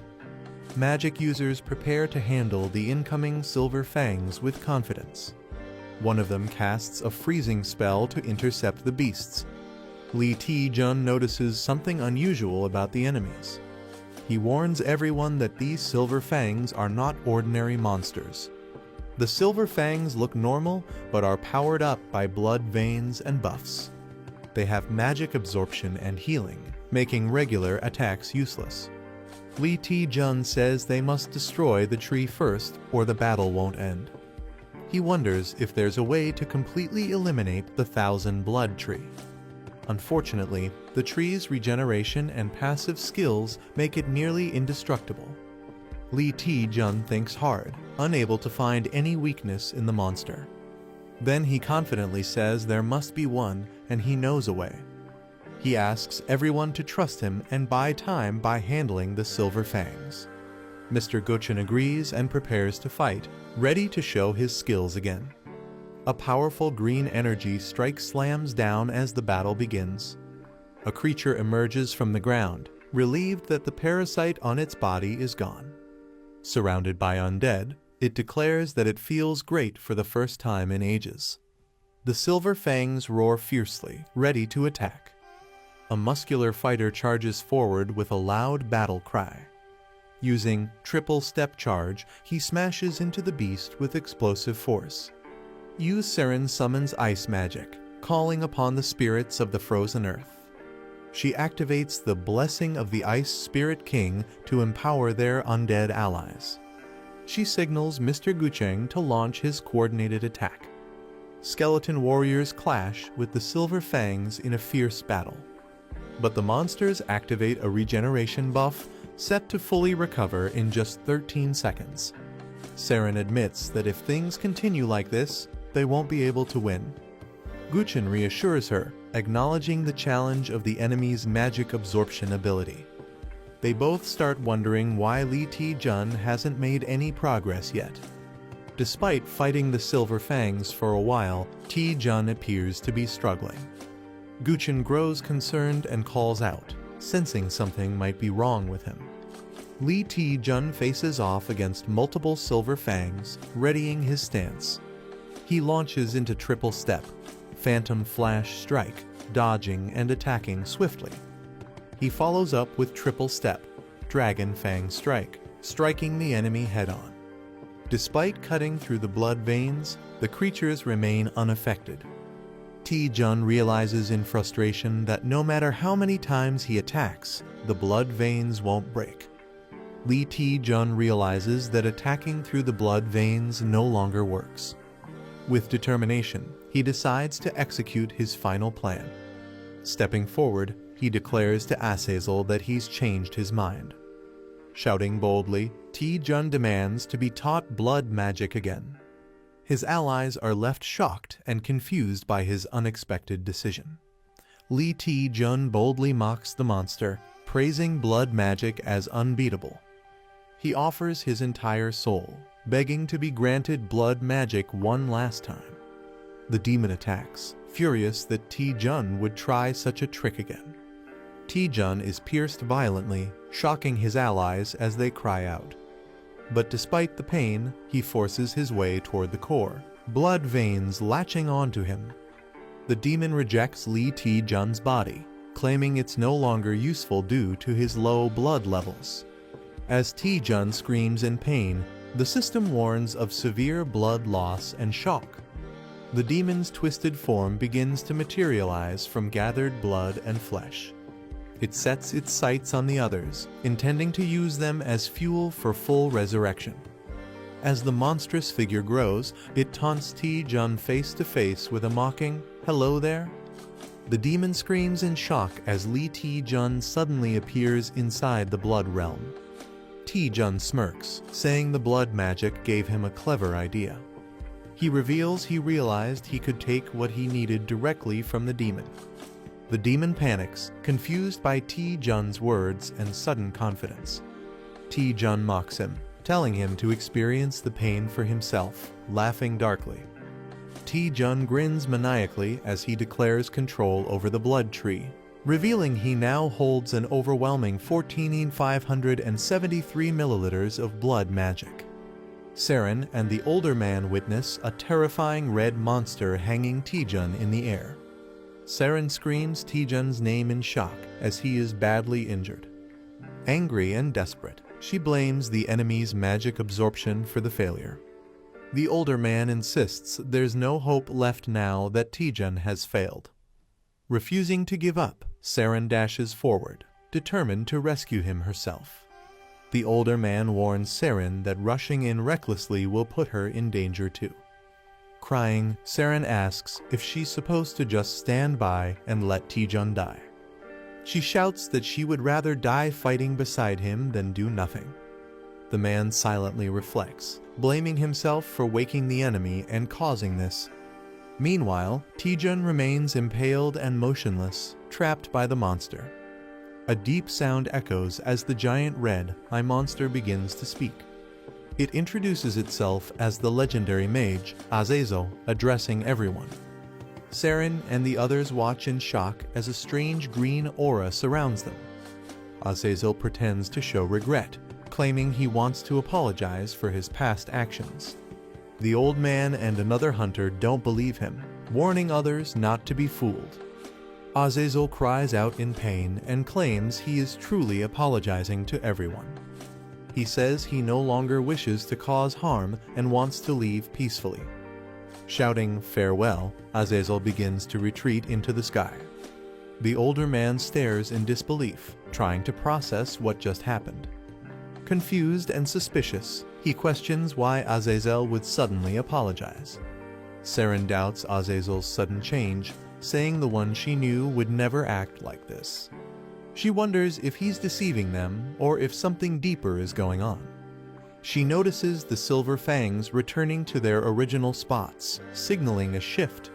Magic users prepare to handle the incoming Silver Fangs with confidence. One of them casts a freezing spell to intercept the beasts. Lee Taejun notices something unusual about the enemies. He warns everyone that these Silver Fangs are not ordinary monsters. The Silver Fangs look normal, but are powered up by blood veins and buffs. They have magic absorption and healing, making regular attacks useless. Lee Taejun says they must destroy the tree first, or the battle won't end. He wonders if there's a way to completely eliminate the Thousand Blood Tree. Unfortunately, the tree's regeneration and passive skills make it nearly indestructible. Lee Taejun thinks hard, unable to find any weakness in the monster. Then he confidently says there must be one, and he knows a way. He asks everyone to trust him and buy time by handling the Silver Fangs. Mr. Gutchen agrees and prepares to fight, ready to show his skills again. A powerful green energy strike slams down as the battle begins. A creature emerges from the ground, relieved that the parasite on its body is gone. Surrounded by undead, it declares that it feels great for the first time in ages. The silver fangs roar fiercely, ready to attack. A muscular fighter charges forward with a loud battle cry. Using triple step charge, he smashes into the beast with explosive force. Seren summons ice magic, calling upon the spirits of the frozen earth. She activates the blessing of the Ice Spirit King to empower their undead allies. She signals Mr. Gucheng to launch his coordinated attack. Skeleton warriors clash with the Silver Fangs in a fierce battle. But the monsters activate a regeneration buff set to fully recover in just 13 seconds. Seren admits that if things continue like this, they won't be able to win. Guchen reassures her, acknowledging the challenge of the enemy's magic absorption ability. They both start wondering why Li Ti-jun hasn't made any progress yet. Despite fighting the Silver Fangs for a while, Ti-jun appears to be struggling. Guchen grows concerned and calls out, sensing something might be wrong with him. Li Ti-jun faces off against multiple Silver Fangs, readying his stance. He launches into triple step, Phantom Flash Strike, dodging and attacking swiftly. He follows up with triple step, Dragon Fang Strike, striking the enemy head-on. Despite cutting through the blood veins, the creatures remain unaffected. Ti-jun realizes in frustration that no matter how many times he attacks, the blood veins won't break. Li Ti-jun realizes that attacking through the blood veins no longer works. With determination, he decides to execute his final plan. Stepping forward, he declares to Azazel that he's changed his mind. Shouting boldly, Ti-jun demands to be taught blood magic again. His allies are left shocked and confused by his unexpected decision. Li Ti-jun boldly mocks the monster, praising blood magic as unbeatable. He offers his entire soul, begging to be granted blood magic one last time. The demon attacks, furious that Ti-jun would try such a trick again. Ti-jun is pierced violently, shocking his allies as they cry out. But despite the pain, he forces his way toward the core, blood veins latching onto him. The demon rejects Li Ti-jun's body, claiming it's no longer useful due to his low blood levels. As Ti-jun screams in pain, the system warns of severe blood loss and shock. The demon's twisted form begins to materialize from gathered blood and flesh. It sets its sights on the others, intending to use them as fuel for full resurrection. As the monstrous figure grows, it taunts Ti-jun face to face with a mocking, "Hello there?" The demon screams in shock as Li Ti-jun suddenly appears inside the blood realm. Ti-jun smirks, saying the blood magic gave him a clever idea. He reveals he realized he could take what he needed directly from the demon. The demon panics, confused by Ti-jun's words and sudden confidence. Ti-jun mocks him, telling him to experience the pain for himself, laughing darkly. Ti-jun grins maniacally as he declares control over the blood tree, revealing he now holds an overwhelming 14,573 milliliters of blood magic. Seren and the older man witness a terrifying red monster hanging Ti-jun in the air. Seren screams Ti-jun's name in shock as he is badly injured. Angry and desperate, she blames the enemy's magic absorption for the failure. The older man insists there's no hope left now that Ti-jun has failed. Refusing to give up, Seren dashes forward, determined to rescue him herself. The older man warns Seren that rushing in recklessly will put her in danger too. Crying, Seren asks if she's supposed to just stand by and let Ti-jun die. She shouts that she would rather die fighting beside him than do nothing. The man silently reflects, blaming himself for waking the enemy and causing this. Meanwhile, Ti-jun remains impaled and motionless, trapped by the monster. A deep sound echoes as the giant red eye monster begins to speak. It introduces itself as the legendary mage, Azazel, addressing everyone. Seren and the others watch in shock as a strange green aura surrounds them. Azazel pretends to show regret, claiming he wants to apologize for his past actions. The old man and another hunter don't believe him, warning others not to be fooled. Azazel cries out in pain and claims he is truly apologizing to everyone. He says he no longer wishes to cause harm and wants to leave peacefully. Shouting farewell, Azazel begins to retreat into the sky. The older man stares in disbelief, trying to process what just happened. Confused and suspicious, he questions why Azazel would suddenly apologize. Saren doubts Azazel's sudden change, saying the one she knew would never act like this. She wonders if he's deceiving them or if something deeper is going on. She notices the silver fangs returning to their original spots, signaling a shift.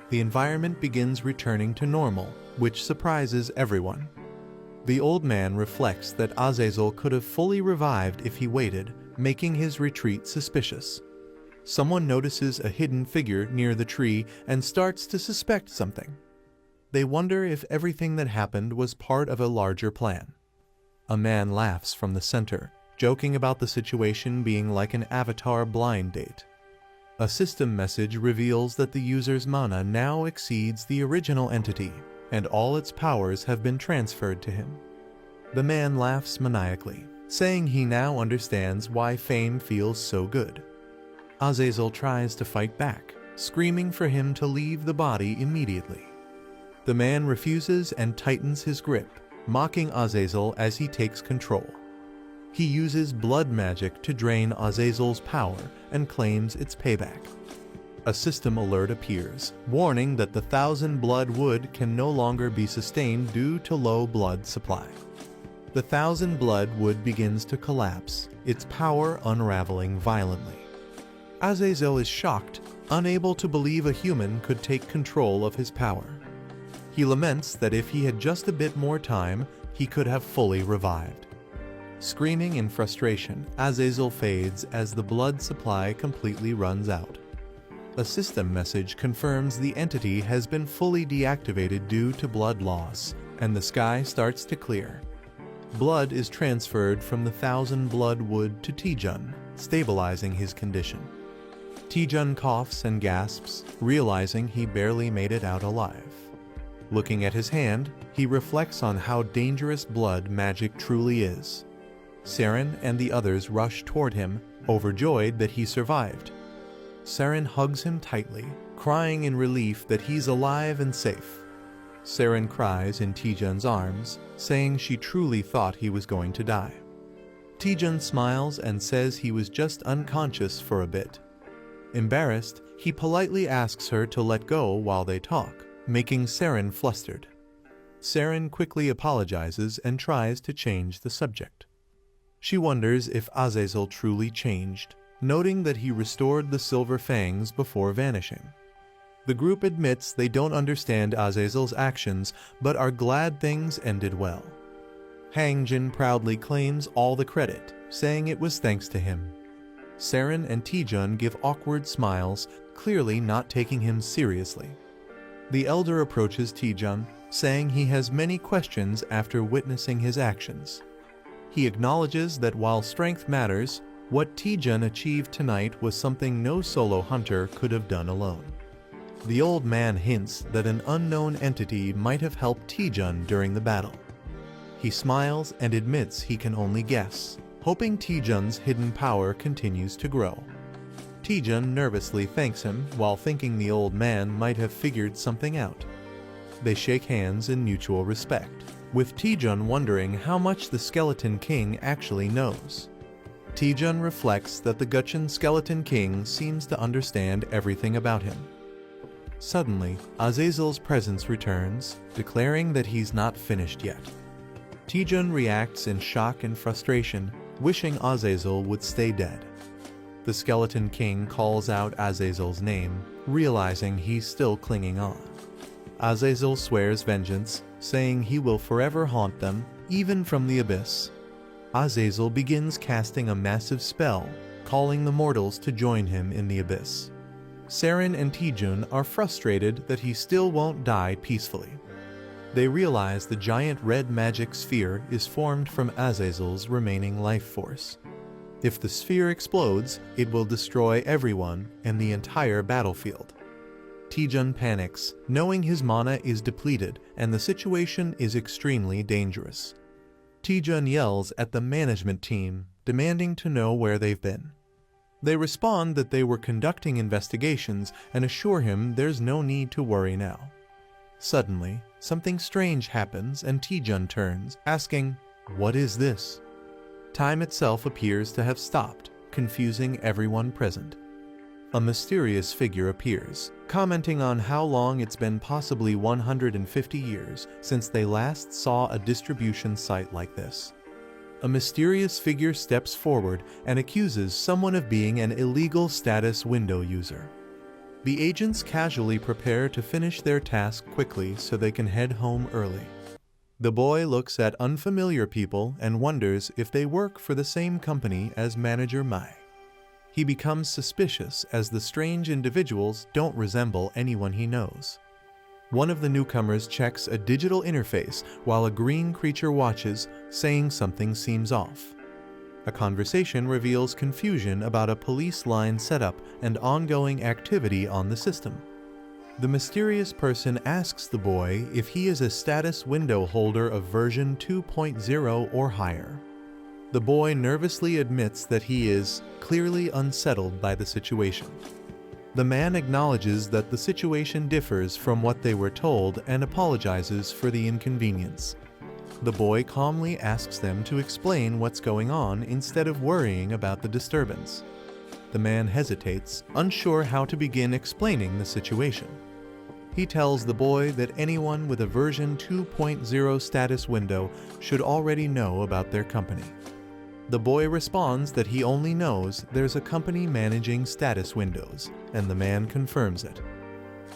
The environment begins returning to normal, which surprises everyone. The old man reflects that Azazel could have fully revived if he waited, making his retreat suspicious. Someone notices a hidden figure near the tree and starts to suspect something. They wonder if everything that happened was part of a larger plan. A man laughs from the center, joking about the situation being like an avatar blind date. A system message reveals that the user's mana now exceeds the original entity, and all its powers have been transferred to him. The man laughs maniacally, saying he now understands why fame feels so good. Azazel tries to fight back, screaming for him to leave the body immediately. The man refuses and tightens his grip, mocking Azazel as he takes control. He uses blood magic to drain Azazel's power and claims its payback. A system alert appears, warning that the 1,000 blood wood can no longer be sustained due to low blood supply. The 1,000 blood wood begins to collapse, its power unraveling violently. Azazel is shocked, unable to believe a human could take control of his power. He laments that if he had just a bit more time, he could have fully revived. Screaming in frustration, Azazel fades as the blood supply completely runs out. A system message confirms the entity has been fully deactivated due to blood loss, and the sky starts to clear. Blood is transferred from the 1,000 blood wood to Taejun, stabilizing his condition. Taejun coughs and gasps, realizing he barely made it out alive. Looking at his hand, he reflects on how dangerous blood magic truly is. Saren and the others rush toward him, overjoyed that he survived. Saren hugs him tightly, crying in relief that he's alive and safe. Saren cries in Taejun's arms, saying she truly thought he was going to die. Taejun smiles and says he was just unconscious for a bit. Embarrassed, he politely asks her to let go while they talk, making Saren flustered. Saren quickly apologizes and tries to change the subject. She wonders if Azazel truly changed, noting that he restored the silver fangs before vanishing. The group admits they don't understand Azazel's actions, but are glad things ended well. Hangjin proudly claims all the credit, saying it was thanks to him. Saren and Taejun give awkward smiles, clearly not taking him seriously. The elder approaches Taejun, saying he has many questions after witnessing his actions. He acknowledges that while strength matters, what Taejun achieved tonight was something no solo hunter could have done alone. The old man hints that an unknown entity might have helped Taejun during the battle. He smiles and admits he can only guess, hoping Taejun's hidden power continues to grow. Taejun nervously thanks him while thinking the old man might have figured something out. They shake hands in mutual respect, with Taejun wondering how much the Skeleton King actually knows. Taejun reflects that the Gutchen Skeleton King seems to understand everything about him. Suddenly, Azazel's presence returns, declaring that he's not finished yet. Taejun reacts in shock and frustration, wishing Azazel would stay dead. The Skeleton King calls out Azazel's name, realizing he's still clinging on. Azazel swears vengeance, saying he will forever haunt them, even from the abyss. Azazel begins casting a massive spell, calling the mortals to join him in the abyss. Saren and Taejun are frustrated that he still won't die peacefully. They realize the giant red magic sphere is formed from Azazel's remaining life force. If the sphere explodes, it will destroy everyone and the entire battlefield. Taejun panics, knowing his mana is depleted and the situation is extremely dangerous. Taejun yells at the management team, demanding to know where they've been. They respond that they were conducting investigations and assure him there's no need to worry now. Suddenly, something strange happens and Taejun turns, asking, "What is this?" Time itself appears to have stopped, confusing everyone present. A mysterious figure appears, commenting on how long it's been, possibly 150 years, since they last saw a distribution site like this. A mysterious figure steps forward and accuses someone of being an illegal status window user. The agents casually prepare to finish their task quickly so they can head home early. The boy looks at unfamiliar people and wonders if they work for the same company as Manager Mai. He becomes suspicious as the strange individuals don't resemble anyone he knows. One of the newcomers checks a digital interface while a green creature watches, saying something seems off. A conversation reveals confusion about a police line setup and ongoing activity on the system. The mysterious person asks the boy if he is a status window holder of version 2.0 or higher. The boy nervously admits that he is clearly unsettled by the situation. The man acknowledges that the situation differs from what they were told and apologizes for the inconvenience. The boy calmly asks them to explain what's going on instead of worrying about the disturbance. The man hesitates, unsure how to begin explaining the situation. He tells the boy that anyone with a version 2.0 status window should already know about their company. The boy responds that he only knows there's a company managing status windows, and the man confirms it.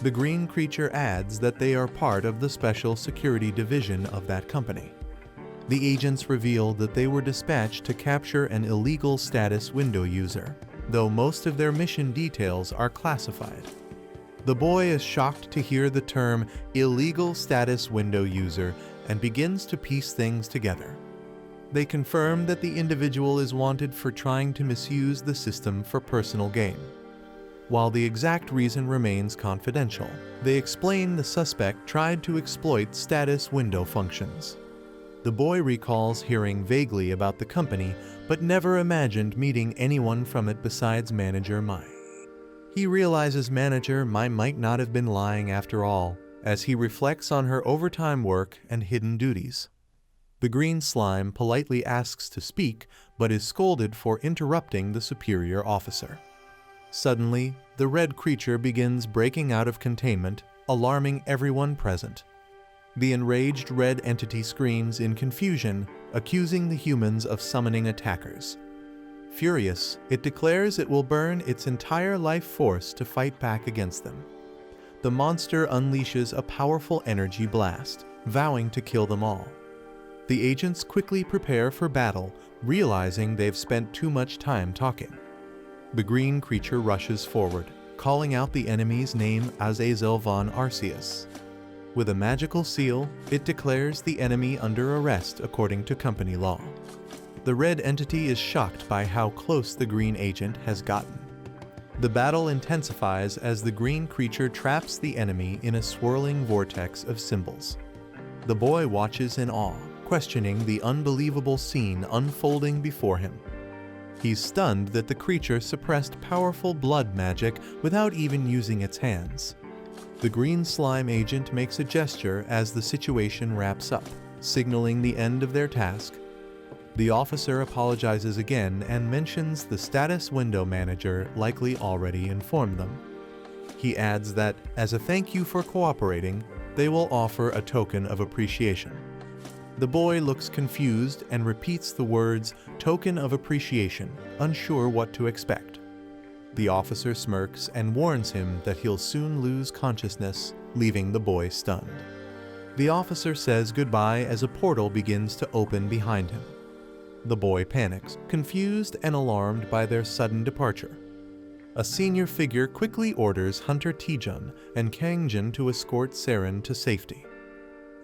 The green creature adds that they are part of the special security division of that company. The agents reveal that they were dispatched to capture an illegal status window user, though most of their mission details are classified. The boy is shocked to hear the term illegal status window user and begins to piece things together. They confirm that the individual is wanted for trying to misuse the system for personal gain. While the exact reason remains confidential, they explain the suspect tried to exploit status window functions. The boy recalls hearing vaguely about the company, but never imagined meeting anyone from it besides Manager Mai. He realizes Manager Mai might not have been lying after all, as he reflects on her overtime work and hidden duties. The green slime politely asks to speak, but is scolded for interrupting the superior officer. Suddenly, the red creature begins breaking out of containment, alarming everyone present. The enraged red entity screams in confusion, accusing the humans of summoning attackers. Furious, it declares it will burn its entire life force to fight back against them. The monster unleashes a powerful energy blast, vowing to kill them all. The agents quickly prepare for battle, realizing they've spent too much time talking. The green creature rushes forward, calling out the enemy's name Azazel von Arceus. With a magical seal, it declares the enemy under arrest according to company law. The red entity is shocked by how close the green agent has gotten. The battle intensifies as the green creature traps the enemy in a swirling vortex of symbols. The boy watches in awe, questioning the unbelievable scene unfolding before him. He's stunned that the creature suppressed powerful blood magic without even using its hands. The green slime agent makes a gesture as the situation wraps up, signaling the end of their task. The officer apologizes again and mentions the status window manager likely already informed them. He adds that, as a thank you for cooperating, they will offer a token of appreciation. The boy looks confused and repeats the words, "token of appreciation," unsure what to expect. The officer smirks and warns him that he'll soon lose consciousness, leaving the boy stunned. The officer says goodbye as a portal begins to open behind him. The boy panics, confused and alarmed by their sudden departure. A senior figure quickly orders Hunter Taejun and Kangjin to escort Seren to safety.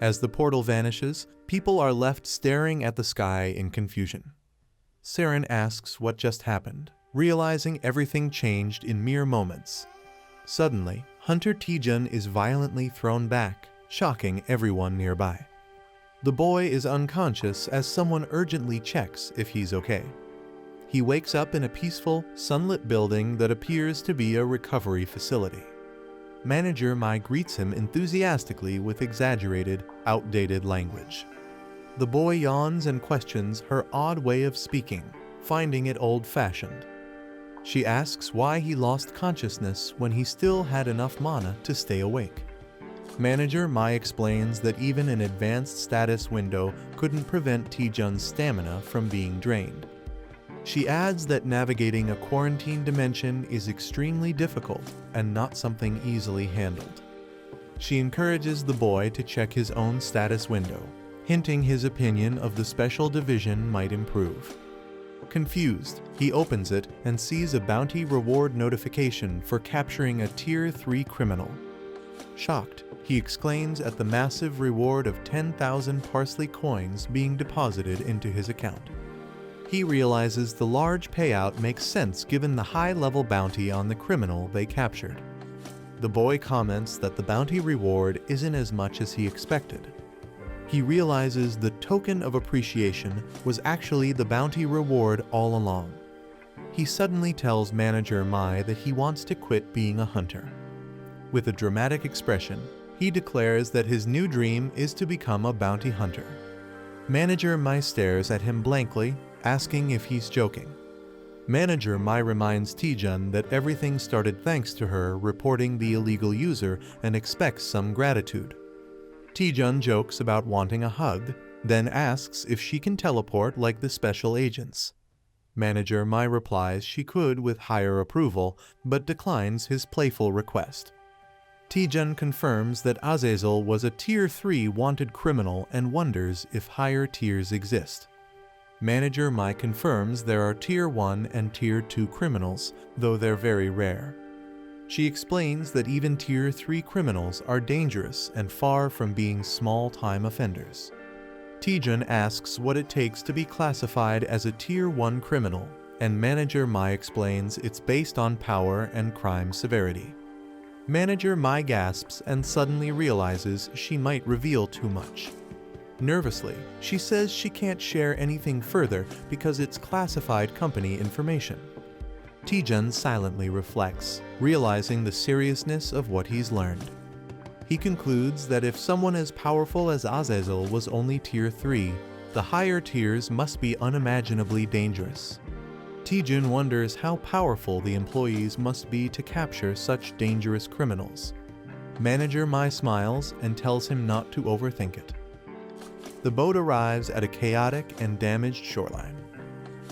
As the portal vanishes, people are left staring at the sky in confusion. Saren asks what just happened, realizing everything changed in mere moments. Suddenly, Hunter Taejun is violently thrown back, shocking everyone nearby. The boy is unconscious as someone urgently checks if he's okay. He wakes up in a peaceful, sunlit building that appears to be a recovery facility. Manager Mai greets him enthusiastically with exaggerated, outdated language. The boy yawns and questions her odd way of speaking, finding it old-fashioned. She asks why he lost consciousness when he still had enough mana to stay awake. Manager Mai explains that even an advanced status window couldn't prevent Taejun's stamina from being drained. She adds that navigating a quarantine dimension is extremely difficult and not something easily handled. She encourages the boy to check his own status window, hinting his opinion of the special division might improve. Confused, he opens it and sees a bounty reward notification for capturing a Tier 3 criminal. Shocked, he exclaims at the massive reward of 10,000 parsley coins being deposited into his account. He realizes the large payout makes sense given the high-level bounty on the criminal they captured. The boy comments that the bounty reward isn't as much as he expected. He realizes the token of appreciation was actually the bounty reward all along. He suddenly tells Manager Mai that he wants to quit being a hunter. With a dramatic expression, he declares that his new dream is to become a bounty hunter. Manager Mai stares at him blankly, asking if he's joking. Manager Mai reminds Taejun that everything started thanks to her reporting the illegal user and expects some gratitude. Taejun jokes about wanting a hug, then asks if she can teleport like the special agents. Manager Mai replies she could with higher approval, but declines his playful request. Taejun confirms that Azazel was a Tier 3 wanted criminal and wonders if higher tiers exist. Manager Mai confirms there are Tier 1 and Tier 2 criminals, though they're very rare. She explains that even Tier 3 criminals are dangerous and far from being small-time offenders. Taejun asks what it takes to be classified as a Tier 1 criminal, and Manager Mai explains it's based on power and crime severity. Manager Mai gasps and suddenly realizes she might reveal too much. Nervously, she says she can't share anything further because it's classified company information. Taejun silently reflects, realizing the seriousness of what he's learned. He concludes that if someone as powerful as Azazel was only Tier 3, the higher tiers must be unimaginably dangerous. Taejun wonders how powerful the employees must be to capture such dangerous criminals. Manager Mai smiles and tells him not to overthink it. The boat arrives at a chaotic and damaged shoreline.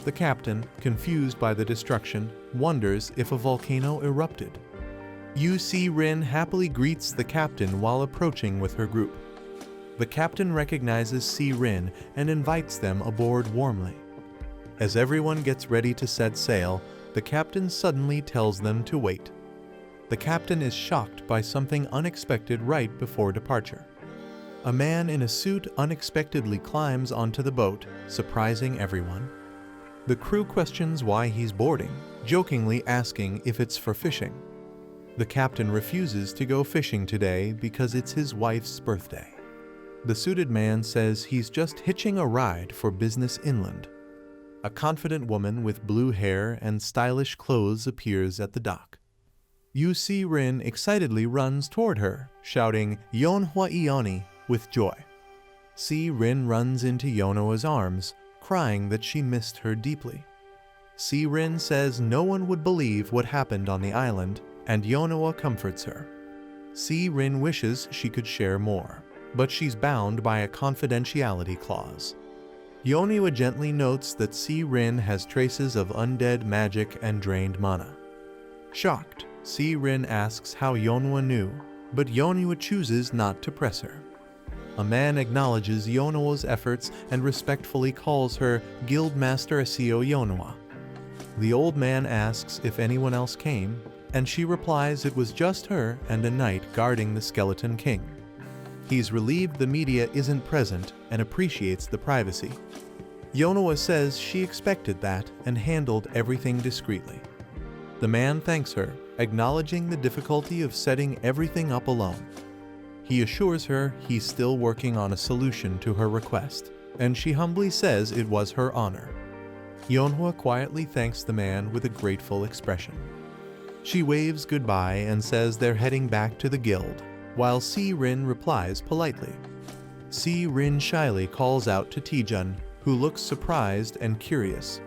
The captain, confused by the destruction, wonders if a volcano erupted. Yu Si-rin happily greets the captain while approaching with her group. The captain recognizes Si-rin and invites them aboard warmly. As everyone gets ready to set sail, the captain suddenly tells them to wait. The captain is shocked by something unexpected right before departure. A man in a suit unexpectedly climbs onto the boat, surprising everyone. The crew questions why he's boarding, jokingly asking if it's for fishing. The captain refuses to go fishing today because it's his wife's birthday. The suited man says he's just hitching a ride for business inland. A confident woman with blue hair and stylish clothes appears at the dock. Yu Si-rin excitedly runs toward her, shouting "Yeonhwa Ioni" with joy. Si-rin runs into Yeonhwa's arms, crying that she missed her deeply. Si-rin says no one would believe what happened on the island, and Yeonhwa comforts her. Si-rin wishes she could share more, but she's bound by a confidentiality clause. Yeonhwa gently notes that Si-rin has traces of undead magic and drained mana. Shocked, Si-rin asks how Yeonhwa knew, but Yeonhwa chooses not to press her. A man acknowledges Yeonhwa's efforts and respectfully calls her Guildmaster Asio Yeonhwa. The old man asks if anyone else came, and she replies it was just her and a knight guarding the Skeleton King. He's relieved the media isn't present and appreciates the privacy. Yeonhwa says she expected that and handled everything discreetly. The man thanks her, acknowledging the difficulty of setting everything up alone. He assures her he's still working on a solution to her request, and she humbly says it was her honor. Yeonhwa quietly thanks the man with a grateful expression. She waves goodbye and says they're heading back to the guild, while Si-rin replies politely. Si-rin shyly calls out to Taejun, who looks surprised and curious.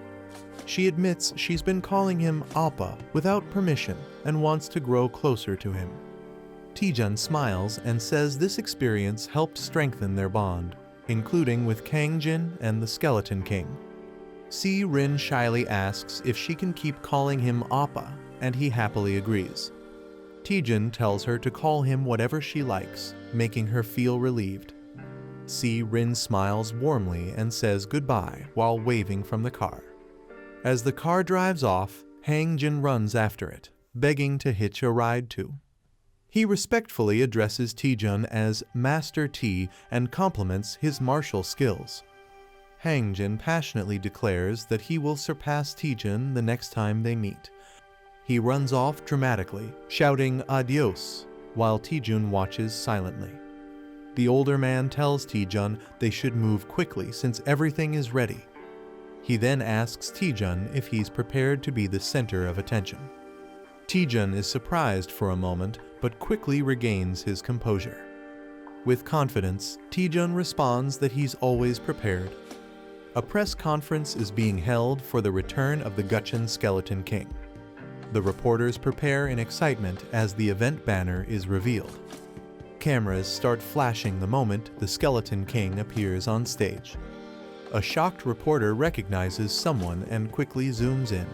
She admits she's been calling him Appa without permission and wants to grow closer to him. Taejun smiles and says this experience helped strengthen their bond, including with Kangjin and the Skeleton King. Si-rin shyly asks if she can keep calling him Appa, and he happily agrees. Taejun tells her to call him whatever she likes, making her feel relieved. Si-rin smiles warmly and says goodbye while waving from the car. As the car drives off, Hangjin runs after it, begging to hitch a ride too. He respectfully addresses Taejun as Master T and compliments his martial skills. Hangjin passionately declares that he will surpass Taejun the next time they meet. He runs off dramatically, shouting adios, while Taejun watches silently. The older man tells Taejun they should move quickly since everything is ready. He then asks Taejun if he's prepared to be the center of attention. Taejun is surprised for a moment, but quickly regains his composure. With confidence, Taejun responds that he's always prepared. A press conference is being held for the return of the Gutchen Skeleton King. The reporters prepare in excitement as the event banner is revealed. Cameras start flashing the moment the Skeleton King appears on stage. A shocked reporter recognizes someone and quickly zooms in.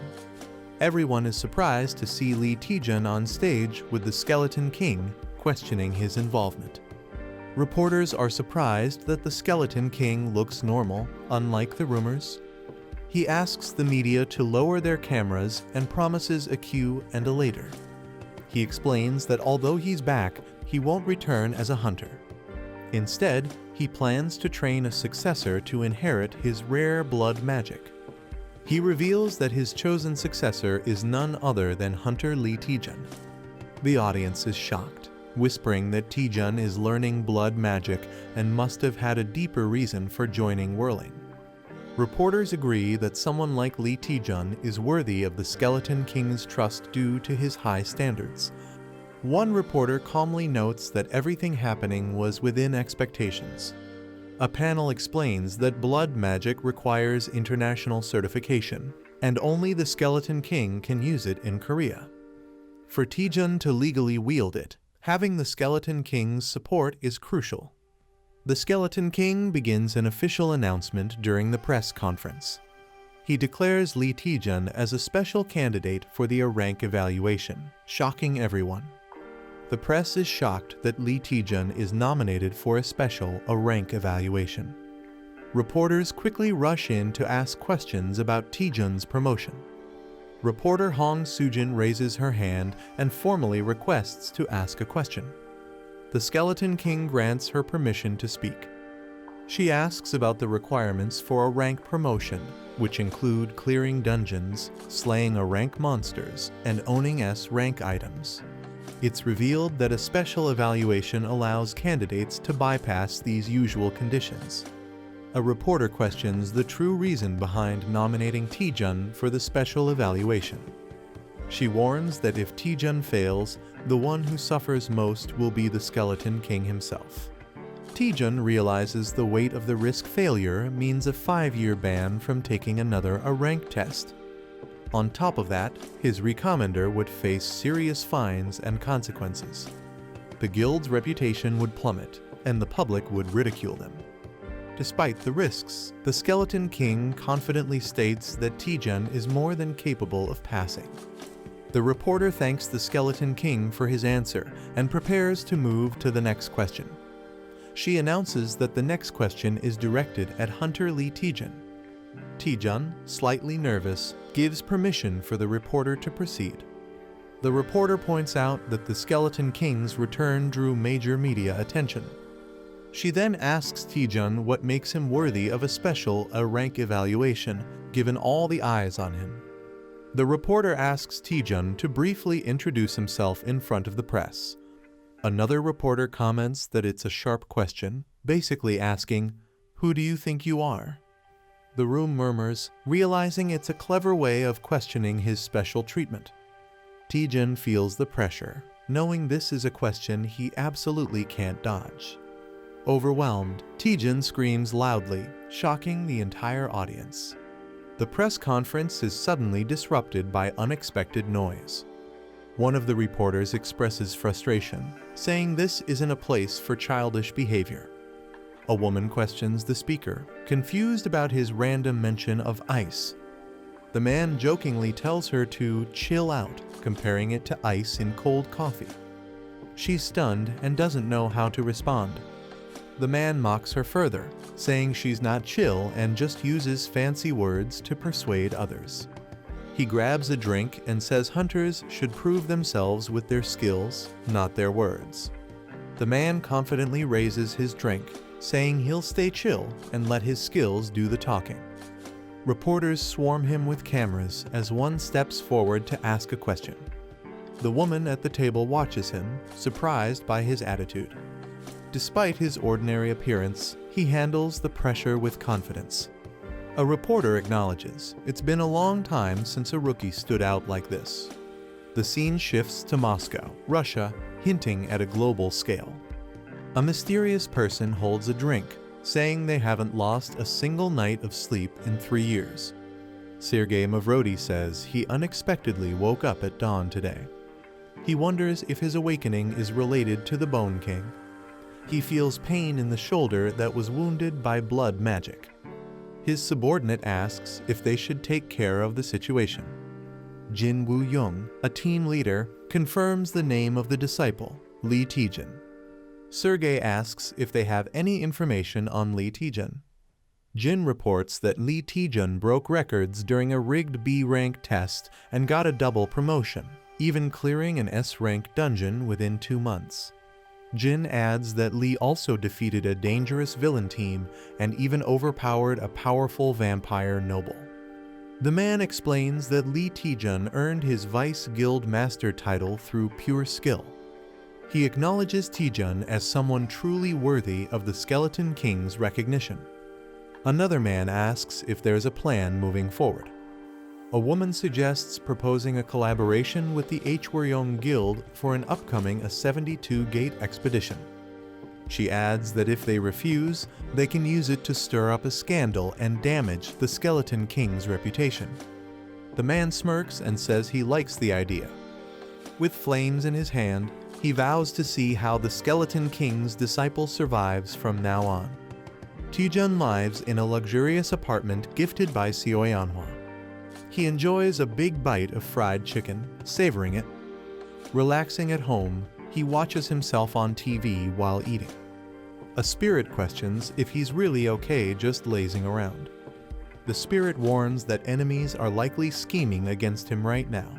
Everyone is surprised to see Lee Taejun on stage with the Skeleton King questioning his involvement. Reporters are surprised that the Skeleton King looks normal, unlike the rumors. He asks the media to lower their cameras and promises a cue and a later. He explains that although he's back, he won't return as a hunter. Instead, he plans to train a successor to inherit his rare blood magic. He reveals that his chosen successor is none other than Hunter Lee Taejun. The audience is shocked, whispering that Taejun is learning blood magic and must have had a deeper reason for joining Whirling. Reporters agree that someone like Lee Taejun is worthy of the Skeleton King's trust due to his high standards. One reporter calmly notes that everything happening was within expectations. A panel explains that blood magic requires international certification, and only the Skeleton King can use it in Korea. For Taejun to legally wield it, having the Skeleton King's support is crucial. The Skeleton King begins an official announcement during the press conference. He declares Lee Taejun as a special candidate for the rank evaluation, shocking everyone. The press is shocked that Lee Taejun is nominated for a special rank evaluation. Reporters quickly rush in to ask questions about Taejun's promotion. Reporter Hong Sujin raises her hand and formally requests to ask a question. The Skeleton King grants her permission to speak. She asks about the requirements for a rank promotion, which include clearing dungeons, slaying rank monsters, and owning S-rank items. It's revealed that a special evaluation allows candidates to bypass these usual conditions. A reporter questions the true reason behind nominating Taejun for the special evaluation. She warns that if Taejun fails, the one who suffers most will be the Skeleton King himself. Taejun realizes the weight of the risk failure means a 5-year ban from taking another rank test. On top of that, his recommender would face serious fines and consequences. The guild's reputation would plummet, and the public would ridicule them. Despite the risks, the Skeleton King confidently states that Taejun is more than capable of passing. The reporter thanks the Skeleton King for his answer and prepares to move to the next question. She announces that the next question is directed at Hunter Lee Taejun. Taejun, slightly nervous, gives permission for the reporter to proceed. The reporter points out that the Skeleton King's return drew major media attention. She then asks Taejun what makes him worthy of a rank evaluation, given all the eyes on him. The reporter asks Taejun to briefly introduce himself in front of the press. Another reporter comments that it's a sharp question, basically asking, "Who do you think you are?" The room murmurs, realizing it's a clever way of questioning his special treatment. Taejun feels the pressure, knowing this is a question he absolutely can't dodge. Overwhelmed, Taejun screams loudly, shocking the entire audience. The press conference is suddenly disrupted by unexpected noise. One of the reporters expresses frustration, saying this isn't a place for childish behavior. A woman questions the speaker, confused about his random mention of ice. The man jokingly tells her to chill out, comparing it to ice in cold coffee. She's stunned and doesn't know how to respond. The man mocks her further, saying she's not chill and just uses fancy words to persuade others. He grabs a drink and says hunters should prove themselves with their skills, not their words. The man confidently raises his drink, saying he'll stay chill and let his skills do the talking. Reporters swarm him with cameras as one steps forward to ask a question. The woman at the table watches him, surprised by his attitude. Despite his ordinary appearance, he handles the pressure with confidence. A reporter acknowledges, it's been a long time since a rookie stood out like this. The scene shifts to Moscow, Russia, hinting at a global scale. A mysterious person holds a drink, saying they haven't lost a single night of sleep in 3 years. Sergei Mavrodi says he unexpectedly woke up at dawn today. He wonders if his awakening is related to the Bone King. He feels pain in the shoulder that was wounded by blood magic. His subordinate asks if they should take care of the situation. Jin Woo-young, a team leader, confirms the name of the disciple, Lee Taejun. Sergei asks if they have any information on Lee Taejun. Jin reports that Lee Taejun broke records during a rigged B-rank test and got a double promotion, even clearing an S-rank dungeon within 2 months. Jin adds that Lee also defeated a dangerous villain team and even overpowered a powerful vampire noble. The man explains that Lee Taejun earned his Vice Guild Master title through pure skill. He acknowledges Taejun as someone truly worthy of the Skeleton King's recognition. Another man asks if there's a plan moving forward. A woman suggests proposing a collaboration with the Hwaryeong Guild for an upcoming 72-gate expedition. She adds that if they refuse, they can use it to stir up a scandal and damage the Skeleton King's reputation. The man smirks and says he likes the idea. With flames in his hand, he vows to see how the Skeleton King's disciple survives from now on. Taejun lives in a luxurious apartment gifted by Manhwa. He enjoys a big bite of fried chicken, savoring it. Relaxing at home, he watches himself on TV while eating. A spirit questions if he's really okay just lazing around. The spirit warns that enemies are likely scheming against him right now.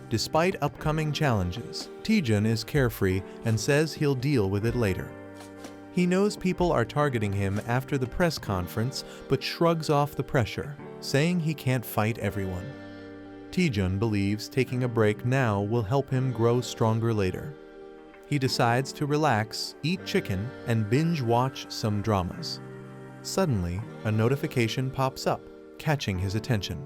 Despite upcoming challenges, Taejun is carefree and says he'll deal with it later. He knows people are targeting him after the press conference, but shrugs off the pressure, saying he can't fight everyone. Taejun believes taking a break now will help him grow stronger later. He decides to relax, eat chicken, and binge-watch some dramas. Suddenly, a notification pops up, catching his attention.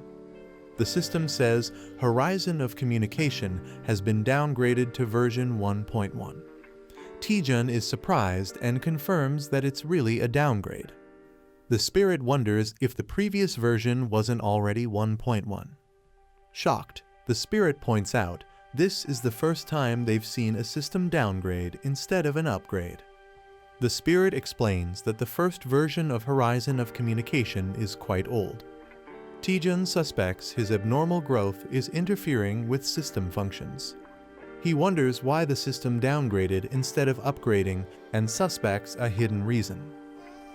The system says Horizon of Communication has been downgraded to version 1.1. Taejun is surprised and confirms that it's really a downgrade. The spirit wonders if the previous version wasn't already 1.1. Shocked, the spirit points out this is the first time they've seen a system downgrade instead of an upgrade. The spirit explains that the first version of Horizon of Communication is quite old. Taejun suspects his abnormal growth is interfering with system functions. He wonders why the system downgraded instead of upgrading and suspects a hidden reason.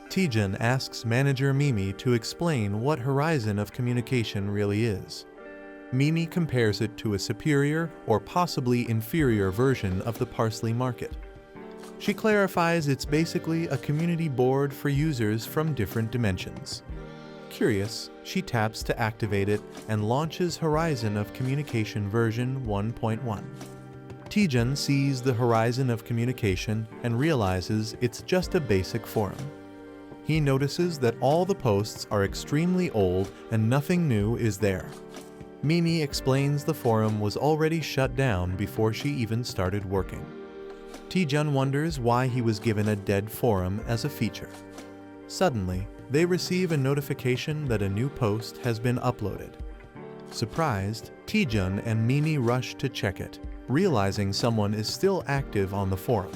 Taejun asks manager Mimi to explain what Horizon of Communication really is. Mimi compares it to a superior or possibly inferior version of the parsley market. She clarifies it's basically a community board for users from different dimensions. Curious, she taps to activate it and launches Horizon of Communication version 1.1. Taejun sees the Horizon of Communication and realizes it's just a basic forum. He notices that all the posts are extremely old and nothing new is there. Mimi explains the forum was already shut down before she even started working. Taejun wonders why he was given a dead forum as a feature. Suddenly, they receive a notification that a new post has been uploaded. Surprised, Taejun and Mimi rush to check it, realizing someone is still active on the forum.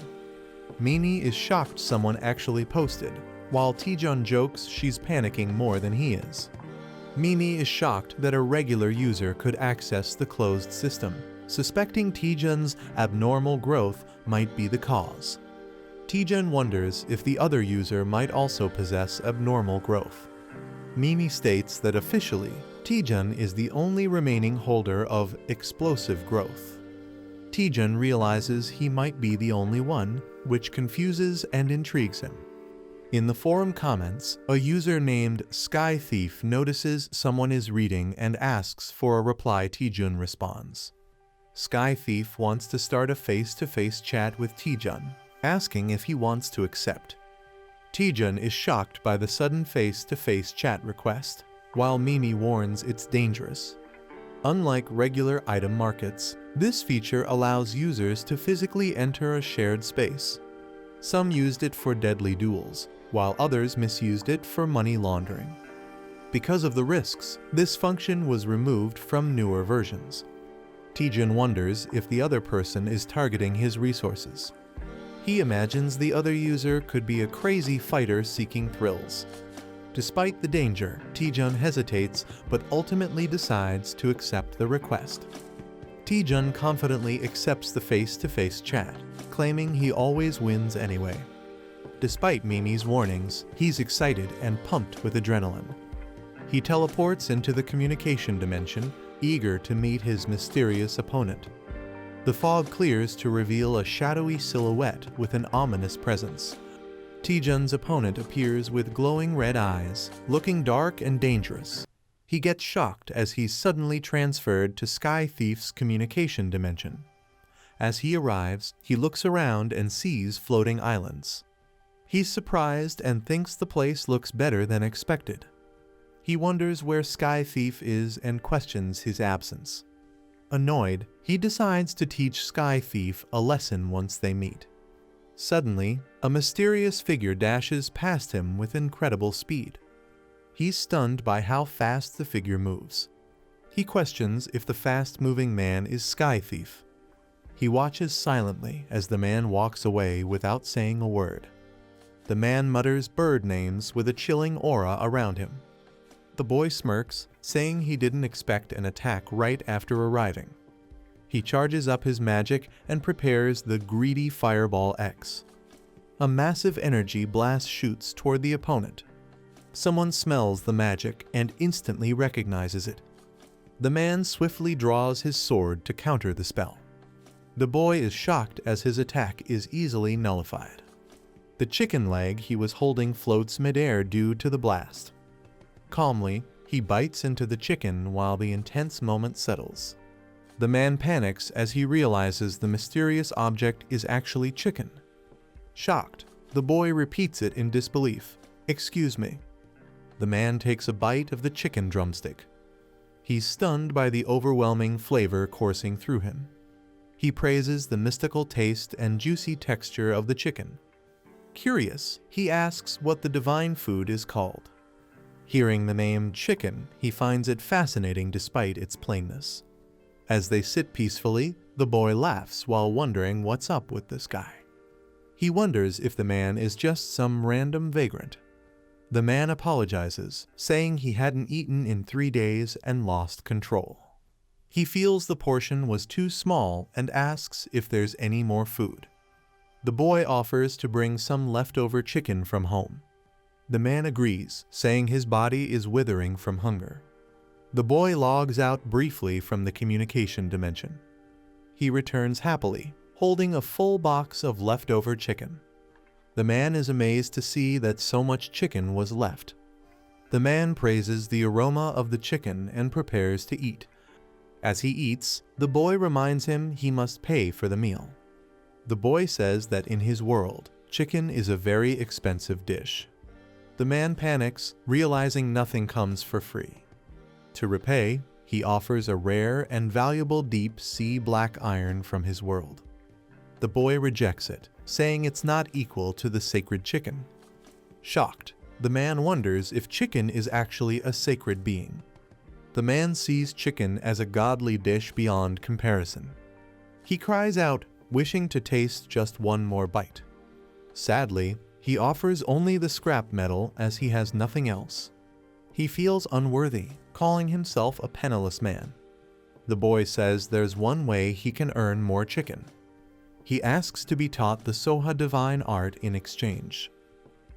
Mimi is shocked someone actually posted, while Taejun jokes she's panicking more than he is. Mimi is shocked that a regular user could access the closed system, suspecting Taejun's abnormal growth might be the cause. Taejun wonders if the other user might also possess abnormal growth. Mimi states that officially, Taejun is the only remaining holder of explosive growth. Taejun realizes he might be the only one, which confuses and intrigues him. In the forum comments, a user named Sky Thief notices someone is reading and asks for a reply. Taejun responds. Sky Thief wants to start a face-to-face chat with Taejun, asking if he wants to accept. Taejun is shocked by the sudden face-to-face chat request, while Mimi warns it's dangerous. Unlike regular item markets, this feature allows users to physically enter a shared space. Some used it for deadly duels, while others misused it for money laundering. Because of the risks, this function was removed from newer versions. Taejun wonders if the other person is targeting his resources. He imagines the other user could be a crazy fighter seeking thrills. Despite the danger, Taejun hesitates but ultimately decides to accept the request. Taejun confidently accepts the face-to-face chat, claiming he always wins anyway. Despite Mimi's warnings, he's excited and pumped with adrenaline. He teleports into the communication dimension, eager to meet his mysterious opponent. The fog clears to reveal a shadowy silhouette with an ominous presence. Taejun's opponent appears with glowing red eyes, looking dark and dangerous. He gets shocked as he's suddenly transferred to Sky Thief's communication dimension. As he arrives, he looks around and sees floating islands. He's surprised and thinks the place looks better than expected. He wonders where Sky Thief is and questions his absence. Annoyed, he decides to teach Sky Thief a lesson once they meet. Suddenly, a mysterious figure dashes past him with incredible speed. He's stunned by how fast the figure moves. He questions if the fast-moving man is Sky Thief. He watches silently as the man walks away without saying a word. The man mutters bird names with a chilling aura around him. The boy smirks, saying he didn't expect an attack right after arriving. He charges up his magic and prepares the greedy Fireball X. A massive energy blast shoots toward the opponent. Someone smells the magic and instantly recognizes it. The man swiftly draws his sword to counter the spell. The boy is shocked as his attack is easily nullified. The chicken leg he was holding floats midair due to the blast. Calmly, he bites into the chicken while the intense moment settles. The man panics as he realizes the mysterious object is actually chicken. Shocked, the boy repeats it in disbelief. "Excuse me." The man takes a bite of the chicken drumstick. He's stunned by the overwhelming flavor coursing through him. He praises the mystical taste and juicy texture of the chicken. Curious, he asks what the divine food is called. Hearing the name chicken, he finds it fascinating despite its plainness. As they sit peacefully, the boy laughs while wondering what's up with this guy. He wonders if the man is just some random vagrant. The man apologizes, saying he hadn't eaten in 3 days and lost control. He feels the portion was too small and asks if there's any more food. The boy offers to bring some leftover chicken from home. The man agrees, saying his body is withering from hunger. The boy logs out briefly from the communication dimension. He returns happily, holding a full box of leftover chicken. The man is amazed to see that so much chicken was left. The man praises the aroma of the chicken and prepares to eat. As he eats, the boy reminds him he must pay for the meal. The boy says that in his world, chicken is a very expensive dish. The man panics, realizing nothing comes for free. To repay, he offers a rare and valuable deep sea black iron from his world. The boy rejects it, saying it's not equal to the sacred chicken. Shocked, the man wonders if chicken is actually a sacred being. The man sees chicken as a godly dish beyond comparison. He cries out, wishing to taste just one more bite. Sadly, he offers only the scrap metal as he has nothing else. He feels unworthy, calling himself a penniless man. The boy says there's one way he can earn more chicken. He asks to be taught the Soha divine art in exchange.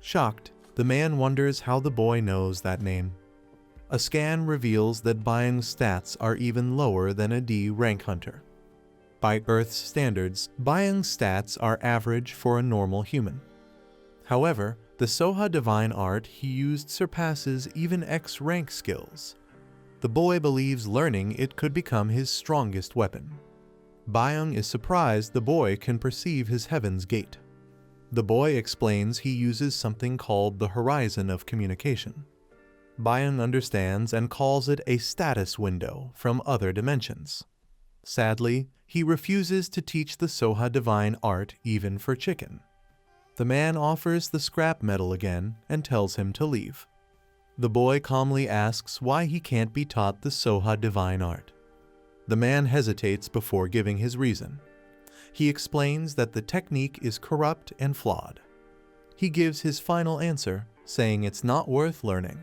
Shocked, the man wonders how the boy knows that name. A scan reveals that Byung's stats are even lower than a D rank hunter. By Earth's standards, Byung's stats are average for a normal human. However, the Soha divine art he used surpasses even X rank skills. The boy believes learning it could become his strongest weapon. Byung is surprised the boy can perceive his heaven's gate. The boy explains he uses something called the horizon of communication. Byung understands and calls it a status window from other dimensions. Sadly, he refuses to teach the Soha divine art even for chicken. The man offers the scrap metal again and tells him to leave. The boy calmly asks why he can't be taught the Soha divine art. The man hesitates before giving his reason. He explains that the technique is corrupt and flawed. He gives his final answer, saying it's not worth learning.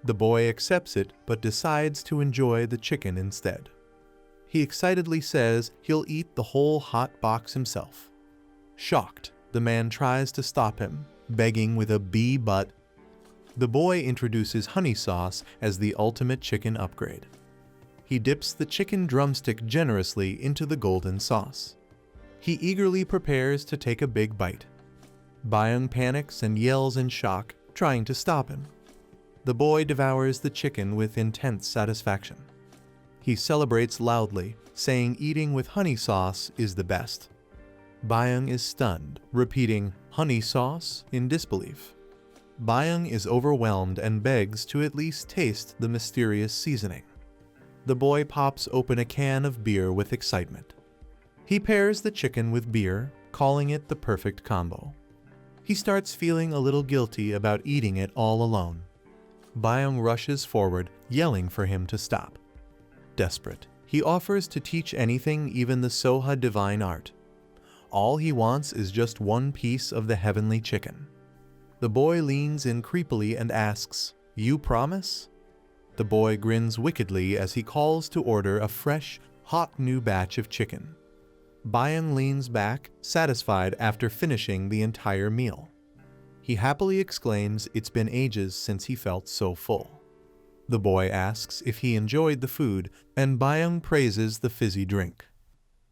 The boy accepts it but decides to enjoy the chicken instead. He excitedly says he'll eat the whole hot box himself. Shocked, the man tries to stop him, begging with a B but. The boy introduces honey sauce as the ultimate chicken upgrade. He dips the chicken drumstick generously into the golden sauce. He eagerly prepares to take a big bite. Byung panics and yells in shock, trying to stop him. The boy devours the chicken with intense satisfaction. He celebrates loudly, saying eating with honey sauce is the best. Byung is stunned, repeating, "Honey sauce?" in disbelief. Byung is overwhelmed and begs to at least taste the mysterious seasoning. The boy pops open a can of beer with excitement. He pairs the chicken with beer, calling it the perfect combo. He starts feeling a little guilty about eating it all alone. Byung rushes forward, yelling for him to stop. Desperate, he offers to teach anything, even the Soha divine art. All he wants is just one piece of the heavenly chicken. The boy leans in creepily and asks, "You promise?" The boy grins wickedly as he calls to order a fresh, hot new batch of chicken. Byung leans back, satisfied after finishing the entire meal. He happily exclaims it's been ages since he felt so full. The boy asks if he enjoyed the food, and Byung praises the fizzy drink.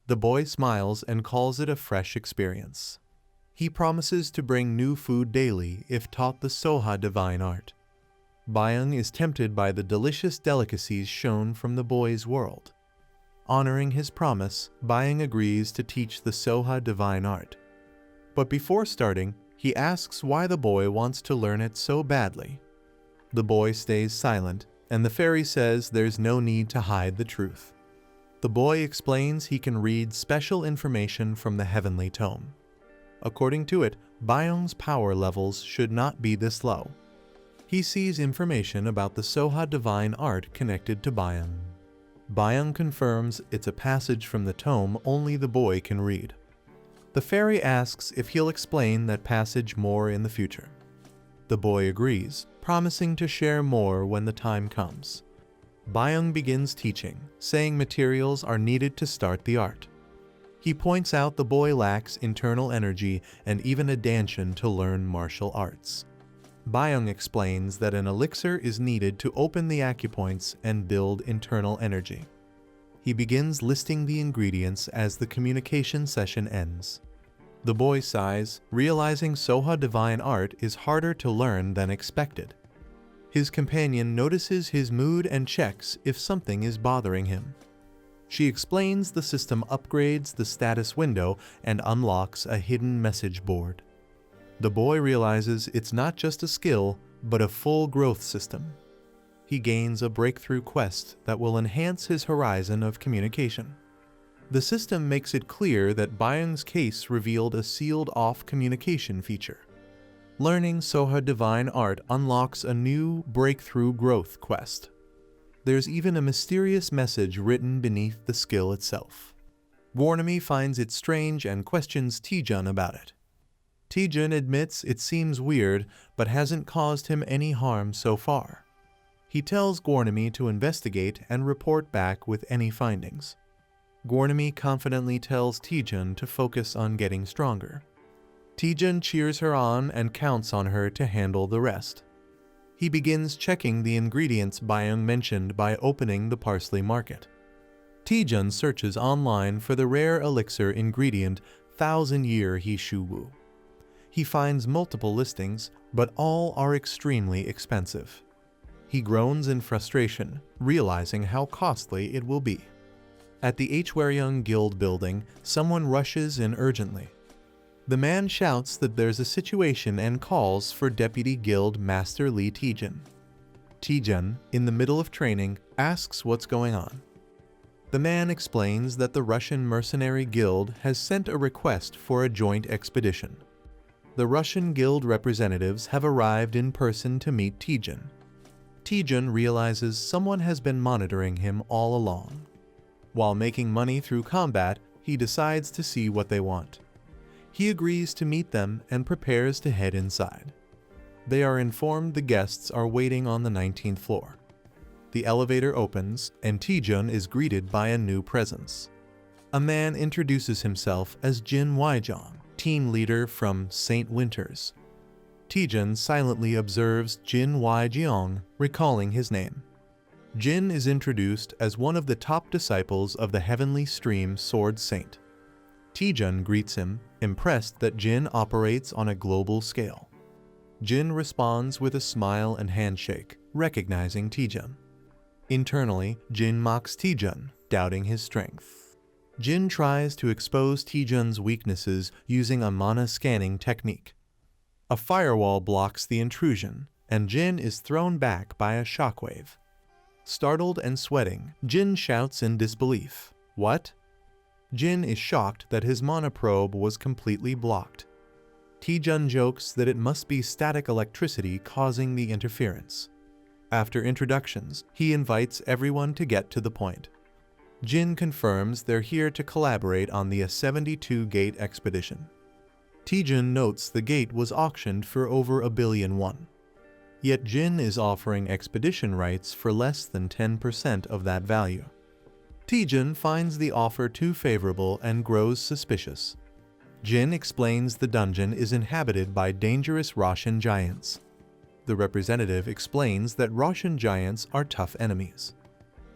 The boy smiles and calls it a fresh experience. He promises to bring new food daily if taught the Soha divine art. Byung is tempted by the delicious delicacies shown from the boy's world. Honoring his promise, Byung agrees to teach the Soha divine art. But before starting, he asks why the boy wants to learn it so badly. The boy stays silent, and the fairy says there's no need to hide the truth. The boy explains he can read special information from the heavenly tome. According to it, Byung's power levels should not be this low. He sees information about the Soha divine art connected to Byung. Byung confirms it's a passage from the tome only the boy can read. The fairy asks if he'll explain that passage more in the future. The boy agrees, promising to share more when the time comes. Byung begins teaching, saying materials are needed to start the art. He points out the boy lacks internal energy and even a danshan to learn martial arts. Byung explains that an elixir is needed to open the acupoints and build internal energy. He begins listing the ingredients as the communication session ends. The boy sighs, realizing Soha divine art is harder to learn than expected. His companion notices his mood and checks if something is bothering him. She explains the system upgrades the status window and unlocks a hidden message board. The boy realizes it's not just a skill, but a full growth system. He gains a breakthrough quest that will enhance his horizon of communication. The system makes it clear that Byung's case revealed a sealed-off communication feature. Learning Soha divine art unlocks a new breakthrough growth quest. There's even a mysterious message written beneath the skill itself. Gwarnami finds it strange and questions Taejun about it. Taejun admits it seems weird, but hasn't caused him any harm so far. He tells Gwarnami to investigate and report back with any findings. Gwarnami confidently tells Taejun to focus on getting stronger. Taejun cheers her on and counts on her to handle the rest. He begins checking the ingredients Byung mentioned by opening the parsley market. Taejun searches online for the rare elixir ingredient 1000-year Hishuwu. He finds multiple listings, but all are extremely expensive. He groans in frustration, realizing how costly it will be. At the Hwaryong Guild building, someone rushes in urgently. The man shouts that there's a situation and calls for Deputy Guild Master Lee Taejun. Taejun, in the middle of training, asks what's going on. The man explains that the Russian Mercenary Guild has sent a request for a joint expedition. The Russian Guild representatives have arrived in person to meet Taejun. Taejun realizes someone has been monitoring him all along. While making money through combat, he decides to see what they want. He agrees to meet them and prepares to head inside. They are informed the guests are waiting on the 19th floor. The elevator opens, and Taejun is greeted by a new presence. A man introduces himself as Jin Waijong, team leader from St. Winters. Taejun silently observes Jin Waijong, recalling his name. Jin is introduced as one of the top disciples of the Heavenly Stream Sword Saint. Taejun greets him, impressed that Jin operates on a global scale. Jin responds with a smile and handshake, recognizing Taejun. Internally, Jin mocks Taejun, doubting his strength. Jin tries to expose Taejun's weaknesses using a mana scanning technique. A firewall blocks the intrusion, and Jin is thrown back by a shockwave. Startled and sweating, Jin shouts in disbelief, "What?" Jin is shocked that his mana probe was completely blocked. Taejun jokes that it must be static electricity causing the interference. After introductions, he invites everyone to get to the point. Jin confirms they're here to collaborate on the 72-gate expedition. Taejun notes the gate was auctioned for over 1 billion won. Yet Jin is offering expedition rights for less than 10% of that value. Taejun finds the offer too favorable and grows suspicious. Jin explains the dungeon is inhabited by dangerous Russian giants. The representative explains that Russian giants are tough enemies.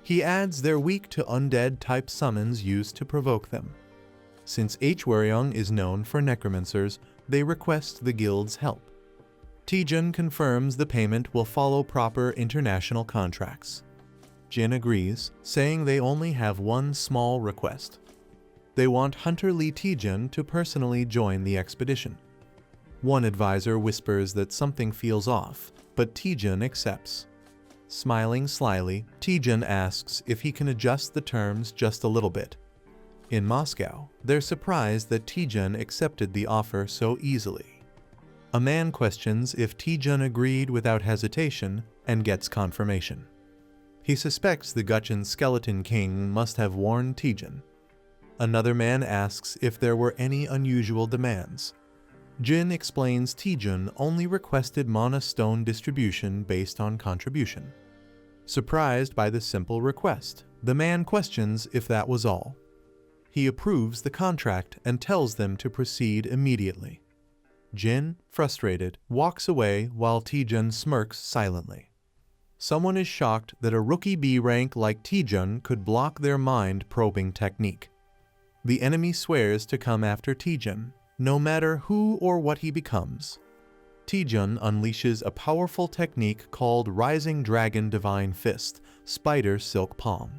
He adds they're weak to undead-type summons used to provoke them. Since Hwaryong is known for necromancers, they request the guild's help. Taejun confirms the payment will follow proper international contracts. Jin agrees, saying they only have one small request. They want Hunter Lee Taejun to personally join the expedition. One advisor whispers that something feels off, but Taejun accepts. Smiling slyly, Taejun asks if he can adjust the terms just a little bit. In Moscow, they're surprised that Taejun accepted the offer so easily. A man questions if Taejun agreed without hesitation and gets confirmation. He suspects the Gutchin Skeleton King must have warned Taejun. Another man asks if there were any unusual demands. Jin explains Taejun only requested mana stone distribution based on contribution. Surprised by the simple request, the man questions if that was all. He approves the contract and tells them to proceed immediately. Jin, frustrated, walks away while Taejun smirks silently. Someone is shocked that a rookie B rank like Taejun could block their mind-probing technique. The enemy swears to come after Taejun, no matter who or what he becomes. Taejun unleashes a powerful technique called Rising Dragon Divine Fist, Spider Silk Palm.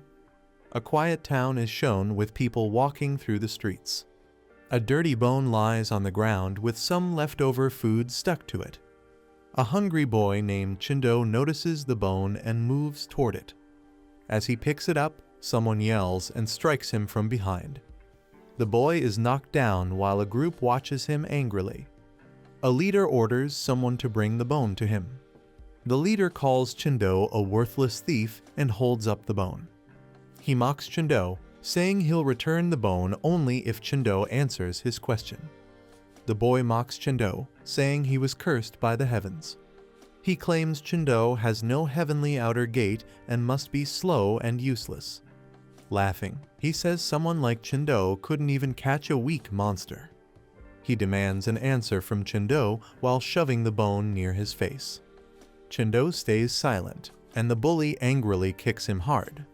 A quiet town is shown with people walking through the streets. A dirty bone lies on the ground with some leftover food stuck to it. A hungry boy named Chindo notices the bone and moves toward it. As he picks it up, someone yells and strikes him from behind. The boy is knocked down while a group watches him angrily. A leader orders someone to bring the bone to him. The leader calls Chindo a worthless thief and holds up the bone. He mocks Chindo, saying he'll return the bone only if Chindo answers his question. The boy mocks Chindo, saying he was cursed by the heavens. He claims Chindo has no heavenly outer gate and must be slow and useless. Laughing, he says someone like Chindo couldn't even catch a weak monster. He demands an answer from Chindo while shoving the bone near his face. Chindo stays silent, and the bully angrily kicks him hard.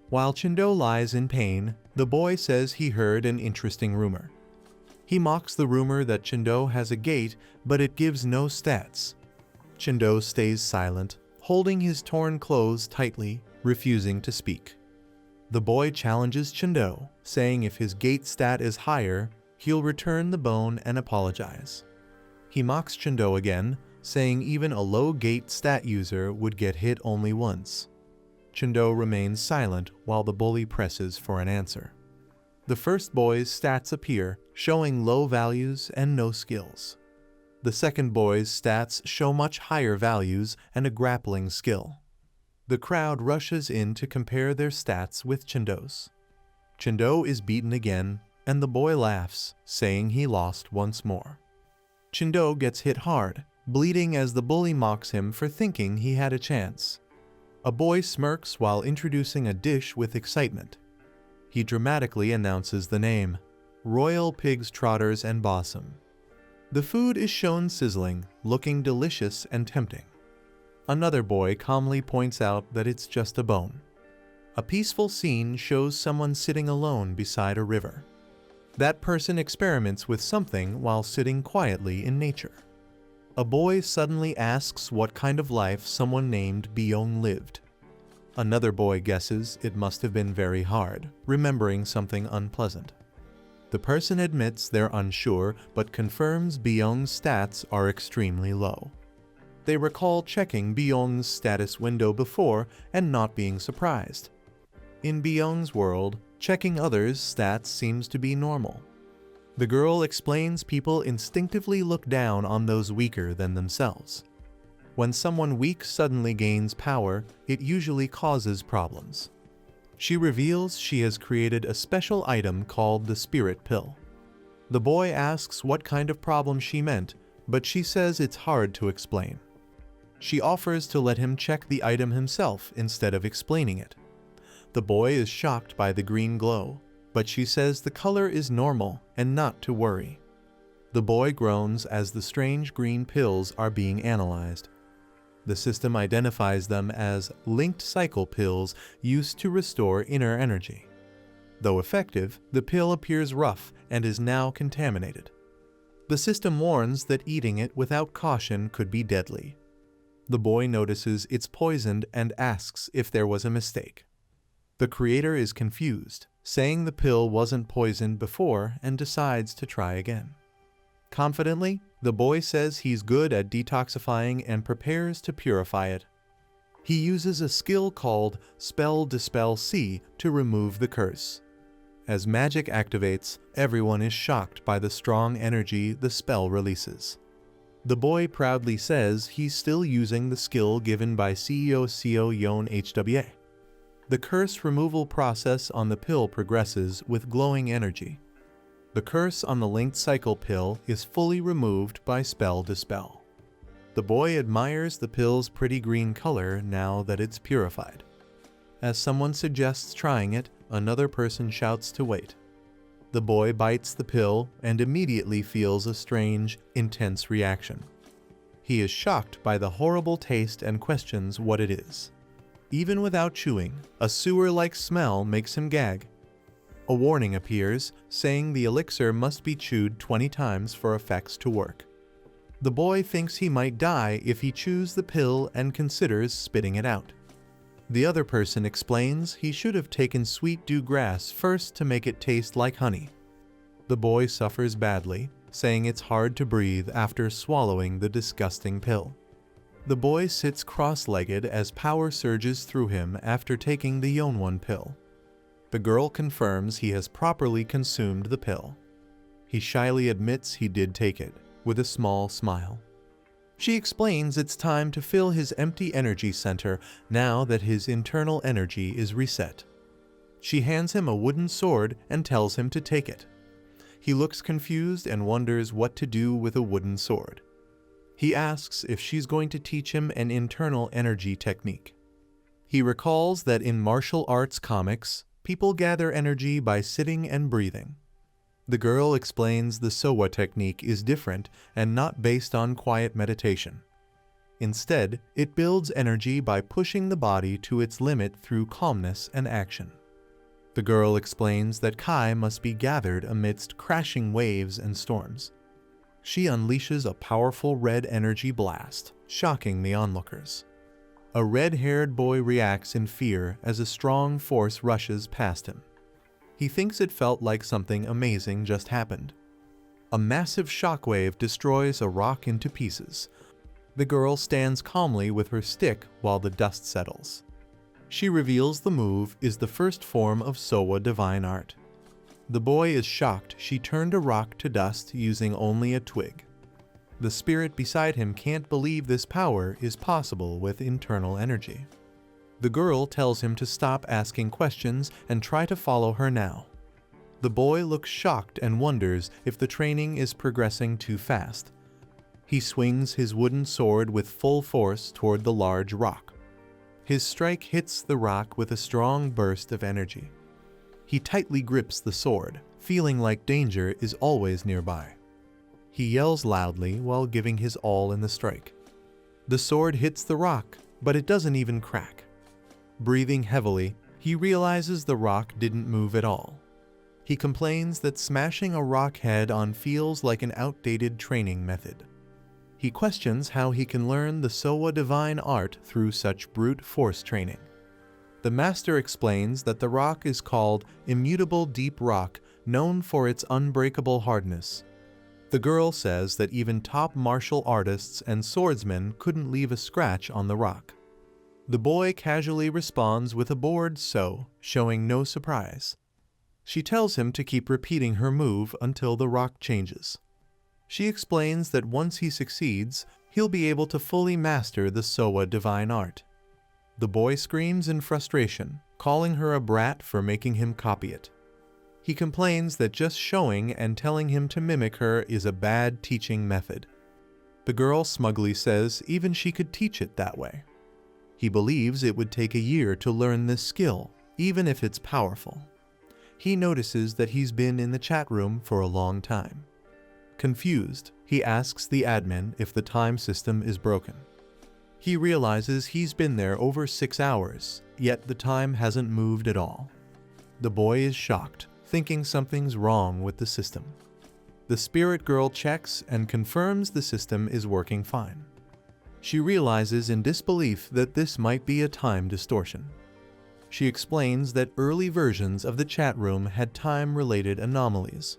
While Chindo lies in pain, the boy says he heard an interesting rumor. He mocks the rumor that Chindo has a gate, but it gives no stats. Chindo stays silent, holding his torn clothes tightly, refusing to speak. The boy challenges Chindo, saying if his gate stat is higher, he'll return the bone and apologize. He mocks Chindo again, saying even a low gate stat user would get hit only once. Chindo remains silent while the bully presses for an answer. The first boy's stats appear, showing low values and no skills. The second boy's stats show much higher values and a grappling skill. The crowd rushes in to compare their stats with Chindo's. Chindo is beaten again, and the boy laughs, saying he lost once more. Chindo gets hit hard, bleeding as the bully mocks him for thinking he had a chance. A boy smirks while introducing a dish with excitement. He dramatically announces the name, Royal Pigs Trotters and Bossum. The food is shown sizzling, looking delicious and tempting. Another boy calmly points out that it's just a bone. A peaceful scene shows someone sitting alone beside a river. That person experiments with something while sitting quietly in nature. A boy suddenly asks what kind of life someone named Byung lived. Another boy guesses it must have been very hard, remembering something unpleasant. The person admits they're unsure but confirms Byung's stats are extremely low. They recall checking Byung's status window before and not being surprised. In Byung's world, checking others' stats seems to be normal. The girl explains people instinctively look down on those weaker than themselves. When someone weak suddenly gains power, it usually causes problems. She reveals she has created a special item called the Spirit Pill. The boy asks what kind of problem she meant, but she says it's hard to explain. She offers to let him check the item himself instead of explaining it. The boy is shocked by the green glow, but she says the color is normal and not to worry. The boy groans as the strange green pills are being analyzed. The system identifies them as linked cycle pills used to restore inner energy. Though effective, the pill appears rough and is now contaminated. The system warns that eating it without caution could be deadly. The boy notices it's poisoned and asks if there was a mistake. The creator is confused, saying the pill wasn't poisoned before and decides to try again. Confidently, the boy says he's good at detoxifying and prepares to purify it. He uses a skill called Spell Dispel C to remove the curse. As magic activates, everyone is shocked by the strong energy the spell releases. The boy proudly says he's still using the skill given by CEO Seo Yon HWA. The curse removal process on the pill progresses with glowing energy. The curse on the linked cycle pill is fully removed by Spell Dispel. The boy admires the pill's pretty green color now that it's purified. As someone suggests trying it, another person shouts to wait. The boy bites the pill and immediately feels a strange, intense reaction. He is shocked by the horrible taste and questions what it is. Even without chewing, a sewer-like smell makes him gag. A warning appears, saying the elixir must be chewed 20 times for effects to work. The boy thinks he might die if he chews the pill and considers spitting it out. The other person explains he should have taken sweet dew grass first to make it taste like honey. The boy suffers badly, saying it's hard to breathe after swallowing the disgusting pill. The boy sits cross-legged as power surges through him after taking the Yonwon pill. The girl confirms he has properly consumed the pill. He shyly admits he did take it, with a small smile. She explains it's time to fill his empty energy center now that his internal energy is reset. She hands him a wooden sword and tells him to take it. He looks confused and wonders what to do with a wooden sword. He asks if she's going to teach him an internal energy technique. He recalls that in martial arts comics, people gather energy by sitting and breathing. The girl explains the Sowa technique is different and not based on quiet meditation. Instead, it builds energy by pushing the body to its limit through calmness and action. The girl explains that Kai must be gathered amidst crashing waves and storms. She unleashes a powerful red energy blast, shocking the onlookers. A red-haired boy reacts in fear as a strong force rushes past him. He thinks it felt like something amazing just happened. A massive shockwave destroys a rock into pieces. The girl stands calmly with her stick while the dust settles. She reveals the move is the first form of Sowa divine art. The boy is shocked she turned a rock to dust using only a twig. The spirit beside him can't believe this power is possible with internal energy. The girl tells him to stop asking questions and try to follow her now. The boy looks shocked and wonders if the training is progressing too fast. He swings his wooden sword with full force toward the large rock. His strike hits the rock with a strong burst of energy. He tightly grips the sword, feeling like danger is always nearby. He yells loudly while giving his all in the strike. The sword hits the rock, but it doesn't even crack. Breathing heavily, he realizes the rock didn't move at all. He complains that smashing a rock head on feels like an outdated training method. He questions how he can learn the Sowa divine art through such brute force training. The master explains that the rock is called immutable deep rock, known for its unbreakable hardness. The girl says that even top martial artists and swordsmen couldn't leave a scratch on the rock. The boy casually responds with a bored so, showing no surprise. She tells him to keep repeating her move until the rock changes. She explains that once he succeeds, he'll be able to fully master the Sowa divine art. The boy screams in frustration, calling her a brat for making him copy it. He complains that just showing and telling him to mimic her is a bad teaching method. The girl smugly says even she could teach it that way. He believes it would take a year to learn this skill, even if it's powerful. He notices that he's been in the chat room for a long time. Confused, he asks the admin if the time system is broken. He realizes he's been there over 6 hours, yet the time hasn't moved at all. The boy is shocked, thinking something's wrong with the system. The spirit girl checks and confirms the system is working fine. She realizes in disbelief that this might be a time distortion. She explains that early versions of the chat room had time-related anomalies.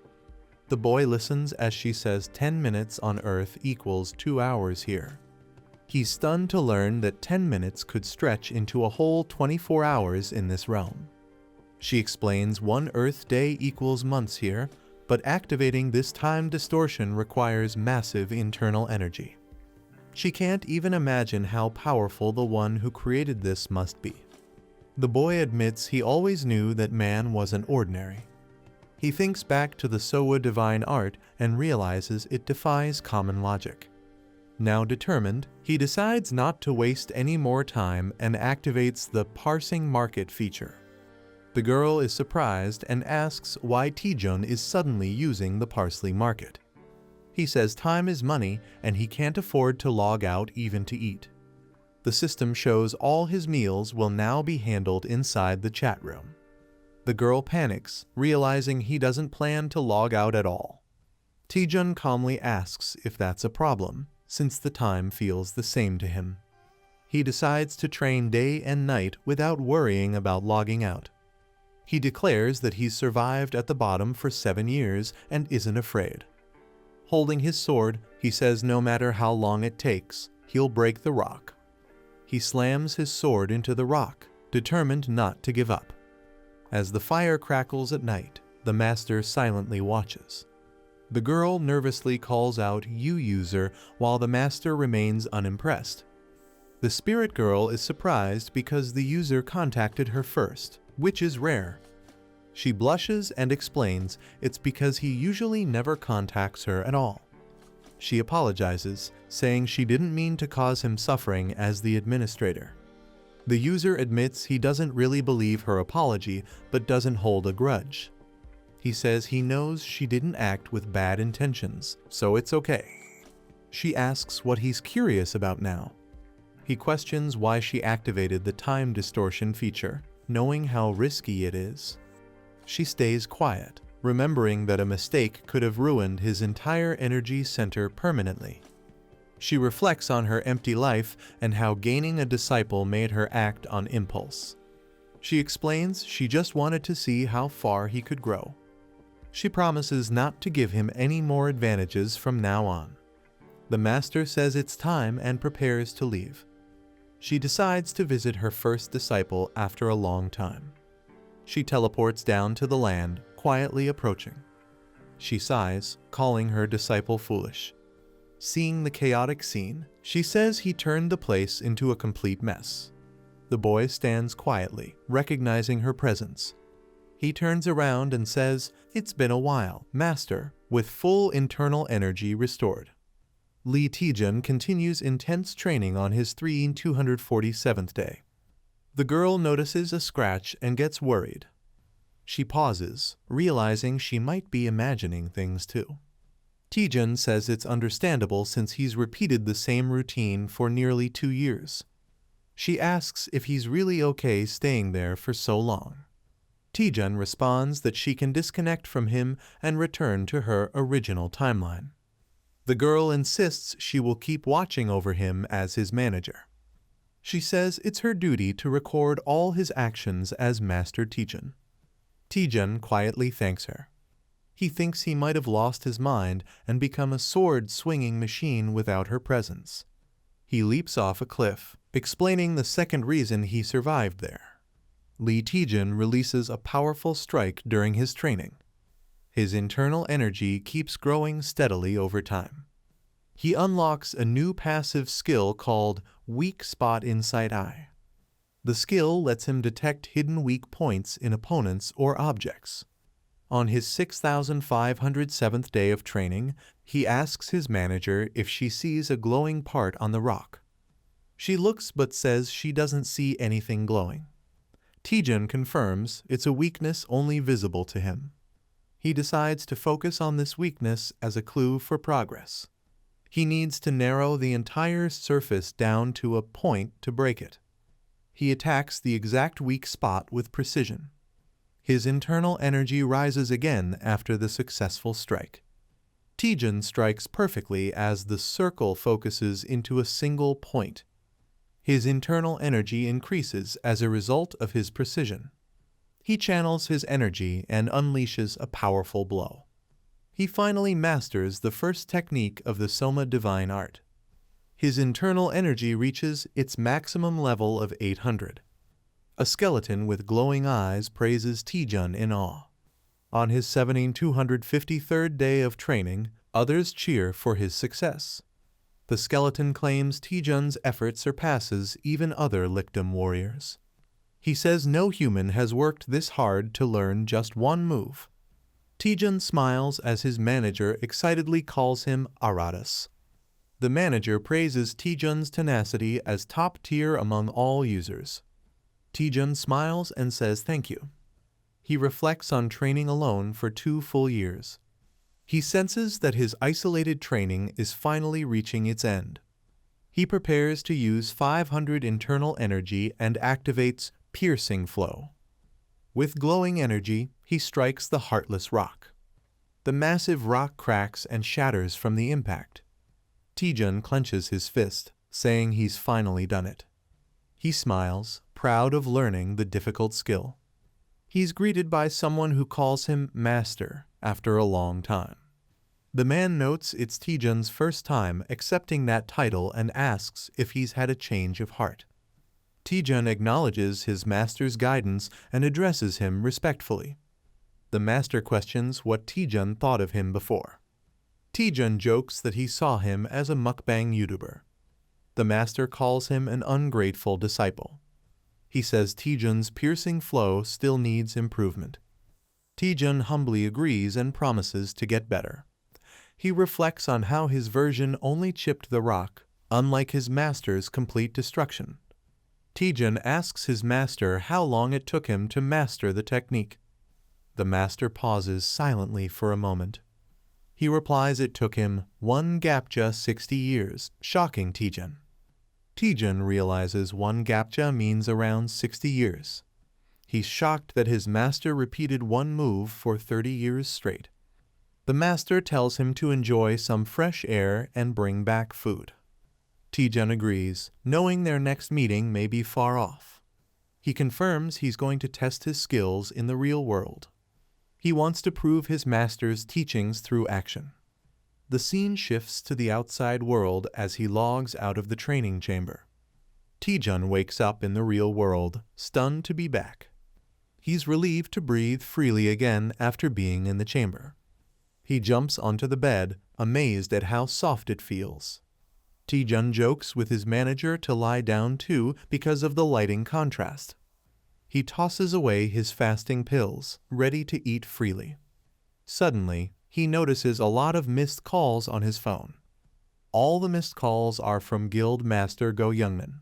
The boy listens as she says 10 minutes on Earth equals 2 hours here. He's stunned to learn that 10 minutes could stretch into a whole 24 hours in this realm. She explains 1 Earth day equals months here, but activating this time distortion requires massive internal energy. She can't even imagine how powerful the one who created this must be. The boy admits he always knew that man wasn't ordinary. He thinks back to the Sowa divine art and realizes it defies common logic. Now determined, he decides not to waste any more time and activates the parsing market feature. The girl is surprised and asks why Taejun is suddenly using the parsley market. He says time is money and he can't afford to log out even to eat. The system shows all his meals will now be handled inside the chat room. The girl panics, realizing he doesn't plan to log out at all. Taejun calmly asks if that's a problem, since the time feels the same to him. He decides to train day and night without worrying about logging out. He declares that he's survived at the bottom for 7 years and isn't afraid. Holding his sword, he says no matter how long it takes, he'll break the rock. He slams his sword into the rock, determined not to give up. As the fire crackles at night, the master silently watches. The girl nervously calls out "You user," while the master remains unimpressed. The spirit girl is surprised because the user contacted her first, which is rare. She blushes and explains it's because he usually never contacts her at all. She apologizes, saying she didn't mean to cause him suffering as the administrator. The user admits he doesn't really believe her apology, but doesn't hold a grudge. He says he knows she didn't act with bad intentions, so it's okay. She asks what he's curious about now. He questions why she activated the time distortion feature, knowing how risky it is. She stays quiet, remembering that a mistake could have ruined his entire energy center permanently. She reflects on her empty life and how gaining a disciple made her act on impulse. She explains she just wanted to see how far he could grow. She promises not to give him any more advantages from now on. The master says it's time and prepares to leave. She decides to visit her first disciple after a long time. She teleports down to the land, quietly approaching. She sighs, calling her disciple foolish. Seeing the chaotic scene, she says he turned the place into a complete mess. The boy stands quietly, recognizing her presence. He turns around and says, "It's been a while, master," with full internal energy restored. Lee Taejun continues intense training on his 247th day. The girl notices a scratch and gets worried. She pauses, realizing she might be imagining things too. Taejun says it's understandable since he's repeated the same routine for nearly 2 years. She asks if he's really okay staying there for so long. Taejun responds that she can disconnect from him and return to her original timeline. The girl insists she will keep watching over him as his manager. She says it's her duty to record all his actions as Master Taejun. Taejun quietly thanks her. He thinks he might have lost his mind and become a sword-swinging machine without her presence. He leaps off a cliff, explaining the second reason he survived there. Lee Taejun releases a powerful strike during his training. His internal energy keeps growing steadily over time. He unlocks a new passive skill called Weak Spot Inside Eye. The skill lets him detect hidden weak points in opponents or objects. On his 6,507th day of training, he asks his manager if she sees a glowing part on the rock. She looks but says she doesn't see anything glowing. Taejun confirms it's a weakness only visible to him. He decides to focus on this weakness as a clue for progress. He needs to narrow the entire surface down to a point to break it. He attacks the exact weak spot with precision. His internal energy rises again after the successful strike. Taejun strikes perfectly as the circle focuses into a single point. His internal energy increases as a result of his precision. He channels his energy and unleashes a powerful blow. He finally masters the first technique of the Soma divine art. His internal energy reaches its maximum level of 800. A skeleton with glowing eyes praises Taejun in awe. On his 7,253rd day of training, others cheer for his success. The skeleton claims Taejun's effort surpasses even other Lichdom warriors. He says no human has worked this hard to learn just one move. Taejun smiles as his manager excitedly calls him Aratus. The manager praises Taejun's tenacity as top tier among all users. Taejun smiles and says thank you. He reflects on training alone for 2 full years. He senses that his isolated training is finally reaching its end. He prepares to use 500 internal energy and activates Piercing Flow. With glowing energy, he strikes the heartless rock. The massive rock cracks and shatters from the impact. Taejun clenches his fist, saying he's finally done it. He smiles, proud of learning the difficult skill. He's greeted by someone who calls him Master after a long time. The man notes it's Taejun's first time accepting that title and asks if he's had a change of heart. Taejun acknowledges his master's guidance and addresses him respectfully. The master questions what Taejun thought of him before. Taejun jokes that he saw him as a mukbang YouTuber. The master calls him an ungrateful disciple. He says Taejun's piercing flow still needs improvement. Taejun humbly agrees and promises to get better. He reflects on how his version only chipped the rock, unlike his master's complete destruction. Taejun asks his master how long it took him to master the technique. The master pauses silently for a moment. He replies it took him 1 gapja 60 years, shocking Taejun. Taejun realizes 1 gapja means around 60 years. He's shocked that his master repeated one move for 30 years straight. The master tells him to enjoy some fresh air and bring back food. Taejun agrees, knowing their next meeting may be far off. He confirms he's going to test his skills in the real world. He wants to prove his master's teachings through action. The scene shifts to the outside world as he logs out of the training chamber. Taejun wakes up in the real world, stunned to be back. He's relieved to breathe freely again after being in the chamber. He jumps onto the bed, amazed at how soft it feels. Taejun jokes with his manager to lie down too because of the lighting contrast. He tosses away his fasting pills, ready to eat freely. Suddenly, he notices a lot of missed calls on his phone. All the missed calls are from Guild Master Go Youngman.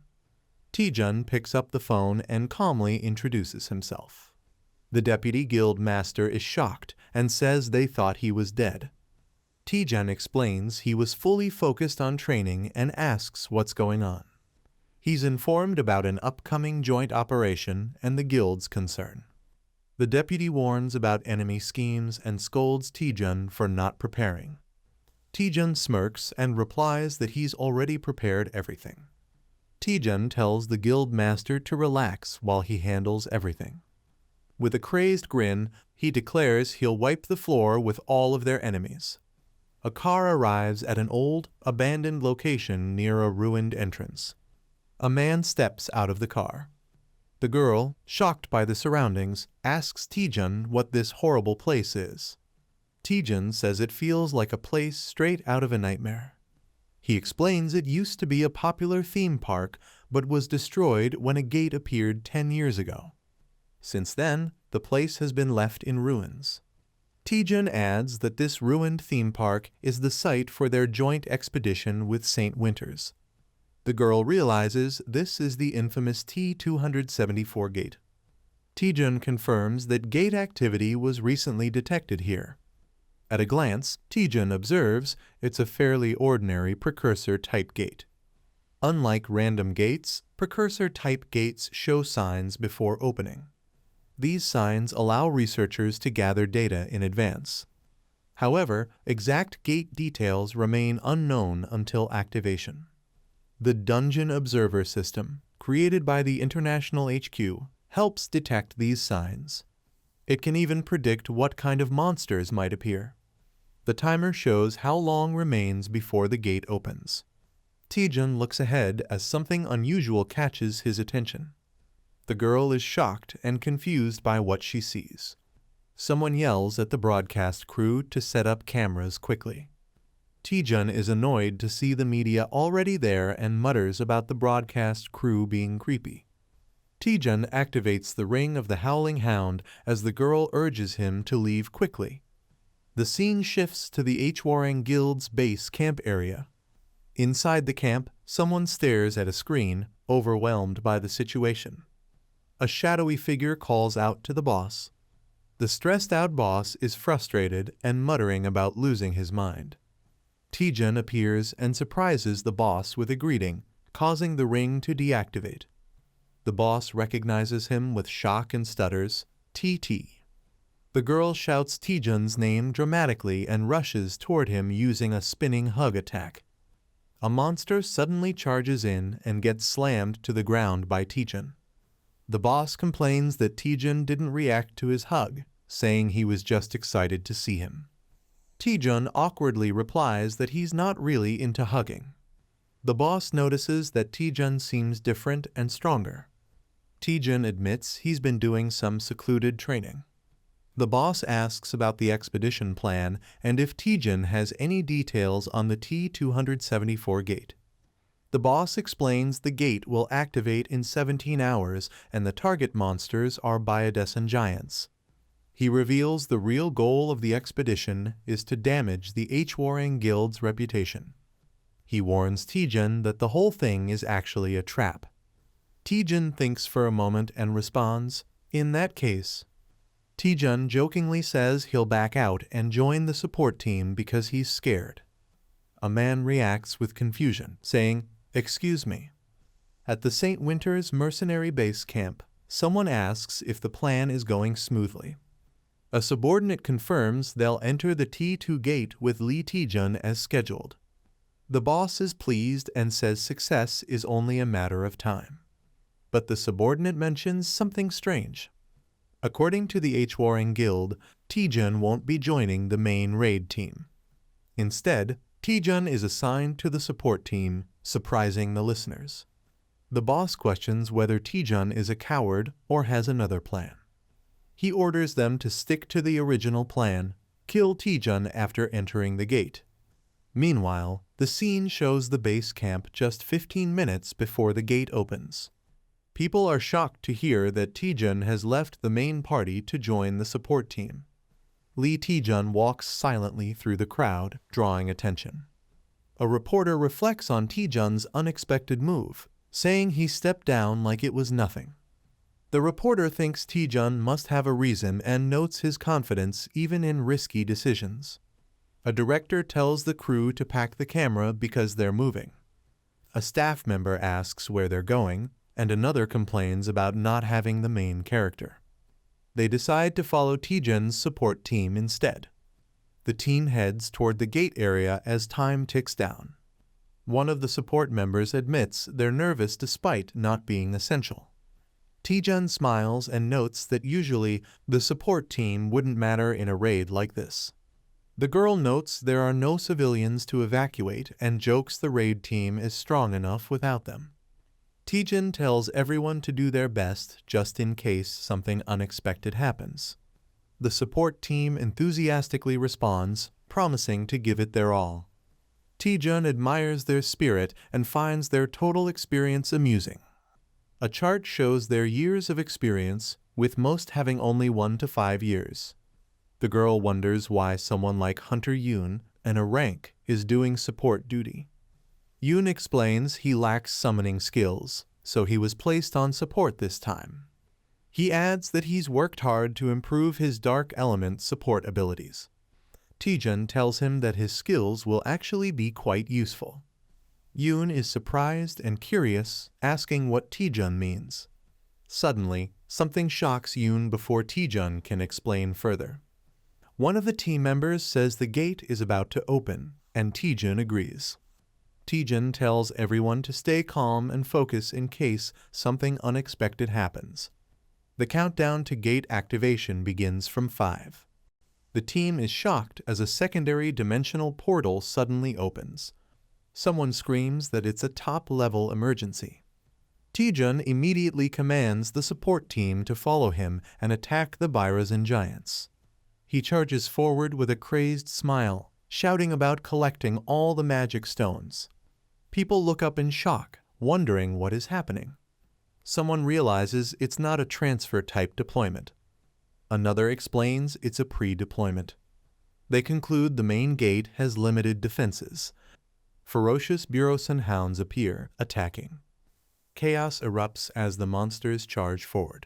Taejun picks up the phone and calmly introduces himself. The deputy guild master is shocked and says they thought he was dead. Taejun explains he was fully focused on training and asks what's going on. He's informed about an upcoming joint operation and the guild's concern. The deputy warns about enemy schemes and scolds Taejun for not preparing. Taejun smirks and replies that he's already prepared everything. Taejun tells the guild master to relax while he handles everything. With a crazed grin, he declares he'll wipe the floor with all of their enemies. A car arrives at an old, abandoned location near a ruined entrance. A man steps out of the car. The girl, shocked by the surroundings, asks Taejun what this horrible place is. Taejun says it feels like a place straight out of a nightmare. He explains it used to be a popular theme park, but was destroyed when a gate appeared 10 years ago. Since then, the place has been left in ruins. Taejun adds that this ruined theme park is the site for their joint expedition with St. Winters. The girl realizes this is the infamous T-274 gate. Taejun confirms that gate activity was recently detected here. At a glance, Taejun observes it's a fairly ordinary precursor-type gate. Unlike random gates, precursor-type gates show signs before opening. These signs allow researchers to gather data in advance. However, exact gate details remain unknown until activation. The Dungeon Observer System, created by the International HQ, helps detect these signs. It can even predict what kind of monsters might appear. The timer shows how long remains before the gate opens. Taejun looks ahead as something unusual catches his attention. The girl is shocked and confused by what she sees. Someone yells at the broadcast crew to set up cameras quickly. Taejun is annoyed to see the media already there and mutters about the broadcast crew being creepy. Taejun activates the ring of the Howling Hound as the girl urges him to leave quickly. The scene shifts to the Hwarang Guild's base camp area. Inside the camp, someone stares at a screen, overwhelmed by the situation. A shadowy figure calls out to the boss. The stressed-out boss is frustrated and muttering about losing his mind. Taejun appears and surprises the boss with a greeting, causing the ring to deactivate. The boss recognizes him with shock and stutters, "TT." The girl shouts Taejun's name dramatically and rushes toward him using a spinning hug attack. A monster suddenly charges in and gets slammed to the ground by Taejun. The boss complains that Taejun didn't react to his hug, saying he was just excited to see him. Taejun awkwardly replies that he's not really into hugging. The boss notices that Taejun seems different and stronger. Taejun admits he's been doing some secluded training. The boss asks about the expedition plan and if Taejun has any details on the T-274 gate. The boss explains the gate will activate in 17 hours and the target monsters are biodescent giants. He reveals the real goal of the expedition is to damage the H-Warring Guild's reputation. He warns Taejun that the whole thing is actually a trap. Taejun thinks for a moment and responds, "In that case." Taejun jokingly says he'll back out and join the support team because he's scared. A man reacts with confusion, saying, "Excuse me." At the St. Winter's mercenary base camp, someone asks if the plan is going smoothly. A subordinate confirms they'll enter the T2 gate with Lee Taejun as scheduled. The boss is pleased and says success is only a matter of time. But the subordinate mentions something strange. According to the H-Warring Guild, Taejun won't be joining the main raid team. Instead, Taejun is assigned to the support team, surprising the listeners. The boss questions whether Taejun is a coward or has another plan. He orders them to stick to the original plan, kill Taejun after entering the gate. Meanwhile, the scene shows the base camp just 15 minutes before the gate opens. People are shocked to hear that Taejun has left the main party to join the support team. Lee Taejun walks silently through the crowd, drawing attention. A reporter reflects on Taejun's unexpected move, saying he stepped down like it was nothing. The reporter thinks Taejun must have a reason and notes his confidence even in risky decisions. A director tells the crew to pack the camera because they're moving. A staff member asks where they're going, and another complains about not having the main character. They decide to follow Taejun's support team instead. The team heads toward the gate area as time ticks down. One of the support members admits they're nervous despite not being essential. Taejun smiles and notes that usually the support team wouldn't matter in a raid like this. The girl notes there are no civilians to evacuate and jokes the raid team is strong enough without them. Taejun tells everyone to do their best just in case something unexpected happens. The support team enthusiastically responds, promising to give it their all. Taejun admires their spirit and finds their total experience amusing. A chart shows their years of experience, with most having only 1 to 5 years. The girl wonders why someone like Hunter Yoon, and a rank, is doing support duty. Yoon explains he lacks summoning skills, so he was placed on support this time. He adds that he's worked hard to improve his dark element support abilities. Taejun tells him that his skills will actually be quite useful. Yoon is surprised and curious, asking what Taejun means. Suddenly, something shocks Yoon before Taejun can explain further. One of the team members says the gate is about to open, and Taejun agrees. Taejun tells everyone to stay calm and focus in case something unexpected happens. The countdown to gate activation begins from 5. The team is shocked as a secondary dimensional portal suddenly opens. Someone screams that it's a top-level emergency. Taejun immediately commands the support team to follow him and attack the Birazin giants. He charges forward with a crazed smile, shouting about collecting all the magic stones. People look up in shock, wondering what is happening. Someone realizes it's not a transfer-type deployment. Another explains it's a pre-deployment. They conclude the main gate has limited defenses. Ferocious Burosan hounds appear, attacking. Chaos erupts as the monsters charge forward.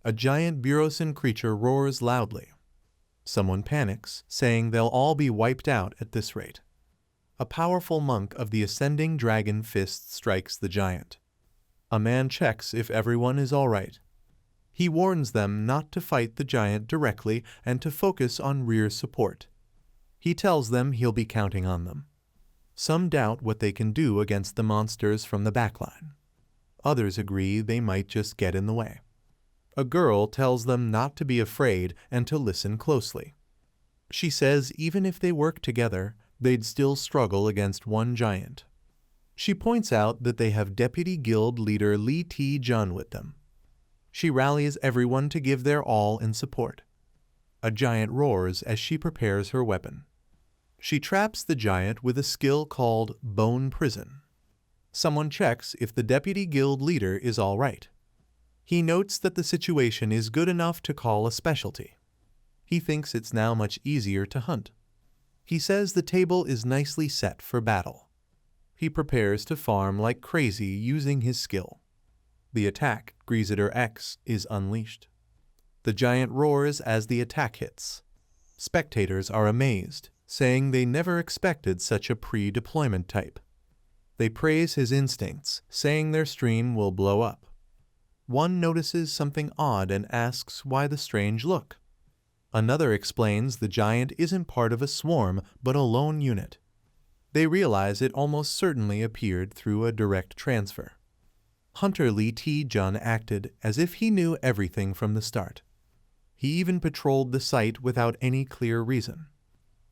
A giant Burosan creature roars loudly. Someone panics, saying they'll all be wiped out at this rate. A powerful monk of the ascending dragon fist strikes the giant. A man checks if everyone is all right. He warns them not to fight the giant directly and to focus on rear support. He tells them he'll be counting on them. Some doubt what they can do against the monsters from the backline. Others agree they might just get in the way. A girl tells them not to be afraid and to listen closely. She says even if they work together, they'd still struggle against one giant. She points out that they have Deputy Guild Leader Lee Taejun with them. She rallies everyone to give their all in support. A giant roars as she prepares her weapon. She traps the giant with a skill called Bone Prison. Someone checks if the Deputy Guild Leader is all right. He notes that the situation is good enough to call a specialty. He thinks it's now much easier to hunt. He says the table is nicely set for battle. He prepares to farm like crazy using his skill. The attack, Greaseter X, is unleashed. The giant roars as the attack hits. Spectators are amazed, saying they never expected such a pre-deployment type. They praise his instincts, saying their stream will blow up. One notices something odd and asks why the strange look. Another explains the giant isn't part of a swarm but a lone unit. They realize it almost certainly appeared through a direct transfer. Hunter Lee Taejun acted as if he knew everything from the start. He even patrolled the site without any clear reason.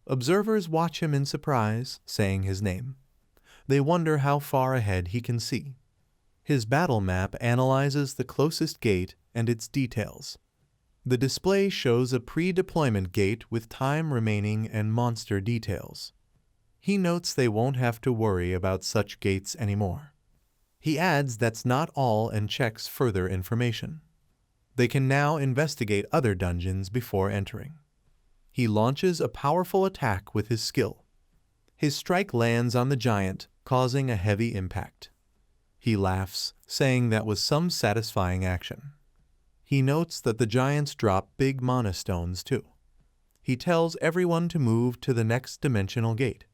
Observers watch him in surprise, saying his name. They wonder how far ahead he can see. His battle map analyzes the closest gate and its details. The display shows a pre-deployment gate with time remaining and monster details. He notes they won't have to worry about such gates anymore. He adds that's not all and checks further information. They can now investigate other dungeons before entering. He launches a powerful attack with his skill. His strike lands on the giant, causing a heavy impact. He laughs, saying that was some satisfying action. He notes that the giants drop big mana stones too. He tells everyone to move to the next dimensional gate.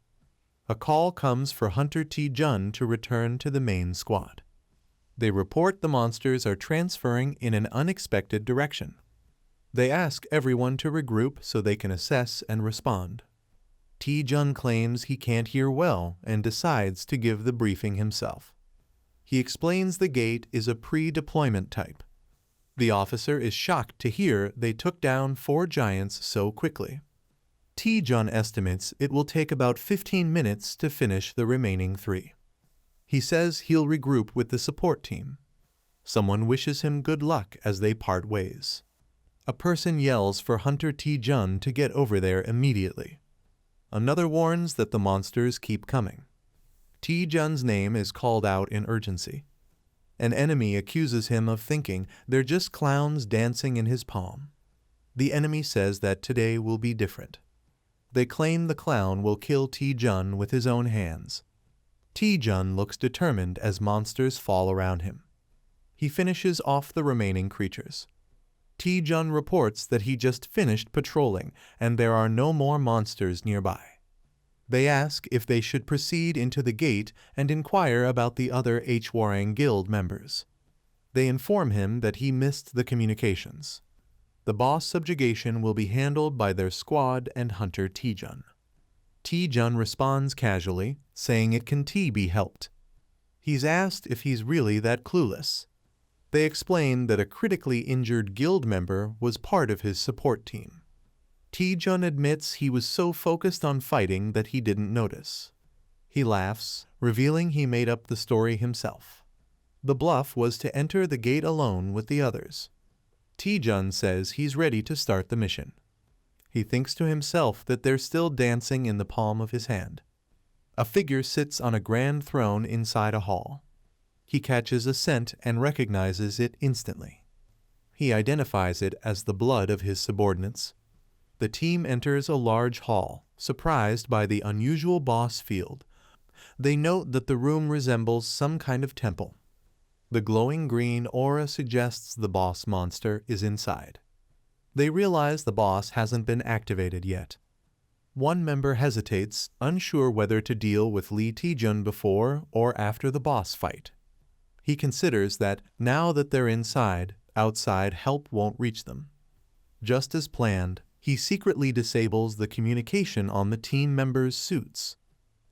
A call comes for Hunter Taejun to return to the main squad. They report the monsters are transferring in an unexpected direction. They ask everyone to regroup so they can assess and respond. Taejun claims he can't hear well and decides to give the briefing himself. He explains the gate is a pre-deployment type. The officer is shocked to hear they took down 4 giants so quickly. Taejun estimates it will take about 15 minutes to finish the remaining 3. He says he'll regroup with the support team. Someone wishes him good luck as they part ways. A person yells for Hunter Taejun to get over there immediately. Another warns that the monsters keep coming. Taejun's name is called out in urgency. An enemy accuses him of thinking they're just clowns dancing in his palm. The enemy says that today will be different. They claim the clown will kill Taejun with his own hands. Taejun looks determined as monsters fall around him. He finishes off the remaining creatures. Taejun reports that he just finished patrolling and there are no more monsters nearby. They ask if they should proceed into the gate and inquire about the other Hwarang Guild members. They inform him that he missed the communications. The boss subjugation will be handled by their squad and Hunter Taejun. Taejun responds casually, saying it can be helped. He's asked if he's really that clueless. They explain that a critically injured guild member was part of his support team. Taejun admits he was so focused on fighting that he didn't notice. He laughs, revealing he made up the story himself. The bluff was to enter the gate alone with the others. Taejun says he's ready to start the mission. He thinks to himself that they're still dancing in the palm of his hand. A figure sits on a grand throne inside a hall. He catches a scent and recognizes it instantly. He identifies it as the blood of his subordinates. The team enters a large hall, surprised by the unusual boss field. They note that the room resembles some kind of temple. The glowing green aura suggests the boss monster is inside. They realize the boss hasn't been activated yet. One member hesitates, unsure whether to deal with Lee Taejun before or after the boss fight. He considers that, now that they're inside, outside help won't reach them. Just as planned, he secretly disables the communication on the team members' suits.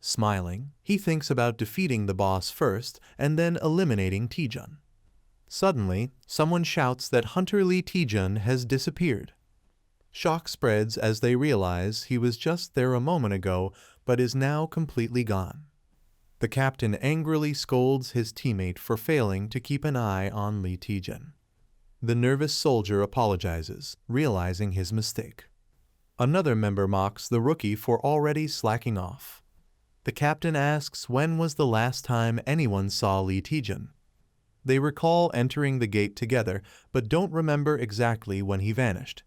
Smiling, he thinks about defeating the boss first and then eliminating Taejun. Suddenly, someone shouts that Hunter Lee Taejun has disappeared. Shock spreads as they realize he was just there a moment ago but is now completely gone. The captain angrily scolds his teammate for failing to keep an eye on Lee Taejun. The nervous soldier apologizes, realizing his mistake. Another member mocks the rookie for already slacking off. The captain asks when was the last time anyone saw Lee Taejun. They recall entering the gate together, but don't remember exactly when he vanished.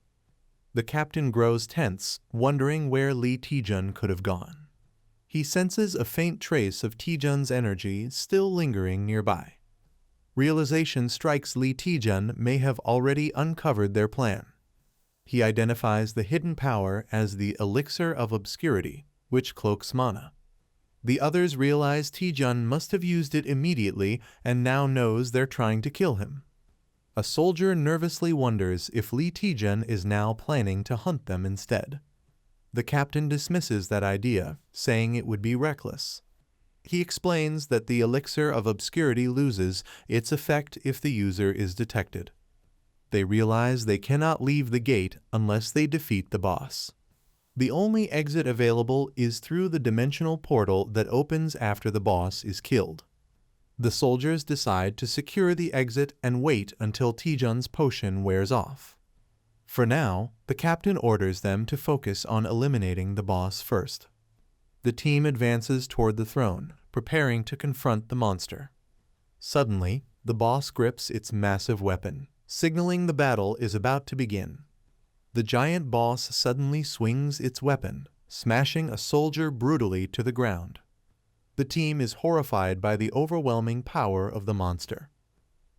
The captain grows tense, wondering where Lee Taejun could have gone. He senses a faint trace of Taejun's energy still lingering nearby. Realization strikes Lee Taejun may have already uncovered their plan. He identifies the hidden power as the Elixir of Obscurity, which cloaks mana. The others realize Taejun must have used it immediately and now knows they're trying to kill him. A soldier nervously wonders if Lee Taejun is now planning to hunt them instead. The captain dismisses that idea, saying it would be reckless. He explains that the Elixir of Obscurity loses its effect if the user is detected. They realize they cannot leave the gate unless they defeat the boss. The only exit available is through the dimensional portal that opens after the boss is killed. The soldiers decide to secure the exit and wait until Taejun's potion wears off. For now, the captain orders them to focus on eliminating the boss first. The team advances toward the throne, preparing to confront the monster. Suddenly, the boss grips its massive weapon, signaling the battle is about to begin. The giant boss suddenly swings its weapon, smashing a soldier brutally to the ground. The team is horrified by the overwhelming power of the monster.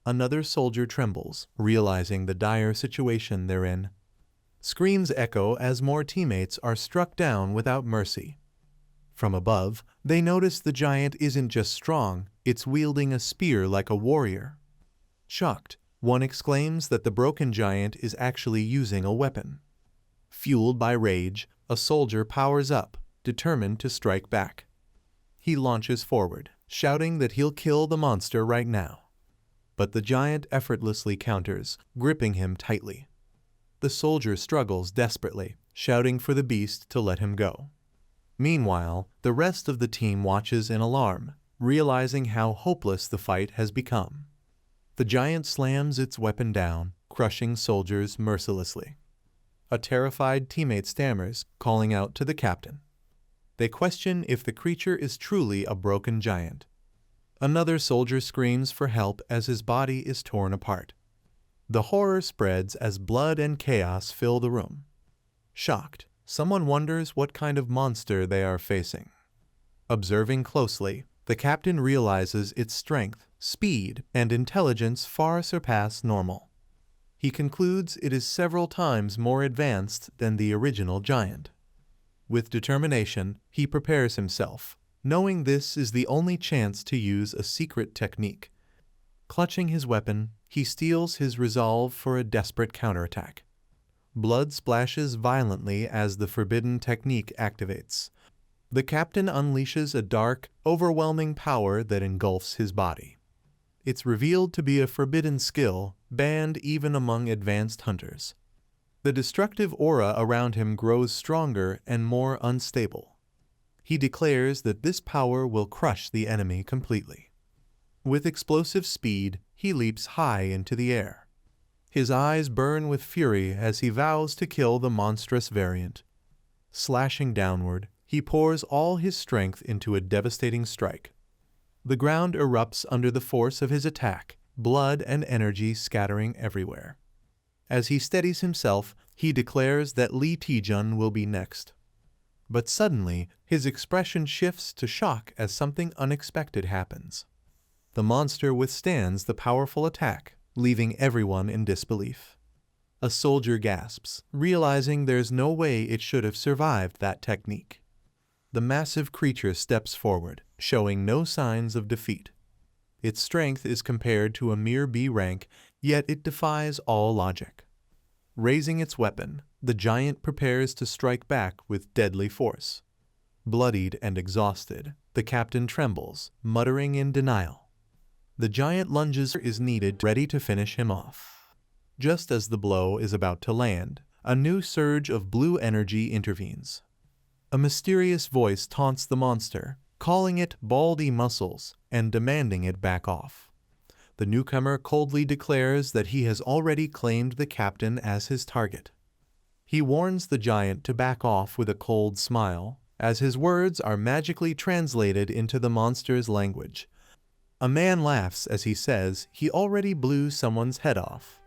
Another soldier trembles, realizing the dire situation they're in. Screams echo as more teammates are struck down without mercy. From above, they notice the giant isn't just strong, it's wielding a spear like a warrior. Shocked, one exclaims that the broken giant is actually using a weapon. Fueled by rage, a soldier powers up, determined to strike back. He launches forward, shouting that he'll kill the monster right now. But the giant effortlessly counters, gripping him tightly. The soldier struggles desperately, shouting for the beast to let him go. Meanwhile, the rest of the team watches in alarm, realizing how hopeless the fight has become. The giant slams its weapon down, crushing soldiers mercilessly. A terrified teammate stammers, calling out to the captain. They question if the creature is truly a broken giant. Another soldier screams for help as his body is torn apart. The horror spreads as blood and chaos fill the room. Shocked, someone wonders what kind of monster they are facing. Observing closely, the captain realizes its strength, speed, and intelligence far surpass normal. He concludes it is several times more advanced than the original giant. With determination, he prepares himself, knowing this is the only chance to use a secret technique. Clutching his weapon, he steels his resolve for a desperate counterattack. Blood splashes violently as the forbidden technique activates. The captain unleashes a dark, overwhelming power that engulfs his body. It's revealed to be a forbidden skill, banned even among advanced hunters. The destructive aura around him grows stronger and more unstable. He declares that this power will crush the enemy completely. With explosive speed, he leaps high into the air. His eyes burn with fury as he vows to kill the monstrous variant. Slashing downward, he pours all his strength into a devastating strike. The ground erupts under the force of his attack, blood and energy scattering everywhere. As he steadies himself, he declares that Lee Taejun will be next. But suddenly, his expression shifts to shock as something unexpected happens. The monster withstands the powerful attack, leaving everyone in disbelief. A soldier gasps, realizing there's no way it should have survived that technique. The massive creature steps forward, showing no signs of defeat. Its strength is compared to a mere B rank, yet it defies all logic. Raising its weapon, the giant prepares to strike back with deadly force. Bloodied and exhausted, the captain trembles, muttering in denial. The giant lunges is needed, ready to finish him off. Just as the blow is about to land, a new surge of blue energy intervenes. A mysterious voice taunts the monster, calling it baldy muscles and demanding it back off. The newcomer coldly declares that he has already claimed the captain as his target. He warns the giant to back off with a cold smile, as his words are magically translated into the monster's language. A man laughs as he says he already blew someone's head off.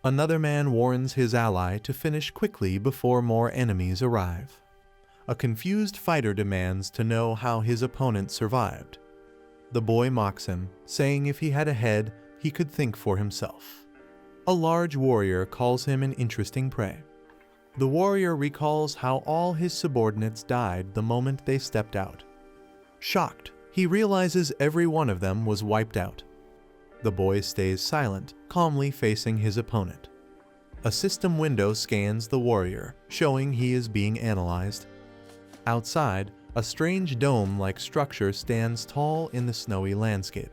Another man warns his ally to finish quickly before more enemies arrive. A confused fighter demands to know how his opponent survived. The boy mocks him, saying if he had a head, he could think for himself. A large warrior calls him an interesting prey. The warrior recalls how all his subordinates died the moment they stepped out. Shocked, he realizes every one of them was wiped out. The boy stays silent, calmly facing his opponent. A system window scans the warrior, showing he is being analyzed. Outside, a strange dome-like structure stands tall in the snowy landscape.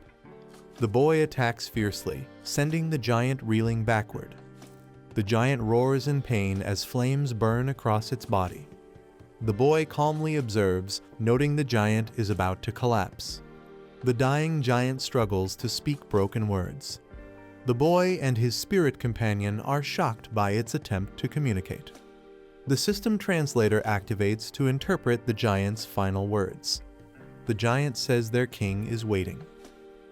The boy attacks fiercely, sending the giant reeling backward. The giant roars in pain as flames burn across its body. The boy calmly observes, noting the giant is about to collapse. The dying giant struggles to speak broken words. The boy and his spirit companion are shocked by its attempt to communicate. The system translator activates to interpret the giant's final words. The giant says their king is waiting.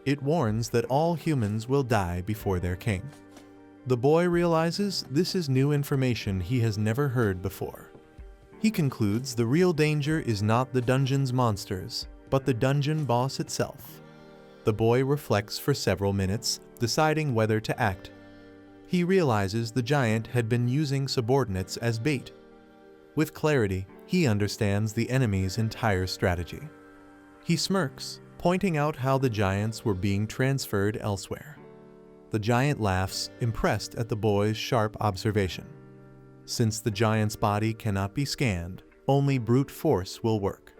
It warns that all humans will die before their king. The boy realizes this is new information he has never heard before. He concludes the real danger is not the dungeon's monsters, but the dungeon boss itself. The boy reflects for several minutes, deciding whether to act. He realizes the giant had been using subordinates as bait. With clarity, he understands the enemy's entire strategy. He smirks, pointing out how the giants were being transferred elsewhere. The giant laughs, impressed at the boy's sharp observation. Since the giant's body cannot be scanned, only brute force will work.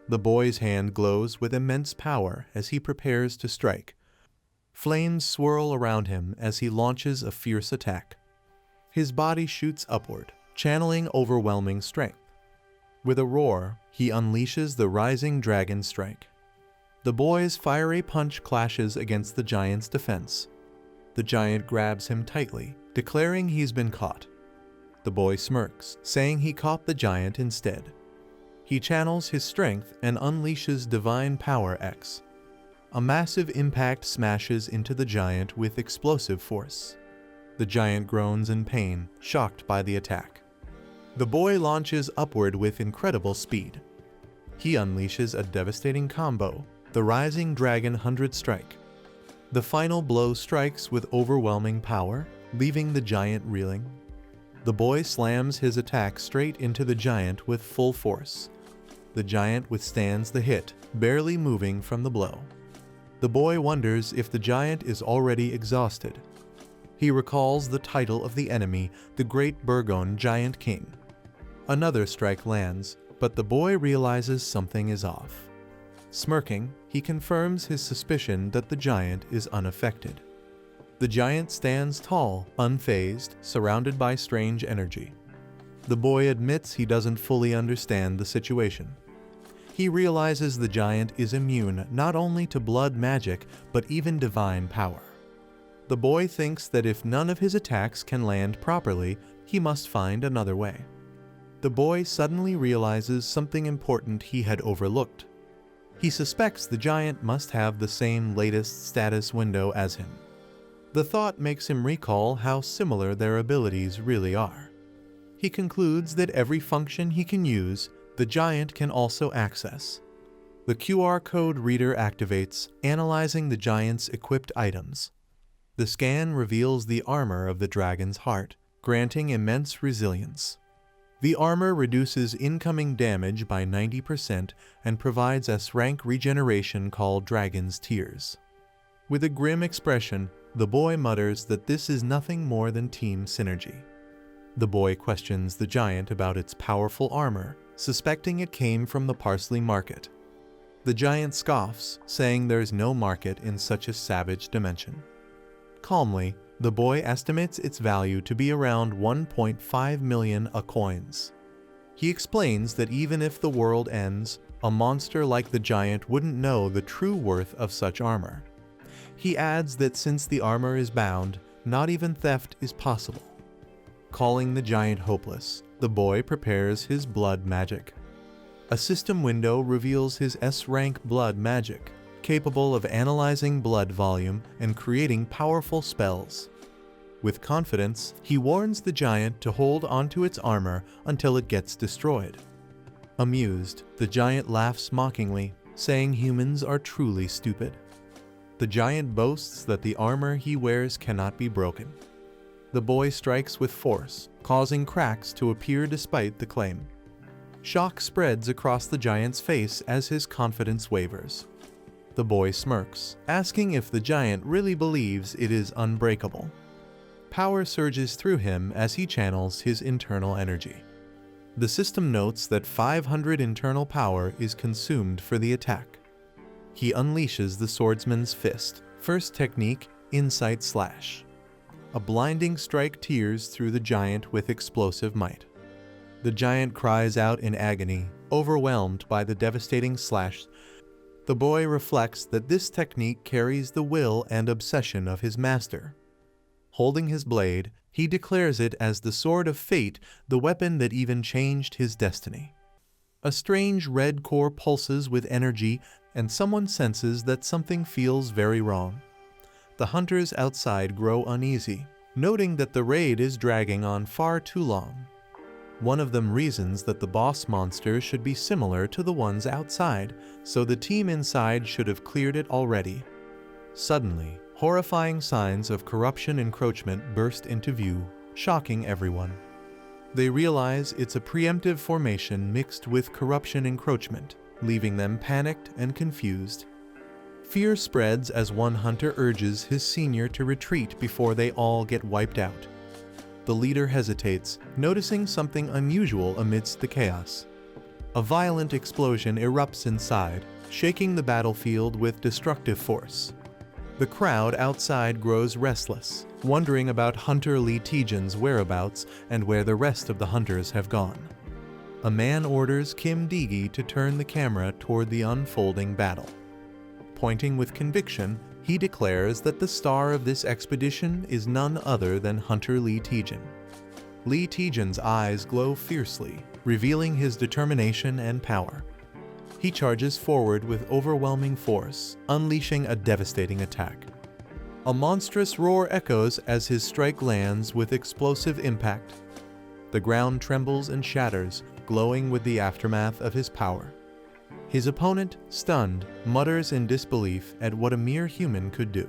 The boy's hand glows with immense power as he prepares to strike. Flames swirl around him as he launches a fierce attack. His body shoots upward, channeling overwhelming strength. With a roar, he unleashes the rising dragon strike. The boy's fiery punch clashes against the giant's defense. The giant grabs him tightly, declaring he's been caught. The boy smirks, saying he caught the giant instead. He channels his strength and unleashes Divine Power X. A massive impact smashes into the giant with explosive force. The giant groans in pain, shocked by the attack. The boy launches upward with incredible speed. He unleashes a devastating combo, the Rising Dragon 100 Strike. The final blow strikes with overwhelming power, leaving the giant reeling. The boy slams his attack straight into the giant with full force. The giant withstands the hit, barely moving from the blow. The boy wonders if the giant is already exhausted. He recalls the title of the enemy, the Great Burgon Giant King. Another strike lands, but the boy realizes something is off. Smirking, he confirms his suspicion that the giant is unaffected. The giant stands tall, unfazed, surrounded by strange energy. The boy admits he doesn't fully understand the situation. He realizes the giant is immune not only to blood magic, but even divine power. The boy thinks that if none of his attacks can land properly, he must find another way. The boy suddenly realizes something important he had overlooked. He suspects the giant must have the same latest status window as him. The thought makes him recall how similar their abilities really are. He concludes that every function he can use, the giant can also access. The QR code reader activates, analyzing the giant's equipped items. The scan reveals the armor of the dragon's heart, granting immense resilience. The armor reduces incoming damage by 90% and provides S-rank regeneration called Dragon's Tears. With a grim expression, the boy mutters that this is nothing more than team synergy. The boy questions the giant about its powerful armor, suspecting it came from the parsley market. The giant scoffs, saying there's no market in such a savage dimension. Calmly, the boy estimates its value to be around 1.5 million coins. He explains that even if the world ends, a monster like the giant wouldn't know the true worth of such armor. He adds that since the armor is bound, not even theft is possible. Calling the giant hopeless, the boy prepares his blood magic. A system window reveals his S-rank blood magic, capable of analyzing blood volume and creating powerful spells. With confidence, he warns the giant to hold onto its armor until it gets destroyed. Amused, the giant laughs mockingly, saying humans are truly stupid. The giant boasts that the armor he wears cannot be broken. The boy strikes with force, causing cracks to appear despite the claim. Shock spreads across the giant's face as his confidence wavers. The boy smirks, asking if the giant really believes it is unbreakable. Power surges through him as he channels his internal energy. The system notes that 500 internal power is consumed for the attack. He unleashes the swordsman's fist, first technique, Insight Slash. A blinding strike tears through the giant with explosive might. The giant cries out in agony, overwhelmed by the devastating slash. The boy reflects that this technique carries the will and obsession of his master. Holding his blade, he declares it as the sword of fate, the weapon that even changed his destiny. A strange red core pulses with energy, and someone senses that something feels very wrong. The hunters outside grow uneasy, noting that the raid is dragging on far too long. One of them reasons that the boss monster should be similar to the ones outside, so the team inside should have cleared it already. Suddenly, horrifying signs of corruption encroachment burst into view, shocking everyone. They realize it's a preemptive formation mixed with corruption encroachment, leaving them panicked and confused. Fear spreads as one hunter urges his senior to retreat before they all get wiped out. The leader hesitates, noticing something unusual amidst the chaos. A violent explosion erupts inside, shaking the battlefield with destructive force. The crowd outside grows restless, wondering about Hunter Lee Taejun's whereabouts and where the rest of the hunters have gone. A man orders Kim Digi to turn the camera toward the unfolding battle. Pointing with conviction, he declares that the star of this expedition is none other than Hunter Lee Taejun. Lee Taejun's eyes glow fiercely, revealing his determination and power. He charges forward with overwhelming force, unleashing a devastating attack. A monstrous roar echoes as his strike lands with explosive impact. The ground trembles and shatters, glowing with the aftermath of his power. His opponent, stunned, mutters in disbelief at what a mere human could do.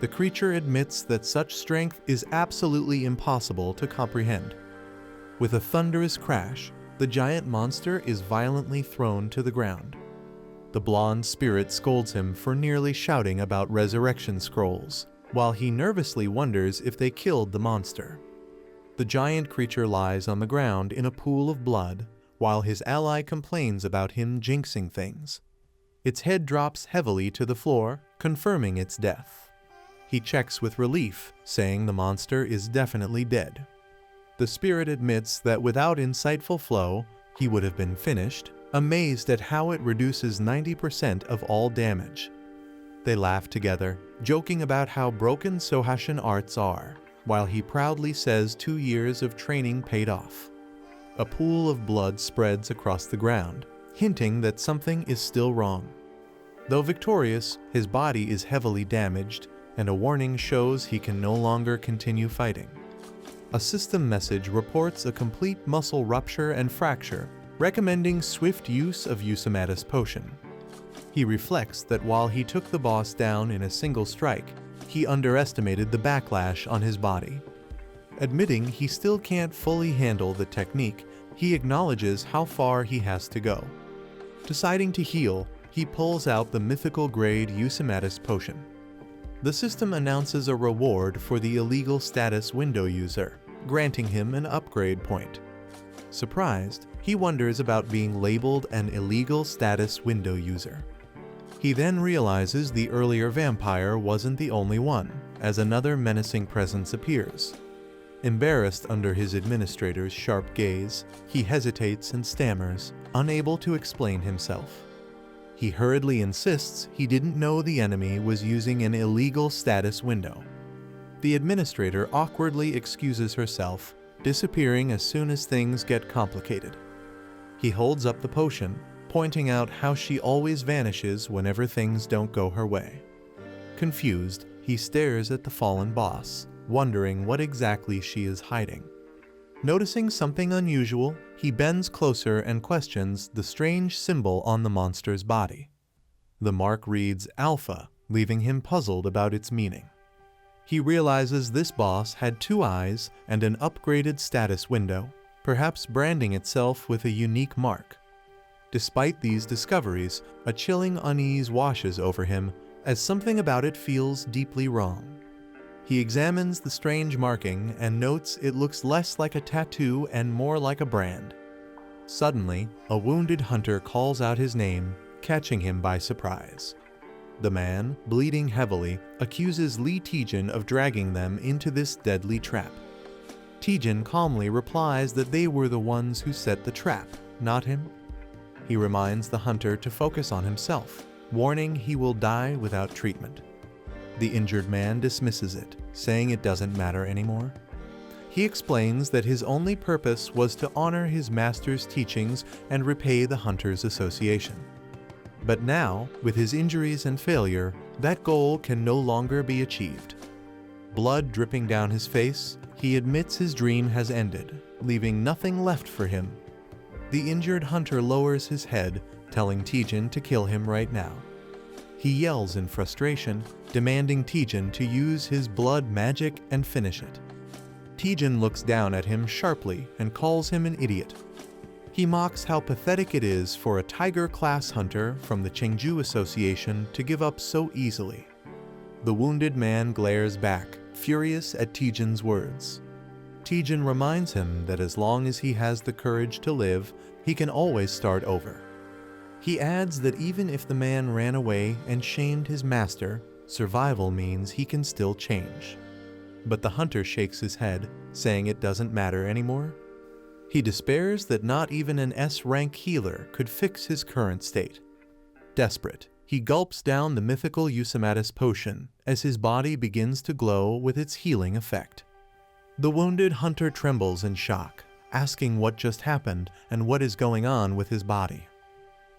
The creature admits that such strength is absolutely impossible to comprehend. With a thunderous crash, the giant monster is violently thrown to the ground. The blonde spirit scolds him for nearly shouting about resurrection scrolls, while he nervously wonders if they killed the monster. The giant creature lies on the ground in a pool of blood, while his ally complains about him jinxing things. Its head drops heavily to the floor, confirming its death. He checks with relief, saying the monster is definitely dead. The spirit admits that without insightful flow, he would have been finished, amazed at how it reduces 90% of all damage. They laugh together, joking about how broken Sohashin arts are, while he proudly says 2 years of training paid off. A pool of blood spreads across the ground, hinting that something is still wrong. Though victorious, his body is heavily damaged, and a warning shows he can no longer continue fighting. A system message reports a complete muscle rupture and fracture, recommending swift use of Usamata's potion. He reflects that while he took the boss down in a single strike, he underestimated the backlash on his body. Admitting he still can't fully handle the technique, he acknowledges how far he has to go. Deciding to heal, he pulls out the mythical grade Eusimatus potion. The system announces a reward for the illegal status window user, granting him an upgrade point. Surprised, he wonders about being labeled an illegal status window user. He then realizes the earlier vampire wasn't the only one, as another menacing presence appears. Embarrassed under his administrator's sharp gaze, he hesitates and stammers, unable to explain himself. He hurriedly insists he didn't know the enemy was using an illegal status window. The administrator awkwardly excuses herself, disappearing as soon as things get complicated. He holds up the potion, pointing out how she always vanishes whenever things don't go her way. Confused, he stares at the fallen boss, wondering what exactly she is hiding. Noticing something unusual, he bends closer and questions the strange symbol on the monster's body. The mark reads Alpha, leaving him puzzled about its meaning. He realizes this boss had 2 eyes and an upgraded status window, perhaps branding itself with a unique mark. Despite these discoveries, a chilling unease washes over him, as something about it feels deeply wrong. He examines the strange marking and notes it looks less like a tattoo and more like a brand. Suddenly, a wounded hunter calls out his name, catching him by surprise. The man, bleeding heavily, accuses Lee Taejun of dragging them into this deadly trap. Taejun calmly replies that they were the ones who set the trap, not him. He reminds the hunter to focus on himself, warning he will die without treatment. The injured man dismisses it, saying it doesn't matter anymore. He explains that his only purpose was to honor his master's teachings and repay the Hunters Association. But now, with his injuries and failure, that goal can no longer be achieved. Blood dripping down his face, he admits his dream has ended, leaving nothing left for him. The injured hunter lowers his head, telling Taejun to kill him right now. He yells in frustration, demanding Taejun to use his blood magic and finish it. Taejun looks down at him sharply and calls him an idiot. He mocks how pathetic it is for a tiger-class hunter from the Chengju Association to give up so easily. The wounded man glares back, furious at Taejun's words. Taejun reminds him that as long as he has the courage to live, he can always start over. He adds that even if the man ran away and shamed his master, survival means he can still change. But the hunter shakes his head, saying it doesn't matter anymore. He despairs that not even an S-rank healer could fix his current state. Desperate, he gulps down the mythical Eusimatus potion as his body begins to glow with its healing effect. The wounded hunter trembles in shock, asking what just happened and what is going on with his body.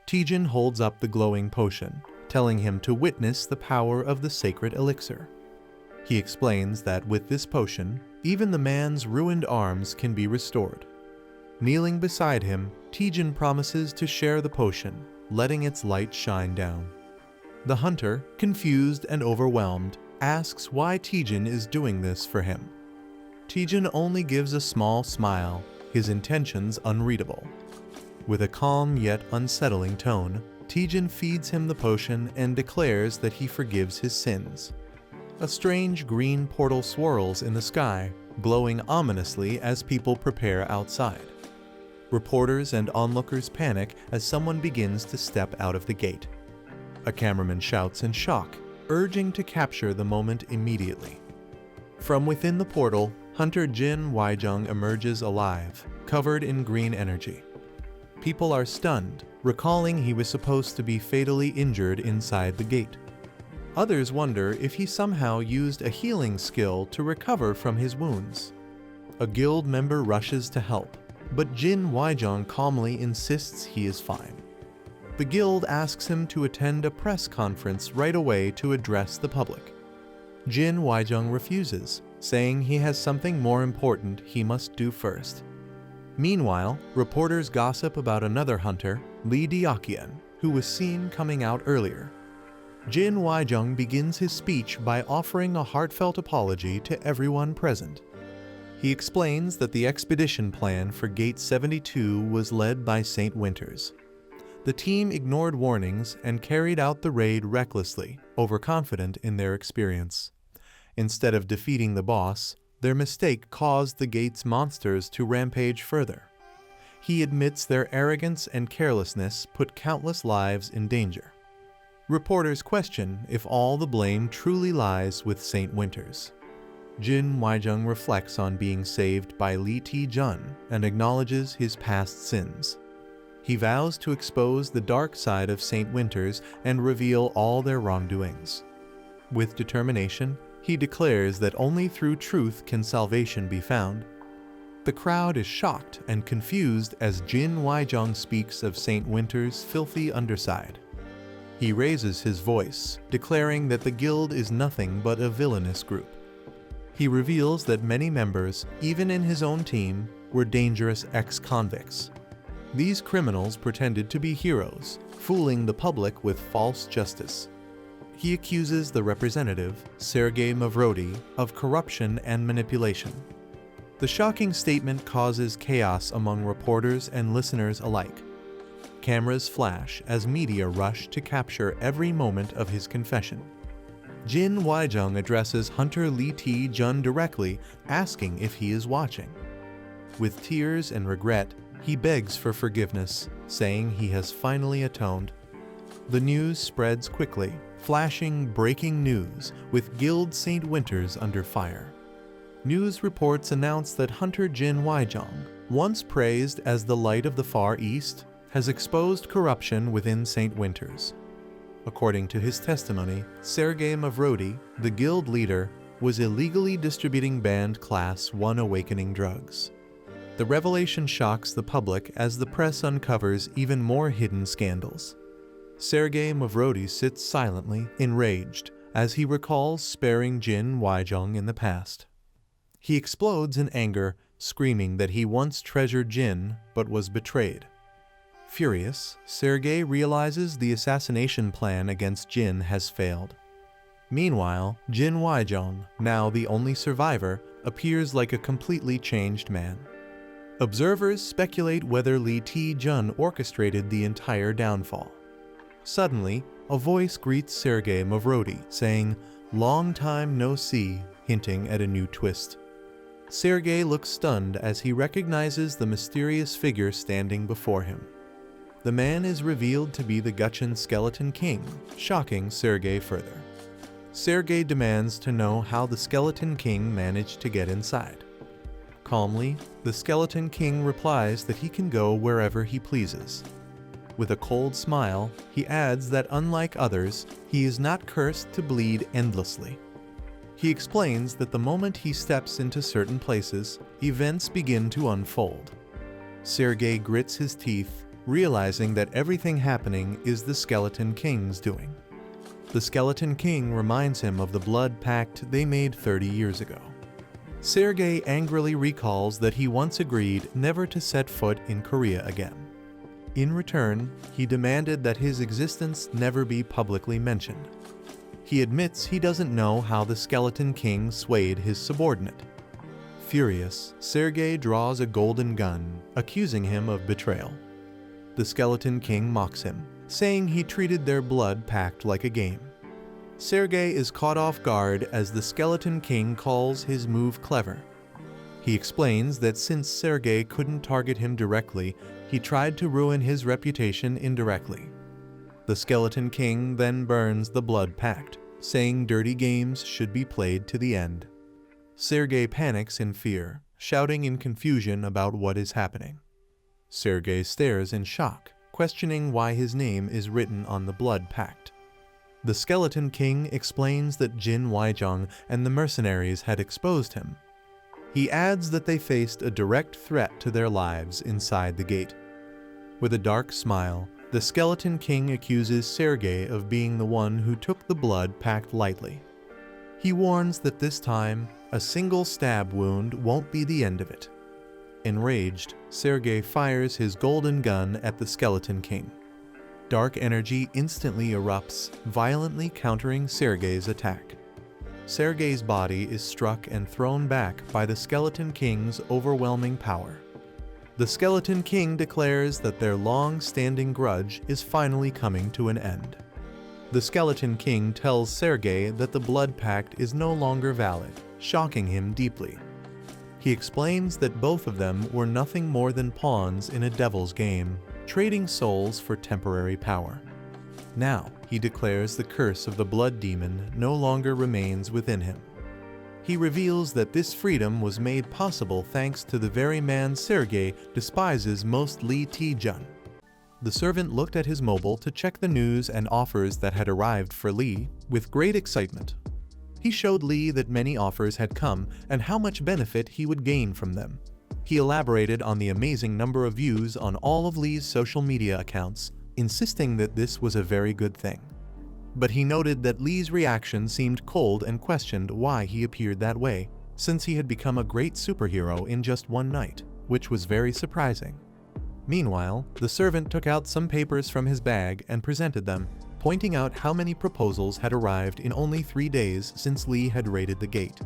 Taejun holds up the glowing potion, telling him to witness the power of the sacred elixir. He explains that with this potion, even the man's ruined arms can be restored. Kneeling beside him, Taejun promises to share the potion, letting its light shine down. The hunter, confused and overwhelmed, asks why Taejun is doing this for him. Taejun only gives a small smile, his intentions unreadable. With a calm yet unsettling tone, Taejun feeds him the potion and declares that he forgives his sins. A strange green portal swirls in the sky, glowing ominously as people prepare outside. Reporters and onlookers panic as someone begins to step out of the gate. A cameraman shouts in shock, urging to capture the moment immediately. From within the portal, Hunter Jin Waijung emerges alive, covered in green energy. People are stunned, recalling he was supposed to be fatally injured inside the gate. Others wonder if he somehow used a healing skill to recover from his wounds. A guild member rushes to help, but Jin Waijung calmly insists he is fine. The guild asks him to attend a press conference right away to address the public. Jin Waijung refuses, saying he has something more important he must do first. Meanwhile, reporters gossip about another hunter, Lee Deokian, who was seen coming out earlier. Jin Waijung begins his speech by offering a heartfelt apology to everyone present. He explains that the expedition plan for Gate 72 was led by St. Winters. The team ignored warnings and carried out the raid recklessly, overconfident in their experience. Instead of defeating the boss, their mistake caused the gate's monsters to rampage further. He admits their arrogance and carelessness put countless lives in danger. Reporters question if all the blame truly lies with St. Winters. Jin Waijung reflects on being saved by Lee Taejun and acknowledges his past sins. He vows to expose the dark side of St. Winters and reveal all their wrongdoings. With determination, he declares that only through truth can salvation be found. The crowd is shocked and confused as Jin Waijung speaks of St. Winters' filthy underside. He raises his voice, declaring that the guild is nothing but a villainous group. He reveals that many members, even in his own team, were dangerous ex-convicts. These criminals pretended to be heroes, fooling the public with false justice. He accuses the representative, Sergei Mavrodi, of corruption and manipulation. The shocking statement causes chaos among reporters and listeners alike. Cameras flash as media rush to capture every moment of his confession. Jin Waijung addresses Hunter Lee Taejun directly, asking if he is watching. With tears and regret, he begs for forgiveness, saying he has finally atoned. The news spreads quickly, flashing breaking news with Guild St. Winters under fire. News reports announce that Hunter Jin Waijung, once praised as the light of the Far East, has exposed corruption within St. Winters. According to his testimony, Sergei Mavrodi, the guild leader, was illegally distributing banned Class 1 awakening drugs. The revelation shocks the public as the press uncovers even more hidden scandals. Sergei Mavrodi sits silently, enraged, as he recalls sparing Jin Waijung in the past. He explodes in anger, screaming that he once treasured Jin but was betrayed. Furious, Sergei realizes the assassination plan against Jin has failed. Meanwhile, Jin Waijung, now the only survivor, appears like a completely changed man. Observers speculate whether Lee Taejun orchestrated the entire downfall. Suddenly, a voice greets Sergei Mavrodi, saying, "Long time no see," hinting at a new twist. Sergei looks stunned as he recognizes the mysterious figure standing before him. The man is revealed to be the Gutchen Skeleton King, shocking Sergei further. Sergei demands to know how the Skeleton King managed to get inside. Calmly, the Skeleton King replies that he can go wherever he pleases. With a cold smile, he adds that unlike others, he is not cursed to bleed endlessly. He explains that the moment he steps into certain places, events begin to unfold. Sergei grits his teeth, realizing that everything happening is the Skeleton King's doing. The Skeleton King reminds him of the blood pact they made 30 years ago. Sergei angrily recalls that he once agreed never to set foot in Korea again. In return, he demanded that his existence never be publicly mentioned. He admits he doesn't know how the Skeleton King swayed his subordinate. Furious, Sergei draws a golden gun, accusing him of betrayal. The Skeleton King mocks him, saying he treated their blood pact like a game. Sergei is caught off guard as the Skeleton King calls his move clever. He explains that since Sergei couldn't target him directly, he tried to ruin his reputation indirectly. The Skeleton King then burns the blood pact, saying dirty games should be played to the end. Sergei panics in fear, shouting in confusion about what is happening. Sergei stares in shock, questioning why his name is written on the blood pact. The Skeleton King explains that Jin Waijung and the mercenaries had exposed him. He adds that they faced a direct threat to their lives inside the gate. With a dark smile, the Skeleton King accuses Sergei of being the one who took the blood pact lightly. He warns that this time, a single stab wound won't be the end of it. Enraged, Sergei fires his golden gun at the Skeleton King. Dark energy instantly erupts, violently countering Sergei's attack. Sergei's body is struck and thrown back by the Skeleton King's overwhelming power. The Skeleton King declares that their long-standing grudge is finally coming to an end. The Skeleton King tells Sergei that the blood pact is no longer valid, shocking him deeply. He explains that both of them were nothing more than pawns in a devil's game, trading souls for temporary power. Now, he declares the curse of the blood demon no longer remains within him. He reveals that this freedom was made possible thanks to the very man Sergei despises most, Lee Taejun. The servant looked at his mobile to check the news and offers that had arrived for Lee with great excitement. He showed Lee that many offers had come and how much benefit he would gain from them. He elaborated on the amazing number of views on all of Lee's social media accounts, insisting that this was a very good thing. But he noted that Lee's reaction seemed cold and questioned why he appeared that way, since he had become a great superhero in just one night, which was very surprising. Meanwhile, the servant took out some papers from his bag and presented them, pointing out how many proposals had arrived in only 3 days since Lee had raided the gate.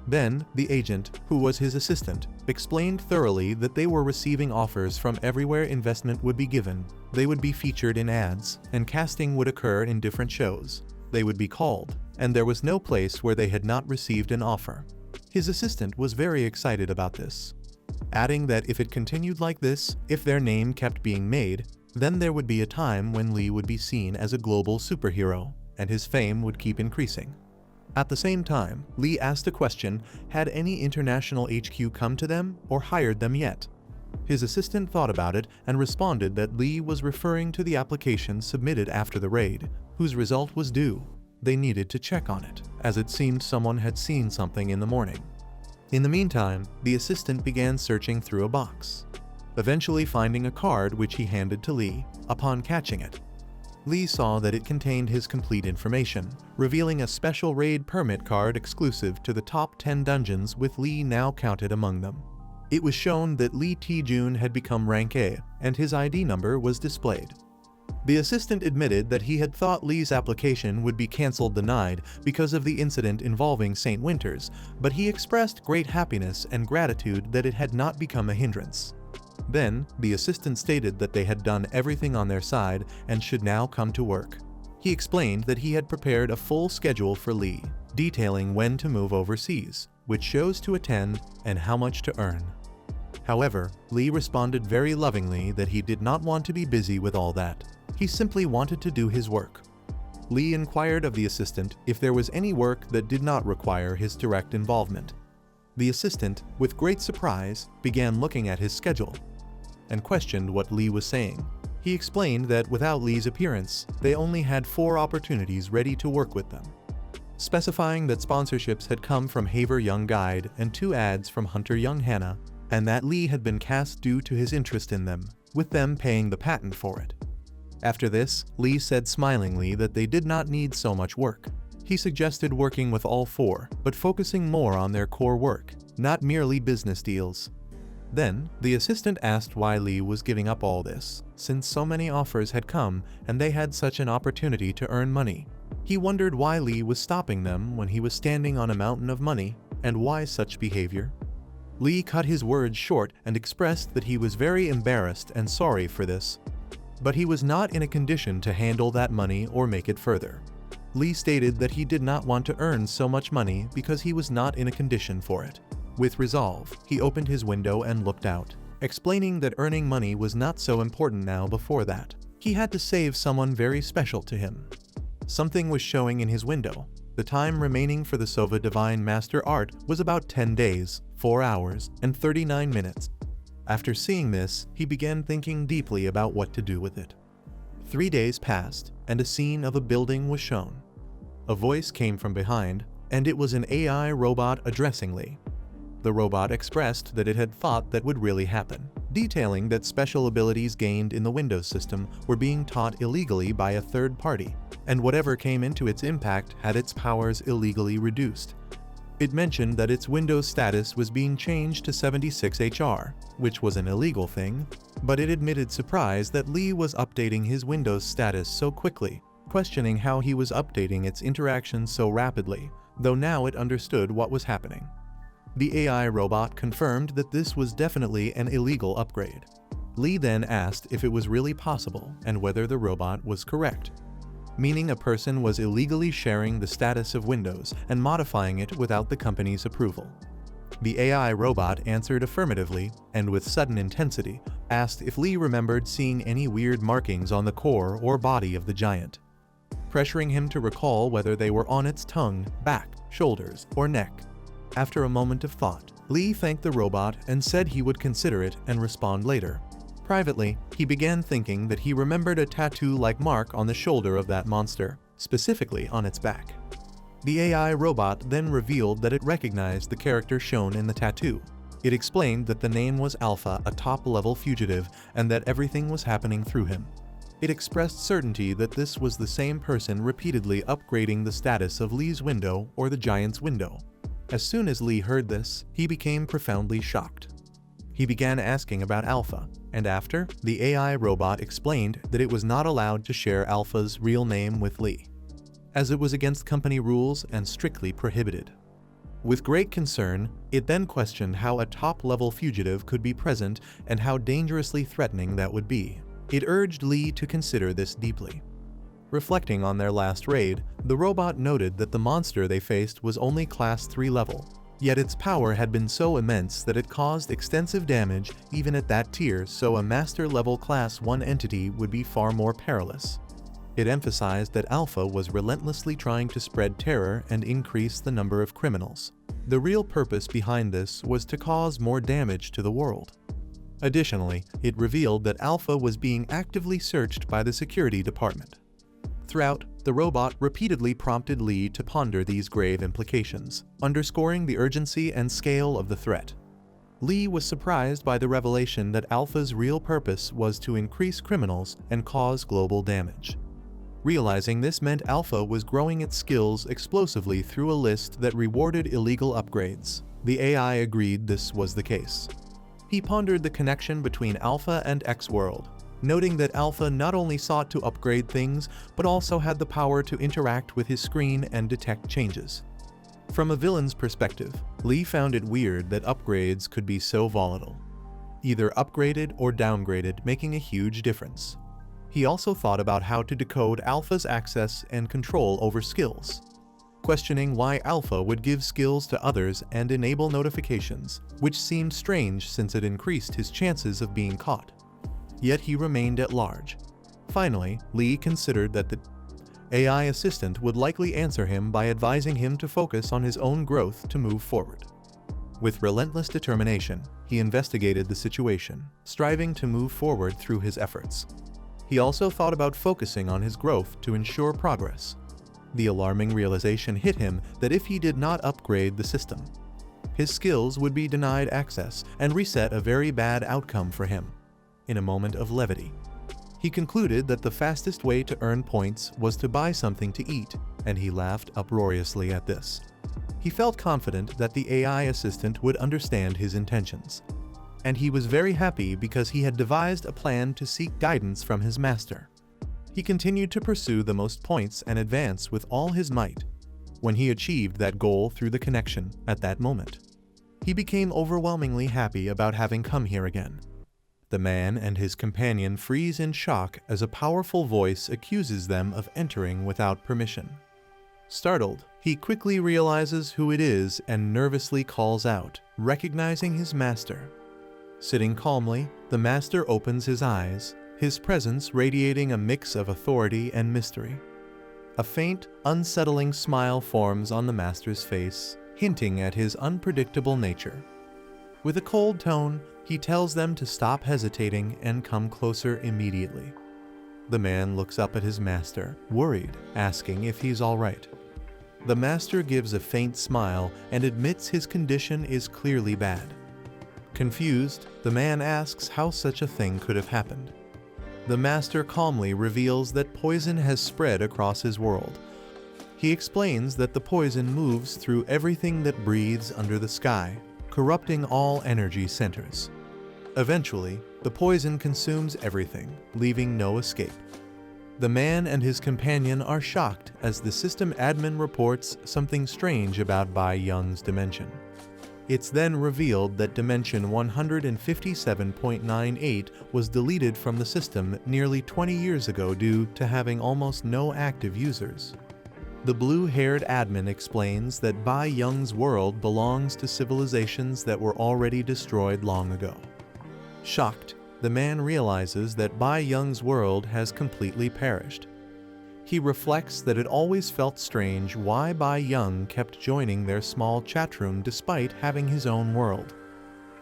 Then, the agent, who was his assistant, explained thoroughly that they were receiving offers from everywhere investment would be given. They would be featured in ads, and casting would occur in different shows. They would be called, and there was no place where they had not received an offer. His assistant was very excited about this, adding that if it continued like this, if their name kept being made, then there would be a time when Lee would be seen as a global superhero, and his fame would keep increasing. At the same time, Lee asked a question: had any international HQ come to them or hired them yet? His assistant thought about it and responded that Lee was referring to the application submitted after the raid, whose result was due. They needed to check on it, as it seemed someone had seen something in the morning. In the meantime, the assistant began searching through a box, eventually finding a card which he handed to Lee. Upon catching it, Lee saw that it contained his complete information, revealing a special raid permit card exclusive to the top 10 dungeons, with Lee now counted among them. It was shown that Lee Taejun had become rank A, and his ID number was displayed. The assistant admitted that he had thought Lee's application would be cancelled denied because of the incident involving St. Winters, but he expressed great happiness and gratitude that it had not become a hindrance. Then, the assistant stated that they had done everything on their side and should now come to work. He explained that he had prepared a full schedule for Lee, detailing when to move overseas, which shows to attend, and how much to earn. However, Lee responded very lovingly that he did not want to be busy with all that. He simply wanted to do his work. Lee inquired of the assistant if there was any work that did not require his direct involvement. The assistant, with great surprise, began looking at his schedule and questioned what Lee was saying. He explained that without Lee's appearance, they only had 4 opportunities ready to work with them, specifying that sponsorships had come from Haver Young Guide and 2 ads from Hunter Young Hannah, and that Lee had been cast due to his interest in them, with them paying the patent for it. After this, Lee said smilingly that they did not need so much work. He suggested working with all 4, but focusing more on their core work, not merely business deals. Then, the assistant asked why Lee was giving up all this, since so many offers had come and they had such an opportunity to earn money. He wondered why Lee was stopping them when he was standing on a mountain of money, and why such behavior. Lee cut his words short and expressed that he was very embarrassed and sorry for this, but he was not in a condition to handle that money or make it further. Lee stated that he did not want to earn so much money because he was not in a condition for it. With resolve, he opened his window and looked out, explaining that earning money was not so important now. Before that, he had to save someone very special to him. Something was showing in his window. The time remaining for the Sova Divine Master Art was about 10 days, 4 hours, and 39 minutes. After seeing this, he began thinking deeply about what to do with it. 3 days passed, and a scene of a building was shown. A voice came from behind, and it was an AI robot addressing Lee. The robot expressed that it had thought that would really happen, detailing that special abilities gained in the Windows system were being taught illegally by a third party, and whatever came into its impact had its powers illegally reduced. It mentioned that its Windows status was being changed to 76HR, which was an illegal thing, but it admitted surprise that Lee was updating his Windows status so quickly, questioning how he was updating its interactions so rapidly, though now it understood what was happening. The AI robot confirmed that this was definitely an illegal upgrade. Lee then asked if it was really possible and whether the robot was correct, meaning a person was illegally sharing the status of Windows and modifying it without the company's approval. The AI robot answered affirmatively and with sudden intensity asked if Lee remembered seeing any weird markings on the core or body of the giant, pressuring him to recall whether they were on its tongue, back, shoulders, or neck. After a moment of thought, Lee thanked the robot and said he would consider it and respond later. Privately, he began thinking that he remembered a tattoo-like mark on the shoulder of that monster, specifically on its back. The AI robot then revealed that it recognized the character shown in the tattoo. It explained that the name was Alpha, a top-level fugitive, and that everything was happening through him. It expressed certainty that this was the same person repeatedly upgrading the status of Lee's window or the giant's window. As soon as Lee heard this, he became profoundly shocked. He began asking about Alpha, and after, the AI robot explained that it was not allowed to share Alpha's real name with Lee, as it was against company rules and strictly prohibited. With great concern, it then questioned how a top-level fugitive could be present and how dangerously threatening that would be. It urged Lee to consider this deeply. Reflecting on their last raid, the robot noted that the monster they faced was only Class 3 level, yet its power had been so immense that it caused extensive damage even at that tier, so a master-level Class 1 entity would be far more perilous. It emphasized that Alpha was relentlessly trying to spread terror and increase the number of criminals. The real purpose behind this was to cause more damage to the world. Additionally, it revealed that Alpha was being actively searched by the security department. Throughout, the robot repeatedly prompted Lee to ponder these grave implications, underscoring the urgency and scale of the threat. Lee was surprised by the revelation that Alpha's real purpose was to increase criminals and cause global damage. Realizing this meant Alpha was growing its skills explosively through a list that rewarded illegal upgrades. The AI agreed this was the case. He pondered the connection between Alpha and X-World, noting that Alpha not only sought to upgrade things, but also had the power to interact with his screen and detect changes. From a villain's perspective, Lee found it weird that upgrades could be so volatile, either upgraded or downgraded, making a huge difference. He also thought about how to decode Alpha's access and control over skills, questioning why Alpha would give skills to others and enable notifications, which seemed strange since it increased his chances of being caught. Yet he remained at large. Finally, Lee considered that the AI assistant would likely answer him by advising him to focus on his own growth to move forward. With relentless determination, he investigated the situation, striving to move forward through his efforts. He also thought about focusing on his growth to ensure progress. The alarming realization hit him that if he did not upgrade the system, his skills would be denied access and reset a very bad outcome for him. In a moment of levity, he concluded that the fastest way to earn points was to buy something to eat, and he laughed uproariously at this. He felt confident that the AI assistant would understand his intentions, and he was very happy because he had devised a plan to seek guidance from his master. He continued to pursue the most points and advance with all his might. When he achieved that goal through the connection at that moment, he became overwhelmingly happy about having come here again. The man and his companion freeze in shock as a powerful voice accuses them of entering without permission. Startled, he quickly realizes who it is and nervously calls out, recognizing his master. Sitting calmly, the master opens his eyes, his presence radiating a mix of authority and mystery. A faint, unsettling smile forms on the master's face, hinting at his unpredictable nature. With a cold tone, he tells them to stop hesitating and come closer immediately. The man looks up at his master, worried, asking if he's all right. The master gives a faint smile and admits his condition is clearly bad. Confused, the man asks how such a thing could have happened. The master calmly reveals that poison has spread across his world. He explains that the poison moves through everything that breathes under the sky, corrupting all energy centers. Eventually, The poison consumes everything, leaving no escape. The man and his companion are shocked as the system admin reports something strange about Bai Young's dimension. It's then revealed that dimension 157.98 was deleted from the system nearly 20 years ago due to having almost no active users. The blue-haired admin explains that Bai Young's world belongs to civilizations that were already destroyed long ago. Shocked, the man realizes that Bai Young's world has completely perished. He reflects that it always felt strange why Bai Young kept joining their small chat room despite having his own world.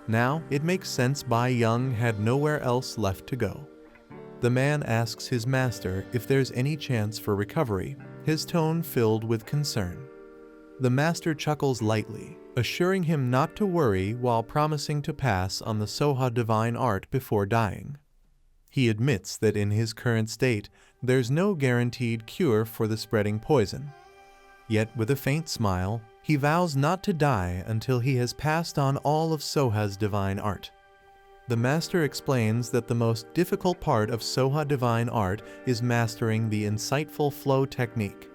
Now, it makes sense Bai Young had nowhere else left to go. The man asks his master if there's any chance for recovery, his tone filled with concern. The master chuckles lightly, assuring him not to worry while promising to pass on the Soha divine art before dying. He admits that in his current state, there's no guaranteed cure for the spreading poison. Yet with a faint smile, he vows not to die until he has passed on all of Soha's divine art. The master explains that the most difficult part of Soha divine art is mastering the insightful flow technique.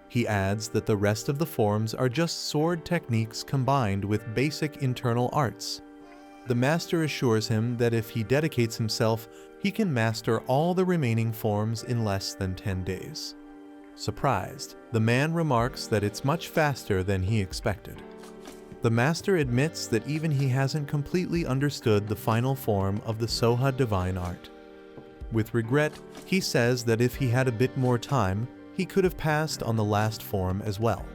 He adds that the rest of the forms are just sword techniques combined with basic internal arts. The master assures him that if he dedicates himself, he can master all the remaining forms in less than 10 days. Surprised, the man remarks that it's much faster than he expected. The master admits that even he hasn't completely understood the final form of the Soha divine art. With regret, he says that if he had a bit more time, he could have passed on the last form as well.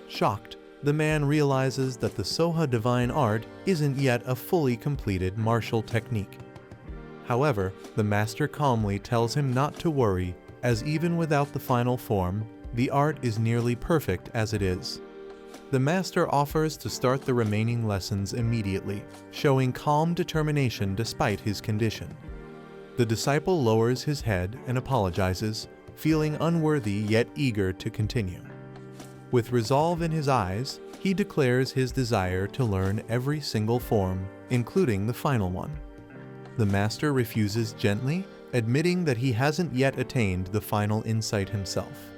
Shocked, the man realizes that the Soha divine art isn't yet a fully completed martial technique. However, the master calmly tells him not to worry, as even without the final form, the art is nearly perfect as it is. The master offers to start the remaining lessons immediately, showing calm determination despite his condition. The disciple lowers his head and apologizes, feeling unworthy yet eager to continue. With resolve in his eyes, he declares his desire to learn every single form, including the final one. The master refuses gently, admitting that he hasn't yet attained the final insight himself.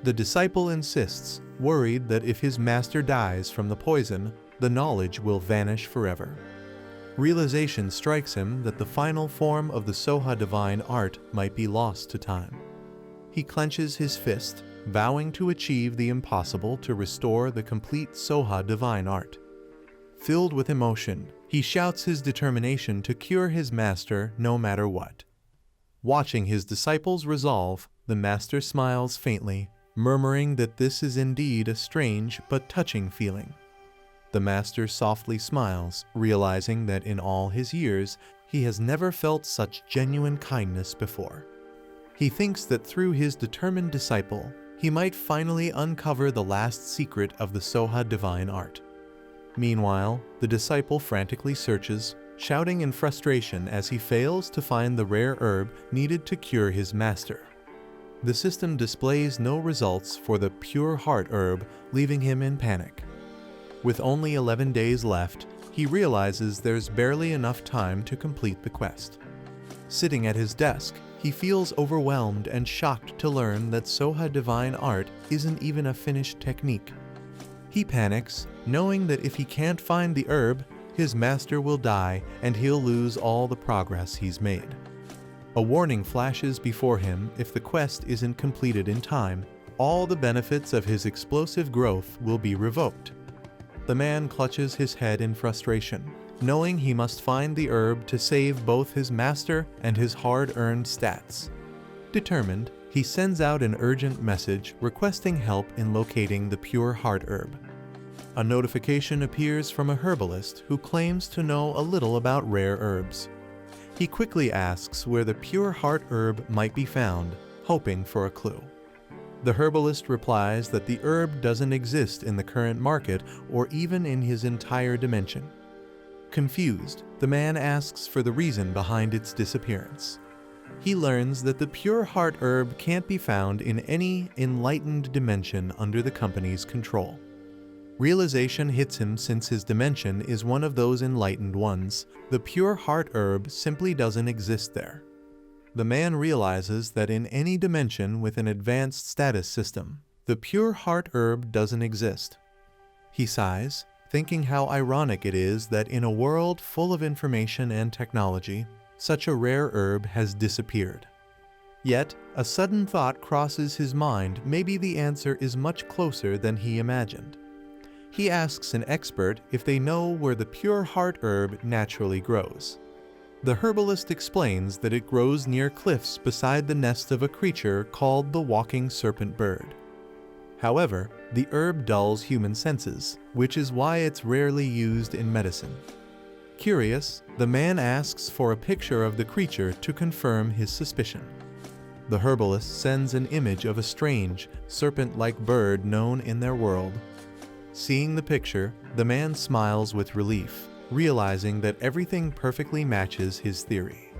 The disciple insists, worried that if his master dies from the poison, the knowledge will vanish forever. Realization strikes him that the final form of the Soha divine art might be lost to time. He clenches his fist, vowing to achieve the impossible to restore the complete Soha divine art. Filled with emotion, he shouts his determination to cure his master no matter what. Watching his disciples resolve, the master smiles faintly, murmuring that this is indeed a strange but touching feeling. The master softly smiles, realizing that in all his years, he has never felt such genuine kindness before. He thinks that through his determined disciple, he might finally uncover the last secret of the Soha divine art. Meanwhile, the disciple frantically searches, shouting in frustration as he fails to find the rare herb needed to cure his master. The system displays no results for the pure heart herb, leaving him in panic. With only 11 days left, he realizes there's barely enough time to complete the quest. Sitting at his desk, he feels overwhelmed and shocked to learn that Soha divine art isn't even a finished technique. He panics, knowing that if he can't find the herb, his master will die and he'll lose all the progress he's made. A warning flashes before him if the quest isn't completed in time, all the benefits of his explosive growth will be revoked. The man clutches his head in frustration, knowing he must find the herb to save both his master and his hard-earned stats. Determined, he sends out an urgent message requesting help in locating the pure heart herb. A notification appears from a herbalist who claims to know a little about rare herbs. He quickly asks where the pure heart herb might be found, hoping for a clue. The herbalist replies that the herb doesn't exist in the current market or even in his entire dimension. Confused, the man asks for the reason behind its disappearance. He learns that the pure heart herb can't be found in any enlightened dimension under the company's control. Realization hits him since his dimension is one of those enlightened ones. The pure heart herb simply doesn't exist there. The man realizes that in any dimension with an advanced status system, the pure heart herb doesn't exist. He sighs, thinking how ironic it is that in a world full of information and technology, such a rare herb has disappeared. Yet, a sudden thought crosses his mind. Maybe the answer is much closer than he imagined. He asks an expert if they know where the pure heart herb naturally grows. The herbalist explains that it grows near cliffs beside the nest of a creature called the walking serpent bird. However, the herb dulls human senses, which is why it's rarely used in medicine. Curious, the man asks for a picture of the creature to confirm his suspicion. The herbalist sends an image of a strange, serpent-like bird known in their world. Seeing the picture, the man smiles with relief, realizing that everything perfectly matches his theory.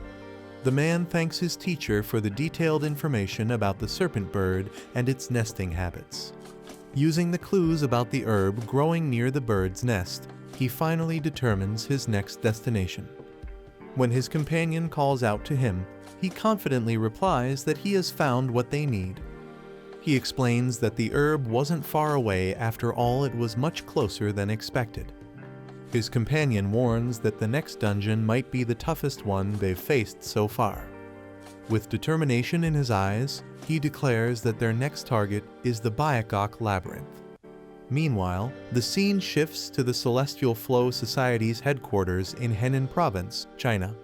The man thanks his teacher for the detailed information about the serpent bird and its nesting habits. Using the clues about the herb growing near the bird's nest, he finally determines his next destination. When his companion calls out to him, he confidently replies that he has found what they need. He explains that the herb wasn't far away. After all, it was much closer than expected. His companion warns that the next dungeon might be the toughest one they've faced so far. With determination in his eyes, he declares that their next target is the Byakuok Labyrinth. Meanwhile, the scene shifts to the Celestial Flow Society's headquarters in Henan Province, China.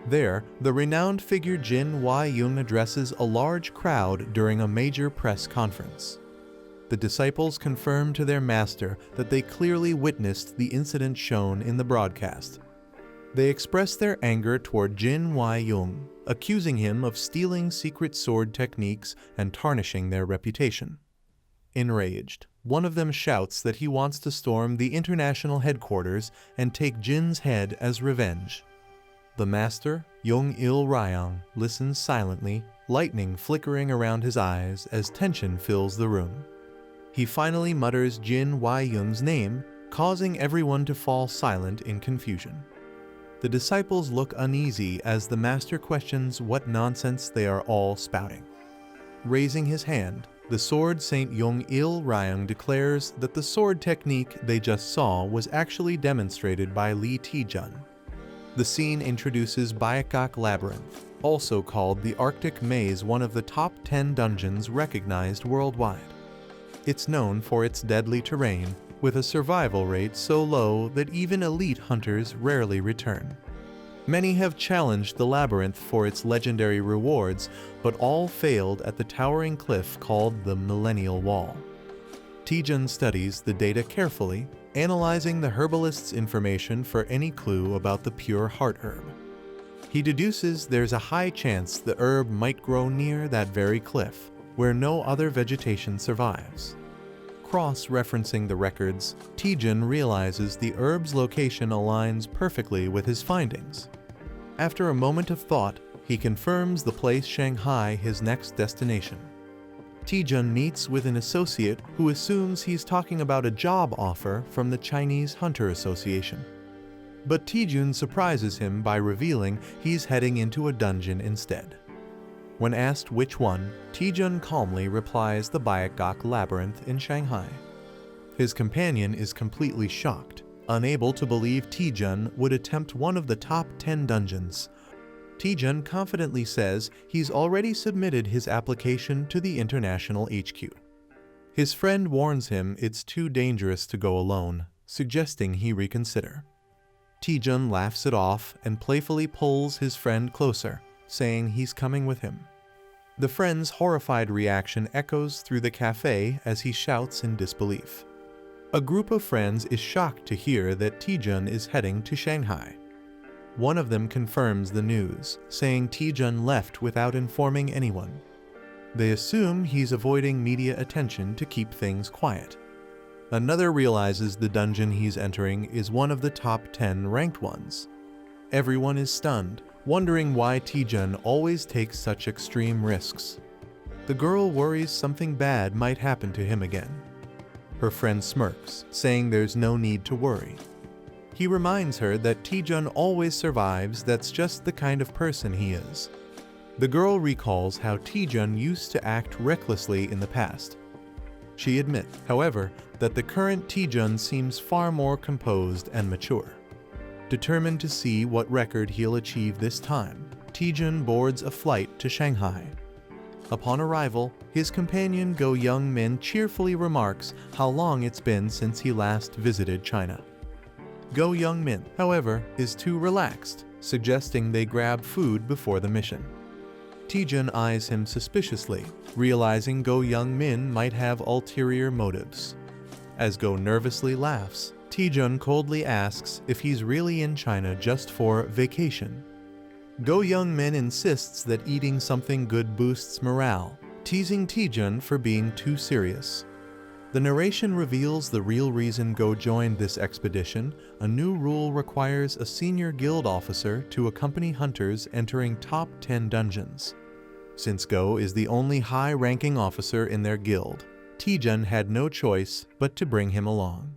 There, the renowned figure Jin Wai-Yung addresses a large crowd during a major press conference. The disciples confirm to their master that they clearly witnessed the incident shown in the broadcast. They express their anger toward Jin Wai-Yung, accusing him of stealing secret sword techniques and tarnishing their reputation. Enraged, one of them shouts that he wants to storm the international headquarters and take Jin's head as revenge. The master, Yong-il Ryang, listens silently, lightning flickering around his eyes as tension fills the room. He finally mutters Jin Wai-Yung's name, causing everyone to fall silent in confusion. The disciples look uneasy as the master questions what nonsense they are all spouting. Raising his hand, the sword Saint Yong-il Ryang declares that the sword technique they just saw was actually demonstrated by Lee Taejun. The scene introduces Byakuok Labyrinth, also called the Arctic Maze, one of the top 10 dungeons recognized worldwide. It's known for its deadly terrain, with a survival rate so low that even elite hunters rarely return. Many have challenged the labyrinth for its legendary rewards, but all failed at the towering cliff called the Millennial Wall. Taejun studies the data carefully, analyzing the herbalist's information for any clue about the pure heart herb. He deduces there's a high chance the herb might grow near that very cliff, where no other vegetation survives. Cross-referencing the records, Taejun realizes the herb's location aligns perfectly with his findings. After a moment of thought, he confirms the place Shanghai his next destination. Taejun meets with an associate who assumes he's talking about a job offer from the Chinese Hunter Association. But Taejun surprises him by revealing he's heading into a dungeon instead. When asked which one, Taejun calmly replies the Byakuok Labyrinth in Shanghai. His companion is completely shocked, unable to believe Taejun would attempt one of the top 10 dungeons. Taejun confidently says he's already submitted his application to the international HQ. His friend warns him it's too dangerous to go alone, suggesting he reconsider. Taejun laughs it off and playfully pulls his friend closer, saying he's coming with him. The friend's horrified reaction echoes through the cafe as he shouts in disbelief. A group of friends is shocked to hear that Taejun is heading to Shanghai. One of them confirms the news, saying Taejun left without informing anyone. They assume he's avoiding media attention to keep things quiet. Another realizes the dungeon he's entering is one of the top 10 ranked ones. Everyone is stunned, wondering why Taejun always takes such extreme risks. The girl worries something bad might happen to him again. Her friend smirks, saying there's no need to worry. He reminds her that Taejun always survives, that's just the kind of person he is. The girl recalls how Taejun used to act recklessly in the past. She admits, however, that the current Taejun seems far more composed and mature. Determined to see what record he'll achieve this time, Taejun boards a flight to Shanghai. Upon arrival, his companion Go Young-min cheerfully remarks how long it's been since he last visited China. Go Young-min, however, is too relaxed, suggesting they grab food before the mission. Taejun eyes him suspiciously, realizing Go Young-min might have ulterior motives. As Go nervously laughs, Taejun coldly asks if he's really in China just for vacation. Go Young-min insists that eating something good boosts morale, teasing Taejun for being too serious. The narration reveals the real reason Go joined this expedition. A new rule requires a senior guild officer to accompany hunters entering top 10 dungeons. Since Go is the only high-ranking officer in their guild, Taejun had no choice but to bring him along.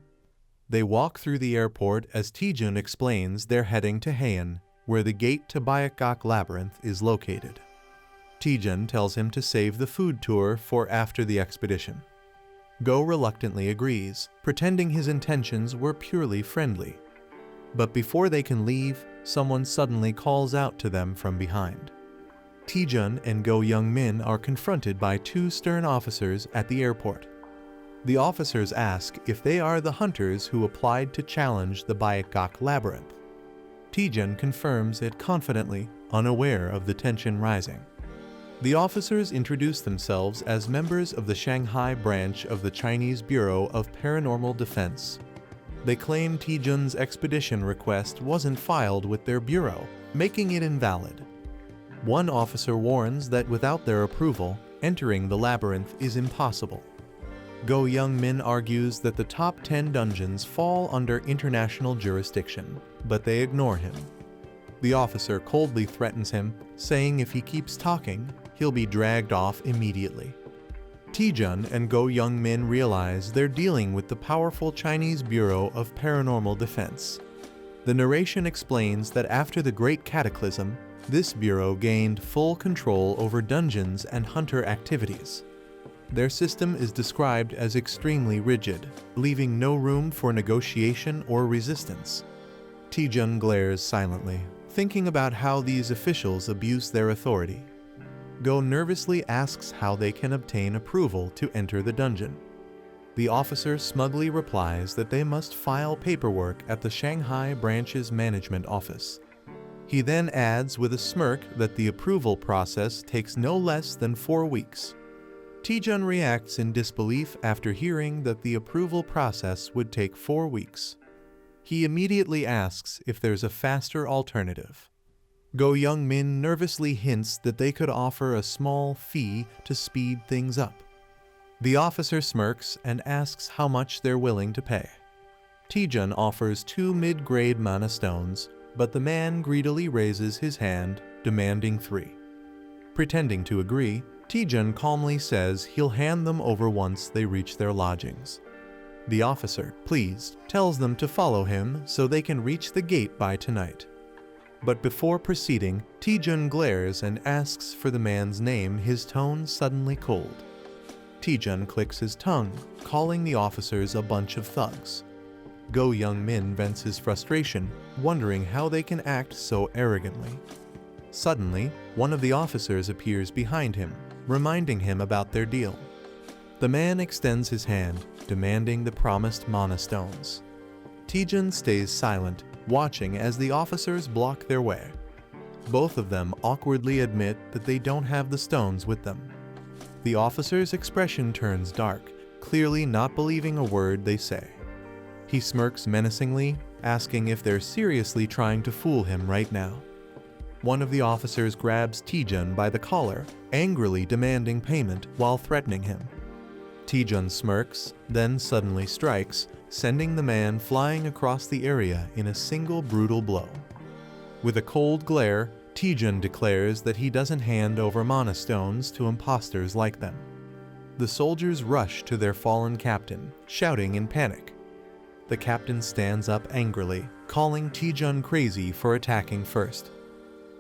They walk through the airport as Taejun explains they're heading to Heian, where the gate to Baekgak Labyrinth is located. Taejun tells him to save the food tour for after the expedition. Go reluctantly agrees, pretending his intentions were purely friendly. But before they can leave, someone suddenly calls out to them from behind. Taejun and Go Young-min are confronted by two stern officers at the airport. The officers ask if they are the hunters who applied to challenge the Baekgak Labyrinth. Taejun confirms it confidently, unaware of the tension rising. The officers introduce themselves as members of the Shanghai branch of the Chinese Bureau of Paranormal Defense. They claim Taejun's expedition request wasn't filed with their bureau, making it invalid. One officer warns that without their approval, entering the labyrinth is impossible. Go Young-min argues that the top 10 dungeons fall under international jurisdiction, but they ignore him. The officer coldly threatens him, saying if he keeps talking, he'll be dragged off immediately. Taejun and Go Young-min realize they're dealing with the powerful Chinese Bureau of Paranormal Defense. The narration explains that after the Great Cataclysm, this bureau gained full control over dungeons and hunter activities. Their system is described as extremely rigid, leaving no room for negotiation or resistance. Taejun glares silently, thinking about how these officials abuse their authority. Go nervously asks how they can obtain approval to enter the dungeon. The officer smugly replies that they must file paperwork at the Shanghai branch's management office. He then adds with a smirk that the approval process takes no less than 4 weeks. Taejun reacts in disbelief after hearing that the approval process would take 4 weeks. He immediately asks if there's a faster alternative. Go Young-min nervously hints that they could offer a small fee to speed things up. The officer smirks and asks how much they're willing to pay. Taejun offers 2 mid-grade mana stones, but the man greedily raises his hand, demanding 3. Pretending to agree, Taejun calmly says he'll hand them over once they reach their lodgings. The officer, pleased, tells them to follow him so they can reach the gate by tonight. But before proceeding, Taejun glares and asks for the man's name, his tone suddenly cold. Taejun clicks his tongue, calling the officers a bunch of thugs. Go Young-min vents his frustration, wondering how they can act so arrogantly. Suddenly, one of the officers appears behind him, reminding him about their deal. The man extends his hand, demanding the promised mana stones. Taejun stays silent, watching as the officers block their way. Both of them awkwardly admit that they don't have the stones with them. The officer's expression turns dark, clearly not believing a word they say. He smirks menacingly, asking if they're seriously trying to fool him right now. One of the officers grabs Taejun by the collar, angrily demanding payment while threatening him. Taejun smirks, then suddenly strikes, sending the man flying across the area in a single brutal blow. With a cold glare, Taejun declares that he doesn't hand over mana stones to imposters like them. The soldiers rush to their fallen captain, shouting in panic. The captain stands up angrily, calling Taejun crazy for attacking first.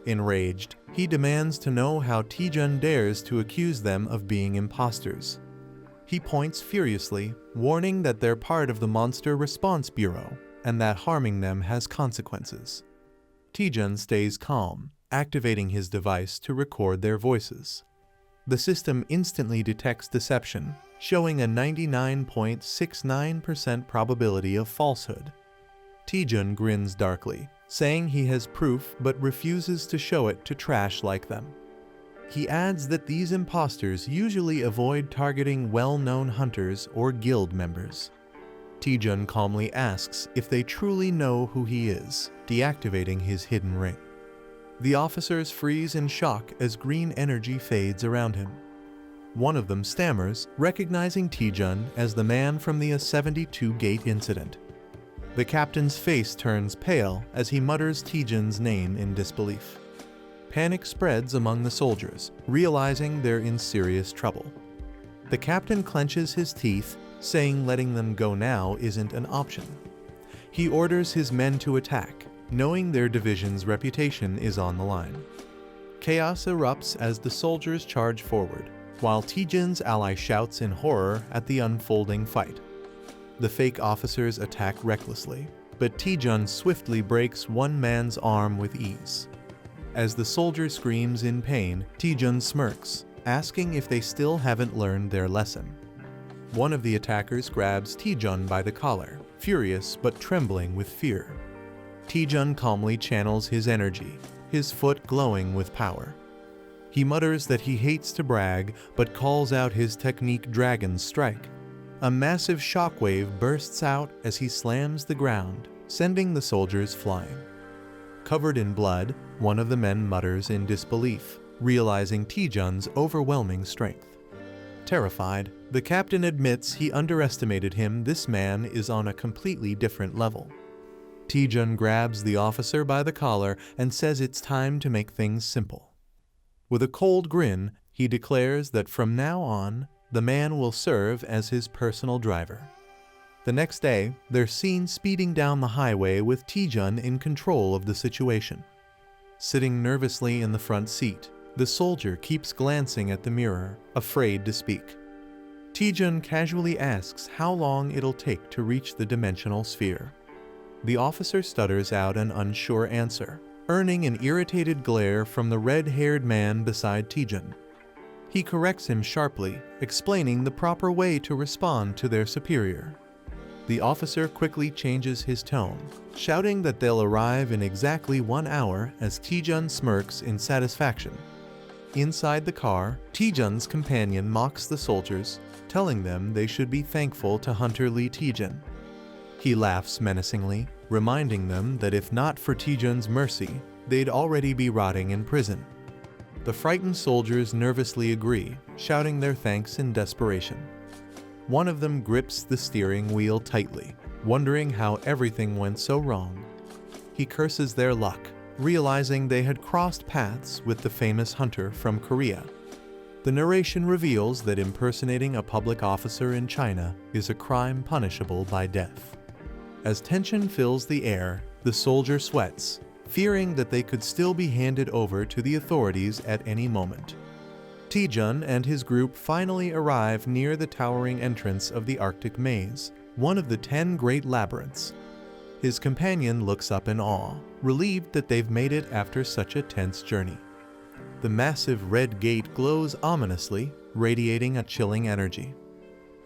Enraged, he demands to know how Taejun dares to accuse them of being imposters. He points furiously, warning that they're part of the Monster Response Bureau and that harming them has consequences. Taejun stays calm, activating his device to record their voices. The system instantly detects deception, showing a 99.69% probability of falsehood. Taejun grins darkly, saying he has proof but refuses to show it to trash like them. He adds that these imposters usually avoid targeting well-known hunters or guild members. Taejun calmly asks if they truly know who he is, deactivating his hidden ring. The officers freeze in shock as green energy fades around him. One of them stammers, recognizing Taejun as the man from the A-72 gate incident. The captain's face turns pale as he mutters Taejun's name in disbelief. Panic spreads among the soldiers, realizing they're in serious trouble. The captain clenches his teeth, saying letting them go now isn't an option. He orders his men to attack, knowing their division's reputation is on the line. Chaos erupts as the soldiers charge forward, while Taejun's ally shouts in horror at the unfolding fight. The fake officers attack recklessly, but Taejun swiftly breaks one man's arm with ease. As the soldier screams in pain, Taejun smirks, asking if they still haven't learned their lesson. One of the attackers grabs Taejun by the collar, furious but trembling with fear. Taejun calmly channels his energy, his foot glowing with power. He mutters that he hates to brag, but calls out his technique Dragon Strike. A massive shockwave bursts out as he slams the ground, sending the soldiers flying. Covered in blood, one of the men mutters in disbelief, realizing Taejun's overwhelming strength. Terrified, the captain admits he underestimated him. This man is on a completely different level. Taejun grabs the officer by the collar and says it's time to make things simple. With a cold grin, he declares that from now on, the man will serve as his personal driver. The next day, they're seen speeding down the highway with Taejun in control of the situation. Sitting nervously in the front seat, the soldier keeps glancing at the mirror, afraid to speak. Taejun casually asks how long it'll take to reach the dimensional sphere. The officer stutters out an unsure answer, earning an irritated glare from the red-haired man beside Taejun. He corrects him sharply, explaining the proper way to respond to their superior. The officer quickly changes his tone, shouting that they'll arrive in exactly 1 hour as Taejun smirks in satisfaction. Inside the car, Taejun's companion mocks the soldiers, telling them they should be thankful to Hunter Lee Taejun. He laughs menacingly, reminding them that if not for Taejun's mercy, they'd already be rotting in prison. The frightened soldiers nervously agree, shouting their thanks in desperation. One of them grips the steering wheel tightly, wondering how everything went so wrong. He curses their luck, realizing they had crossed paths with the famous hunter from Korea. The narration reveals that impersonating a public officer in China is a crime punishable by death. As tension fills the air, the soldier sweats, fearing that they could still be handed over to the authorities at any moment. Taejun and his group finally arrive near the towering entrance of the Arctic Maze, one of the 10 great labyrinths. His companion looks up in awe, relieved that they've made it after such a tense journey. The massive red gate glows ominously, radiating a chilling energy.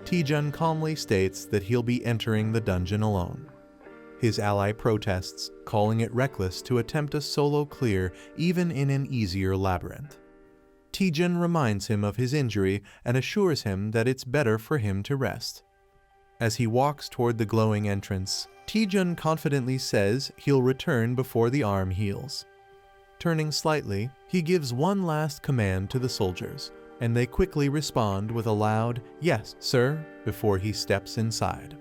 Taejun calmly states that he'll be entering the dungeon alone. His ally protests, calling it reckless to attempt a solo clear even in an easier labyrinth. Taejun reminds him of his injury and assures him that it's better for him to rest. As he walks toward the glowing entrance, Taejun confidently says he'll return before the arm heals. Turning slightly, he gives one last command to the soldiers, and they quickly respond with a loud, "Yes, sir," before he steps inside.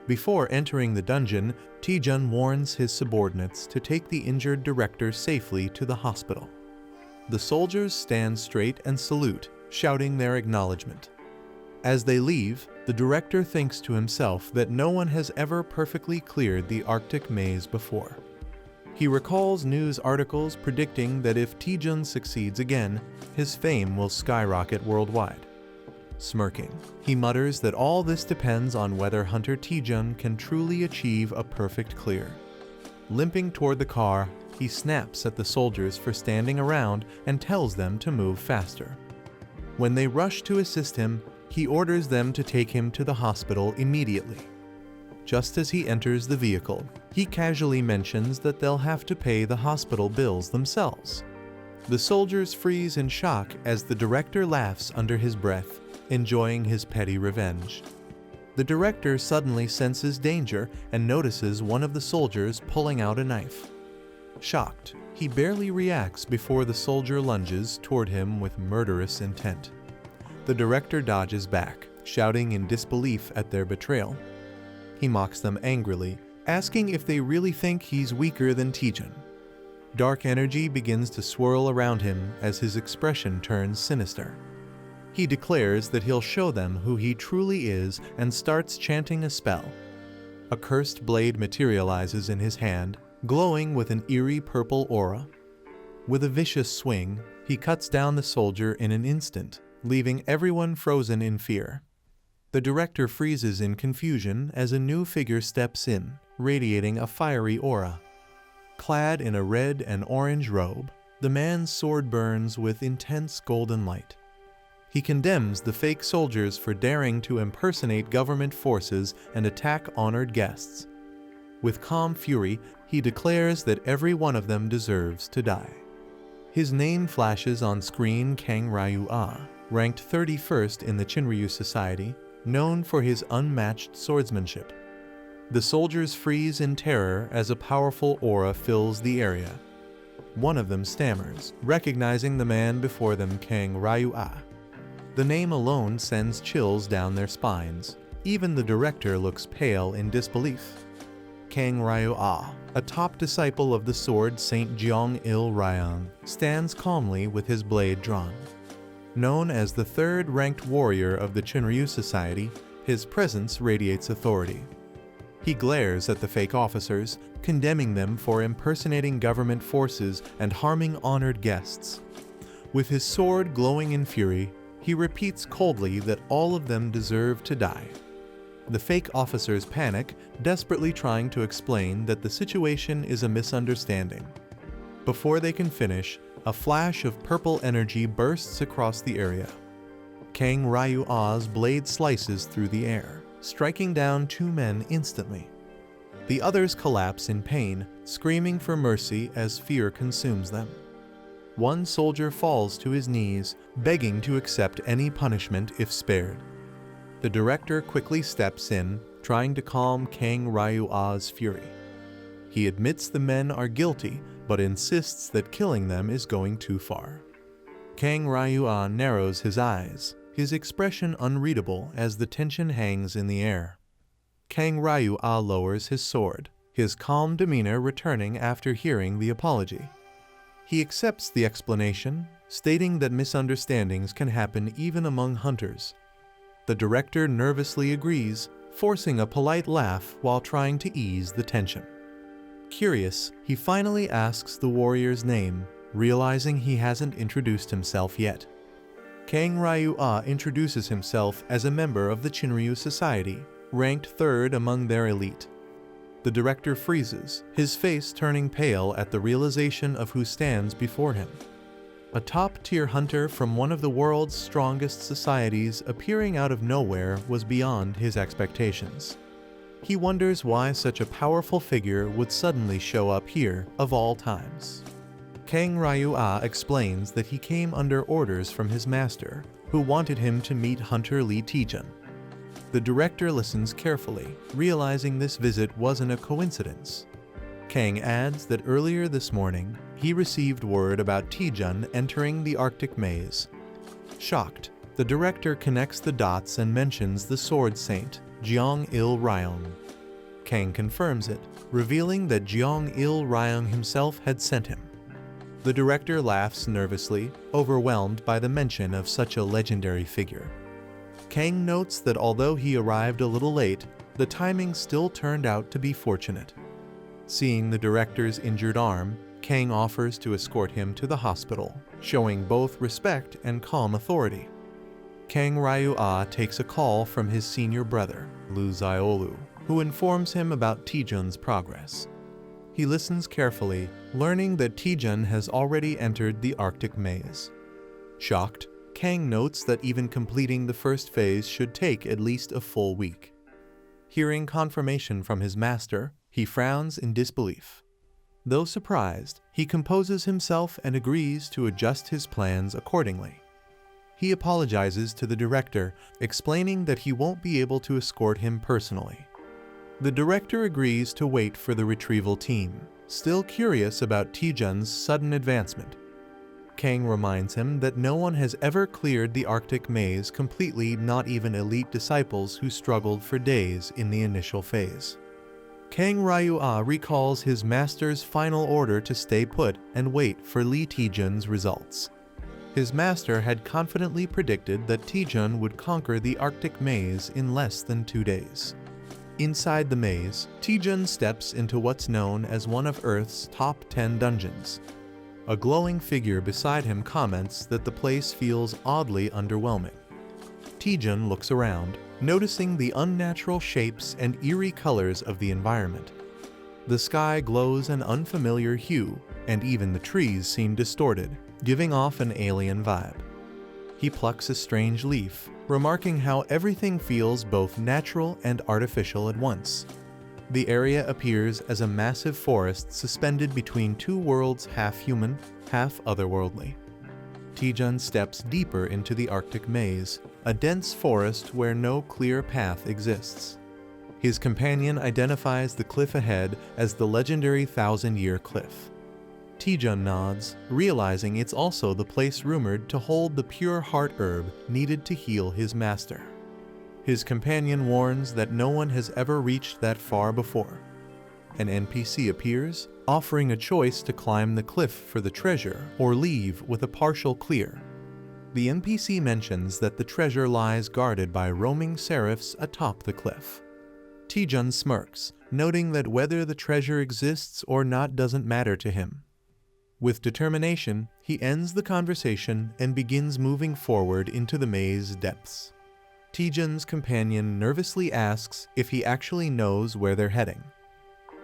Before entering the dungeon, Taejun warns his subordinates to take the injured director safely to the hospital. The soldiers stand straight and salute, shouting their acknowledgement. As they leave, the director thinks to himself that no one has ever perfectly cleared the Arctic maze before. He recalls news articles predicting that if Taejun succeeds again, his fame will skyrocket worldwide. Smirking, he mutters that all this depends on whether Hunter Taejun can truly achieve a perfect clear. Limping toward the car, he snaps at the soldiers for standing around and tells them to move faster. When they rush to assist him, he orders them to take him to the hospital immediately. Just as he enters the vehicle, he casually mentions that they'll have to pay the hospital bills themselves. The soldiers freeze in shock as the director laughs under his breath, enjoying his petty revenge. The director suddenly senses danger and notices one of the soldiers pulling out a knife. Shocked, he barely reacts before the soldier lunges toward him with murderous intent. The director dodges back, shouting in disbelief at their betrayal. He mocks them angrily, asking if they really think he's weaker than Taejun. Dark energy begins to swirl around him as his expression turns sinister. He declares that he'll show them who he truly is and starts chanting a spell. A cursed blade materializes in his hand, glowing with an eerie purple aura. With a vicious swing, he cuts down the soldier in an instant, leaving everyone frozen in fear. The director freezes in confusion as a new figure steps in, radiating a fiery aura. Clad in a red and orange robe, the man's sword burns with intense golden light. He condemns the fake soldiers for daring to impersonate government forces and attack honored guests. With calm fury, he declares that every one of them deserves to die. His name flashes on screen: Kang Ryu-ah, ranked 31st in the Chinryu Society, known for his unmatched swordsmanship. The soldiers freeze in terror as a powerful aura fills the area. One of them stammers, recognizing the man before them, Kang Ryu-ah. The name alone sends chills down their spines. Even the director looks pale in disbelief. Kang Ryu-ah, a top disciple of the sword Saint Jeong-il Ryang, stands calmly with his blade drawn. Known as the third-ranked warrior of the Chinryu Society, his presence radiates authority. He glares at the fake officers, condemning them for impersonating government forces and harming honored guests. With his sword glowing in fury, he repeats coldly that all of them deserve to die. The fake officers panic, desperately trying to explain that the situation is a misunderstanding. Before they can finish, a flash of purple energy bursts across the area. Kang Ryu-ah's blade slices through the air, striking down two men instantly. The others collapse in pain, screaming for mercy as fear consumes them. One soldier falls to his knees, begging to accept any punishment if spared. The director quickly steps in, trying to calm Kang Ryu-ah's fury. He admits the men are guilty, but insists that killing them is going too far. Kang Ryu-ah narrows his eyes, his expression unreadable as the tension hangs in the air. Kang Ryu-ah lowers his sword, his calm demeanor returning after hearing the apology. He accepts the explanation, stating that misunderstandings can happen even among hunters. The director nervously agrees, forcing a polite laugh while trying to ease the tension. Curious, he finally asks the warrior's name, realizing he hasn't introduced himself yet. Kang Ryu-ah introduces himself as a member of the Chinryu Society, ranked third among their elite. The director freezes, his face turning pale at the realization of who stands before him. A top-tier hunter from one of the world's strongest societies appearing out of nowhere was beyond his expectations. He wonders why such a powerful figure would suddenly show up here, of all times. Kang Ryu-ah explains that he came under orders from his master, who wanted him to meet Hunter Lee Taejun. The director listens carefully, realizing this visit wasn't a coincidence. Kang adds that earlier this morning, he received word about Taejun entering the Arctic maze. Shocked, the director connects the dots and mentions the sword saint, Jeong-il Ryang. Kang confirms it, revealing that Jeong-il Ryang himself had sent him. The director laughs nervously, overwhelmed by the mention of such a legendary figure. Kang notes that although he arrived a little late, the timing still turned out to be fortunate. Seeing the director's injured arm, Kang offers to escort him to the hospital, showing both respect and calm authority. Kang Ryu-ah takes a call from his senior brother, Ru Xiaolu, who informs him about Taejun's progress. He listens carefully, learning that Taejun has already entered the Arctic maze. Shocked, Kang notes that even completing the first phase should take at least a full week. Hearing confirmation from his master, he frowns in disbelief. Though surprised, he composes himself and agrees to adjust his plans accordingly. He apologizes to the director, explaining that he won't be able to escort him personally. The director agrees to wait for the retrieval team, still curious about Taejun's sudden advancement. Kang reminds him that no one has ever cleared the Arctic maze completely, not even elite disciples who struggled for days in the initial phase. Kang Ryu-ah recalls his master's final order to stay put and wait for Lee Taejun's results. His master had confidently predicted that Taejun would conquer the Arctic maze in less than 2 days. Inside the maze, Taejun steps into what's known as one of Earth's top 10 dungeons. A glowing figure beside him comments that the place feels oddly underwhelming. Taejun looks around, noticing the unnatural shapes and eerie colors of the environment. The sky glows an unfamiliar hue, and even the trees seem distorted, giving off an alien vibe. He plucks a strange leaf, remarking how everything feels both natural and artificial at once. The area appears as a massive forest suspended between two worlds, half human, half otherworldly. Taejun steps deeper into the Arctic maze, a dense forest where no clear path exists. His companion identifies the cliff ahead as the legendary 1,000-year cliff. Taejun nods, realizing it's also the place rumored to hold the pure heart herb needed to heal his master. His companion warns that no one has ever reached that far before. An NPC appears, offering a choice to climb the cliff for the treasure or leave with a partial clear. The NPC mentions that the treasure lies guarded by roaming seraphs atop the cliff. Taejun smirks, noting that whether the treasure exists or not doesn't matter to him. With determination, he ends the conversation and begins moving forward into the maze depths. Taejun's companion nervously asks if he actually knows where they're heading.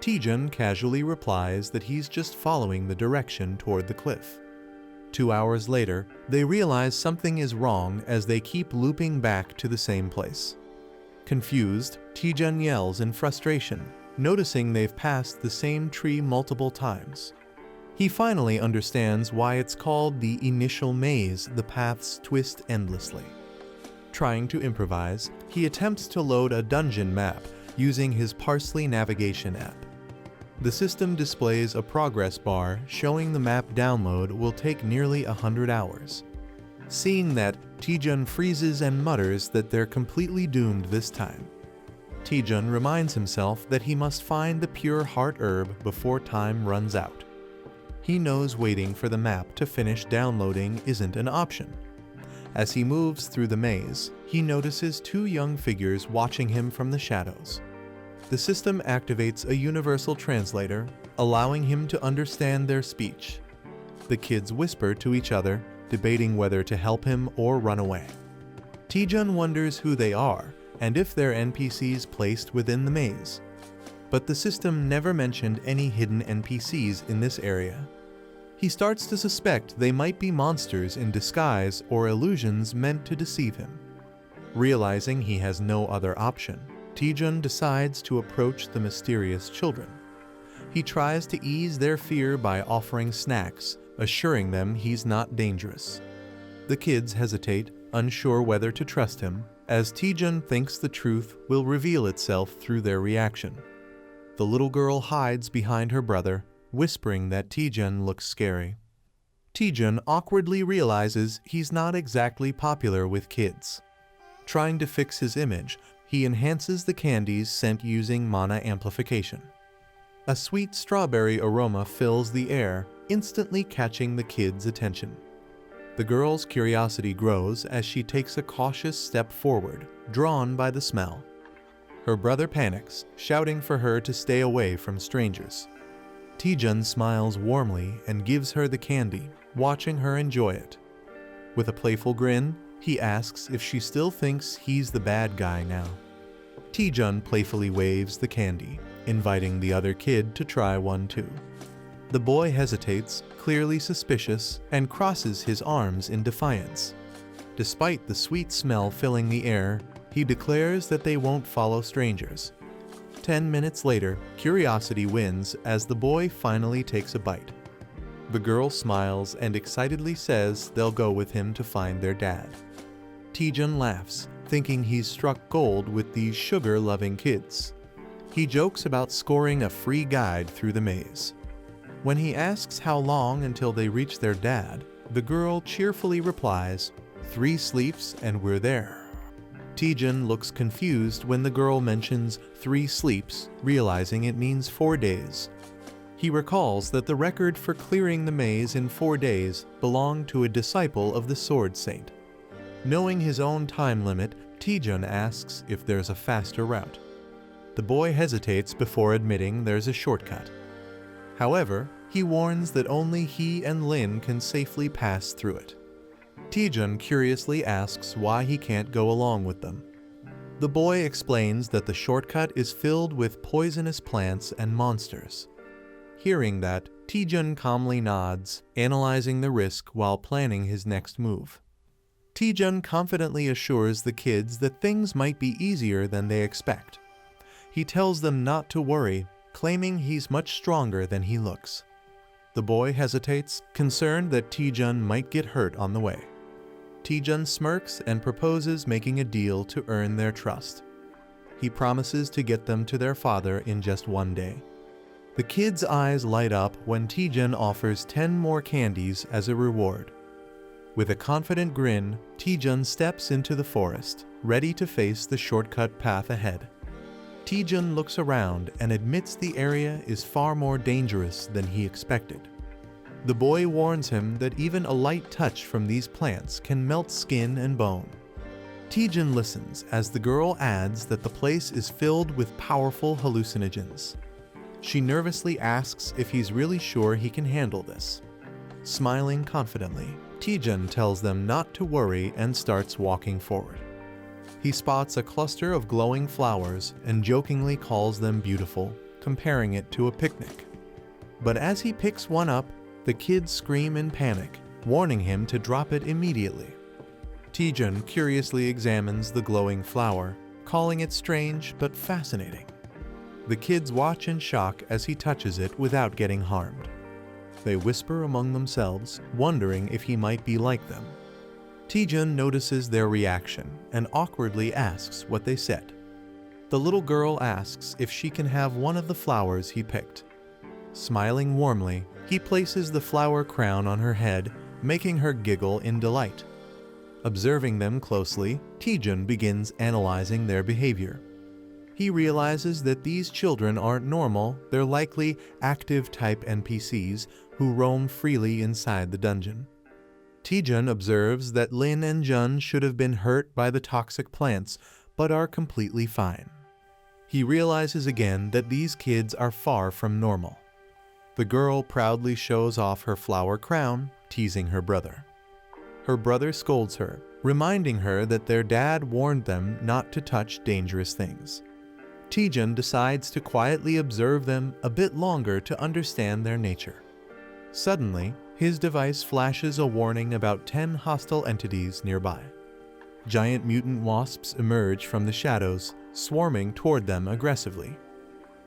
Taejun casually replies that he's just following the direction toward the cliff. 2 hours later, they realize something is wrong as they keep looping back to the same place. Confused, Taejun yells in frustration, noticing they've passed the same tree multiple times. He finally understands why it's called the initial maze. The paths twist endlessly. Trying to improvise, he attempts to load a dungeon map using his Parsley navigation app. The system displays a progress bar showing the map download will take nearly 100 hours. Seeing that, Taejun freezes and mutters that they're completely doomed this time. Taejun reminds himself that he must find the pure heart herb before time runs out. He knows waiting for the map to finish downloading isn't an option. As he moves through the maze, he notices two young figures watching him from the shadows. The system activates a universal translator, allowing him to understand their speech. The kids whisper to each other, debating whether to help him or run away. Taejun wonders who they are and if they're NPCs placed within the maze. But the system never mentioned any hidden NPCs in this area. He starts to suspect they might be monsters in disguise or illusions meant to deceive him. Realizing he has no other option, Taejun decides to approach the mysterious children. He tries to ease their fear by offering snacks, assuring them he's not dangerous. The kids hesitate, unsure whether to trust him, as Taejun thinks the truth will reveal itself through their reaction. The little girl hides behind her brother, whispering that Taejun looks scary. Taejun awkwardly realizes he's not exactly popular with kids. Trying to fix his image, he enhances the candies sent using mana amplification. A sweet strawberry aroma fills the air, instantly catching the kids' attention. The girl's curiosity grows as she takes a cautious step forward, drawn by the smell. Her brother panics, shouting for her to stay away from strangers. Taejun smiles warmly and gives her the candy, watching her enjoy it. With a playful grin, he asks if she still thinks he's the bad guy now. Taejun playfully waves the candy, inviting the other kid to try one too. The boy hesitates, clearly suspicious, and crosses his arms in defiance. Despite the sweet smell filling the air, he declares that they won't follow strangers. 10 minutes later, curiosity wins as the boy finally takes a bite. The girl smiles and excitedly says they'll go with him to find their dad. Taejun laughs, thinking he's struck gold with these sugar-loving kids. He jokes about scoring a free guide through the maze. When he asks how long until they reach their dad, the girl cheerfully replies, 3 sleeps and we're there. Taejun looks confused when the girl mentions 3 sleeps, realizing it means 4 days. He recalls that the record for clearing the maze in 4 days belonged to a disciple of the Sword Saint. Knowing his own time limit, Taejun asks if there's a faster route. The boy hesitates before admitting there's a shortcut. However, he warns that only he and Lin can safely pass through it. Taejun curiously asks why he can't go along with them. The boy explains that the shortcut is filled with poisonous plants and monsters. Hearing that, Taejun calmly nods, analyzing the risk while planning his next move. Taejun confidently assures the kids that things might be easier than they expect. He tells them not to worry, claiming he's much stronger than he looks. The boy hesitates, concerned that Taejun might get hurt on the way. Taejun smirks and proposes making a deal to earn their trust. He promises to get them to their father in just 1 day. The kids' eyes light up when Taejun offers 10 more candies as a reward. With a confident grin, Taejun steps into the forest, ready to face the shortcut path ahead. Taejun looks around and admits the area is far more dangerous than he expected. The boy warns him that even a light touch from these plants can melt skin and bone. Taejun listens as the girl adds that the place is filled with powerful hallucinogens. She nervously asks if he's really sure he can handle this. Smiling confidently, Taejun tells them not to worry and starts walking forward. He spots a cluster of glowing flowers and jokingly calls them beautiful, comparing it to a picnic. But as he picks one up, the kids scream in panic, warning him to drop it immediately. Taejun curiously examines the glowing flower, calling it strange but fascinating. The kids watch in shock as he touches it without getting harmed. They whisper among themselves, wondering if he might be like them. Taejun notices their reaction and awkwardly asks what they said. The little girl asks if she can have one of the flowers he picked. Smiling warmly, he places the flower crown on her head, making her giggle in delight. Observing them closely, Taejun begins analyzing their behavior. He realizes that these children aren't normal, they're likely active-type NPCs who roam freely inside the dungeon. Taejun observes that Lin and Jun should have been hurt by the toxic plants, but are completely fine. He realizes again that these kids are far from normal. The girl proudly shows off her flower crown, teasing her brother. Her brother scolds her, reminding her that their dad warned them not to touch dangerous things. Taejun decides to quietly observe them a bit longer to understand their nature. Suddenly, his device flashes a warning about 10 hostile entities nearby. Giant mutant wasps emerge from the shadows, swarming toward them aggressively.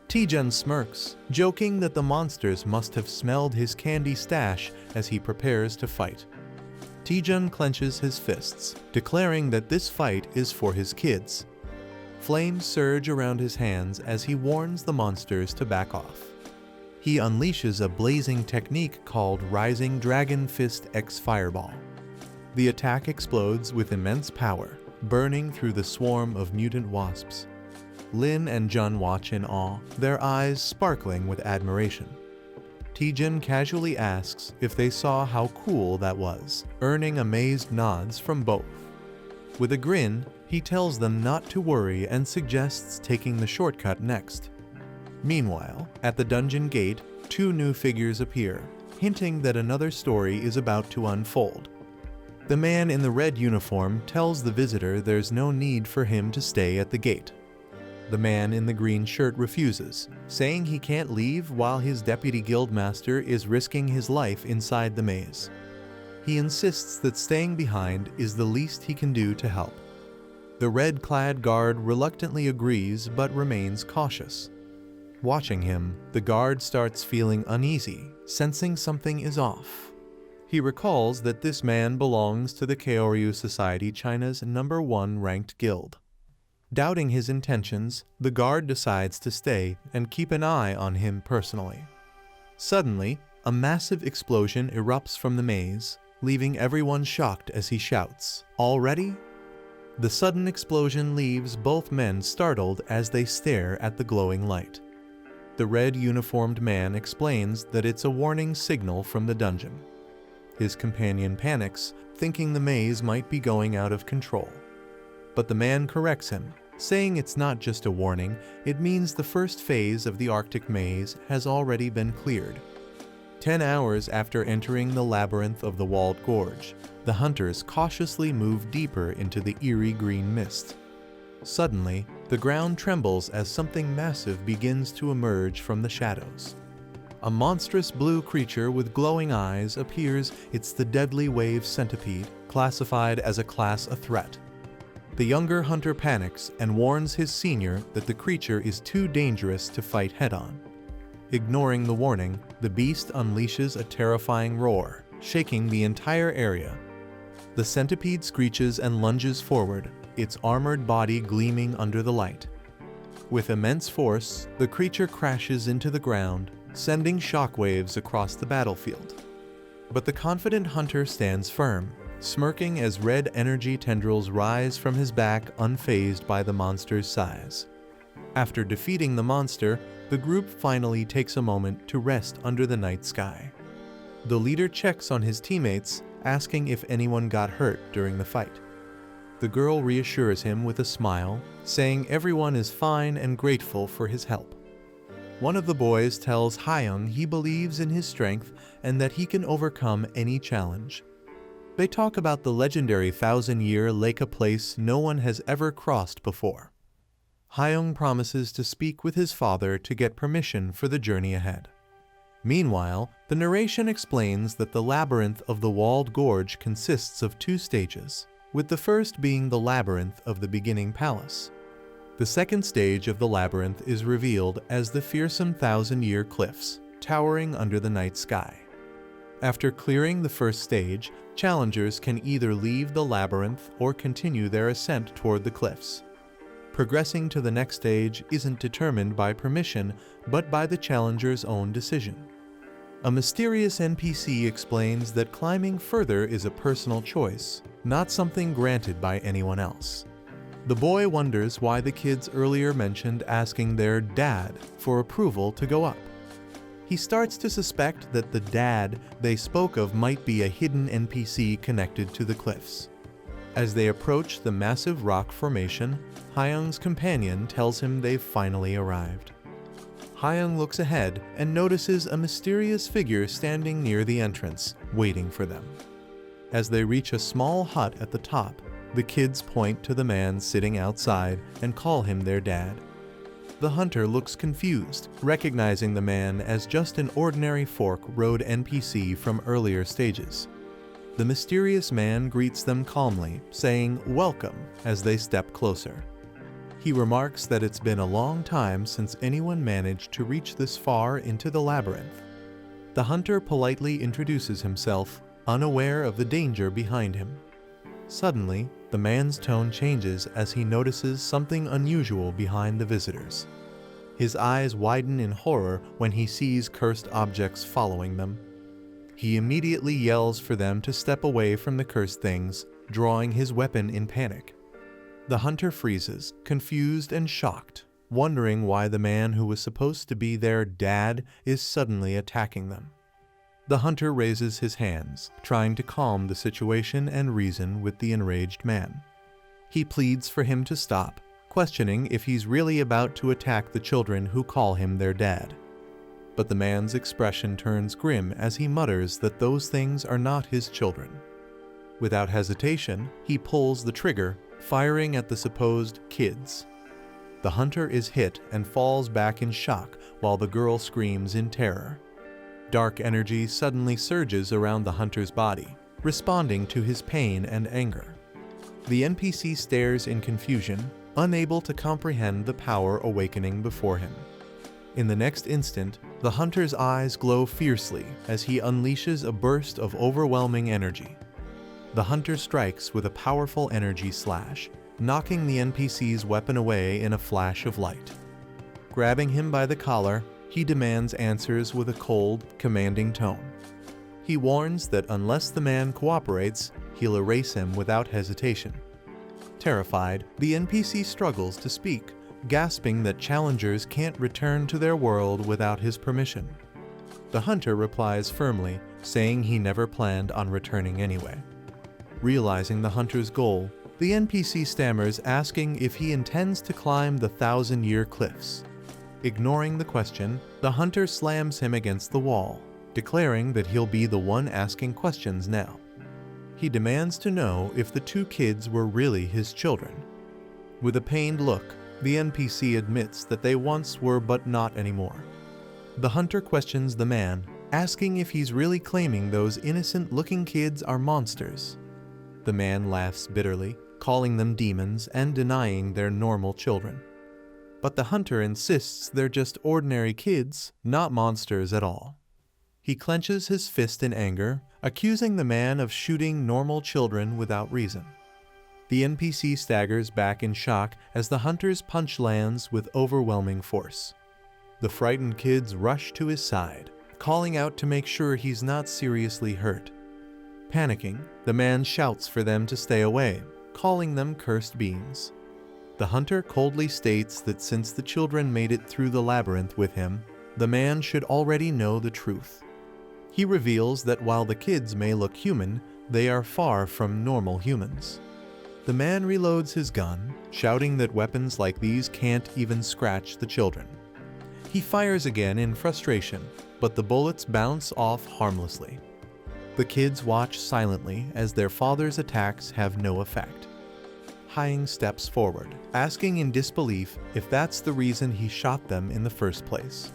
Taejun smirks, joking that the monsters must have smelled his candy stash as he prepares to fight. Taejun clenches his fists, declaring that this fight is for his kids. Flames surge around his hands as he warns the monsters to back off. He unleashes a blazing technique called Rising Dragon Fist X Fireball. The attack explodes with immense power, burning through the swarm of mutant wasps. Lin and Jun watch in awe, their eyes sparkling with admiration. Taejun casually asks if they saw how cool that was, earning amazed nods from both. With a grin, he tells them not to worry and suggests taking the shortcut next. Meanwhile, at the dungeon gate, two new figures appear, hinting that another story is about to unfold. The man in the red uniform tells the visitor there's no need for him to stay at the gate. The man in the green shirt refuses, saying he can't leave while his deputy guildmaster is risking his life inside the maze. He insists that staying behind is the least he can do to help. The red-clad guard reluctantly agrees but remains cautious. Watching him, the guard starts feeling uneasy, sensing something is off. He recalls that this man belongs to the Kyoryu Society, China's #1 ranked guild. Doubting his intentions, the guard decides to stay and keep an eye on him personally. Suddenly, a massive explosion erupts from the maze, leaving everyone shocked as he shouts, "Already?" The sudden explosion leaves both men startled as they stare at the glowing light. The red uniformed man explains that it's a warning signal from the dungeon. His companion panics, thinking the maze might be going out of control. But the man corrects him, saying it's not just a warning, it means the first phase of the Arctic maze has already been cleared. 10 hours after entering the labyrinth of the walled gorge, the hunters cautiously move deeper into the eerie green mist. Suddenly, the ground trembles as something massive begins to emerge from the shadows. A monstrous blue creature with glowing eyes appears. It's the deadly wave centipede, classified as a class A threat. The younger hunter panics and warns his senior that the creature is too dangerous to fight head-on. Ignoring the warning, the beast unleashes a terrifying roar, shaking the entire area. The centipede screeches and lunges forward, its armored body gleaming under the light. With immense force, the creature crashes into the ground, sending shockwaves across the battlefield. But the confident hunter stands firm, smirking as red energy tendrils rise from his back, unfazed by the monster's size. After defeating the monster, the group finally takes a moment to rest under the night sky. The leader checks on his teammates, asking if anyone got hurt during the fight. The girl reassures him with a smile, saying everyone is fine and grateful for his help. One of the boys tells Hyung he believes in his strength and that he can overcome any challenge. They talk about the legendary 1,000-year Leica place no one has ever crossed before. Hyung promises to speak with his father to get permission for the journey ahead. Meanwhile, the narration explains that the labyrinth of the walled gorge consists of 2 stages, with the first being the labyrinth of the beginning palace. The second stage of the labyrinth is revealed as the fearsome 1,000-year cliffs, towering under the night sky. After clearing the first stage, challengers can either leave the labyrinth or continue their ascent toward the cliffs. Progressing to the next stage isn't determined by permission, but by the challenger's own decision. A mysterious NPC explains that climbing further is a personal choice, not something granted by anyone else. The boy wonders why the kids earlier mentioned asking their dad for approval to go up. He starts to suspect that the dad they spoke of might be a hidden NPC connected to the cliffs. As they approach the massive rock formation, Hyung's companion tells him they've finally arrived. Hyung looks ahead and notices a mysterious figure standing near the entrance, waiting for them. As they reach a small hut at the top, the kids point to the man sitting outside and call him their dad. The hunter looks confused, recognizing the man as just an ordinary fork road NPC from earlier stages. The mysterious man greets them calmly, saying "welcome" as they step closer. He remarks that it's been a long time since anyone managed to reach this far into the labyrinth. The hunter politely introduces himself, unaware of the danger behind him. Suddenly, the man's tone changes as he notices something unusual behind the visitors. His eyes widen in horror when he sees cursed objects following them. He immediately yells for them to step away from the cursed things, drawing his weapon in panic. The hunter freezes, confused and shocked, wondering why the man who was supposed to be their dad is suddenly attacking them. The hunter raises his hands, trying to calm the situation and reason with the enraged man. He pleads for him to stop, questioning if he's really about to attack the children who call him their dad. But the man's expression turns grim as he mutters that those things are not his children. Without hesitation, he pulls the trigger, firing at the supposed kids. The hunter is hit and falls back in shock while the girl screams in terror. Dark energy suddenly surges around the hunter's body, responding to his pain and anger. The NPC stares in confusion, unable to comprehend the power awakening before him. In the next instant, the hunter's eyes glow fiercely as he unleashes a burst of overwhelming energy. The hunter strikes with a powerful energy slash, knocking the NPC's weapon away in a flash of light. Grabbing him by the collar, he demands answers with a cold, commanding tone. He warns that unless the man cooperates, he'll erase him without hesitation. Terrified, the NPC struggles to speak, gasping that challengers can't return to their world without his permission. The hunter replies firmly, saying he never planned on returning anyway. Realizing the hunter's goal, the NPC stammers, asking if he intends to climb the 1,000-year cliffs. Ignoring the question, the hunter slams him against the wall, declaring that he'll be the one asking questions now. He demands to know if the two kids were really his children. With a pained look, the NPC admits that they once were but not anymore. The hunter questions the man, asking if he's really claiming those innocent-looking kids are monsters. The man laughs bitterly, calling them demons and denying they're normal children. But the hunter insists they're just ordinary kids, not monsters at all. He clenches his fist in anger, accusing the man of shooting normal children without reason. The NPC staggers back in shock as the hunter's punch lands with overwhelming force. The frightened kids rush to his side, calling out to make sure he's not seriously hurt. Panicking, the man shouts for them to stay away, calling them cursed beings. The hunter coldly states that since the children made it through the labyrinth with him, the man should already know the truth. He reveals that while the kids may look human, they are far from normal humans. The man reloads his gun, shouting that weapons like these can't even scratch the children. He fires again in frustration, but the bullets bounce off harmlessly. The kids watch silently as their father's attacks have no effect. Hyung steps forward, asking in disbelief if that's the reason he shot them in the first place.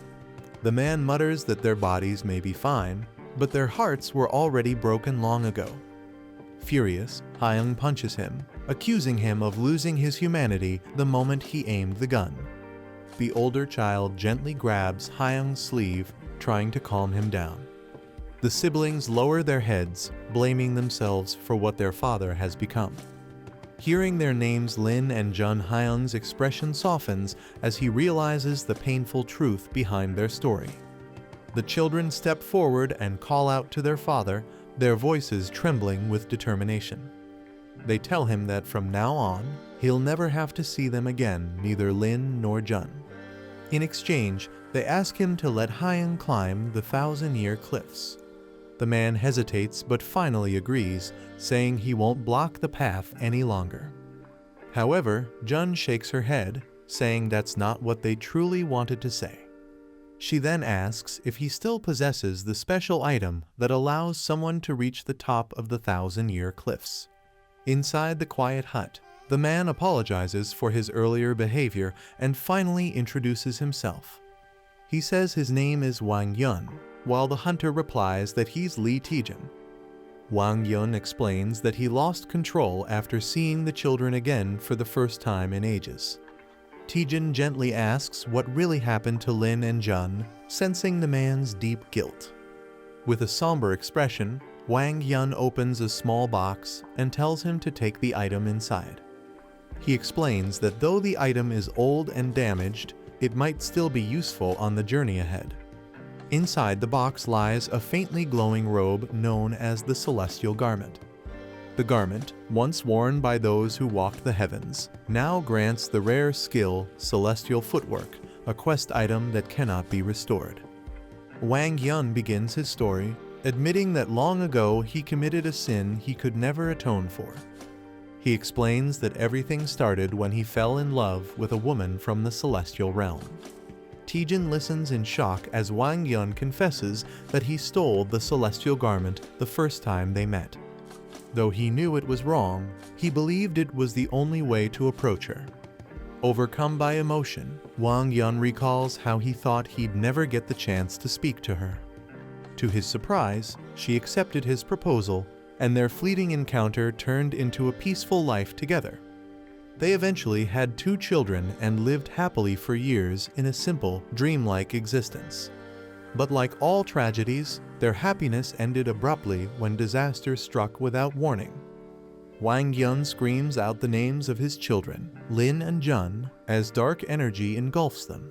The man mutters that their bodies may be fine, but their hearts were already broken long ago. Furious, Hyung punches him, accusing him of losing his humanity the moment he aimed the gun. The older child gently grabs Hyung's sleeve, trying to calm him down. The siblings lower their heads, blaming themselves for what their father has become. Hearing their names Lin and Jun, Hyung's expression softens as he realizes the painful truth behind their story. The children step forward and call out to their father, their voices trembling with determination. They tell him that from now on, he'll never have to see them again, neither Lin nor Jun. In exchange, they ask him to let Hyung climb the 1,000-year cliffs. The man hesitates but finally agrees, saying he won't block the path any longer. However, Jun shakes her head, saying that's not what they truly wanted to say. She then asks if he still possesses the special item that allows someone to reach the top of the 1,000-year cliffs. Inside the quiet hut, the man apologizes for his earlier behavior and finally introduces himself. He says his name is Wang Yun, while the hunter replies that he's Lee Taejun. Wang Yun explains that he lost control after seeing the children again for the first time in ages. Taejun gently asks what really happened to Lin and Jun, sensing the man's deep guilt. With a somber expression, Wang Yun opens a small box and tells him to take the item inside. He explains that though the item is old and damaged, it might still be useful on the journey ahead. Inside the box lies a faintly glowing robe known as the Celestial Garment. The garment, once worn by those who walked the heavens, now grants the rare skill Celestial Footwork, a quest item that cannot be restored. Wang Yun begins his story, admitting that long ago he committed a sin he could never atone for. He explains that everything started when he fell in love with a woman from the celestial realm. Taejun listens in shock as Wang Yun confesses that he stole the celestial garment the first time they met. Though he knew it was wrong, he believed it was the only way to approach her. Overcome by emotion, Wang Yun recalls how he thought he'd never get the chance to speak to her. To his surprise, she accepted his proposal, and their fleeting encounter turned into a peaceful life together. They eventually had 2 children and lived happily for years in a simple, dreamlike existence. But like all tragedies, their happiness ended abruptly when disaster struck without warning. Wang Yun screams out the names of his children, Lin and Jun, as dark energy engulfs them.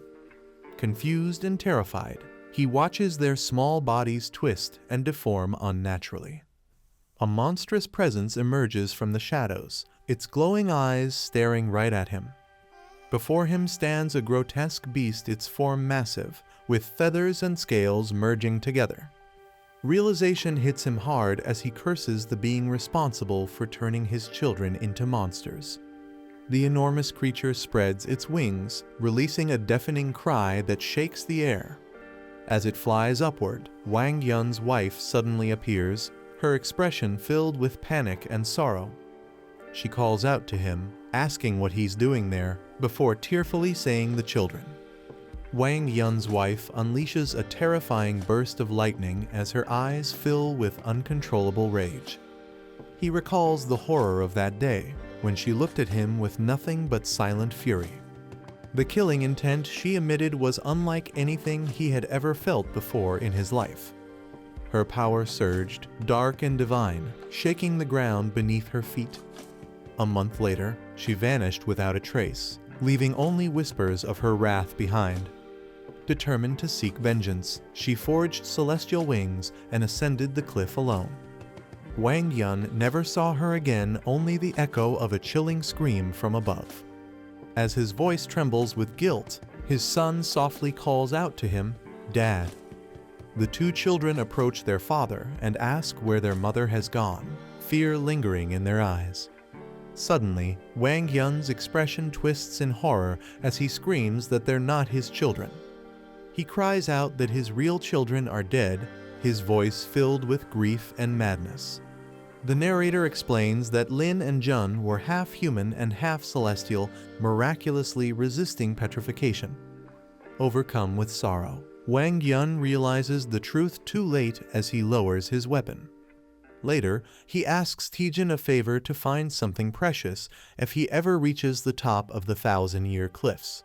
Confused and terrified, he watches their small bodies twist and deform unnaturally. A monstrous presence emerges from the shadows, its glowing eyes staring right at him. Before him stands a grotesque beast, its form massive, with feathers and scales merging together. Realization hits him hard as he curses the being responsible for turning his children into monsters. The enormous creature spreads its wings, releasing a deafening cry that shakes the air. As it flies upward, Wang Yun's wife suddenly appears, her expression filled with panic and sorrow. She calls out to him, asking what he's doing there, before tearfully saying the children. Wang Yun's wife unleashes a terrifying burst of lightning as her eyes fill with uncontrollable rage. He recalls the horror of that day, when she looked at him with nothing but silent fury. The killing intent she emitted was unlike anything he had ever felt before in his life. Her power surged, dark and divine, shaking the ground beneath her feet. A month later, she vanished without a trace, leaving only whispers of her wrath behind. Determined to seek vengeance, she forged celestial wings and ascended the cliff alone. Wang Yun never saw her again, only the echo of a chilling scream from above. As his voice trembles with guilt, his son softly calls out to him, "Dad." The 2 children approach their father and ask where their mother has gone, fear lingering in their eyes. Suddenly, Wang Yun's expression twists in horror as he screams that they're not his children. He cries out that his real children are dead, his voice filled with grief and madness. The narrator explains that Lin and Jun were half human and half celestial, miraculously resisting petrification. Overcome with sorrow, Wang Yun realizes the truth too late as he lowers his weapon. Later, he asks Taejun a favor to find something precious if he ever reaches the top of the 1,000-year cliffs.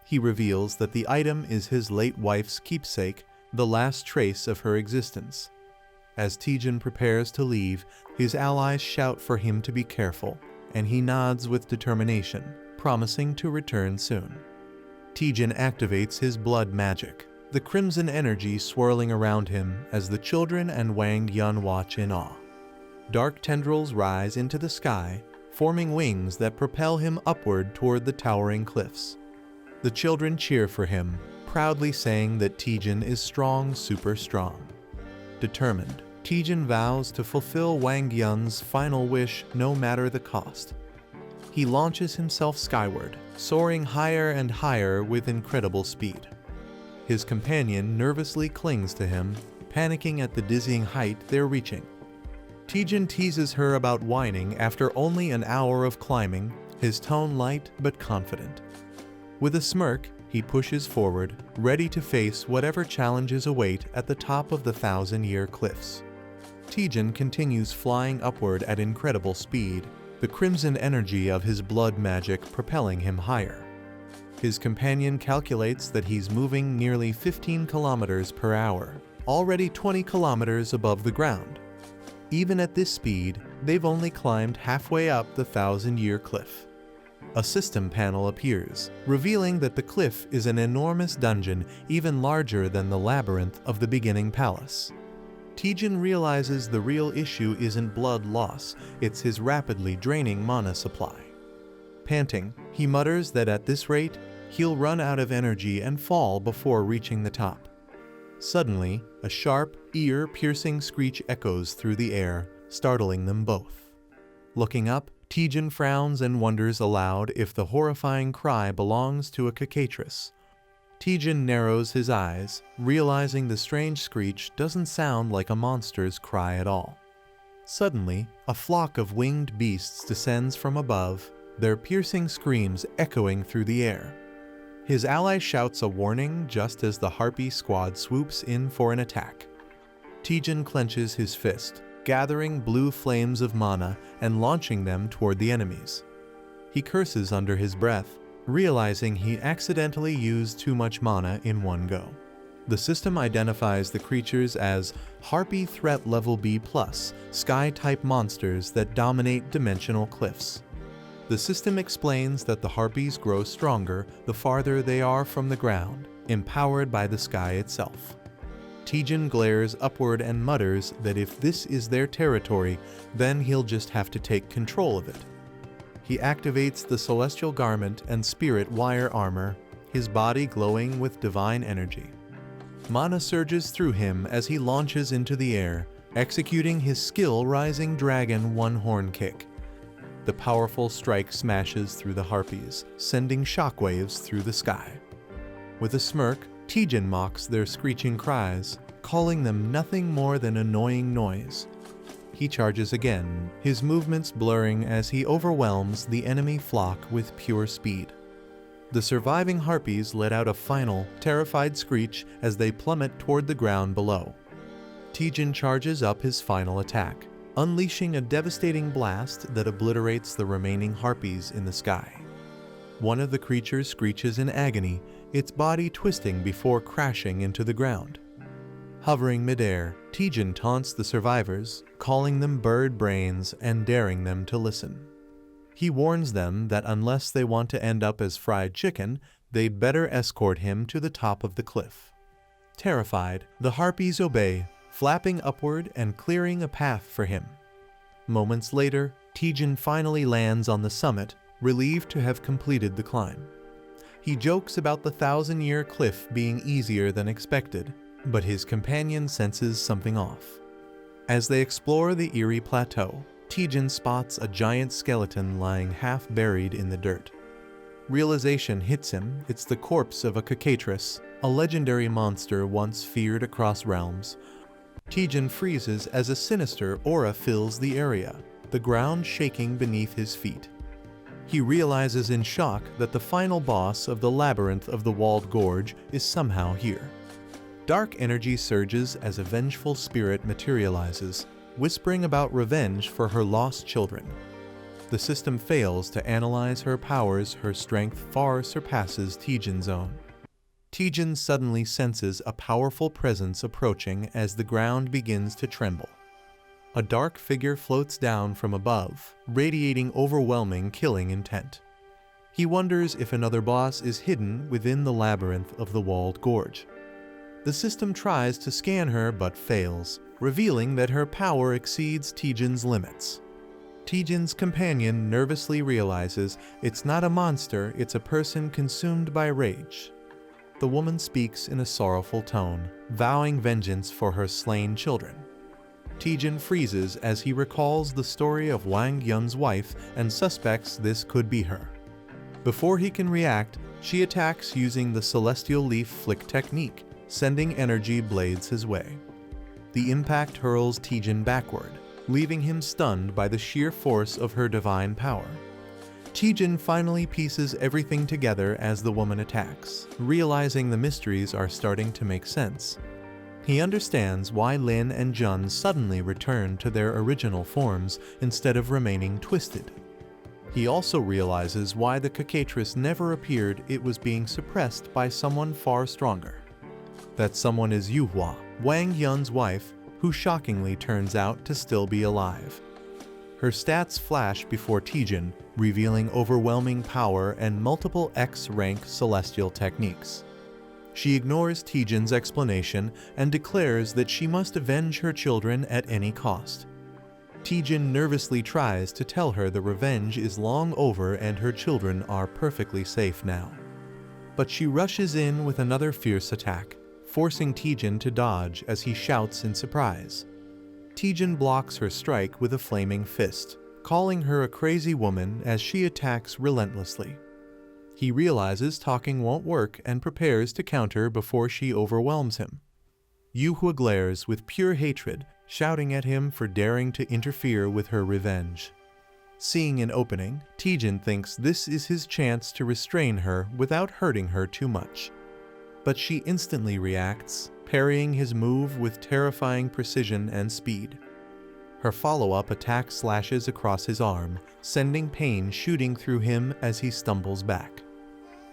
He reveals that the item is his late wife's keepsake, the last trace of her existence. As Taejun prepares to leave, his allies shout for him to be careful, and he nods with determination, promising to return soon. Taejun activates his blood magic, the crimson energy swirling around him as the children and Wang Yun watch in awe. Dark tendrils rise into the sky, forming wings that propel him upward toward the towering cliffs. The children cheer for him, proudly saying that Taejun is strong, super strong. Determined, Taejun vows to fulfill Wang Yun's final wish no matter the cost. He launches himself skyward, soaring higher and higher with incredible speed. His companion nervously clings to him, panicking at the dizzying height they're reaching. Taejun teases her about whining after only an hour of climbing, his tone light but confident. With a smirk, he pushes forward, ready to face whatever challenges await at the top of the 1,000-year cliffs. Taejun continues flying upward at incredible speed, the crimson energy of his blood magic propelling him higher. His companion calculates that he's moving nearly 15 kilometers per hour, already 20 kilometers above the ground. Even at this speed, they've only climbed halfway up the 1,000-year cliff. A system panel appears, revealing that the cliff is an enormous dungeon even larger than the labyrinth of the beginning palace. Taejun realizes the real issue isn't blood loss, it's his rapidly draining mana supply. Panting, he mutters that at this rate, he'll run out of energy and fall before reaching the top. Suddenly, a sharp, ear-piercing screech echoes through the air, startling them both. Looking up, Taejun frowns and wonders aloud if the horrifying cry belongs to a cicatrice. Taejun narrows his eyes, realizing the strange screech doesn't sound like a monster's cry at all. Suddenly, a flock of winged beasts descends from above, their piercing screams echoing through the air. His ally shouts a warning just as the Harpy squad swoops in for an attack. Taejun clenches his fist, gathering blue flames of mana and launching them toward the enemies. He curses under his breath, realizing he accidentally used too much mana in one go. The system identifies the creatures as Harpy Threat Level B+, Sky-type monsters that dominate dimensional cliffs. The system explains that the Harpies grow stronger the farther they are from the ground, empowered by the sky itself. Taejun glares upward and mutters that if this is their territory, then he'll just have to take control of it. He activates the Celestial Garment and Spirit Wire Armor, his body glowing with divine energy. Mana surges through him as he launches into the air, executing his skill Rising Dragon One-Horn Kick. The powerful strike smashes through the Harpies, sending shockwaves through the sky. With a smirk, Taejun mocks their screeching cries, calling them nothing more than annoying noise. He charges again, his movements blurring as he overwhelms the enemy flock with pure speed. The surviving Harpies let out a final, terrified screech as they plummet toward the ground below. Taejun charges up his final attack, unleashing a devastating blast that obliterates the remaining Harpies in the sky. One of the creatures screeches in agony, its body twisting before crashing into the ground. Hovering midair, Taejun taunts the survivors, calling them bird brains and daring them to listen. He warns them that unless they want to end up as fried chicken, they'd better escort him to the top of the cliff. Terrified, the Harpies obey, flapping upward and clearing a path for him. Moments later, Taejun finally lands on the summit, relieved to have completed the climb. He jokes about the 1,000-year cliff being easier than expected, but his companion senses something off. As they explore the eerie plateau, Taejun spots a giant skeleton lying half-buried in the dirt. Realization hits him, it's the corpse of a cicatrice, a legendary monster once feared across realms. Taejun freezes as a sinister aura fills the area, the ground shaking beneath his feet. He realizes in shock that the final boss of the labyrinth of the walled gorge is somehow here. Dark energy surges as a vengeful spirit materializes, whispering about revenge for her lost children. The system fails to analyze her powers, her strength far surpasses Taejun's own. Taejun suddenly senses a powerful presence approaching as the ground begins to tremble. A dark figure floats down from above, radiating overwhelming killing intent. He wonders if another boss is hidden within the labyrinth of the walled gorge. The system tries to scan her but fails, revealing that her power exceeds Taejun's limits. Taejun's companion nervously realizes it's not a monster, it's a person consumed by rage. The woman speaks in a sorrowful tone, vowing vengeance for her slain children. Taejun freezes as he recalls the story of Wang Yun's wife and suspects this could be her. Before he can react, she attacks using the Celestial Leaf Flick technique, sending energy blades his way. The impact hurls Taejun backward, leaving him stunned by the sheer force of her divine power. Taejun finally pieces everything together as the woman attacks, realizing the mysteries are starting to make sense. He understands why Lin and Jun suddenly return to their original forms instead of remaining twisted. He also realizes why the cicatrice never appeared, it was being suppressed by someone far stronger. That someone is Yuhua, Wang Yun's wife, who shockingly turns out to still be alive. Her stats flash before Taejun, revealing overwhelming power and multiple X-rank celestial techniques. She ignores Taejun's explanation and declares that she must avenge her children at any cost. Taejun nervously tries to tell her the revenge is long over and her children are perfectly safe now. But she rushes in with another fierce attack, forcing Taejun to dodge as he shouts in surprise. Taejun blocks her strike with a flaming fist, calling her a crazy woman as she attacks relentlessly. He realizes talking won't work and prepares to counter before she overwhelms him. Yuhua glares with pure hatred, shouting at him for daring to interfere with her revenge. Seeing an opening, Taejun thinks this is his chance to restrain her without hurting her too much. But she instantly reacts, parrying his move with terrifying precision and speed. Her follow-up attack slashes across his arm, sending pain shooting through him as he stumbles back.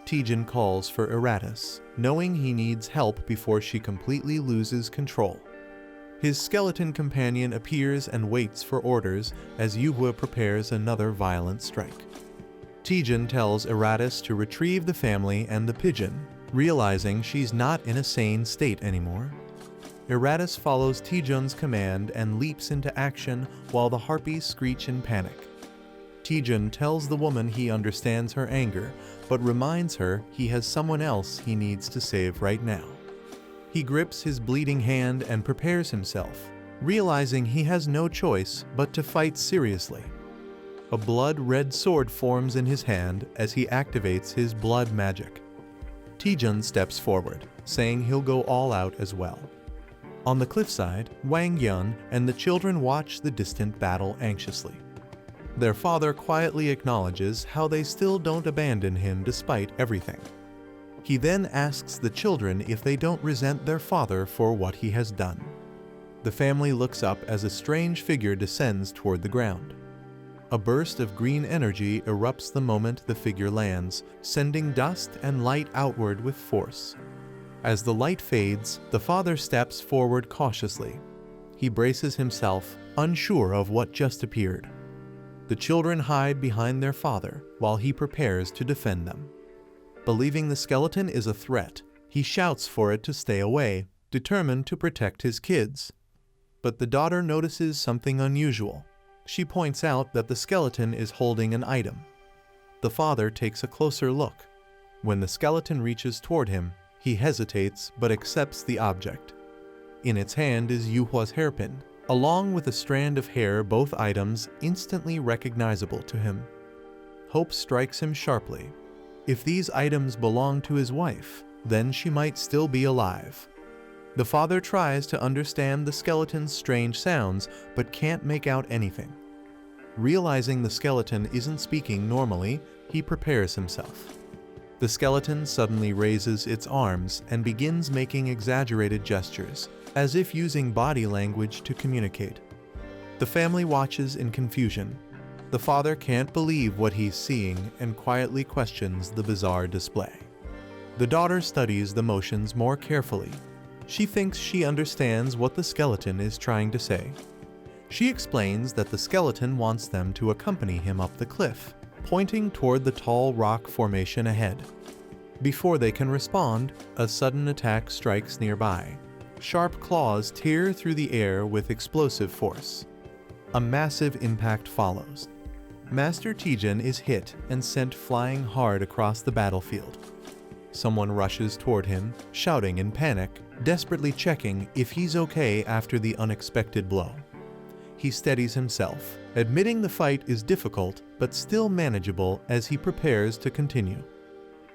Taejun calls for Eratus, knowing he needs help before she completely loses control. His skeleton companion appears and waits for orders as Yuhua prepares another violent strike. Taejun tells Eratus to retrieve the family and the pigeon, realizing she's not in a sane state anymore. Eratus follows Taejun's command and leaps into action while the harpies screech in panic. Taejun tells the woman he understands her anger, but reminds her he has someone else he needs to save right now. He grips his bleeding hand and prepares himself, realizing he has no choice but to fight seriously. A blood-red sword forms in his hand as he activates his blood magic. Taejun steps forward, saying he'll go all out as well. On the cliffside, Wang Yun and the children watch the distant battle anxiously. Their father quietly acknowledges how they still don't abandon him despite everything. He then asks the children if they don't resent their father for what he has done. The family looks up as a strange figure descends toward the ground. A burst of green energy erupts the moment the figure lands, sending dust and light outward with force. As the light fades, the father steps forward cautiously. He braces himself, unsure of what just appeared. The children hide behind their father while he prepares to defend them. Believing the skeleton is a threat, he shouts for it to stay away, determined to protect his kids. But the daughter notices something unusual. She points out that the skeleton is holding an item. The father takes a closer look. When the skeleton reaches toward him, he hesitates but accepts the object. In its hand is Yuhua's hairpin, along with a strand of hair, both items instantly recognizable to him. Hope strikes him sharply. If these items belong to his wife, then she might still be alive. The father tries to understand the skeleton's strange sounds, but can't make out anything. Realizing the skeleton isn't speaking normally, he prepares himself. The skeleton suddenly raises its arms and begins making exaggerated gestures, as if using body language to communicate. The family watches in confusion. The father can't believe what he's seeing and quietly questions the bizarre display. The daughter studies the motions more carefully. She thinks she understands what the skeleton is trying to say. She explains that the skeleton wants them to accompany him up the cliff, pointing toward the tall rock formation ahead. Before they can respond, a sudden attack strikes nearby. Sharp claws tear through the air with explosive force. A massive impact follows. Master Taejun is hit and sent flying hard across the battlefield. Someone rushes toward him, shouting in panic, desperately checking if he's okay after the unexpected blow. He steadies himself, admitting the fight is difficult but still manageable as he prepares to continue.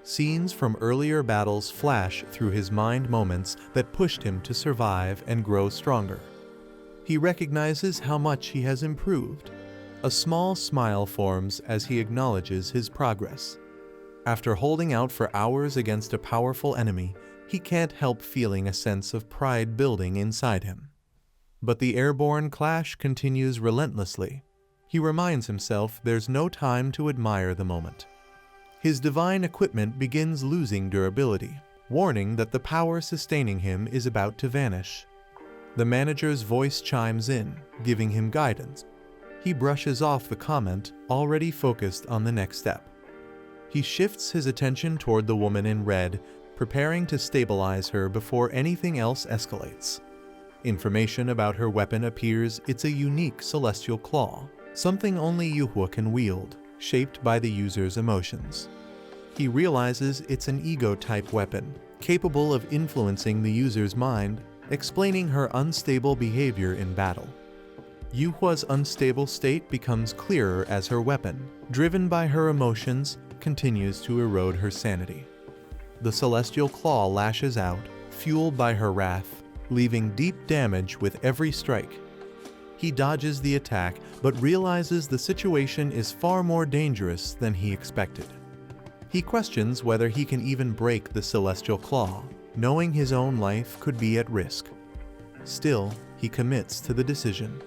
Scenes from earlier battles flash through his mind, moments that pushed him to survive and grow stronger. He recognizes how much he has improved. A small smile forms as he acknowledges his progress. After holding out for hours against a powerful enemy, he can't help feeling a sense of pride building inside him. But the airborne clash continues relentlessly. He reminds himself there's no time to admire the moment. His divine equipment begins losing durability, warning that the power sustaining him is about to vanish. The manager's voice chimes in, giving him guidance. He brushes off the comment, already focused on the next step. He shifts his attention toward the woman in red, preparing to stabilize her before anything else escalates. Information about her weapon appears. It's a unique celestial claw, something only Yuhua can wield, shaped by the user's emotions. He realizes it's an ego-type weapon, capable of influencing the user's mind, explaining her unstable behavior in battle. Yuhua's unstable state becomes clearer as her weapon, driven by her emotions, continues to erode her sanity. The celestial claw lashes out, fueled by her wrath, leaving deep damage with every strike. He dodges the attack, but realizes the situation is far more dangerous than he expected. He questions whether he can even break the celestial claw, knowing his own life could be at risk. Still, he commits to the decision.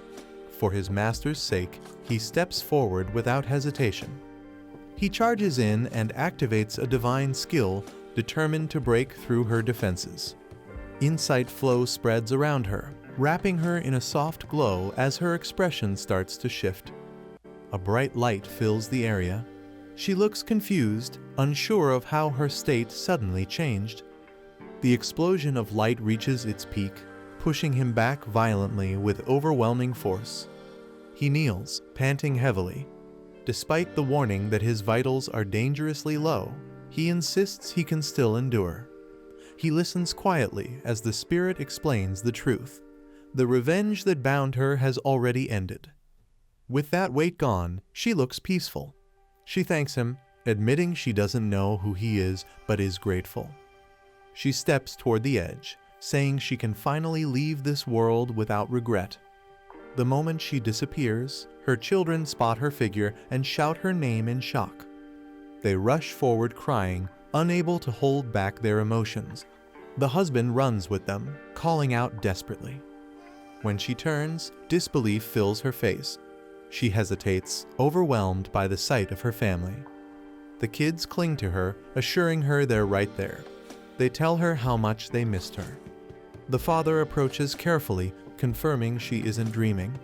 For his master's sake, he steps forward without hesitation. He charges in and activates a divine skill determined to break through her defenses. Insight flow spreads around her, wrapping her in a soft glow as her expression starts to shift. A bright light fills the area. She looks confused, unsure of how her state suddenly changed. The explosion of light reaches its peak, pushing him back violently with overwhelming force. He kneels, panting heavily. Despite the warning that his vitals are dangerously low, he insists he can still endure. He listens quietly as the spirit explains the truth. The revenge that bound her has already ended. With that weight gone, she looks peaceful. She thanks him, admitting she doesn't know who he is but is grateful. She steps toward the edge, saying she can finally leave this world without regret. The moment she disappears, her children spot her figure and shout her name in shock. They rush forward crying, unable to hold back their emotions. The husband runs with them, calling out desperately. When she turns, disbelief fills her face. She hesitates, overwhelmed by the sight of her family. The kids cling to her, assuring her they're right there. They tell her how much they missed her. The father approaches carefully, confirming she isn't dreaming.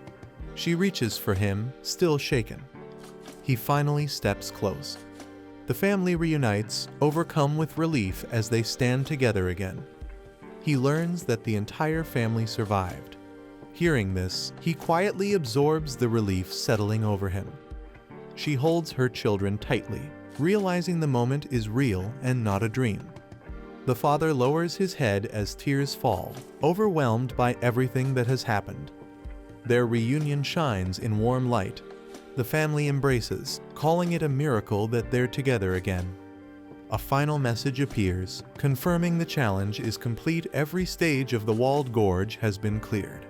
She reaches for him, still shaken. He finally steps close. The family reunites, overcome with relief as they stand together again. He learns that the entire family survived. Hearing this, he quietly absorbs the relief settling over him. She holds her children tightly, realizing the moment is real and not a dream. The father lowers his head as tears fall, overwhelmed by everything that has happened. Their reunion shines in warm light. The family embraces, calling it a miracle that they're together again. A final message appears, confirming the challenge is complete. Every stage of the walled gorge has been cleared.